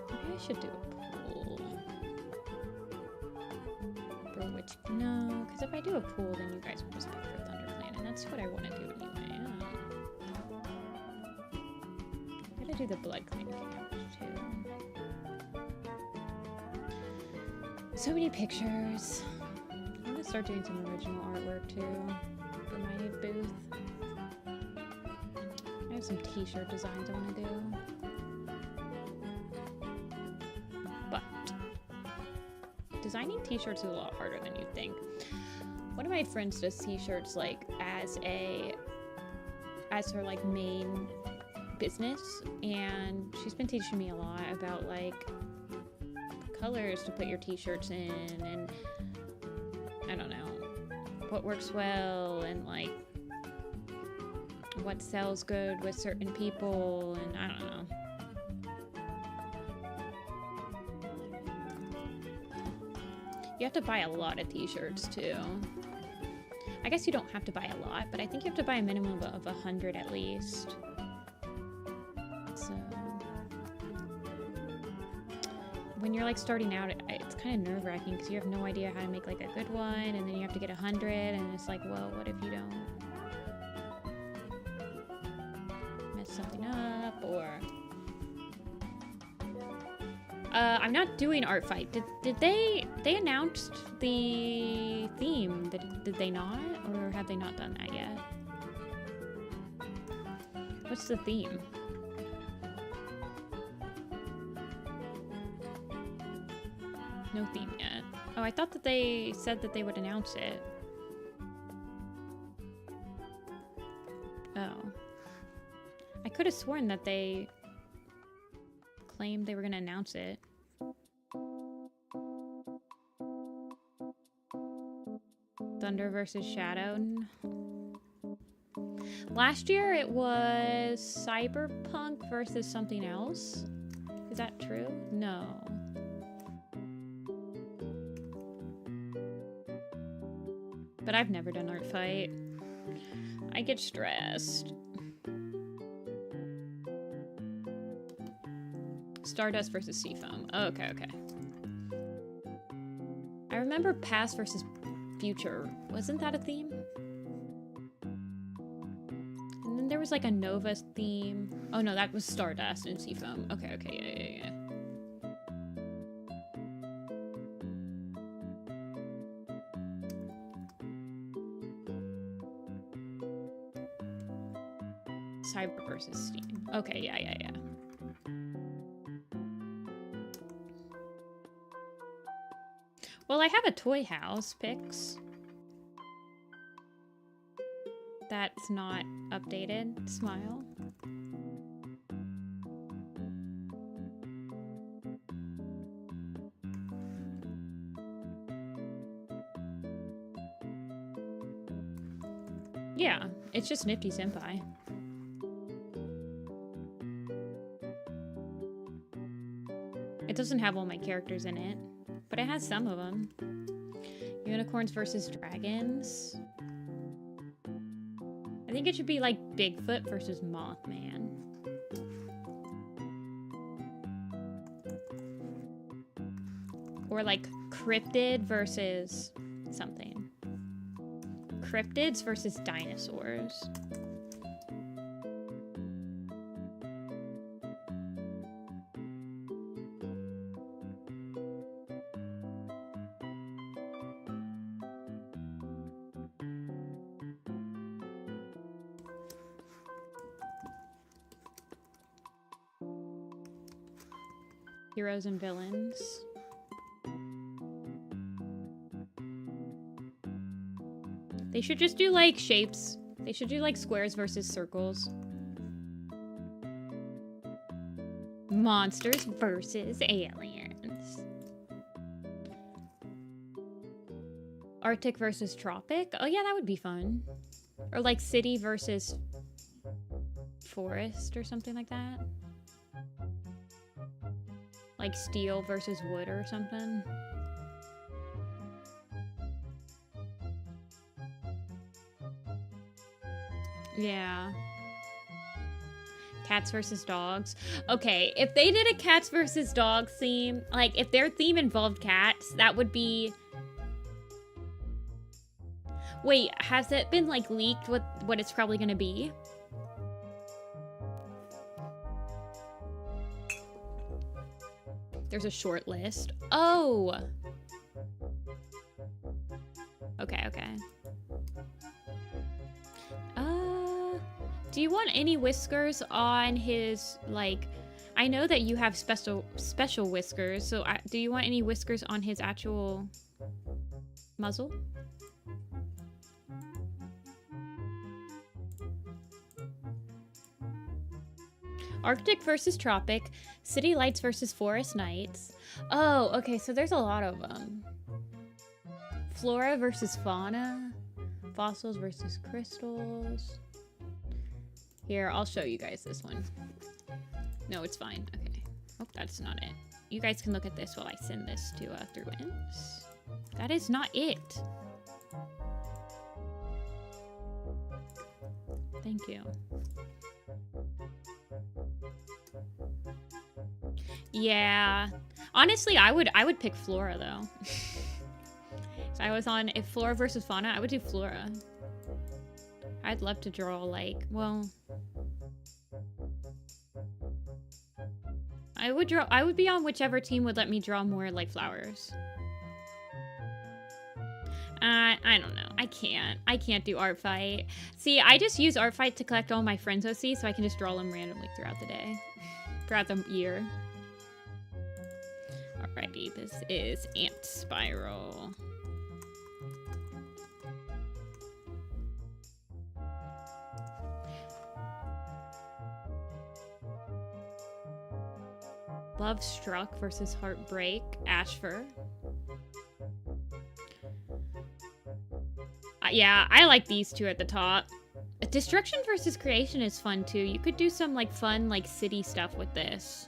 Speaker 1: Maybe I should do a poll. For which, no, because if I do a poll, then you guys will just pick for ThunderClan, and that's what I want to do anyway. I gotta do the Blood Clan camp too. So many pictures. I'm gonna start doing some original artwork too for my booth. I have some t-shirt designs I want to do. But designing t-shirts is a lot harder than you think. One of my friends does t-shirts like as her like main business, and she's been teaching me a lot about like colors to put your t-shirts in, and I don't know what works well, and like what sells good with certain people, and I don't know. You have to buy a lot of t-shirts too. I guess you don't have to buy a lot, but I think you have to buy a minimum of 100 at least. So when you're like starting out, it's kind of nerve-wracking because you have no idea how to make like a good one, and then you have to get 100, and it's like, well, what if you don't mess something up? Or I'm not doing art fight. Did they announced the theme? Did they not, or have they not done that yet? What's the theme? No theme yet. Oh, I thought that they said that they would announce it. Oh. I could have sworn that they claimed they were going to announce it. Thunder versus Shadow. Last year it was Cyberpunk versus something else. Is that true? No. But I've never done art fight. I get stressed. Stardust versus Seafoam. Oh, okay, okay. I remember past versus future. Wasn't that a theme? And then there was like a Nova theme. Oh no, that was Stardust and Seafoam. Okay, okay, yeah. Cyber versus Steam. Okay, yeah. Well, I have a Toy House Pix. That's not updated. Smile. Yeah, it's just Nifty-Senpai. It doesn't have all my characters in it, but it has some of them. Unicorns versus dragons. I think it should be like Bigfoot versus Mothman. Or like cryptid versus something. Cryptids versus dinosaurs. Heroes and villains. They should just do like shapes. They should do like squares versus circles. Monsters versus aliens. Arctic versus tropic. Oh yeah, that would be fun. Or like city versus forest or something like that. Like steel versus wood or something. Yeah. Cats versus dogs. Okay, if they did a cats versus dogs theme, like if their theme involved cats, that would be... Wait, has it been like leaked what it's probably gonna be? There's a short list. Oh! Okay. Do you want any whiskers on his, like... I know that you have special whiskers, so do you want any whiskers on his actual muzzle? Arctic versus Tropic, City Lights versus Forest Nights. Oh, okay, so there's a lot of them. Flora versus Fauna, Fossils versus Crystals. Here, I'll show you guys this one. No, it's fine. Okay. Oh, that's not it. You guys can look at this while I send this to through ends. That is not it. Thank you. Yeah. Honestly, I would pick Flora though. If I was on Flora versus Fauna, I would do Flora. I'd love to draw like, well, I would be on whichever team would let me draw more like flowers. I don't know. I can't do art fight. See, I just use art fight to collect all my friends OC so I can just draw them randomly throughout the day. Throughout the year. Alrighty, this is Ant Spiral. Love Struck versus Heartbreak, Ashfur. Yeah, I like these two at the top. Destruction versus Creation is fun too. You could do some like fun like city stuff with this.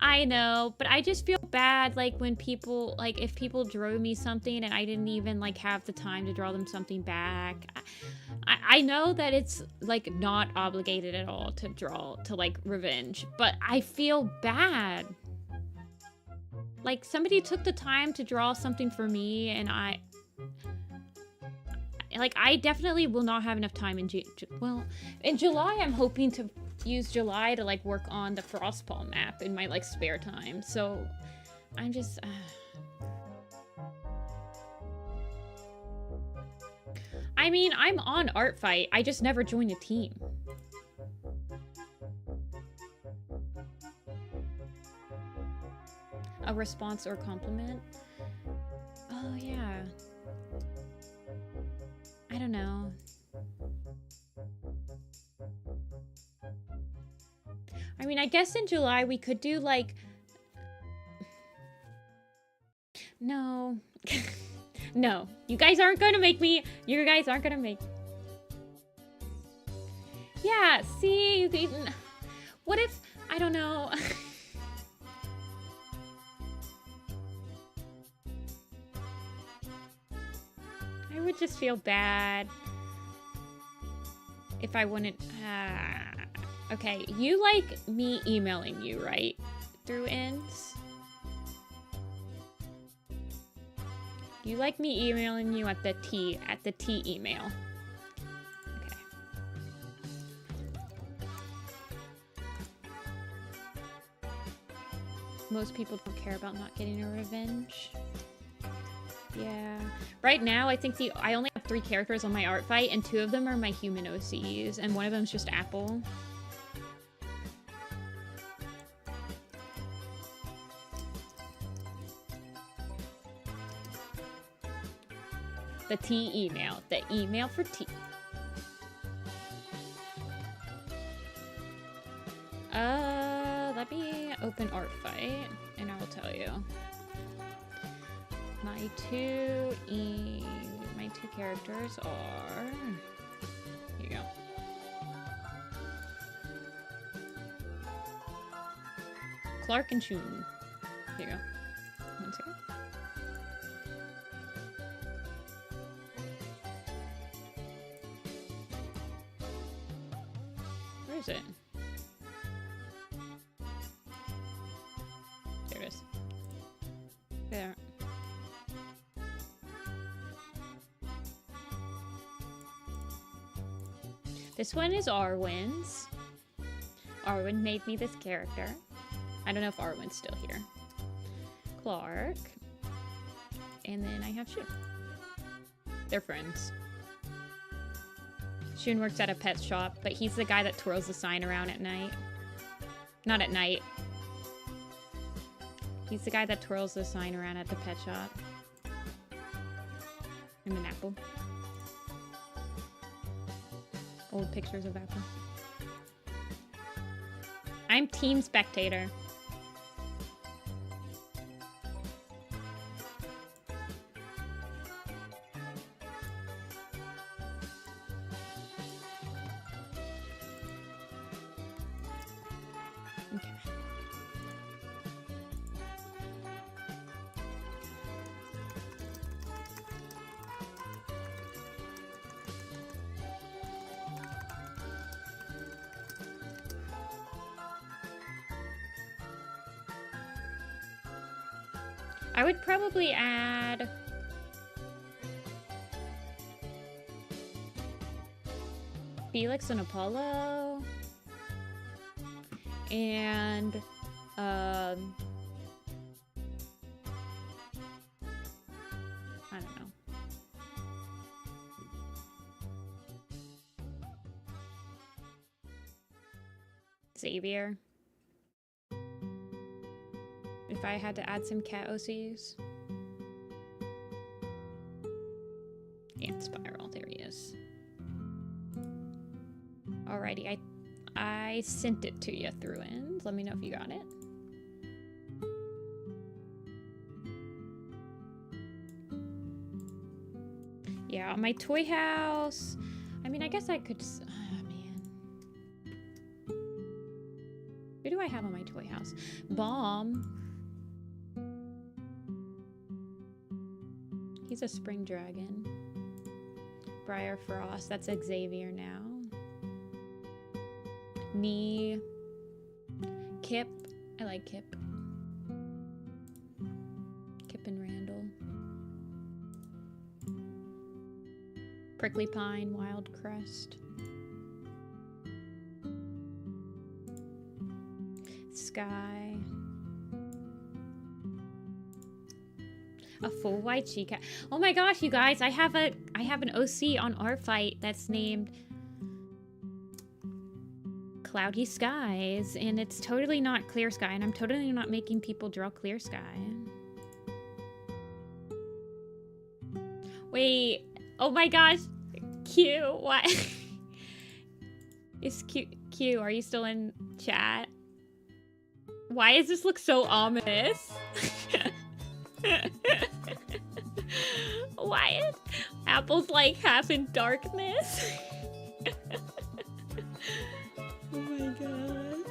Speaker 1: I know, but I just feel bad like when people, like if people drew me something and I didn't even like have the time to draw them something back. I know that it's like not obligated at all to draw to like revenge, but I feel bad. Like somebody took the time to draw something for me and I definitely will not have enough time in July. I'm hoping to use July to like work on the Frostball map in my like spare time. So I'm just I mean, I'm on Art Fight. I just never joined a team. A response or compliment? Oh yeah. I don't know. I mean, I guess in July we could do like... No. No. You guys aren't gonna make me... You guys aren't gonna make... Yeah, see? You can... What if... I don't know. I would just feel bad if I wouldn't... Okay, you like me emailing you, right? Through ends? You like me emailing you at the T email. Okay. Most people don't care about not getting a revenge. Yeah. Right now, I think I only have 3 characters on my art fight, and 2 of them are my human OCs, and one of them's just Apple. The T email. The email for T. Let me open art fight, and I will tell you. My two characters are... Here you go. Clark and Chun. Here you go. 1 second. is it? There it is. There. This one is Arwen's. Arwen made me this character. I don't know if Arwen's still here. Clark. And then I have Shun. They're friends. Shun works at a pet shop, but he's the guy that twirls the sign around at night. Not at night. He's the guy that twirls the sign around at the pet shop. And an apple. Old pictures of apple. I'm team spectator. Okay. I would probably add Felix and Apollo and I don't know. Xavier. If I had to add some cat OCs. Ant Spiral, there he is. Alrighty, I sent it to you through ends. Let me know if you got it. Yeah, my toy house. I mean, I guess I could. Oh, man. Who do I have on my toy house? Bomb. He's a spring dragon. Briar Frost. That's Xavier now. Nee. Kip. I like Kip. Kip and Randall. Prickly Pine. Wild Crest. Sky. A full white chica. Oh my gosh, you guys! I have an OC on our fight that's named Cloudy Skies, and it's totally not Clear Sky, and I'm totally not making people draw Clear Sky. Wait! Oh my gosh! Q, what? Is Q? Are you still in chat? Why does this look so ominous? Why is Apple's like half in darkness? Oh my gosh.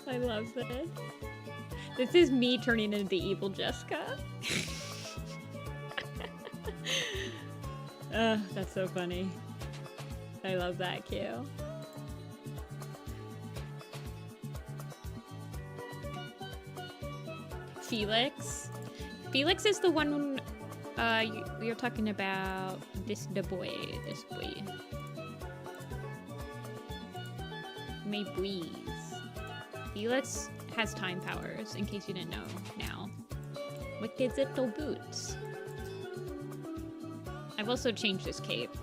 Speaker 1: I love this. This is me turning into evil Jessica. That's so funny. I love that Q. Felix. Felix is the one you're talking about. This boy. May breeze. Felix has time powers, in case you didn't know now. Wicked little boots. I've also changed his cape.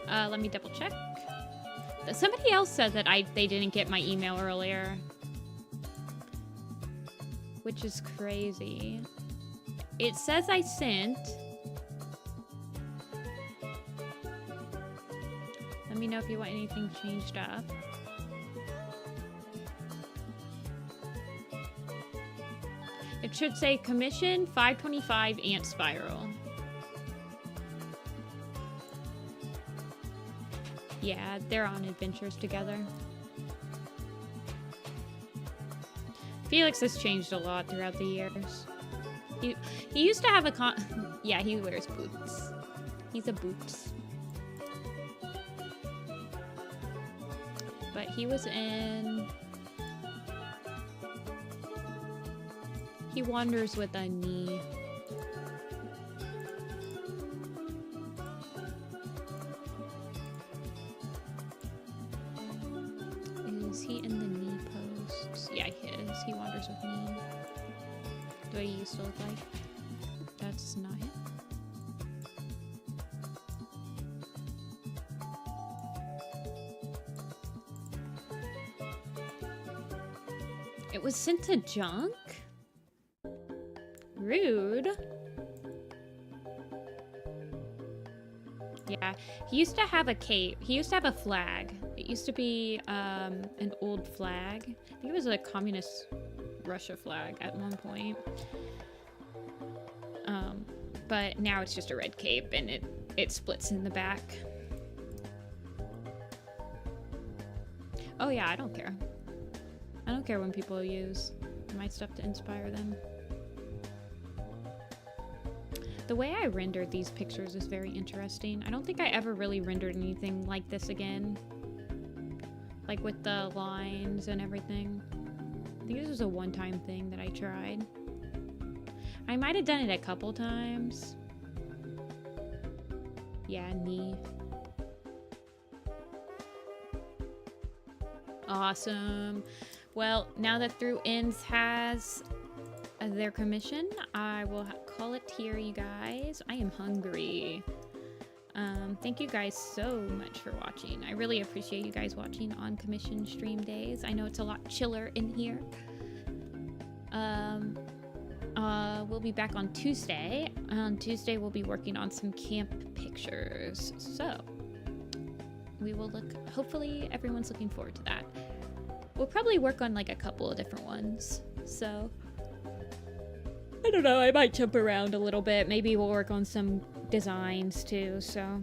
Speaker 1: Let me double check. Somebody else said that they didn't get my email earlier. Which is crazy. It says I sent. Let me know if you want anything changed up. It should say commission 525 Ant Spiral. Yeah, they're on adventures together. Felix has changed a lot throughout the years. He used to have a yeah, he wears boots. He's a boots. But he was in... He wanders with a knee. Is he in the knee posts? Yeah, he is. He wanders with knee. Do I used to look like? That's not him. It was sent to junk? Rude. Yeah, he used to have a cape. He used to have a flag. It used to be an old flag. I think it was a communist Russia flag at one point. But now it's just a red cape and it splits in the back. Oh yeah, I don't care. I don't care when people use my stuff to inspire them. The way I rendered these pictures is very interesting. I don't think I ever really rendered anything like this again. Like with the lines and everything. I think this was a one-time thing that I tried. I might have done it a couple times. Yeah, knee. Awesome. Well, now that Through Ends has their commission, I will call it here, you guys. I am hungry. Thank you guys so much for watching. I really appreciate you guys watching on commission stream days. I know it's a lot chiller in here. We'll be back on Tuesday. On Tuesday, we'll be working on some camp pictures. So, we will look, hopefully everyone's looking forward to that. We'll probably work on like a couple of different ones. So, I don't know, I might jump around a little bit. Maybe we'll work on some designs too, so.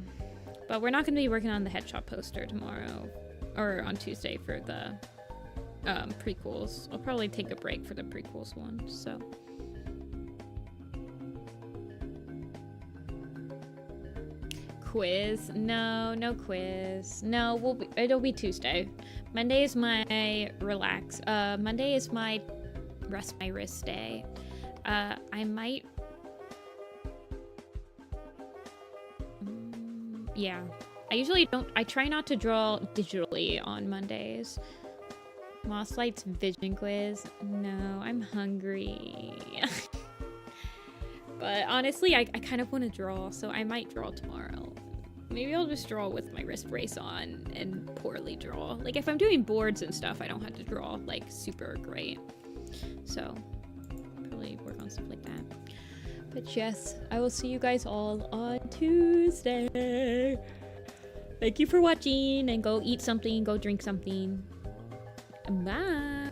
Speaker 1: But we're not going to be working on the headshot poster tomorrow. Or on Tuesday for the prequels. I'll probably take a break for the prequels one, so. Quiz? No, no quiz. No, it'll be Tuesday. Monday is my relax. Monday is my rest my wrist day. I might. Yeah. I usually don't. I try not to draw digitally on Mondays. Moss Light's vision quiz. No, I'm hungry. But honestly, I kind of want to draw, so I might draw tomorrow. Maybe I'll just draw with my wrist brace on and poorly draw. Like if I'm doing boards and stuff, I don't have to draw like super great. So probably work on stuff like that. But yes, I will see you guys all on Tuesday. Thank you for watching, and go eat something, go drink something. Bye.